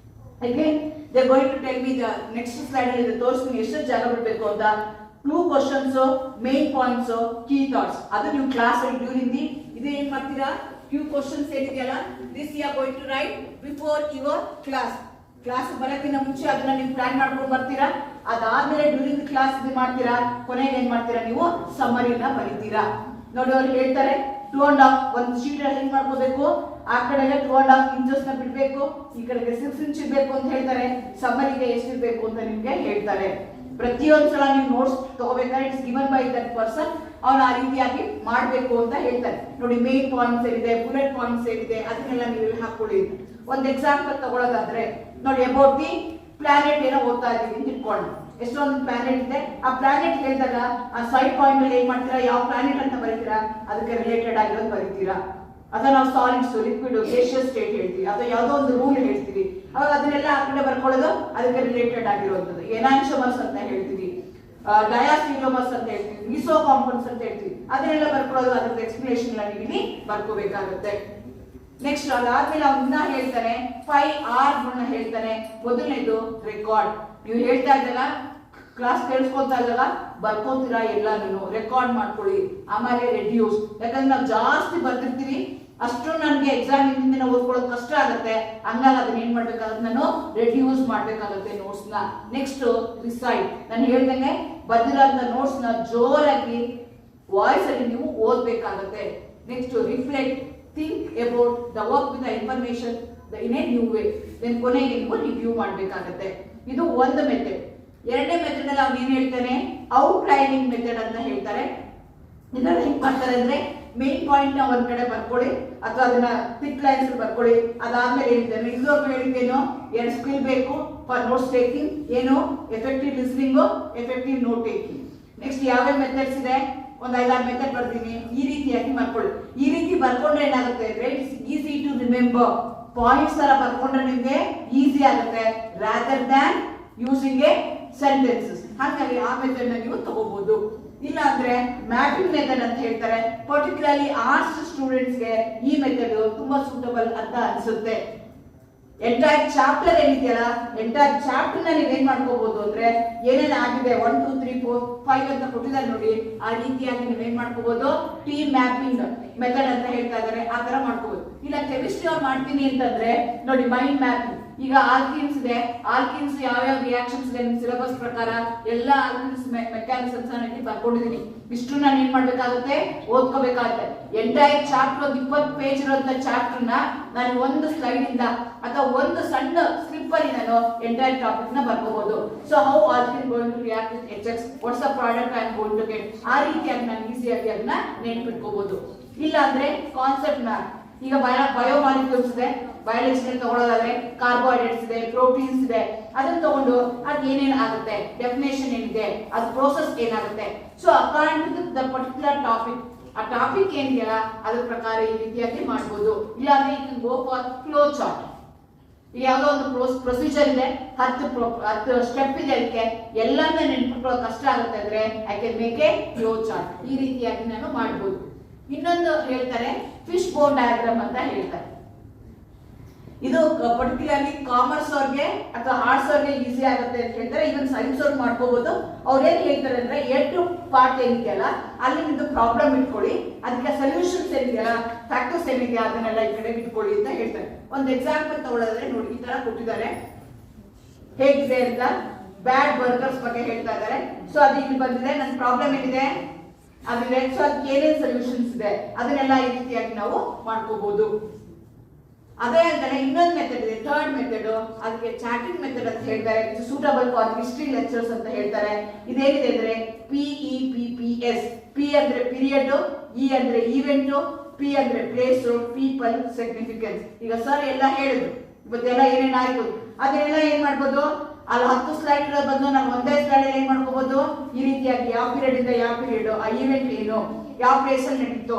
Again they going to tell me the next slide ಅಲ್ಲಿ ತೋರಿಸ್ತೀನಿ ಎಷ್ಟು ಜಾಗ ಬಿಡಬೇಕು ಅಂತ. Clue questions, main points, key thoughts. ಅದು ನೀವು ಕ್ಲಾಸ್ ಅಲ್ಲಿ ಡ್ಯೂರಿಂಗ್ ದಿ ಇದು ಏನ್ ಮಾಡ್ತೀರಾ, ಕ್ಯೂ ಕ್ವಶನ್ಸ್ ಏನಿದೆಯಲ್ಲ, this you are going to write before your class. Class ಬರೋಕ್ಕಿಂತ ಮುಂಚೆ ಅದನ್ನ ನೀವು ಪ್ಲಾನ್ ಮಾಡ್ಕೊಂಡು ಬರ್ತೀರಾ. ಅದಾದ್ಮೇಲೆ ಡ್ಯೂರಿಂಗ್ ಕ್ಲಾಸ್ ಇದು ಮಾಡ್ತೀರಾ. ಕೊನೆಗೆ ಏನ್ ಮಾಡ್ತೀರಾ, ನೀವು ಸಮ್ಮರಿನ ಬರೀತೀರಾ. ನೋಡಿ ಅವ್ರು ಹೇಳ್ತಾರೆ 2.5 ಒಂದು ಶೀಟ್ ಅಲ್ಲಿ ಏನ್ ಮಾಡ್ಕೋಬೇಕು, ಆ ಕಡೆಗೆ 2.5 ಇಂಚಸ್ ನ ಬಿಡ್ಬೇಕು, ಈ ಕಡೆಗೆ 6 ಇಂಚ್ ಇರ್ಬೇಕು ಅಂತ ಹೇಳ್ತಾರೆ. ಸಮ್ಮರಿಗೆ ಎಷ್ಟಿರ್ಬೇಕು ಅಂತ ನಿಮ್ಗೆ ಹೇಳ್ತಾರೆ. ಪ್ರತಿಯೊಂದ್ಸಲ ನೀವು ನೋಟ್ಸ್ ತಗೋಬೇಕಾದ್ರೆ it's given by that person, ಅವ್ನು ಆ ರೀತಿಯಾಗಿ ಮಾಡ್ಬೇಕು ಅಂತ ಹೇಳ್ತಾರೆ. ನೋಡಿ ಮೇನ್ ಪಾಯಿಂಟ್ಸ್ ಏನಿದೆ, ಬುಲೆಟ್ ಪಾಯಿಂಟ್ಸ್ ಏನಿದೆ, ಅದನ್ನೆಲ್ಲ ನೀವು ಹಾಕೊಳ್ಳಿ. ಒಂದು ಎಕ್ಸಾಂಪಲ್ ತಗೊಳ್ಳೋದಾದ್ರೆ ನೋಡಿ, ಅಬೌಟ್ ದಿ ಪ್ಲಾನೆಟ್ ಏನೋ ಓದ್ತಾ ಇದೀವಿ ಅಂತ ಇಟ್ಕೊಂಡು, ಎಷ್ಟೊಂದು ಪ್ಲಾನೆಟ್ ಇದೆ. ಆ ಪ್ಲಾನೆಟ್ ಹೇಳಿದಾಗ ಆ ಸೈಡ್ ಪಾಯಿಂಟ್ ಅಲ್ಲಿ ಏನ್ ಮಾಡ್ತೀರಾ, ಯಾವ ಪ್ಲಾನೆಟ್ ಅಂತ ಬರೀತೀರಾ, ಅದಕ್ಕೆ ರಿಲೇಟೆಡ್ ಆಗಿರೋದು ಬರೀತೀರಾ. ಅಥವಾ ನಾವು ಸಾಲಿಡ್ಸ್, ಲಿಕ್ವಿಡ್, ಗ್ಯಾಸಿಯಸ್ ಸ್ಟೇಟ್ ಹೇಳ್ತೀವಿ, ಅಥವಾ ಯಾವುದೋ ಒಂದು ರೂಲ್ ಹೇಳ್ತೀವಿ, ಅವಾಗ ಅದನ್ನೆಲ್ಲ ಆ ಕಡೆ ಬರ್ಕೊಳ್ಳೋದು ಅದಕ್ಕೆ ರಿಲೇಟೆಡ್ ಆಗಿರುವಂತದ್ದು. ಎನಾನ್ಶಮರ್ಸ್ ಅಂತ ಹೇಳ್ತೀವಿ, ಡಯಾಸ್ಟಿಲೋಮರ್ಸ್ ಅಂತ ಹೇಳ್ತೀವಿ, ಮಿಸೋ ಕಾಂಪೌಂಡ್ಸ್ ಅಂತ ಹೇಳ್ತೀವಿ, ಅದನ್ನೆಲ್ಲ ಬರ್ಕೊಳ್ಳೋದು ಅದ್ರದ್ದು ಎಕ್ಸ್ಪ್ಲನೇಷನ್ ನೀವು ಇಲ್ಲಿ ಬರ್ಕೋಬೇಕಾಗುತ್ತೆ. ನೆಕ್ಸ್ಟ್ ಅದಾದ್ಮೇಲೆ ಅವ್ನ ಹೇಳ್ತಾನೆ 5 R ಹೇಳ್ತಾನೆ. ಮೊದಲನೇದು ರೆಕಾರ್ಡ್. ನೀವು ಹೇಳ್ತಾ ಇದ್ದಲ್ಲ, ಕ್ಲಾಸ್ ಕೇಳಿಸ್ಕೊತಾ ಇದ್ದಲ್ಲ, ಬರ್ಕೋತೀರಾ ಎಲ್ಲಾನು ರೆಕಾರ್ಡ್ ಮಾಡ್ಕೊಳ್ಳಿ. ಆಮೇಲೆ ರೆಡ್ಯೂಸ್, ಯಾಕಂದ್ರೆ ನಾವು ಜಾಸ್ತಿ ಬರ್ತಿರ್ತೀವಿ, ಅಷ್ಟು ನನಗೆ ಎಕ್ಸಾಮ್ ಹಿಂದಿನ ಓದ್ಕೊಳ್ಳೋದು ಕಷ್ಟ ಆಗುತ್ತೆ. ಹಂಗಾಗಿ ಅದನ್ನ ಏನ್ ಮಾಡ್ಬೇಕಾಗುತ್ತೆ, ನಾನು ರೆಡ್ಯೂಸ್ ಮಾಡ್ಬೇಕಾಗುತ್ತೆ ನೋಟ್ಸ್ ನ. Next recite. ನಾನು ಹೇಳ್ದಂಗೆ ಬಂದಿರೋಂಥ ನೋಟ್ಸ್ ನ ಜೋರಾಗಿ ವಾಯ್ಸ್ ಅಲ್ಲಿ ನೀವು ಓದ್ಬೇಕಾಗುತ್ತೆ. Next reflect, think about the work with the information in a new way. Then ಕೊನೆಗೆ ನೀವು ರಿವ್ಯೂ ಮಾಡ್ಬೇಕಾಗತ್ತೆ. ಇದು ಒಂದು ಮೆಥಡ್. ಎರಡನೇ ಮೆಥಡ್ ಅಲ್ಲಿ ಅವ್ನು ಏನ್ ಹೇಳ್ತಾನೆ, ಔಟ್ಲೈನಿಂಗ್ ಮೆಥಡ್ ಅಂತ ಹೇಳ್ತಾರೆ. ಇದನ್ನ ಹೆಂಗ್ ಮಾಡ್ತಾರೆ ಅಂದ್ರೆ ಮೇನ್ ಪಾಯಿಂಟ್ ನ ಒಂದ್ ಕಡೆ ಬರ್ಕೊಳ್ಳಿ ಅಥವಾ ಅದನ್ನ ಥಿಕ್ ಲೈನ್ಸ್ ಬರ್ಕೊಳ್ಳಿ. ಅದಾದ್ಮೇಲೆ ಹೇಳ್ತೇನೆ, ಇದುವರೆಗೂ ಹೇಳಿದ್ದೇನು, 2 ಸ್ಕಿಲ್ ಬೇಕು ಫಾರ್ ನೋಟ್ಸ್ ಟೇಕಿಂಗ್. ಏನು, effective listening, effective note taking. Next ಯಾವ್ಯಾವ ಮೆಥಡ್ಸ್ ಇದೆ, ಒಂದ್ 5-6 ಮೆಥಡ್ ಬರ್ತೀನಿ. ಈ ರೀತಿಯಾಗಿ ಮಾಡ್ಕೊಳ್ಳಿ. ಈ ರೀತಿ ಬರ್ಕೊಂಡ್ರೆ ಏನಾಗುತ್ತೆ ಅಂದ್ರೆ it's easy to remember. Points ತರ ಬರ್ಕೊಂಡ್ರೆ ನಿಮ್ಗೆ ಈಸಿ ಆಗುತ್ತೆ rather than using a sentences. ಹಾಗಾಗಿ ಆ ಮೆಥಡ್ ನ ನೀವು ತಗೋಬಹುದು. ಇಲ್ಲ ಅಂದ್ರೆ ಮ್ಯಾಪಿಂಗ್ ಮೆಥಡ್ ಅಂತ ಹೇಳ್ತಾರೆ. ಪರ್ಟಿಕ್ಯುಲರ್ಲಿ ಆರ್ಟ್ಸ್ ಸ್ಟೂಡೆಂಟ್ಸ್ ಗೆ ಈ ಮೆಥಡ್ ತುಂಬಾ ಸೂಟಬಲ್ ಅಂತ ಅನ್ಸುತ್ತೆ. ಎಂಟೈರ್ ಚಾಪ್ಟರ್ ಏನಿದೆಯಲ್ಲ, ಎಂಟೈರ್ ಚಾಪ್ಟರ್ ನ ನೀವ್ ಏನ್ ಮಾಡ್ಕೋಬಹುದು ಅಂದ್ರೆ ಏನೇನ್ ಆಗಿದೆ 1 2 3 4 5 ಅಂತ ಕೊಟ್ಟಿದ್ದಾರೆ ನೋಡಿ, ಆ ರೀತಿಯಾಗಿ ನೀವ್ ಏನ್ ಮಾಡ್ಕೋಬಹುದು, ಟೀಮ್ ಮ್ಯಾಪಿಂಗ್ ಮೆಥಡ್ ಅಂತ ಹೇಳ್ತಾ ಇದಾರೆ, ಆ ತರ ಮಾಡ್ಕೋಬಹುದು. ಇಲ್ಲ ಕೆಮಿಸ್ಟ್ರಿ ಅವ್ರು ಮಾಡ್ತೀನಿ ಅಂತಂದ್ರೆ ನೋಡಿ ಮೈಂಡ್ ಮ್ಯಾಪಿಂಗ್. ಈಗ ಆಲ್ಕಿನ್ಸ್ ಇದೆ, ಆಲ್ಕಿನ್ಸ್ ಯಾವ್ಯಾವ ರಿಯಾಕ್ಷನ್ಸ್ ಇದೆ ನಿಮ್ ಸಿಲೆಬಸ್ ಪ್ರಕಾರ ಎಲ್ಲ ಆಲ್ಕಿನ್ಸ್ ಮೆಕ್ಯಾನಿಸಮ್ಸ್ ಅಲ್ಲಿ ಬರ್ಕೊಂಡಿದೀನಿ. ಇಷ್ಟು ನಾನು ಏನ್ ಮಾಡ್ಬೇಕಾಗುತ್ತೆ, ಓದ್ಕೋಬೇಕಾಗುತ್ತೆ. ಎಂಟೈರ್ ಚಾಪ್ಟರ್ ಒಂದು 20 ಪೇಜ್ ಇರುವಂತ ಚಾಪ್ಟರ್ ನ ನಾನು ಒಂದು ಸ್ಲೈಡ್ ಇಂದ ಅಥವಾ ಒಂದು ಸಣ್ಣ ಸ್ಲಿಪ್ ಅಲ್ಲಿ ನಾನು ಎಂಟೈರ್ ಟಾಪಿಕ್ ನ ಬರ್ಕೋಬಹುದು. ಸೊ ಹೌ ಆಲ್ಕಿನ್ going to react with HX, what's the product I am going to get, ಆ ರೀತಿಯಾಗಿ ನಾನು ಈಸಿಯಾಗಿ ಅದನ್ನ ನೆನ್ಪಿಟ್ಕೋಬಹುದು. ಇಲ್ಲ ಅಂದ್ರೆ ಕಾನ್ಸೆಪ್ಟ್ ಮ್ಯಾಪ್. ಈಗ ಬಯೋಮಾಲಿಕ್ಯೂಲ್ಸ್ ಇದೆ, ಬಯಾಲಜಿ ತಗೊಳ್ಳೋದಾದ್ರೆ ಕಾರ್ಬೋಹೈಡ್ರೇಟ್ಸ್ ಇದೆ, ಪ್ರೋಟೀನ್ಸ್ ಇದೆ, ಅದನ್ನ ತಗೊಂಡು ಅದು ಏನೇನ್ ಆಗುತ್ತೆ, ಡೆಫಿನೇಷನ್ ಏನಿದೆ, ಅದು ಪ್ರೋಸೆಸ್ ಏನಾಗುತ್ತೆ. So according to the particular topic, ಆ ಟಾಪಿಕ್ ಏನಿದೆಯಲ್ಲ ಅದ್ರ ಪ್ರಕಾರ ಈ ರೀತಿಯಾಗಿ ಮಾಡ್ಬೋದು. ಇಲ್ಲಾಂದ್ರೆ you can go for flow chart. ಈಗ ಯಾವ್ದೋ ಒಂದು ಪ್ರೊಸೀಜರ್ ಇದೆ, 10 ಸ್ಟೆಪ್ ಇದೆ, ಅದಕ್ಕೆ ಎಲ್ಲಾನ ನೆನ್ಪಿಟ್ಕೊಳ್ಳೋದು ಕಷ್ಟ ಆಗುತ್ತೆ ಅಂದ್ರೆ I can make A flow chart. ಈ ರೀತಿಯಾಗಿ ನಾನು ಮಾಡ್ಬೋದು. ಇನ್ನೊಂದು ಹೇಳ್ತಾರೆ ಫಿಶ್ ಬೋನ್ ಡಯಾಗ್ರಾಮ್ ಅಂತ ಹೇಳ್ತಾರೆ. ಇದು ಪರ್ಟಿಕ್ಯುಲರ್ಲಿ ಕಾಮರ್ಸ್ ಅವ್ರಿಗೆ ಅಥವಾ ಆರ್ಟ್ಸ್ ಅವ್ರಿಗೆ ಈಸಿ ಆಗುತ್ತೆ ಅಂತ ಹೇಳ್ತಾರೆ. ಇವನ್ ಸೈನ್ಸ್ ಅವ್ರಿಗೆ ಮಾಡ್ಕೋಬಹುದು. ಅವ್ರು ಏನ್ ಹೇಳ್ತಾರೆ ಅಂದ್ರೆ 8 ಪಾರ್ಟ್ ಏನಿದೆಯಲ್ಲ ಅಲ್ಲಿ ನಿಮ್ದು ಪ್ರಾಬ್ಲಮ್ ಇಟ್ಕೊಳ್ಳಿ, ಅದಕ್ಕೆ ಸೊಲ್ಯೂಷನ್ಸ್ ಏನಿದೆಯಲ್ಲ, ಫ್ಯಾಕ್ಟರ್ಸ್ ಏನಿದೆಯಾ ಅದನ್ನೆಲ್ಲ ಈ ಕಡೆ ಇಟ್ಕೊಳ್ಳಿ ಅಂತ ಹೇಳ್ತಾರೆ. ಒಂದು ಎಕ್ಸಾಂಪಲ್ ತಗೊಳ್ಳೋದ್ರೆ ನೋಡಿ, ಈ ತರ ಕೊಟ್ಟಿದ್ದಾರೆ ಹೇಗಿದೆ ಅಂತ. ಬ್ಯಾಡ್ ಬರ್ಗರ್ಸ್ ಬಗ್ಗೆ ಹೇಳ್ತಾ ಇದ್ದಾರೆ. ಸೊ ಅದು ಇಲ್ಲಿ ಬಂದಿದೆ, ನನ್ನ ಪ್ರಾಬ್ಲಮ್ ಏನಿದೆ ಅದಿದೆ. ಸೊ ಅದಕ್ಕೆ ಏನೇನು ಸೊಲ್ಯೂಷನ್ಸ್ ಇದೆ ಅದನ್ನೆಲ್ಲ ಈ ರೀತಿಯಾಗಿ ನಾವು ಮಾಡ್ಕೋಬಹುದು. ಅದೇ ಅಂತಾನೆ ಇನ್ನೊಂದು ಮೆಥಡ್ ಇದೆ, ಥರ್ಡ್ ಮೆಥಡ್, ಅದಕ್ಕೆ ಚಾಟಿಂಗ್ ಮೆಥಡ್ ಅಂತ ಹೇಳ್ತಾರೆ. ಸೂಟಬಲ್ ಫಾರ್ ಹಿಸ್ಟ್ರಿ ಲೆಕ್ಚರ್ಸ್ ಅಂತ ಹೇಳ್ತಾರೆ. ಇದೇನಿದೆ ಅಂದ್ರೆ PEPPS. P ಅಂದ್ರೆ ಪೀರಿಯಡ್, E ಅಂದ್ರೆ ಈವೆಂಟ್, P ಅಂದ್ರೆ ಪ್ಲೇಸ್, ಪೀಪಲ್, ಸಿಗ್ನಿಫಿಕೆನ್ಸ್. ಈಗ ಸರ್ ಎಲ್ಲ ಹೇಳಿದ್ರು, ಇವತ್ತೆಲ್ಲ ಏನೇನಾಯ್ತು ಅದನ್ನೆಲ್ಲ ಏನ್ ಮಾಡ್ಬೋದು, ಅಲ್ಲಿ 10 ಸ್ಲೈಡ್ ಇರೋ ಬಂದು ನಾವು ಒಂದೇ ಸ್ಲೈಡ್ ಅಲ್ಲಿ ಏನ್ ಮಾಡ್ಕೋಬಹುದು, ಈ ರೀತಿಯಾಗಿ ಯಾವ ಪೀರಿಯಡ್ ಇಂದ ಯಾವ ಪೀರಿಯಡ್, ಆ ಈವೆಂಟ್ ಏನು, ಯಾವ ಪ್ಲೇಸ್ ಅಲ್ಲಿ ನಡೀತು,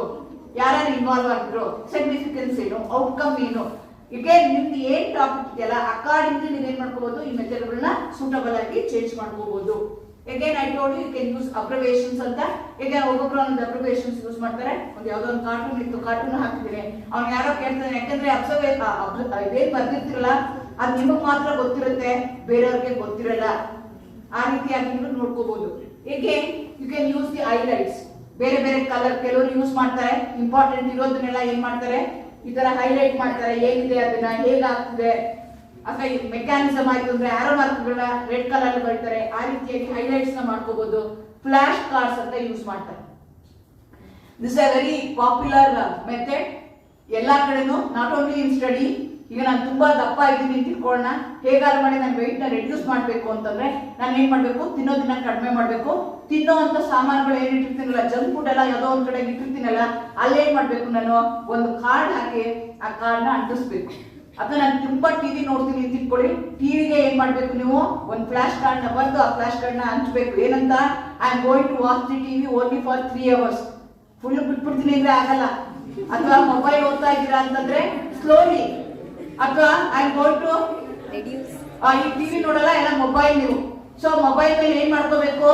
ಯಾರು ಇನ್ವಾಲ್ವ್ ಆಗಿದ್ರು, ಸಿಗ್ನಿಫಿಕೆನ್ಸ್ ಏನು, ಔಟ್ಕಮ್ ಏನು, ಈಗ ನಿಮ್ದು ಏನ್ ಟಾಪಿಕ್ ಇದೆಯಲ್ಲ ಅಕಾರ್ಡಿಂಗ್ ನೀವ್ ಏನ್ ಮಾಡ್ಕೋಬಹುದು, ಈ ಮೆಥಡ್ ಗಳನ್ನ ಸೂಟಬಲ್ ಆಗಿ ಚೇಂಜ್ ಮಾಡ್ಕೋಬಹುದು. Again I told you can use abbreviations ಅಂತ. ಈಗ ಒಬ್ಬೊಬ್ರು ಒಂದು abbreviations ಯೂಸ್ ಮಾಡ್ತಾರೆ. ಒಂದು ಯಾವ್ದೋ ಒಂದು ಕಾರ್ಟೂನ್ ಇತ್ತು, ಕಾರ್ಟೂನ್ ಹಾಕ್ತಿದ್ದೀನಿ, ಅವ್ನು ಯಾರೋ ಕೇಳ್ತಾನೆ, ಯಾಕಂದ್ರೆ ಇದೇನ್ ಬರ್ದಿರ್ತಿರಲ್ಲ ಅದು ನಿಮಗ್ ಮಾತ್ರ ಗೊತ್ತಿರುತ್ತೆ, ಬೇರೆಯವ್ರಿಗೆ ಗೊತ್ತಿರಲ್ಲ. ಆ ರೀತಿಯಾಗಿ ನೀವು ನೋಡ್ಕೋಬಹುದು. ಹೇಗೆ you can use the highlights. ಬೇರೆ ಬೇರೆ ಕಲರ್ ಕೆಲವರು ಯೂಸ್ ಮಾಡ್ತಾರೆ, ಇಂಪಾರ್ಟೆಂಟ್ ಇರೋದನ್ನೆಲ್ಲ ಏನ್ ಮಾಡ್ತಾರೆ, ಈ ತರ ಹೈಲೈಟ್ ಮಾಡ್ತಾರೆ, ಏನಿದೆ ಅದನ್ನ ಹೇಗಾಗ್ತಿದೆ, ಅಥವಾ ಈ ಮೆಕ್ಯಾನಿಸಮ್ ಆಯ್ತು ಅಂದ್ರೆ ಆರೋ ಮಾರ್ಕ್ಗಳನ್ನ ರೆಡ್ ಕಲರ್ ಅಲ್ಲಿ ಬರೀತಾರೆ. ಆ ರೀತಿಯಾಗಿ ಹೈಲೈಟ್ಸ್ ನ ಮಾಡ್ಕೋಬಹುದು. ಫ್ಲಾಶ್ ಕಾರ್ಡ್ಸ್ ಅಂತ ಯೂಸ್ ಮಾಡ್ತಾರೆ. This are very popular method ಎಲ್ಲಾ ಕಡೆನೂ, ನಾಟ್ ಓನ್ಲಿ ಇನ್ ಸ್ಟಡಿ. ಈಗ ನಾನು ತುಂಬಾ ದಪ್ಪ ಇದ್ದೀನಿ ಅಂತ ತಿಳ್ಕೊಳ್ಳೋಣ, ಹೇಗಾದ್ರು ಮಾಡಿ ನಾನು ವೆಯ್ಟ್ ನ ರೆಡ್ಯೂಸ್ ಮಾಡ್ಬೇಕು ಅಂತಂದ್ರೆ ನಾನು ಏನ್ ಮಾಡ್ಬೇಕು, ತಿನ್ನೋದನ್ನ ಕಡಿಮೆ ಮಾಡ್ಬೇಕು. ತಿನ್ನೋ ಅಂತ ಸಾಮಾನುಗಳು ಏನ್ ಇಟ್ಟಿರ್ತೀನಲ್ಲ, ಜಂಕ್ ಫುಡ್ ಎಲ್ಲ ಯಾವ್ದೋ ಒಂದ್ ಕಡೆ ಇಟ್ಟಿರ್ತೀನಲ್ಲ, ಅಲ್ಲೇನ್ ಮಾಡ್ಬೇಕು, ನಾನು ಒಂದು ಕಾರ್ಡ್ ಹಾಕಿ ಆ ಕಾರ್ಡ್ ನ ಅಂಟಿಸ್ಬೇಕು. ಅಥವಾ ನಾನು ತುಂಬಾ ಟಿವಿ ನೋಡ್ತೀನಿ ಅಂತ ಇಟ್ಕೊಳ್ಳಿ, ಟಿವಿಗೆ ಏನ್ ಮಾಡ್ಬೇಕು, ನೀವು ಒಂದು ಫ್ಲಾಶ್ ಕಾರ್ಡ್ ನ ಬಂದು ಆ ಫ್ಲಾಶ್ ಕಾರ್ಡ್ ನ ಹಂಚ್ಬೇಕು. ಏನಂತ, I am going to watch the TV only for 3 hours. Full ಬಿಟ್ಬಿಡ್ತೀನಿ ಅಂದ್ರೆ ಆಗಲ್ಲ. ಅಥವಾ ಮೊಬೈಲ್ ಓದ್ತಾ ಇದ್ದೀರಾ ಅಂತಂದ್ರೆ ಸ್ಲೋಲಿ, ಅಥವಾ I am going to reduce. ಈ ಟಿವಿ ನೋಡಲ್ಲ, ಎಲ್ಲ ಮೊಬೈಲ್ ನೀವು. ಸೊ ಮೊಬೈಲ್ ಮೇಲೆ ಏನ್ ಮಾಡ್ಕೋಬೇಕು,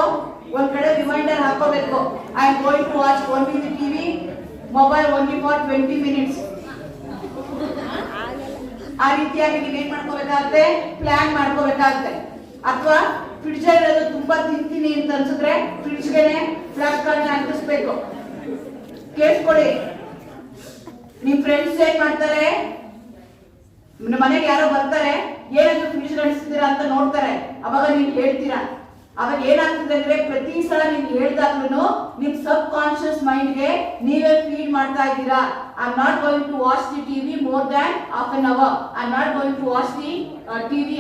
ಒಂದ್ ಕಡೆ ರಿಮೈಂಡರ್ ಹಾಕೋಬೇಕು, I am going to watch only the TV, mobile only for 20 minutes. ಆ ರೀತಿಯಾಗಿ ನೀವೇನ್ ಮಾಡ್ಕೋಬೇಕಾಗುತ್ತೆ, ಪ್ಲಾನ್ ಮಾಡ್ಕೋಬೇಕಾಗುತ್ತೆ. ಅಥವಾ ಫ್ರಿಡ್ಜ್ ಅಲ್ಲಿ ತುಂಬಾ ತಿಂತೀನಿ ಅಂತ ಅನ್ಸಿದ್ರೆ ಫ್ರಿಡ್ಜ್ಗೆನೆ ಫ್ಲಾಶ್ ಕಾರ್ಡ್ ನ ಅಂಟಿಸ್ಬೇಕು. ಕೇಳಿಸ್ಕೊಳ್ಳಿ, ನಿಮ್ ಫ್ರೆಂಡ್ಸ್ ಏನ್ ಮಾಡ್ತಾರೆ, ನಿಮ್ಮ ಮನೆಗೆ ಯಾರೋ ಬರ್ತಾರೆ, ಏನಾದ್ರು ಫೀಸ್ ನಡೆಸ್ತೀರಾ ಅಂತ ನೋಡ್ತಾರೆ, ಅವಾಗ ನೀವು ಹೇಳ್ತೀರಾ. ಅವಾಗ ಏನಾಗ್ತದೆ ಅಂದ್ರೆ ಪ್ರತಿ ಸಲ ನೀವು ಹೇಳ್ದಾಗ್ಲೂ ನಿಮ್ ಸಬ್ ಕಾನ್ಶಿಯಸ್ ಮೈಂಡ್ಗೆ ನೀವೇ ಫೀಡ್ ಮಾಡ್ತಾ ಇದ್ದೀರಾ. I am not going to watch the TV more than half an hour. I am not going to watch the TV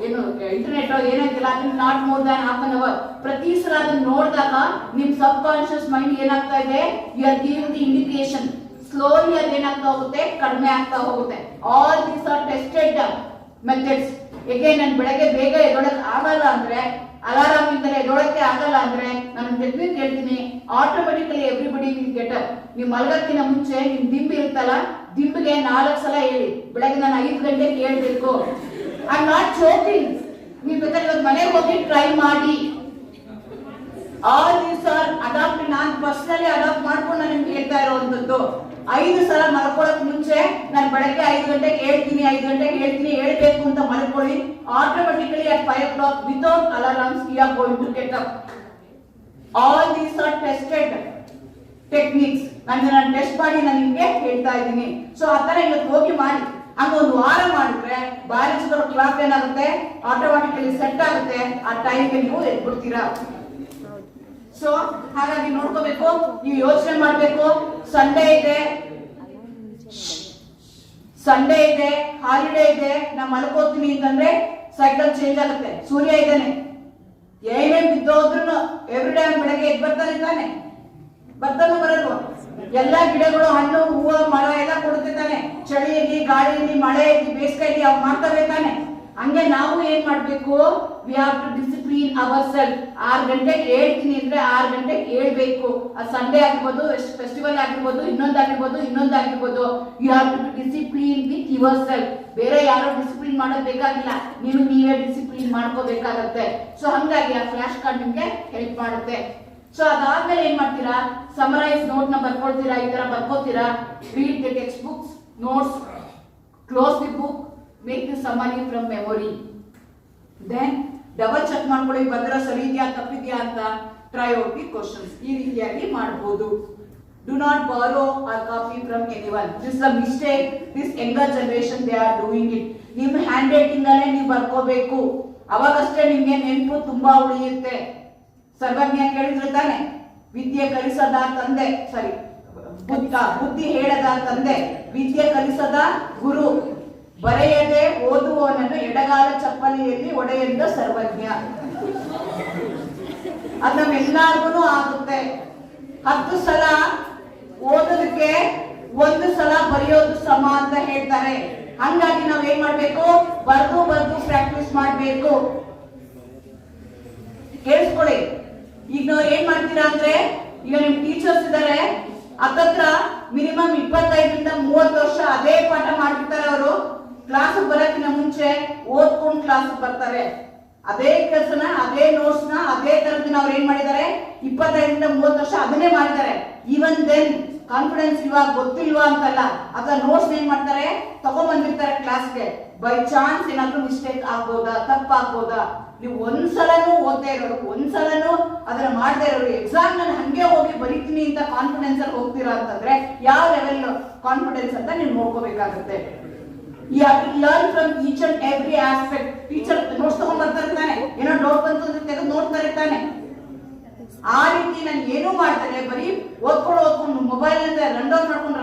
ಏನು ಇಂಟರ್ನೆಟ್ ಏನಾಗಿಲ್ಲ ಅದನ್ನ not more than half an hour. ಪ್ರತಿ ಸಲ ಅದನ್ನ ನೋಡಿದಾಗ ನಿಮ್ ಸಬ್ ಕಾನ್ಶಿಯಸ್ ಮೈಂಡ್ ಏನಾಗ್ತಾ ಇದೆ, you are giving the indication. Slowly ಅದೇನಾಗ್ತಾ ಹೋಗುತ್ತೆ, ಕಡಿಮೆ ಆಗ್ತಾ ಹೋಗುತ್ತೆ. All these are tested methods. ಹೇಗೆ ನಾನು ಬೆಳಗ್ಗೆ ಬೇಗ ಎದ್ದೊಳಕ್ ಆಗಲ್ಲ ಅಂದ್ರೆ, ಅಲಾರಾಮ್ ಇಂದಲೇ ಎದ್ದೊಳಕ್ಕೆ ಆಗಲ್ಲ ಅಂದ್ರೆ ನಾನು ಟೆಕ್ನಿಕ್ ಹೇಳ್ತೀನಿ, automatically everybody will get up. ನೀವು ಮಲಗಕ್ಕಿಂತ ಮುಂಚೆ ನಿಮ್ ದಿಂಬು ಇರುತ್ತಲ್ಲ, ದಿಂಬಿಗೆ 4 ಸಲ ಹೇಳಿ, ಬೆಳಗ್ಗೆ ನಾನು 5 ಗಂಟೆಗೆ ಹೇಳ್ಬೇಕು. I am not joking. ನೀವು ಬೇಕಾದ್ರೆ ಇವತ್ತು ಮನೆಗೆ ಹೋಗಿ ಟ್ರೈ ಮಾಡಿ. All these are adapt. ನಾನು ಪರ್ಸನಲಿ ಅಡಾಪ್ಟ್ ಮಾಡ್ಕೊಂಡು ನಾನು ನಿಮ್ಗೆ ಹೇಳ್ತಾ ಇರೋವಂಥದ್ದು. 5 ಸಲ ಮಲ್ಕೊಳ್ಳೋಕ್ ಮುಂಚೆ ನಾನು ಬೆಳಗ್ಗೆ 5 ಗಂಟೆಗೆ ಹೇಳ್ತೀನಿ, 5 ಗಂಟೆಗೆ ಹೇಳ್ತೀನಿ, ಹೇಳ್ಬೇಕು ಅಂತ ಮಲ್ಕೊಳ್ಳಿ. Automatically at 5 o'clock without alarms you are going to get up. All these are tested techniques. ನಾನು ಟೆಸ್ಟ್ ಮಾಡಿ ನಾನು ನಿಮ್ಗೆ ಹೇಳ್ತಾ ಇದ್ದೀನಿ. ಸೊ ಆ ತರ ಇವತ್ತು ಹೋಗಿ ಮಾಡಿ, ಹಂಗ ಒಂದು ವಾರ ಮಾಡಿದ್ರೆ ಬಾರಿಸಿರೋ ಕ್ಲಾಕ್ ಏನಾಗುತ್ತೆ, ಆಟೋಮೆಟಿಕಲಿ ಸೆಟ್ ಆಗುತ್ತೆ. ಆ ಟೈಮ್ಗೆ ನೀವು ಎದ್ಬಿಡ್ತೀರಾ. ಸೊ ಹಾಗಾಗಿ ನೋಡ್ಕೋಬೇಕು, ನೀವು ಯೋಚನೆ ಮಾಡ್ಬೇಕು. ಸಂಡೇ ಇದೆ, ಹಾಲಿಡೇ ಇದೆ, ನಾ ಮಲ್ಕೋತೀನಿ ಅಂತಂದ್ರೆ ಸೈಕಲ್ ಚೇಂಜ್ ಆಗುತ್ತೆ. ಸೂರ್ಯ ಇದ್ದಾನೆ, ಏನೇ ಬಿದ್ದೋದ್ರು ಎವ್ರಿ ಟೈಮ್ ಬೆಳಗ್ಗೆ ಎದ್ದು ಬರ್ತಾನೆ ತಾನೆ, ಬರ್ತಾನೆ ಬರಲ್ವ? ಎಲ್ಲಾ ಗಿಡಗಳು ಹಣ್ಣು ಹೂವು ಮರ ಎಲ್ಲ ಕೊಡುತ್ತೆ ತಾನೆ. ಚಳಿಯಲ್ಲಿ, ಗಾಳಿಯಲ್ಲಿ, ಮಳೆಯಲ್ಲಿ, ಬೇಸಿಗೆಯಲ್ಲಿ ಅವು ಮಾಡ್ತವೆ ತಾನೆ. ಹಂಗೆ ನಾವು ಏನ್ ಮಾಡ್ಬೇಕು, we have to discipline ourself. 6 ಗಂಟೆಗೆ ಹೇಳ್ತೀನಿ ಅಂದ್ರೆ 6 ಗಂಟೆಗೆ ಹೇಳ್ಬೇಕು. ಅದು ಸಂಡೇ ಆಗಿರ್ಬೋದು, ಫೆಸ್ಟಿವಲ್ ಆಗಿರ್ಬೋದು, ಇನ್ನೊಂದಾಗಿರ್ಬೋದು. You have to discipline with yourself. ಬೇರೆ ಯಾರೋ ಡಿಸಿಪ್ಲಿನ್ ಮಾಡೋದು ಬೇಕಾಗಿಲ್ಲ, ನೀವೇ ಡಿಸಿಪ್ಲಿನ್ ಮಾಡ್ಕೋಬೇಕಾಗತ್ತೆ. ಸೊ ಹಂಗಾಗಿ ಆ ಫ್ಲಾಶ್ ಕಾರ್ಡ್ ನಿಮ್ಗೆ ಹೆಲ್ಪ್ ಮಾಡುತ್ತೆ. ಸೊ ಅದಾದ್ಮೇಲೆ ಏನ್ ಮಾಡ್ತೀರಾ, ಸಮರೈಸ್ ನೋಟ್ ನ ಬರ್ಕೊಳ್ತೀರಾ. ಈ ತರ ಬರ್ಕೋತೀರಾ. Read the textbooks, notes, close the book, make the summary from memory. Then double check ಮಾಡ್ಕೊಳ್ಳಿ, ಬಂದ್ರ ಸರಿ ಇದೆಯಾ ತಪ್ಪಿದ್ಯಾ ಅಂತ. Try out the questions. ಈ ರೀತಿಯಾಗಿ ಮಾಡಬಹುದು. Do not borrow or copy from anyone. This is a mistake. This younger generation they are doing it. ನಿಮ್ಮ ಹ್ಯಾಂಡ್ ರೈಟಿಂಗ್ ಅಲ್ಲೇ ನೀವು ಬರ್ಕೋಬೇಕು. ಅವಾಗಷ್ಟೇ ನಿಮ್ಗೆ ನೆನಪು ತುಂಬಾ ಉಳಿಯುತ್ತೆ. ಸರ್ವಜ್ಞ ಕೇಳಿದ್ರೆ ತಾನೆ, ವಿದ್ಯೆ ಕಲಿಸದ ತಂದೆ, ಸರಿ ಬುದ್ಧಿ ಹೇಳದ ತಂದೆ, ವಿದ್ಯೆ ಕಲಿಸದ ಗುರು, ಬರೆಯದೆ ಓದುವವನನ್ನು ಎಡಗಾಲ ಚಪ್ಪಲಿಯಲ್ಲಿ ಒಡೆಯದ ಸರ್ವಜ್ಞ. ಅದು ನಮ್ಮೆಲ್ಲರಿಗೂ ಆಗುತ್ತೆ. 10 ಸಲ ಓದೋದಕ್ಕೆ 1 ಸಲ ಬರೆಯೋದು ಸಮ ಅಂತ ಹೇಳ್ತಾರೆ. ಹಂಗಾಗಿ ನಾವ್ ಏನ್ ಮಾಡ್ಬೇಕು, ಬರ್ದು ಪ್ರಾಕ್ಟೀಸ್ ಮಾಡ್ಬೇಕು. ಕೇಳಿಸ್ಕೊಳ್ಳಿ. ಈಗ ನಾವು ಏನ್ ಮಾಡ್ತೀರಾ ಅಂದ್ರೆ, ಈಗ ನಿಮ್ ಟೀಚರ್ಸ್ ಇದಾರೆ, ಹತ್ತತ್ರ ಮಿನಿಮಮ್ 25ರಿಂದ 30 ವರ್ಷ ಅದೇ ಪಾಠ ಮಾಡ್ಬಿಡ್ತಾರೆ. ಅವರು ಕ್ಲಾಸ್ ಬರೋಕ್ಕಿಂತ ಮುಂಚೆ ಓದ್ಕೊಂಡು ಕ್ಲಾಸ್ ಬರ್ತಾರೆ. ಅದೇ ಕೆಲಸನ, ಅದೇ ನೋಟ್ಸ್ ನ, ಅದೇ ತರದಿನ ಅವ್ರು ಏನ್ ಮಾಡಿದ್ದಾರೆ, 25ರಿಂದ 30 ವರ್ಷ ಅದನ್ನೇ ಮಾಡಿದ್ದಾರೆ. ಈವನ್ ದೆನ್ ಕಾನ್ಫಿಡೆನ್ಸ್ ಇವಾಗ ಗೊತ್ತಿಲ್ವಾ ಅಂತಲ್ಲ, ಅದ ನೋಟ್ಸ್ ಏನ್ ಮಾಡ್ತಾರೆ, ತಗೊಂಡ್ಬಂದಿರ್ತಾರೆ ಕ್ಲಾಸ್ಗೆ. ಬೈ ಚಾನ್ಸ್ ಏನಾದ್ರೂ ಮಿಸ್ಟೇಕ್ ಆಗ್ಬೋದಾ, ತಪ್ಪಾಗ್ಬೋದಾ, ನೀವು ಒಂದ್ಸಲನೂ ಓದ್ತಾ ಇರೋರು, ಒಂದ್ಸಲನೂ ಅದನ್ನ ಮಾಡದೇ ಇರೋರು, ಎಕ್ಸಾಮ್ ನಾನು ಹಂಗೆ ಹೋಗಿ ಬರೀತೀನಿ ಅಂತ ಕಾನ್ಫಿಡೆನ್ಸ್ ಅಲ್ಲಿ ಹೋಗ್ತೀರಾ ಅಂತಂದ್ರೆ ಯಾವ ಲೆವೆಲ್ ಕಾನ್ಫಿಡೆನ್ಸ್ ಅಂತ ನೀವು ನೋಡ್ಕೋಬೇಕಾಗುತ್ತೆ. You have to learn from each and every aspect. Teacher notes ತಗೊಂಡ್ ಬರ್ತಾರೆ ತಾನೆ, ಏನೋ ಡೌಟ್ ಬಂತು ಅಂದ್ರೆ ತೆಗೆದು ನೋಡ್ತಾರೆ ತಾನೆ. ಆ ರೀತಿ ನಾನು ಏನೂ ಮಾಡ್ತಾರೆ, ಬರೀ ಓದ್ಕೊಂಡು ಮೊಬೈಲ್ ರನ್ ಡೌನ್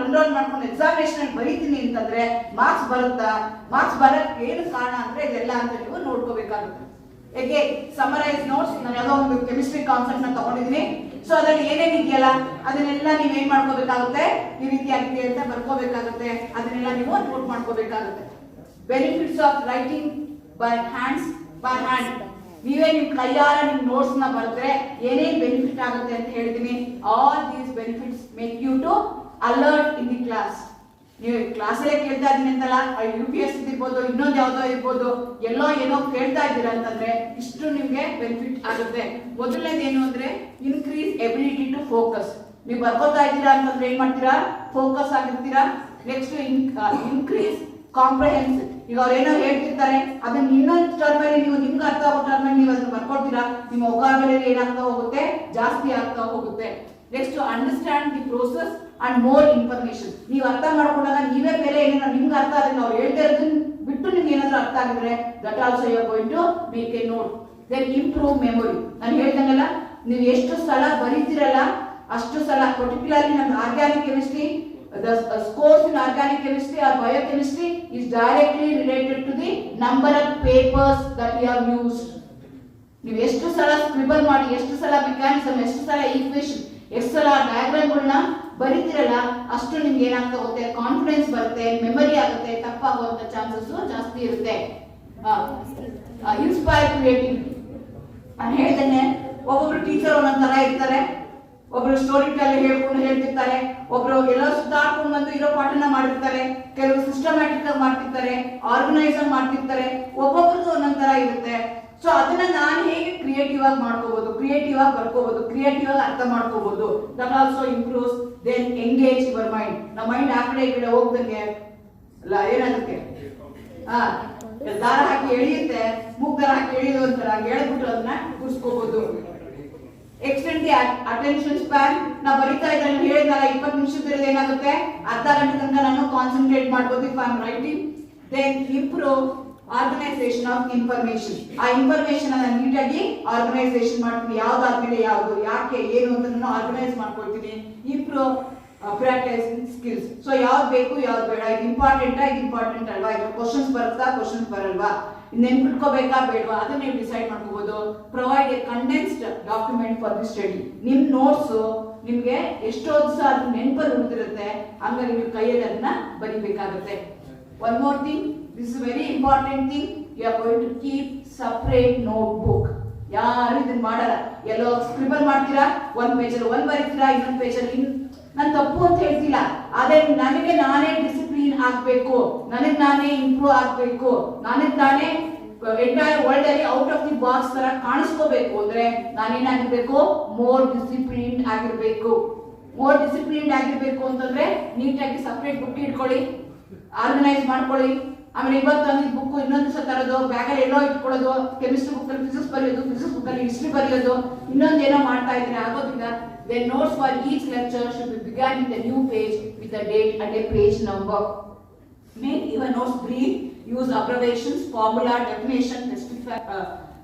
ಮಾಡ್ಕೊಂಡು ಎಕ್ಸಾಮಿನೇಷನ್ ಬರೀತೀನಿ ಅಂತಂದ್ರೆ ಮಾರ್ಕ್ಸ್ ಬರುತ್ತಾ? ಮಾರ್ಕ್ಸ್ ಬರಕ್ ಏನು ಕಾರಣ ಅಂದ್ರೆ ಇದೆಲ್ಲ ಅಂತ ನೀವು ನೋಡ್ಕೋಬೇಕಾಗುತ್ತೆ. ಹೇಗೆ ಸಮರೈಸ್ ನೋಟ್ಸ್, ನಾನು ಯಾವುದೋ ಒಂದು ಕೆಮಿಸ್ಟ್ರಿ ಕಾನ್ಸೆಪ್ಟ್ ನ ತಗೊಂಡಿದ್ದೀನಿ. ಸೊ ಅದ್ರಲ್ಲಿ ಏನೇನ್ ಇದೆಯಲ್ಲ ಅದನ್ನೆಲ್ಲ ನೀವ್ ಏನ್ ಮಾಡ್ಕೋಬೇಕಾಗುತ್ತೆ, ಈ ರೀತಿ ಆಗಿದೆ ಅಂತ ಬರ್ಕೋಬೇಕಾಗುತ್ತೆ. ಅದನ್ನೆಲ್ಲ ನೀವು ನೋಟ್ ಮಾಡ್ಕೋಬೇಕಾಗುತ್ತೆ. Benefits of writing by hand. ನೀವೇ ನಿಮ್ ಕೈಯಾರ ನಿಮ್ ನೋಟ್ಸ್ ನ ಬರೆದ್ರೆ ಏನೇನ್ ಬೆನಿಫಿಟ್ ಆಗುತ್ತೆ ಅಂತ ಹೇಳ್ತೀನಿ. All these benefits make you to alert in the class. ನೀವು ಕ್ಲಾಸಲ್ಲೇ ಕೇಳ್ತಾ ಇದೀನಿ ಅಂತಲ್ಲ, UPS ಇರ್ಬೋದು, ಇನ್ನೊಂದು ಯಾವ್ದೋ ಇರ್ಬೋದು, ಏನೋ ಕೇಳ್ತಾ ಇದ್ದೀರಾ ಅಂತಂದ್ರೆ ಇಷ್ಟು ನಿಮ್ಗೆ ಬೆನಿಫಿಟ್ ಆಗುತ್ತೆ. ಮೊದಲನೇದು ಏನು ಅಂದ್ರೆ ಇನ್ಕ್ರೀಸ್ ಎಬಿಲಿಟಿ ಟು ಫೋಕಸ್. ನೀವು ಬರ್ಕೋತಾ ಇದ್ದೀರಾ ಅಂತಂದ್ರೆ ಏನ್ ಮಾಡ್ತೀರಾ, ಫೋಕಸ್ ಆಗಿರ್ತೀರಾ. Next increase comprehension. ಈಗ ಅವ್ರು ಏನೋ ಹೇಳ್ತಿರ್ತಾರೆ ಅದನ್ನ ಇನ್ನೊಂದು ಟರ್ಮ್ ಅಲ್ಲಿ ನೀವು ನಿಮ್ಗೆ ಅರ್ಥ ಆಗೋ ಟರ್ಮ್ ಅಲ್ಲಿ ನೀವು ಅದನ್ನ ಬರ್ಕೊಡ್ತೀರಾ, ನಿಮ್ಮ ಒಕಾಬುಲರಿ ಏನಾಗ್ತಾ ಹೋಗುತ್ತೆ, ಜಾಸ್ತಿ ಆಗ್ತಾ ಹೋಗುತ್ತೆ. Next to understand the process and more information. ನೀವು ಅರ್ಥ ಮಾಡ್ಕೊಂಡಾಗ ನೀವೇ ಬೇರೆ ಏನೇನೋ ನಿಮ್ಗೆ ಅರ್ಥ ಆಗಿಲ್ಲ ಅವ್ರು ಹೇಳ್ತಾ ಇರೋದನ್ನ ಬಿಟ್ಟು ನಿಮ್ಗೆ ಏನಾದ್ರೂ ಅರ್ಥ ಆಗಿದ್ರೆ that also you are going to make a note. Then improve memory. ನಾನು ಹೇಳ್ದಂಗಲ್ಲ ನೀವು ಎಷ್ಟು ಸಲ ಬರೀತಿರಲ್ಲ ಅಷ್ಟು ಸಲ ಪರ್ಟಿಕ್ಯುಲರ್ಲಿ ನಮ್ಮ organic chemistry the scores in organic chemistry or biochemistry is directly related to the number of papers that you have used. ನೀವು ಎಷ್ಟು ಸಲ ಸ್ಕ್ರಿಬಲ್ ಮಾಡಿ ಎಷ್ಟು ಸಲ ಮೆಕ್ಯಾನಿಸಮ್ ಎಷ್ಟು ಸಲ ಈಕ್ವೇಷನ್ ಎಷ್ಟು ಸಲ ಡಯಾಗ್ರಾಮ್ಗಳನ್ನ ಬರೀತಿರಲ್ಲ ಅಷ್ಟು ನಿಮ್ಗೆ ಏನಾಗ್ತಾ ಹೋಗುತ್ತೆ ಕಾನ್ಫಿಡೆನ್ಸ್ ಬರುತ್ತೆ ಮೆಮೊರಿ ಆಗುತ್ತೆ ತಪ್ಪಾಗುವಂತ ಚಾನ್ಸಸ್ ಜಾಸ್ತಿ ಇರುತ್ತೆ. ಇನ್ಸ್ಪೈರ್ ಕ್ರಿಯೇಟಿವಿಟಿ ನಾನು ಹೇಳ್ತೇನೆ ಒಬ್ಬೊಬ್ರು ಟೀಚರ್ ಒಂದೊಂದ್ ತರ ಇರ್ತಾರೆ. ಒಬ್ರು ಸ್ಟೋರಿ ಟೆಲ್ ಹೇಳ್ತಿರ್ತಾರೆ, ಒಬ್ರು ಎಲ್ಲ ಸುತ್ತಾಡ್ಕೊಂಡು ಬಂದು ಇರೋ ಪಾಠನ ಮಾಡಿರ್ತಾರೆ, ಕೆಲವರು ಸಿಸ್ಟಮ್ಯಾಟಿಕ್ ಆಗಿ ಮಾಡ್ತಿರ್ತಾರೆ, ಆರ್ಗನೈಸ್ ಆಗಿ ಮಾಡ್ತಿರ್ತಾರೆ, ಒಬ್ಬೊಬ್ರದ್ದು ಒಂದೊಂದ್ ತರ ಇರುತ್ತೆ. ಸೊ ಅದನ್ನ ನಾನು ಹೇಗೆ ಕ್ರಿಯೇಟಿವ್ ಆಗಿ ಮಾಡ್ಕೋಬಹುದು, ಕ್ರಿಯೇಟಿವ್ ಆಗಿ ಬರ್ಕೋಬಹುದು, ಕ್ರಿಯೇಟಿವ್ ಆಗಿ ಅರ್ಥ ಮಾಡ್ಕೋಬಹುದು. That also improves then engage your mind. ನಮ್ಮ ಮೈಂಡ್ ಆ ಕಡೆ ಈ ಕಡೆ ಹೋಗ್ದಂಗೆ ಅಲ್ಲ ಏನಾಗುತ್ತೆ ದಾರ ಹಾಕಿ ಎಳೆಯುತ್ತೆ, ಮೂಗ್ ದಾರ ಹಾಕಿ ಎಳೆಯೋದು ಅಂತಾರೆ, ಎಳೆದ್ಬಿಟ್ಟು ಅದನ್ನ ಕೂರಿಸ್ಕೋಬಹುದು. Extend the attention span. ನಾ ಬರಿತಾ ಇದ್ದ ಹೇಳಿದ್ನಲ್ಲ 20 ನಿಮಿಷದಲ್ಲಿ ಏನಾಗುತ್ತೆ ಅರ್ಧ ಗಂಟೆ ತನಕ ನಾನು ಕಾನ್ಸಂಟ್ರೇಟ್ ಮಾಡ್ಬೋದು if I am writing. Then improve organisation of information. ಆ ಇನ್ಫಾರ್ಮೇಶನ್ ಅನ್ನ ನೀಟಾಗಿ ಆರ್ಗನೈಸೇಷನ್ ಮಾಡ್ತೀನಿ, ಯಾವ್ದಾದ್ಮೇಲೆ ಯಾವ್ದು ಯಾಕೆ ಏನು ಅಂತ ನಾನು ಆರ್ಗನೈಸ್ ಮಾಡ್ಕೊಳ್ತೀನಿ. Improve practising skills. ಸೊ ಯಾವ್ದು ಬೇಕು ಯಾವ್ದು ಬೇಡ, ಇದು ಇಂಪಾರ್ಟೆಂಟ್ ಅಲ್ವಾ, ಇದು ಕ್ವಶನ್ಸ್ ಬರುತ್ತಾ ಕ್ವಶನ್ಸ್ ಬರಲ್ವಾ, ನೆನ್ಪಿಟ್ಕೋಬೇಕಾ ಬೇಡವಾ ಅದನ್ನ ನೀವು ಡಿಸೈಡ್ ಮಾಡ್ಕೋಬಹುದು. Provide A condensed document for the study. ನಿಮ್ ನೋಟ್ಸ್ ನಿಮ್ಗೆ ಎಷ್ಟೋ ದಿವಸ ಅದು ನೆನಪಲ್ಲಿ ಉಳಿದಿರುತ್ತೆ, ಹಂಗಾಗಿ ನೀವು ಕೈಯಲ್ಲಿ ಅದನ್ನ ಬರಿಬೇಕಾಗುತ್ತೆ. One more thing, this is very important thing, you are going to keep separate notebook. ಯಾರು ಇದನ್ನ ಮಾಡಲ್ಲ, ಎಲ್ಲೋ ಸ್ಕ್ರಿಬಲ್ ಮಾಡ್ತೀರಾ, ಒಂದ್ ಪೇಜಲ್ಲಿ ಒಂದ್ ಬರೀತೀರಾ, ಇನ್ನೊಂದ್ ಪೇಜಲ್ಲಿ ನಾನು ತಪ್ಪು ಅಂತ ಹೇಳ್ತಿಲ್ಲ, ಆದ್ರೆ ನನಗೆ ನಾನೇ ಡಿಸಿಪ್ಲಿನ್ ಆಗ್ಬೇಕು, ನನಗೆ ನಾನೇ ಇಂಪ್ರೂವ್ ಆಗ್ಬೇಕು, ನನಗೆ ನಾನೇ ಎಂಟೈರ್ ವರ್ಲ್ಡ್ ಅಲ್ಲಿ ಔಟ್ ಆಫ್ ದಿ ಬಾಕ್ಸ್ ತರ ಕಾಣಿಸ್ಕೋಬೇಕು ಅಂದ್ರೆ ನಾನೇನಾಗಿರ್ಬೇಕು, ಮೋರ್ ಡಿಸಿಪ್ಲಿನ್ ಆಗಿರ್ಬೇಕು. ಮೋರ್ ಡಿಸಿಪ್ಲಿನ್ ಆಗಿರ್ಬೇಕು ಅಂತಂದ್ರೆ ನೀಟಾಗಿ ಸಪರೇಟ್ ಬುಕ್ ಇಟ್ಕೊಳ್ಳಿ, ಆರ್ಗನೈಸ್ ಮಾಡ್ಕೊಳ್ಳಿ. ಆಮೇಲೆ ಇವತ್ತು ತಂದಿದ್ದ ಬುಕ್ ಇನ್ನೊಂದು ದಿವಸ ತರೋದು, ಬ್ಯಾಗಲ್ಲಿ ಎಲ್ಲೋ ಇಟ್ಕೊಳ್ಳೋದು, ಕೆಮಿಸ್ಟ್ರಿ ಬುಕ್ ಅಲ್ಲಿ ಫಿಸಿಕ್ಸ್ ಬರೆಯೋದು, ಫಿಸಿಕ್ಸ್ ಬುಕ್ ಅಲ್ಲಿ ಹಿಸ್ಟ್ರಿ ಬರೆಯೋದು, ಇನ್ನೊಂದೇನೋ ಮಾಡ್ತಾ ಇದ್ರೆ ಆಗೋದಿಲ್ಲ. Then notes for each lecture should be begun with a new page with a date and a page number. Make your notes brief. Use abbreviations, formula, definition, specific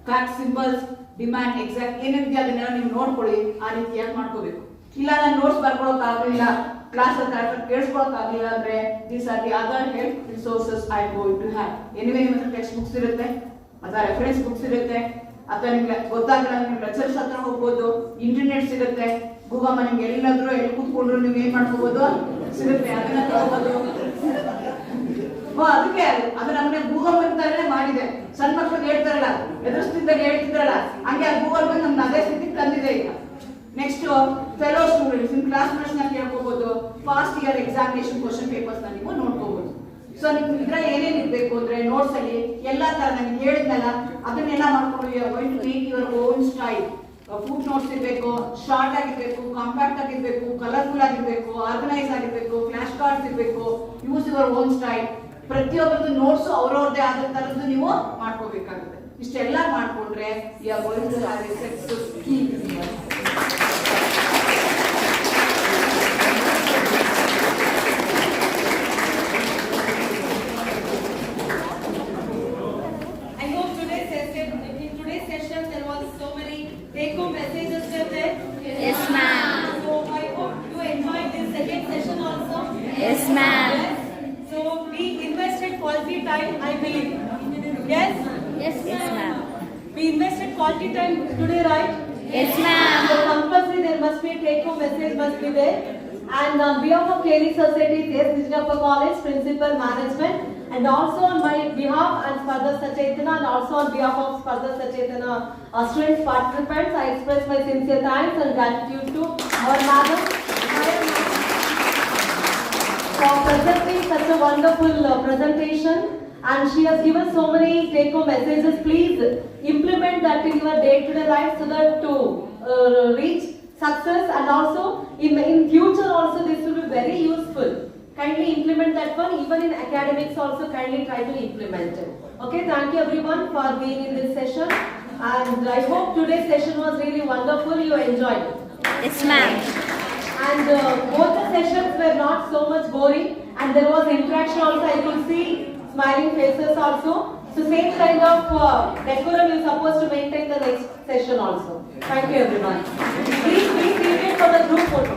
fact symbols, demand, exact. ಏನಿದೆ ಅದನ್ನೆಲ್ಲ ನೀವು ನೋಡ್ಕೊಳ್ಳಿ, ಆ ರೀತಿಯಾಗಿ ಮಾಡ್ಕೋಬೇಕು. ಇಲ್ಲ ನಾನು ನೋಟ್ಸ್ ಬರ್ಕೊಳಕ್ ಆಗಲಿಲ್ಲ, ಕ್ಲಾಸ್ ಅಲ್ಲಿ ಕೇಳಿಸ್ಕೊಳಕ್ ಆಗಲಿಲ್ಲ ಅಂದ್ರೆ these are the other help resources I am going to have. Anyway ನಿಮ್ಮ ಹತ್ರ ಟೆಕ್ಸ್ಟ್ ಬುಕ್ಸ್ ಇರುತ್ತೆ ಅಥವಾ ರೆಫರೆನ್ಸ್ ಬುಕ್ಸ್ ಇರುತ್ತೆ, ಅಥವಾ ನಿಮ್ಗೆ ಗೊತ್ತಾಗಲ್ಲ ನಿಮ್ಗೆ ಲೆಕ್ಚರ್ಸ್ ಹತ್ರ ಹೋಗ್ಬೋದು, ಇಂಟರ್ನೆಟ್ ಸಿಗುತ್ತೆ, ಗೂಗಲ್ ನಿಮ್ಗೆ ಎಲ್ಲಾದ್ರೂ ಎಲ್ಲಿ ಕೂತ್ಕೊಂಡ್ರು ನೀವು ಏನ್ ಮಾಡ್ಕೋಬಹುದು ಸಿಗುತ್ತೆ, ಅದನ್ನ ತಗೋಬಹುದು. ಅದಕ್ಕೆ ಅದು ನಮ್ಮನೆ ಗೂಗಲ್ ಬಂತಾರೇ ಮಾಡಿದೆ. ಸಣ್ಣ ಮಕ್ಕಳು ಹೇಳ್ತಾರಲ್ಲ, ಎದುರಿಸ್ತಿದ್ದಾಗ ಹೇಳ್ತಿದ್ರಲ್ಲ, ಹಂಗೆ ಗೂಗಲ್ ಬಂದು ನಮ್ಗೆ ಅದೇ ಸ್ಥಿತಿಗೆ ತಂದಿದೆ ಈಗ. ನೆಕ್ಸ್ಟ್ ಫೆಲೋ ಸ್ಟೂಡೆಂಟ್ಸ್ ನಿಮ್ ಕ್ಲಾಸ್ ಮೇಟ್ಸ್ ನ ಕೇಳ್ಕೋಬಹುದು, past year examination question papers ನ ನೀವು ನೋಡ್ಕೋಬಹುದು. ಸೊ ನಿಮ್ಗೆ ಇದ್ರ ಏನೇನ್ ಇರ್ಬೇಕು ಅಂದ್ರೆ ನೋಟ್ಸ್ ಅಲ್ಲಿ ಎಲ್ಲಾ ತರ ನಾನು ಹೇಳಿದ್ನಲ್ಲ ಅದನ್ನೆಲ್ಲ ಮಾಡ್ಕೊಂಡು you are going to make your own style. ಫುಡ್ ನೋಟ್ಸ್ ಇರಬೇಕು, ಶಾರ್ಟ್ ಆಗಿರ್ಬೇಕು, ಕಾಂಪ್ಯಾಕ್ಟ್ ಆಗಿರ್ಬೇಕು, ಕಲರ್ಫುಲ್ ಆಗಿರ್ಬೇಕು, ಆರ್ಗನೈಸ್ ಆಗಿರ್ಬೇಕು, ಫ್ಲಾಶ್ ಕಾರ್ಡ್ಸ್ ಇರಬೇಕು. Use your own style. ಪ್ರತಿಯೊಬ್ಬರದ್ದು ನೋಟ್ಸ್ ಅವ್ರವ್ರದೇ ಆದ ತರದ್ದು ನೀವು ಮಾಡ್ಕೋಬೇಕಾಗುತ್ತೆ. ಇಷ್ಟೆಲ್ಲ ಮಾಡ್ಕೊಂಡ್ರೆ you are going to have a success key. Take-home messages were there? Yes, ma'am. So I hope you enjoyed this second session also. Yes, ma'am. Yes. So we invested quality time, I believe. Yes? Yes, ma'am. We invested quality time today, right? Yes, ma'am. So compulsory there must be a take-home message must be there. And on behalf of KLE Society, Nijalingappa College, Principal Management, and also on my behalf and Sparda Sachetan, and also on behalf of Sparda Sachetan students participants, I express my sincere thanks and gratitude to our madam for presenting such a wonderful presentation. And she has given so many take-home messages. Please implement that in your day-to-day life so that to reach success, and also in future also this will be very useful. Kindly implement that one. Even in academics also kindly try to implement it. Okay, thank you everyone for being in this session, and I hope today's session was really wonderful. You enjoyed it. Yes, ma'am. and both the sessions were not so much boring, and there was interaction also. I could see smiling faces also. So same kind of decorum you're supposed to maintain the next session also. Thank you everyone. Please be seated for the group photo.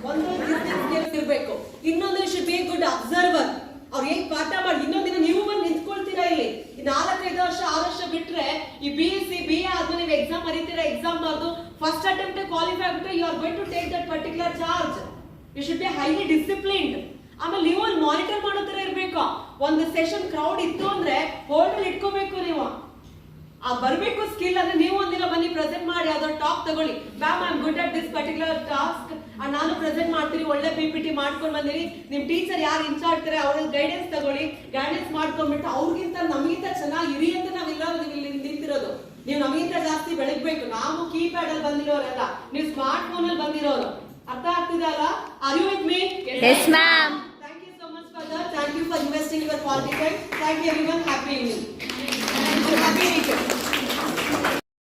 ಒಂದು ಡಿಸ್ಟೆನ್ಸ್ ಸ್ಕಿಲ್ಸ್ ಇರಬೇಕು. ಇನ್ನೊಂದು ಶುಡ್ ಬಿ ಗುಡ್ ಅಬ್ಸರ್ವರ್. ಅವ್ರು ಹೇಗೆ ಪಾಠ ಮಾಡಿ ಇನ್ನೊಂದಿನ ನೀವು ಬಂದು ನಿಂತ್ಕೊಳ್ತೀರಾ ಇಲ್ಲಿ. ಈ 4-5 ವರ್ಷ 6 ವರ್ಷ ಬಿಟ್ರೆ ಈ BSc BA ಆದ್ಮೇಲೆ ನೀವು ಎಕ್ಸಾಮ್ ಬರೀತೀರಾ, ಎಕ್ಸಾಮ್ ಬರ್ದು ಫಸ್ಟ್ ಅಟೆಂಪ್ಟ್ ಕ್ವಾಲಿಫೈ ಆಗ್ಬಿಟ್ರೆ you are going to take that particular charge. You should be highly disciplined. ಆಮೇಲೆ ನೀವು ಅಲ್ಲಿ ಮಾನಿಟರ್ ಮಾಡೋ ತರ ಇರ್ಬೇಕು. ಒಂದು ಸೆಷನ್ ಕ್ರೌಡ್ ಇತ್ತು ಅಂದ್ರೆ ಹೋಲ್ಡ್ ಅಲ್ಲಿ ಇಟ್ಕೋಬೇಕು ನೀವು. ಆ ಬರ್ಬೇಕು ಸ್ಕಿಲ್ ಅಂದ್ರೆ ನೀವು ಒಂದಿನ ಬನ್ನಿ ಪ್ರೆಸೆಂಟ್ ಮಾಡಿ ಯಾವ್ದಾದ್ರು ಟಾಕ್ ತಗೊಳ್ಳಿ. Ma'am I am good at this particular task and ನಾನು ಪ್ರೆಸೆಂಟ್ ಮಾಡ್ತೀನಿ, ಒಳ್ಳೆ PPT ಮಾಡ್ಕೊಂಡು ಬಂದಿರಿ. ನಿಮ್ ಟೀಚರ್ ಯಾರು ಇನ್ಚಾರ್ಜ್ ಇರ್ತಾರೆ ಅವ್ರ ಗೈಡೆನ್ಸ್ ತಗೊಳ್ಳಿ. ಗೈಡೆನ್ಸ್ ಮಾಡ್ಕೊಂಡ್ಬಿಟ್ಟು ಅವ್ರಿಗಿಂತ ನಮಗಿಂತ ಚೆನ್ನಾಗಿ ಇರಿ ಅಂತ ನಾವೆಲ್ಲ ಇಲ್ಲಿ ನಿಂತಿರೋದು. ನೀವು ನಮಗಿಂತ ಜಾಸ್ತಿ ಬೆಳಗ್ಬೇಕು. ನಾವು ಕೀಪ್ಯಾಡ್ ಅಲ್ಲಿ ಬಂದಿರೋರಲ್ಲ, ನೀವು ಸ್ಮಾರ್ಟ್ ಫೋನ್ ಅಲ್ಲಿ ಬಂದಿರೋರು. ಅರ್ಥ ಆಗ್ತಿದಲ್ಲ? Are you with me? Yes, ma'am. Thank you so much for that. Thank you for investing your quality time. Thank you everyone. Happy evening.